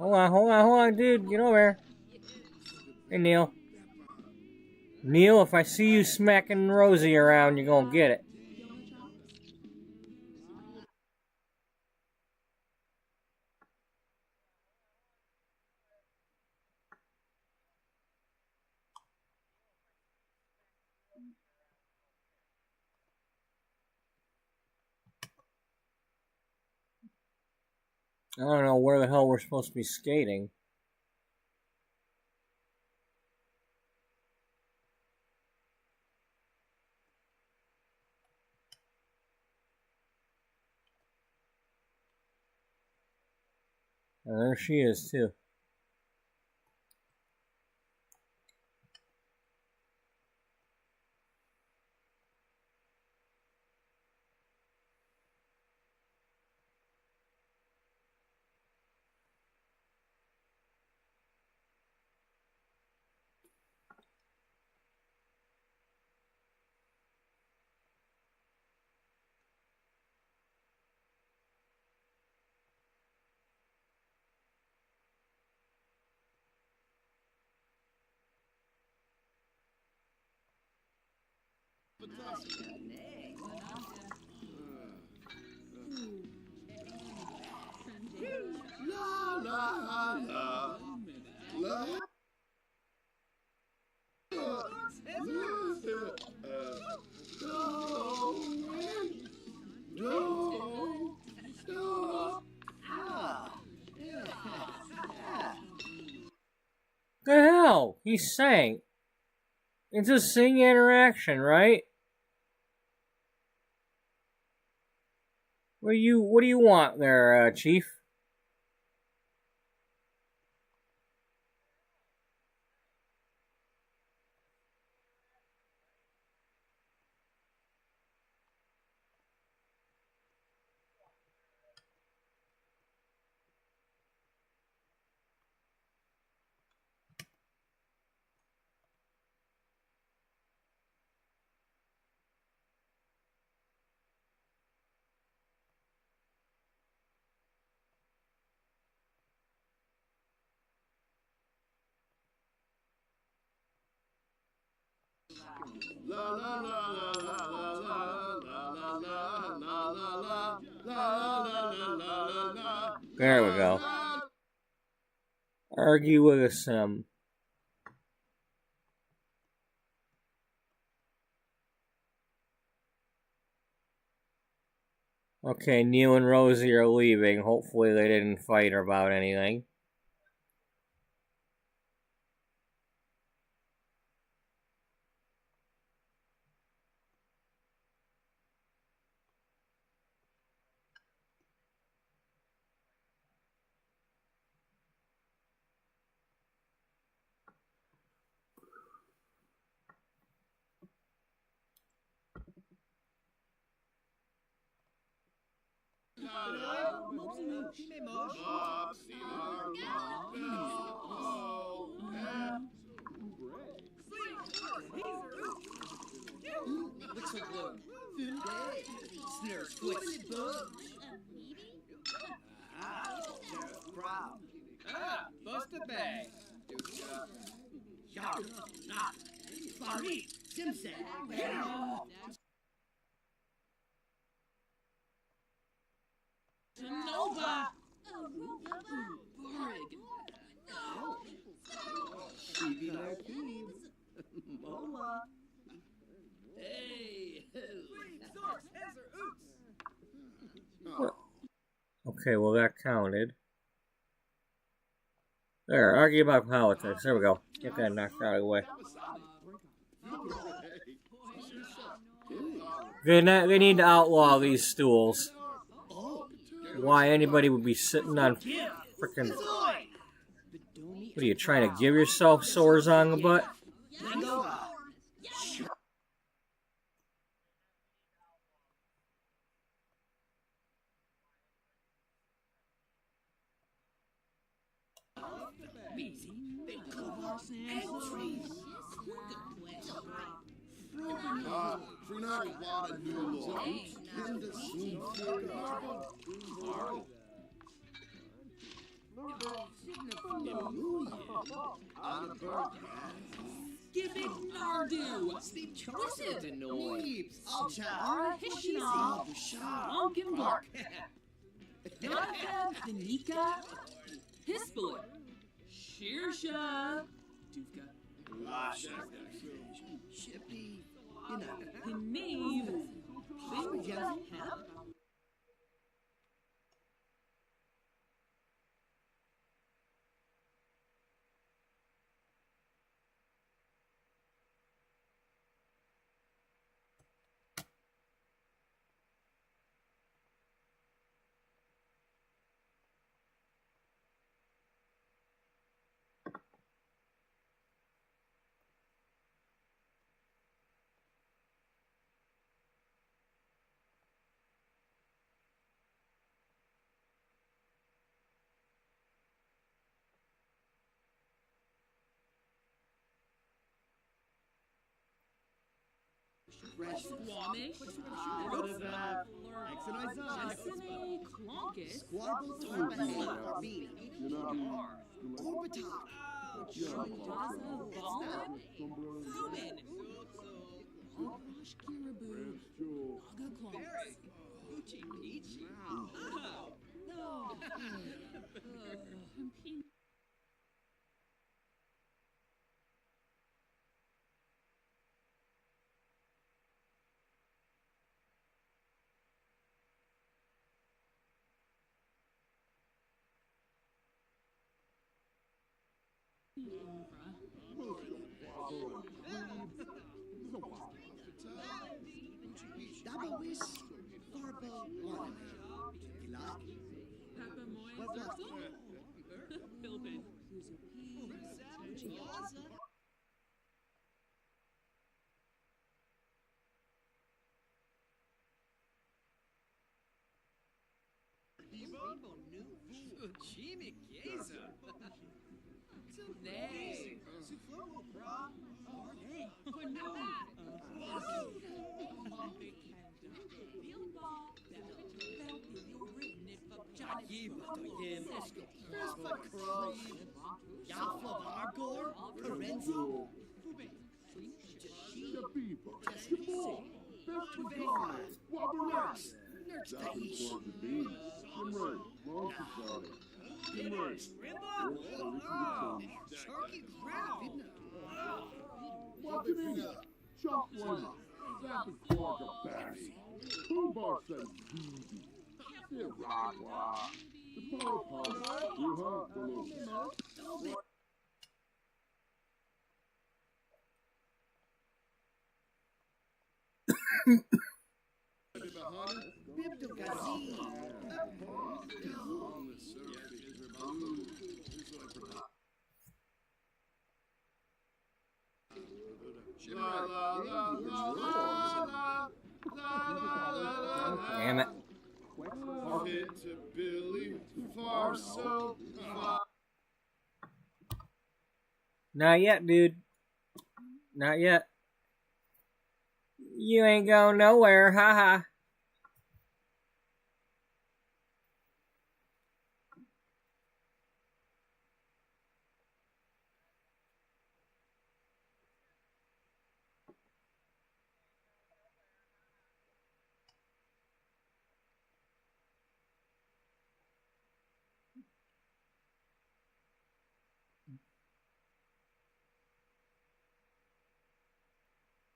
Speaker 1: Hold on, dude. Get over here. Hey, Neil. Neil, if I see you smacking Rosie around, you're gonna get it. I don't know where the hell we're supposed to be skating. And there she is, too. The hell? He sang. It's a sing interaction, right? What do you want there, Chief?
Speaker 7: La la la la la la la la la la la la la la la.
Speaker 1: There we go. Argue with a sim. Okay, Neil and Rosie are leaving. Hopefully they didn't fight about anything.
Speaker 7: Bust a bag.
Speaker 4: Nova!
Speaker 7: Mola. Hey.
Speaker 1: Okay, well that counted. There, argue about politics. There we go. Get that knocked out of the way. They need to outlaw these stools. Why anybody would be sitting on frickin'... What are you, trying to give yourself sores on the butt?
Speaker 4: Give it Nardu! Listen!
Speaker 7: Neeps.
Speaker 4: Hishna! Onkin Bark! Naka Danika! Hispel! Shirsha! Duvka!
Speaker 7: Chippy.
Speaker 4: Hineve! Binja! Squamish, Jessene, Clonkus, Daza, Ballin, Thuman, Oshkiraboo, Aga Clonkus.
Speaker 7: Uchi Peachy.
Speaker 4: No.
Speaker 7: Dabawis. Farbo. Ilaki.
Speaker 4: Papa Moy, Philbin.
Speaker 7: Jimmy Gaza.
Speaker 4: Nay.
Speaker 7: Basketball. Basketball. Wabarats. Zapping for the beans. Kimray. Monster Sonic. Kimray.
Speaker 6: Sharky crap, isn't it?
Speaker 7: What it is? Chop one. Zapping for the bass. Who bar says easy? The rock rock. The power pump. You have below.
Speaker 3: Damn it. Not yet, dude. Not yet. You ain't going nowhere, haha.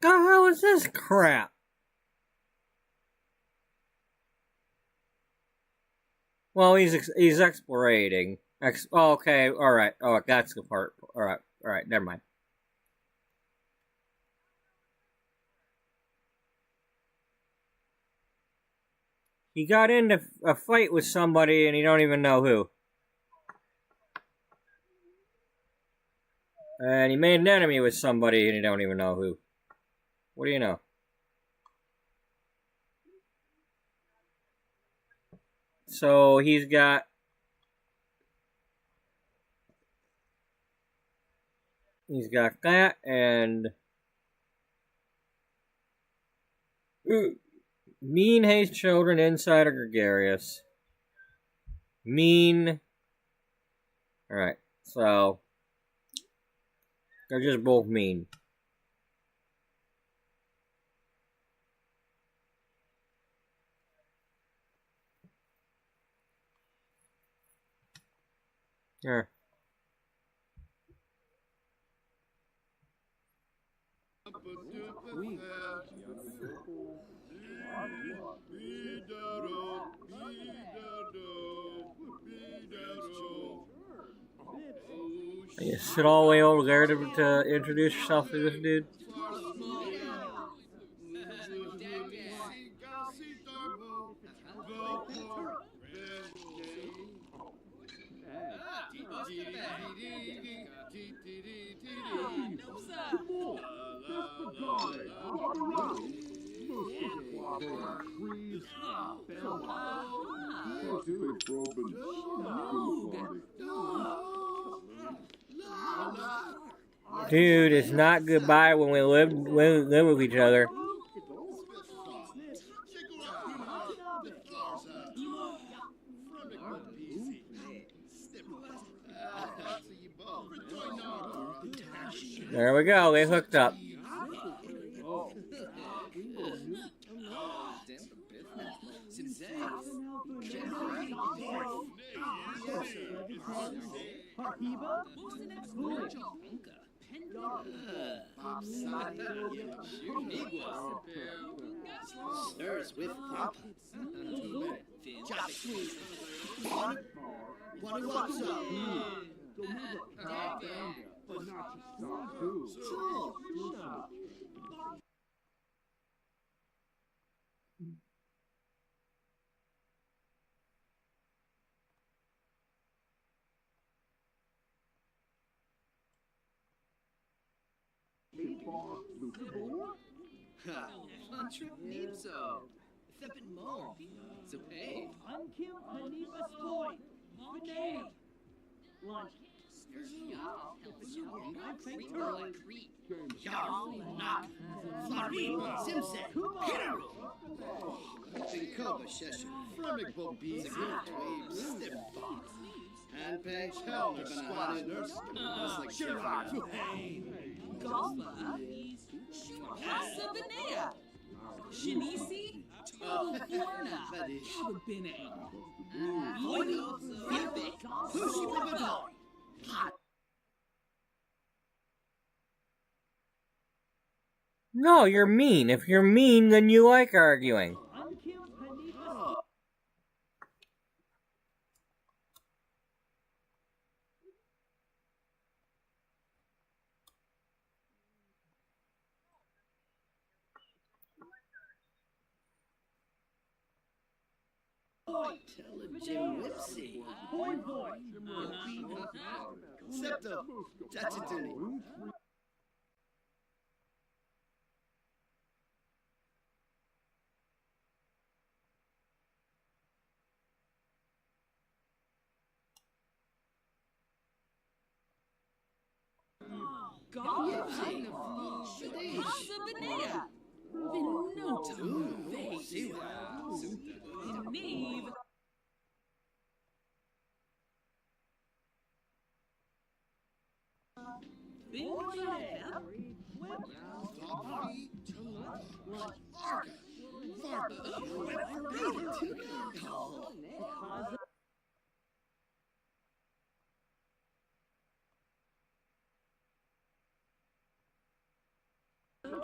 Speaker 3: The hell is this crap? Well, he's explorating. Oh, okay, all right. Oh, that's the part. All right. Never mind. He got into a fight with somebody, and he don't even know who. And he made an enemy with somebody, and he don't even know who. What do you know? So he's got that and mean hates children inside are gregarious. Mean. Alright, so they're just both mean. Yeah. You sit all the way over there to introduce yourself to this dude. Dude, it's not goodbye when we live with each other. There we go, they hooked up.
Speaker 6: Stirs with pop. What what's up? Fun trip needs so. Thippin' mo. So hey.
Speaker 8: Unkill Hanifa Spoy. Grenade. Lunch.
Speaker 6: Y'all knock. Florine. Simpson. Hero. Pinkoba Shesha. Fremic Bobby. Step box. Hand page. Hell, banana. Nurse. Like Sherlock.
Speaker 4: Golfa. Asabanea. Shinisi. Orna. Hababine. Oino. Flipbook. Pushi Papadon.
Speaker 3: No, you're mean. If you're mean, then you like arguing.
Speaker 6: Jim Whipsy. Septo. Tachatuni.
Speaker 4: Asabanea. Vinoto. Neve.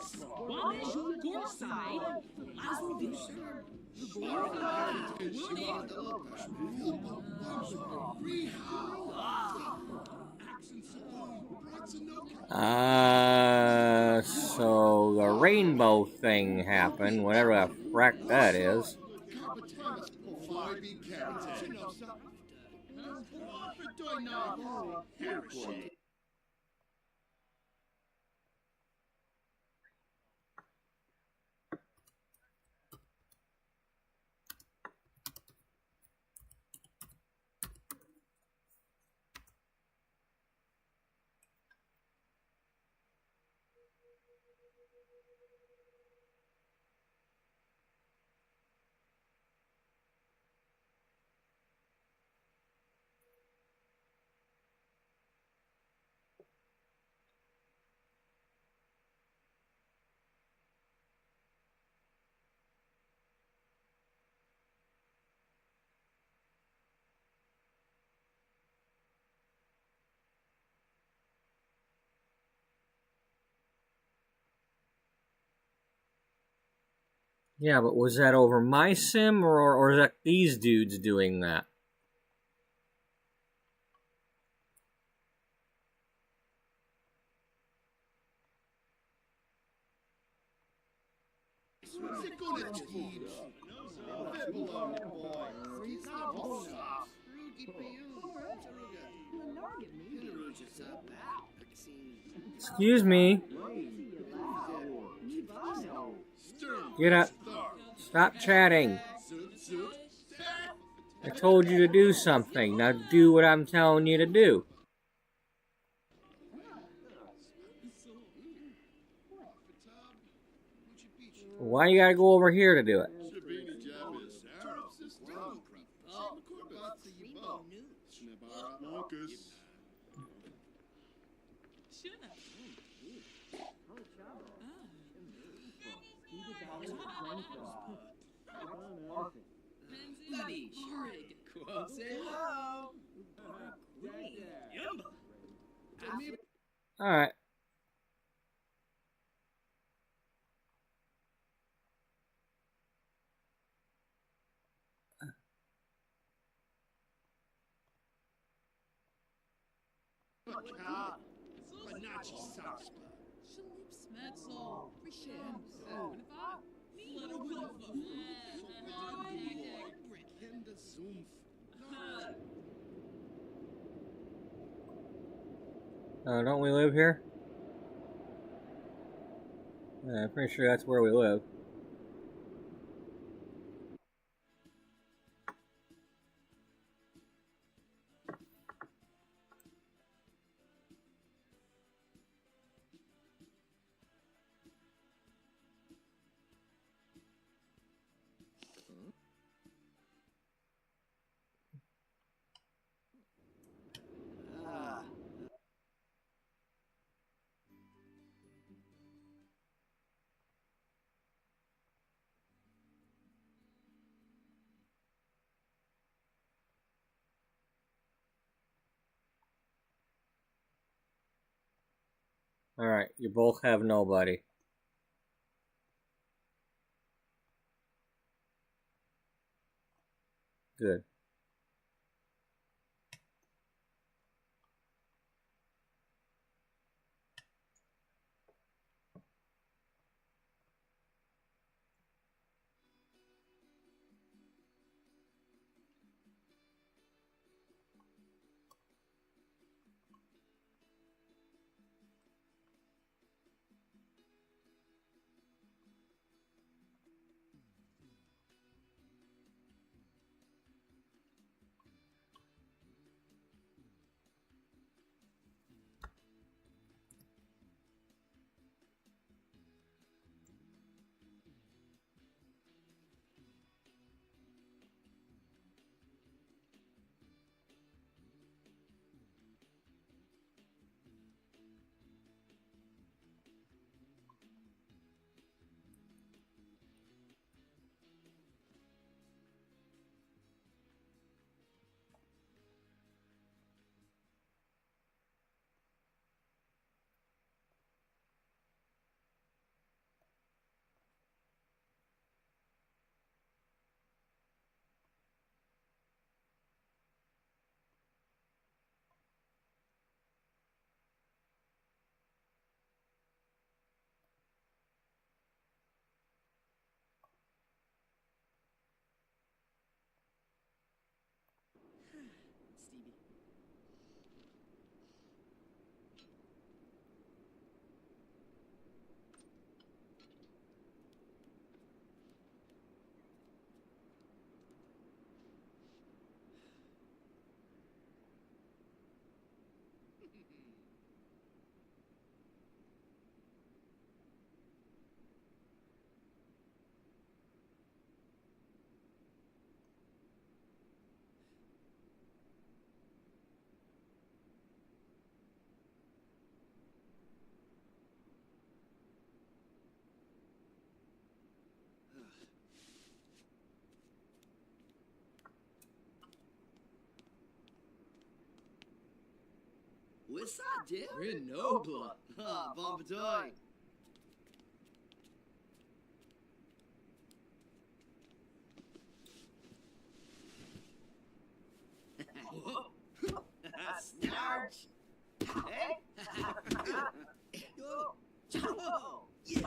Speaker 4: Squamish Gorside. Lazo
Speaker 3: So the rainbow thing happened, whatever the frack that is. Yeah, but was that over my sim, or is that these dudes doing that? Excuse me. Get up. Stop chatting. I told you to do something. Now do what I'm telling you to do. Why you gotta go over here to do it? Alright. Don't we live here? Yeah, I'm pretty sure that's where we live. Alright, you both have nobody. Good.
Speaker 6: Stevie. What's up, dude? Grenoble. Ah, bon bataille. Snarch. Hey. Go. Ciao. Yes.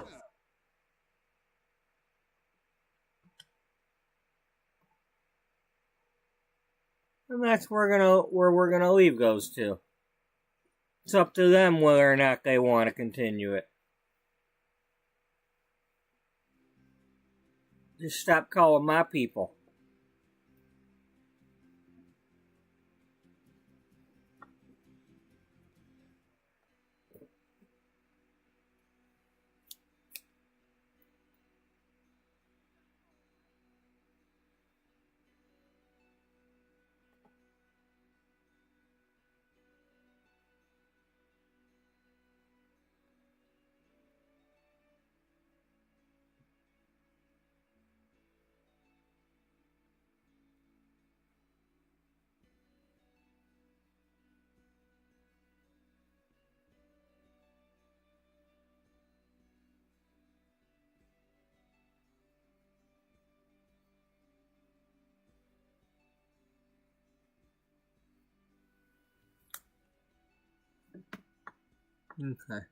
Speaker 3: And that's where we're gonna leave goes to. It's up to them whether or not they want to continue it. Just stop calling my people. Okay.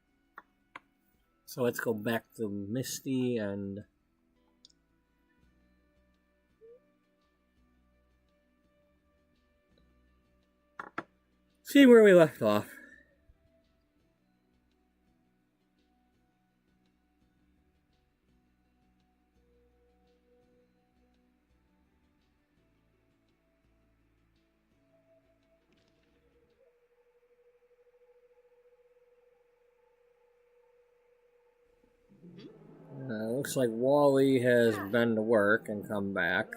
Speaker 3: So let's go back to Misty and see where we left off. Looks like Wally has been to work and come back.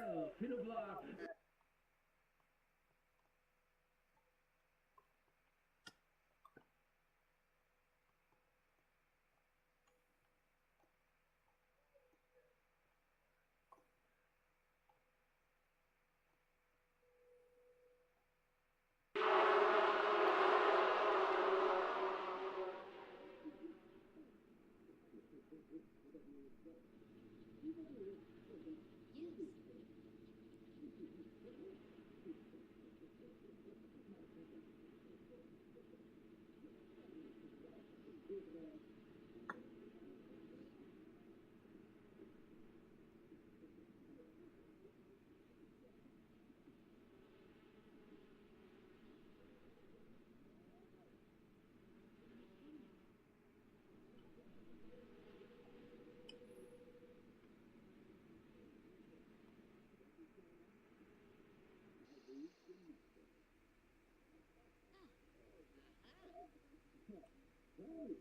Speaker 2: Cousin.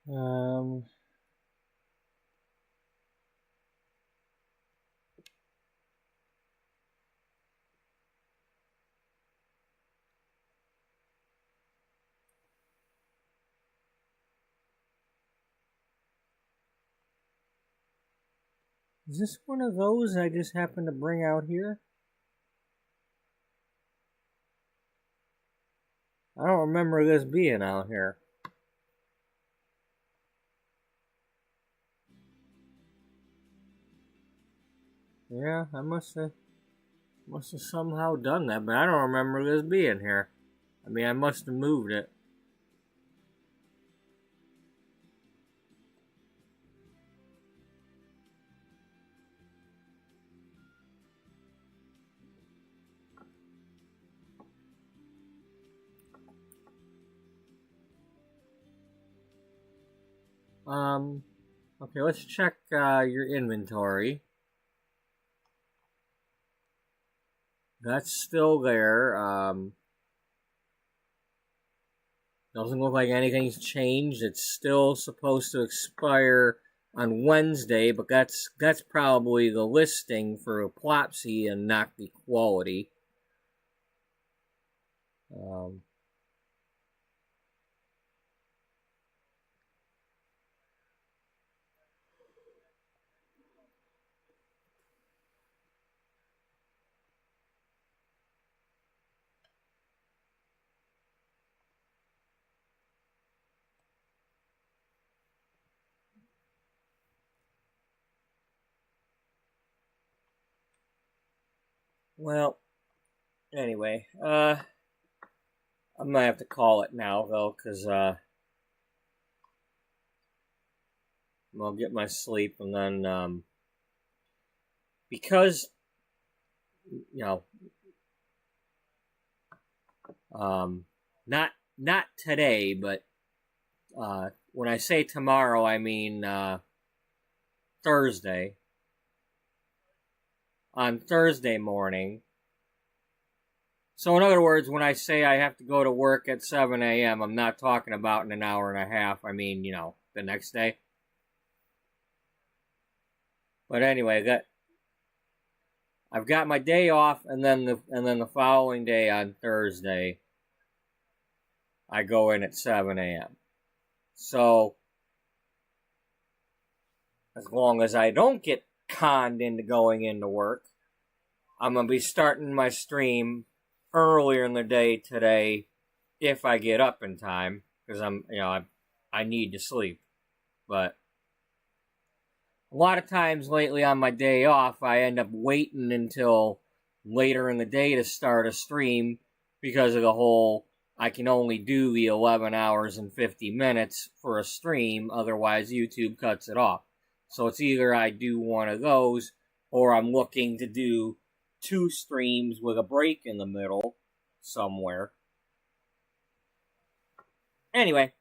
Speaker 3: Um, is this one of those I just happened to bring out here? I don't remember this being out here. Yeah, I must have somehow done that, but I don't remember this being here. I mean, I must have moved it. Okay, let's check your inventory. That's still there. Doesn't look like anything's changed. It's still supposed to expire on Wednesday, but that's probably the listing for Plopsy and not the quality. Well, anyway, I might have to call it now though, because I'll get my sleep, and then because not today, but when I say tomorrow, I mean Thursday. On Thursday morning. So in other words, when I say I have to go to work at 7 a.m., I'm not talking about in an hour and a half. I mean, the next day. But anyway, I've got my day off, and then the following day on Thursday, I go in at 7 a.m. So as long as I don't get conned into going into work, I'm going to be starting my stream earlier in the day today if I get up in time, because I need to sleep. But a lot of times lately on my day off, I end up waiting until later in the day to start a stream because of the whole I can only do the 11 hours and 50 minutes for a stream, otherwise YouTube cuts it off. So it's either I do one of those, or I'm looking to do 2 streams with a break in the middle somewhere. Anyway,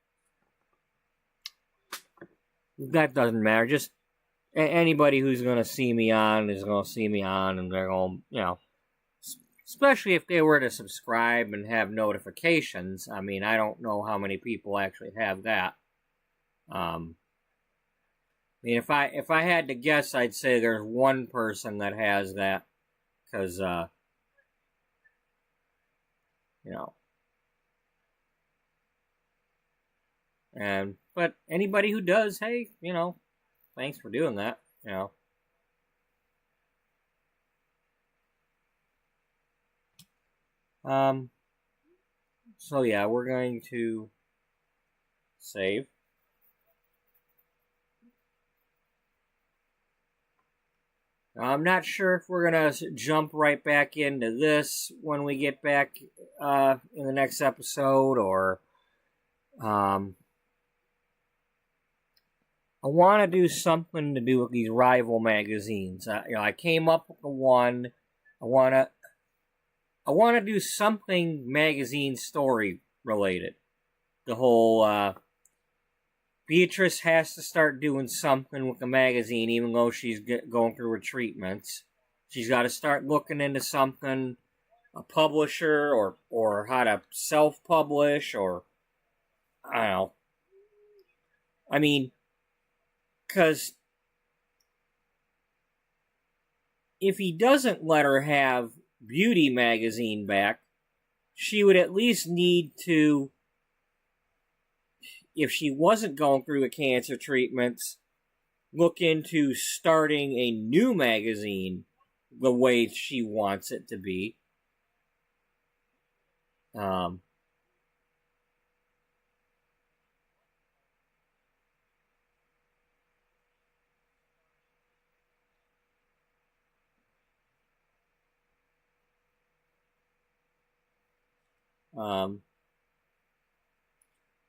Speaker 3: that doesn't matter. Just anybody who's going to see me on is going to see me on, and they're going, especially if they were to subscribe and have notifications. I mean, I don't know how many people actually have that. I mean, if I had to guess, I'd say there's one person that has that, because but anybody who does, hey, thanks for doing that, So yeah, we're going to save. I'm not sure if we're going to jump right back into this when we get back in the next episode, or I want to do something to do with these rival magazines. I came up with the one. I want to do something magazine story related. The whole Beatrice has to start doing something with the magazine, even though she's going through her treatments. She's got to start looking into something, a publisher, or how to self-publish, or I don't know. I mean, because if he doesn't let her have Beauty magazine back, she would at least need to, if she wasn't going through the cancer treatments, look into starting a new magazine the way she wants it to be.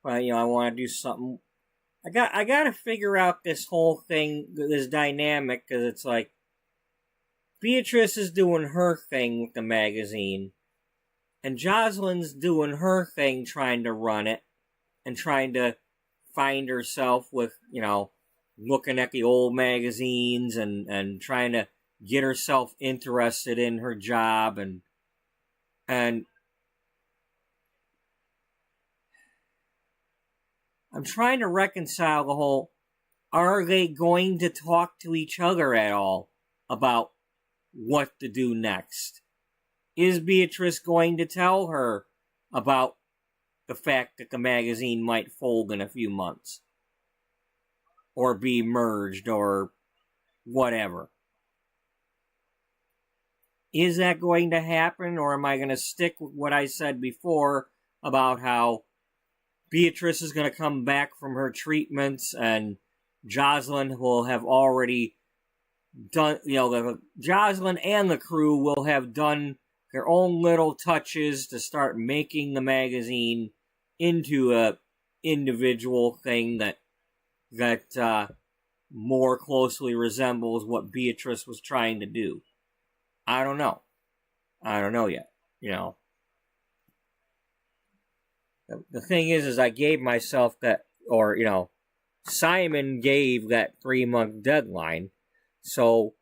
Speaker 3: But I want to do something. I got to figure out this whole thing, this dynamic, because it's like Beatrice is doing her thing with the magazine, and Jocelyn's doing her thing, trying to run it and trying to find herself with, looking at the old magazines and trying to get herself interested in her job and I'm trying to reconcile the whole, are they going to talk to each other at all about what to do next? Is Beatrice going to tell her about the fact that the magazine might fold in a few months? Or be merged, or whatever? Is that going to happen, or am I going to stick with what I said before about how Beatrice is going to come back from her treatments and Jocelyn will have already done, Jocelyn and the crew will have done their own little touches to start making the magazine into a individual thing that more closely resembles what Beatrice was trying to do. I don't know. I don't know yet, The thing is I gave myself that, or, Simon gave that 3-month deadline. So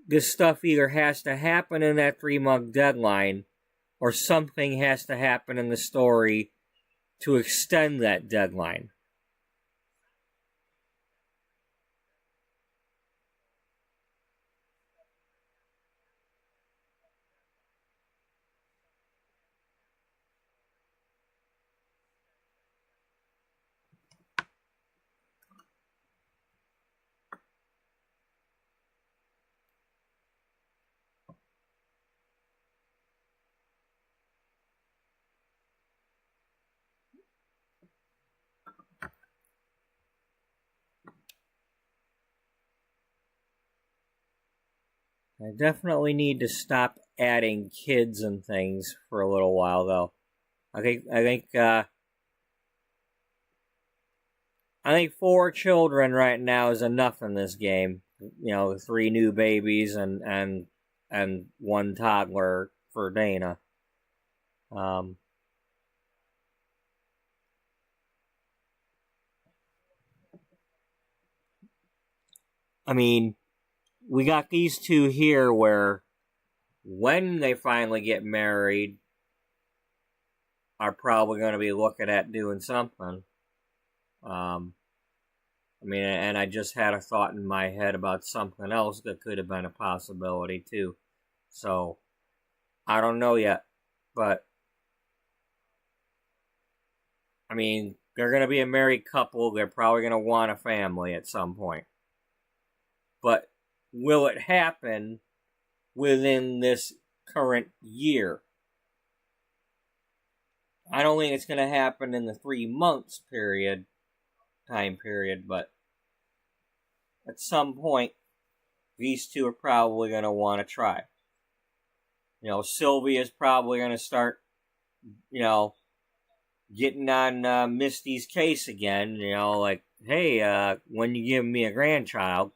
Speaker 3: this stuff either has to happen in that 3-month deadline, or something has to happen in the story to extend that deadline. I definitely need to stop adding kids and things for a little while, though. I think 4 children right now is enough in this game. 3 new babies and 1 toddler for Dana. We got these 2 here where when they finally get married are probably going to be looking at doing something. And I just had a thought in my head about something else that could have been a possibility too. So, I don't know yet, but they're going to be a married couple. They're probably going to want a family at some point. But will it happen within this current year? I don't think it's going to happen in the 3 months time period, but at some point these two are probably going to want to try. You know, Sylvia's probably going to start, you know, getting on Misty's case again. You know, like, hey, when you give me a grandchild,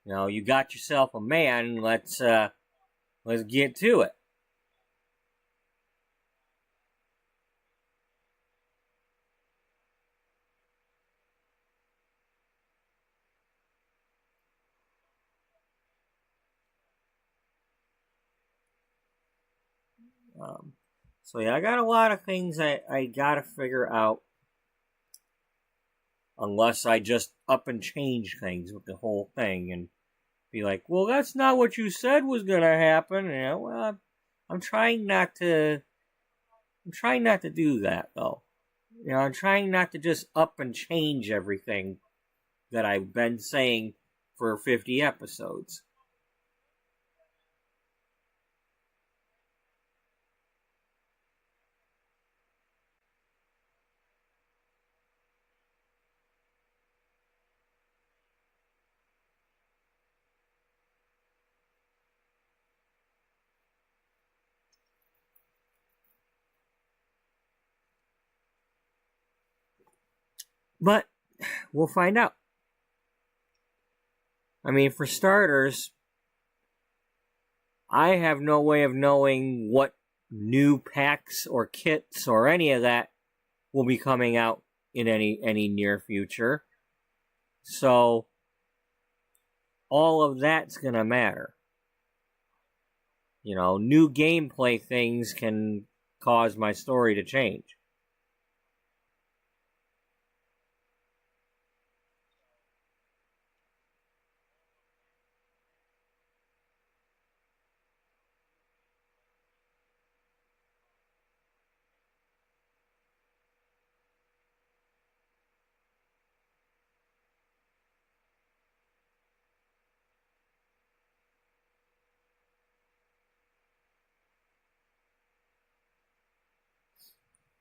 Speaker 3: you know, you got yourself a man. Let's get to it. So yeah, I got a lot of things I gotta figure out. Unless I just up and change things with the whole thing and be like, well, that's not what you said was gonna happen. You know, well, I'm trying not to do that though. You know, I'm trying not to just up and change everything that I've been saying for 50 episodes. But we'll find out. I mean, for starters, I have no way of knowing what new packs or kits or any of that will be coming out in any near future. So all of that's gonna matter. You know, new gameplay things can cause my story to change.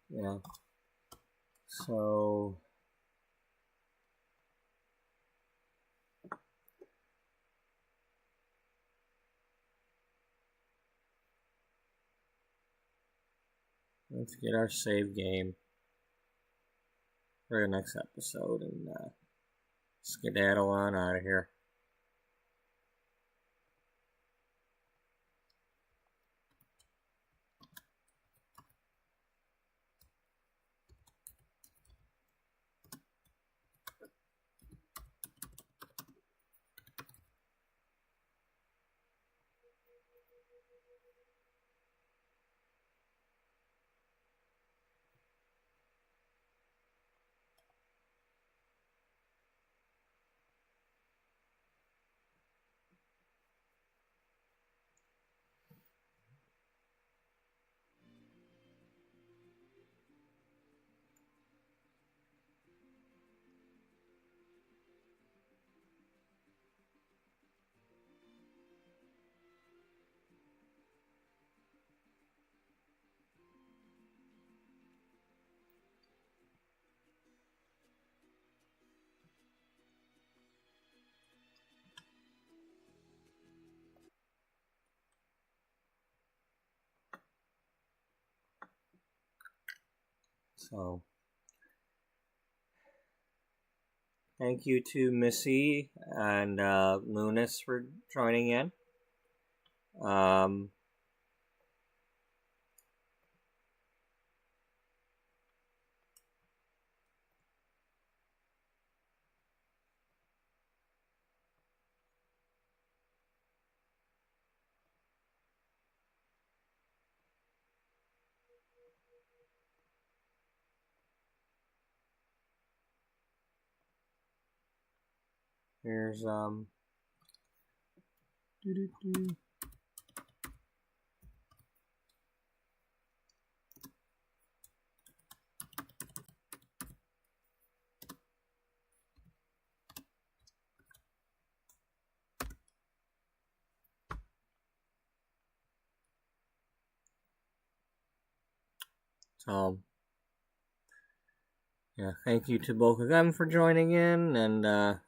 Speaker 3: Yeah. So let's get our save game for the next episode and skedaddle on out of here. So, thank you to Missy and Lunas for joining in. Here's so yeah, thank you to both of them for joining in, and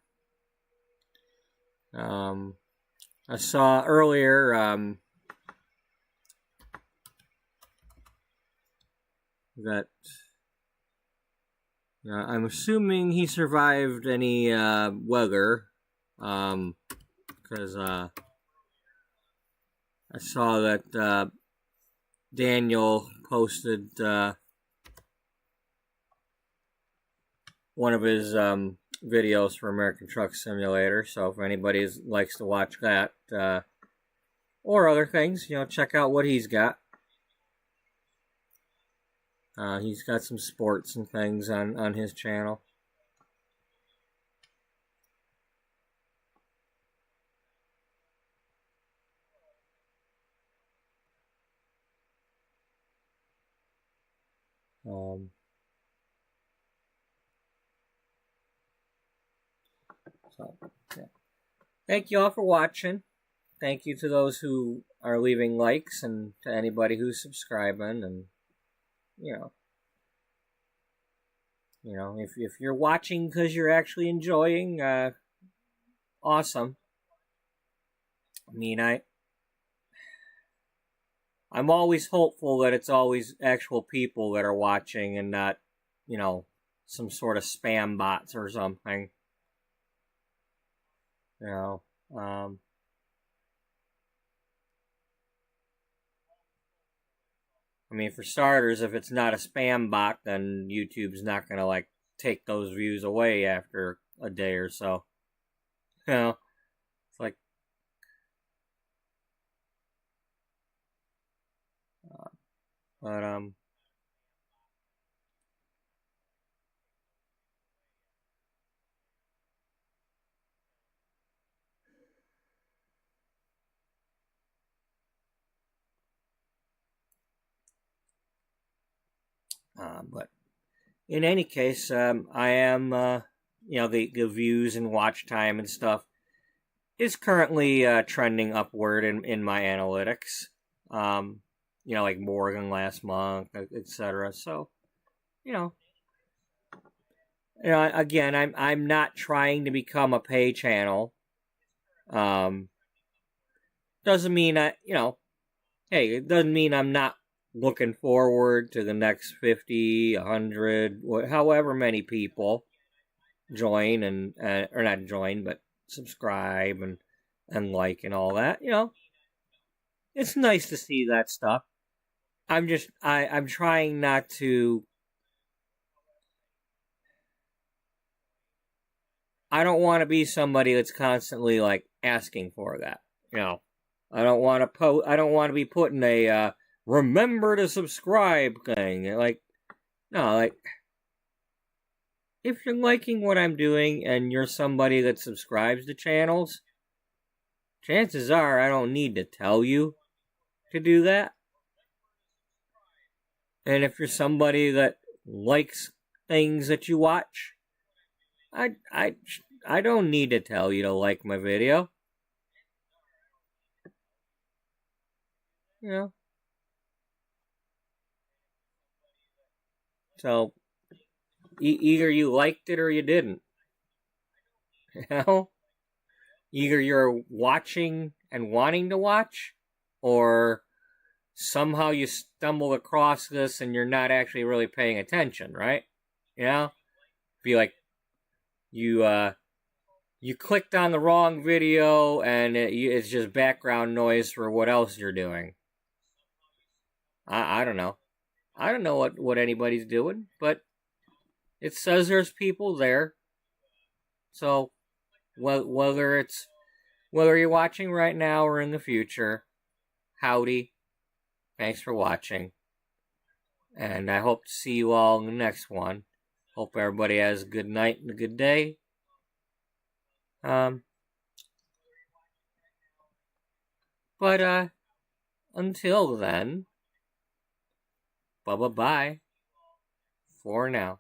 Speaker 3: I saw earlier that I'm assuming he survived any weather, because I saw that Daniel posted one of his videos for American Truck Simulator. So if anybody likes to watch that or other things, check out what he's got. He's got some sports and things on his channel. So, yeah. Thank you all for watching. Thank you to those who are leaving likes, and to anybody who's subscribing. And if you're watching because you're actually enjoying, awesome. I mean, I'm always hopeful that it's always actual people that are watching and not, some sort of spam bots or something. I mean, for starters, if it's not a spam bot, then YouTube's not going to, take those views away after a day or so. It's like... but, but in any case, I am, the views and watch time and stuff is currently trending upward in my analytics. Like more than last month, etc. So, again, I'm not trying to become a pay channel. Doesn't mean hey, it doesn't mean I'm not looking forward to the next 50, 100, however many people join or not join, but subscribe and like and all that. It's nice to see that stuff. I'm trying not to. I don't want to be somebody that's constantly asking for that. I don't want to I don't want to be putting a remember to subscribe thing. No, if you're liking what I'm doing and you're somebody that subscribes to channels, chances are I don't need to tell you to do that. And if you're somebody that likes things that you watch, I don't need to tell you to like my video. So either you liked it or you didn't. Either you're watching and wanting to watch, or somehow you stumble across this and you're not actually really paying attention, right? Be like you clicked on the wrong video and it's just background noise for what else you're doing. I don't know. I don't know what anybody's doing, but it says there's people there. So whether you're watching right now or in the future, howdy. Thanks for watching. And I hope to see you all in the next one. Hope everybody has a good night and a good day. But until then, bye-bye for now.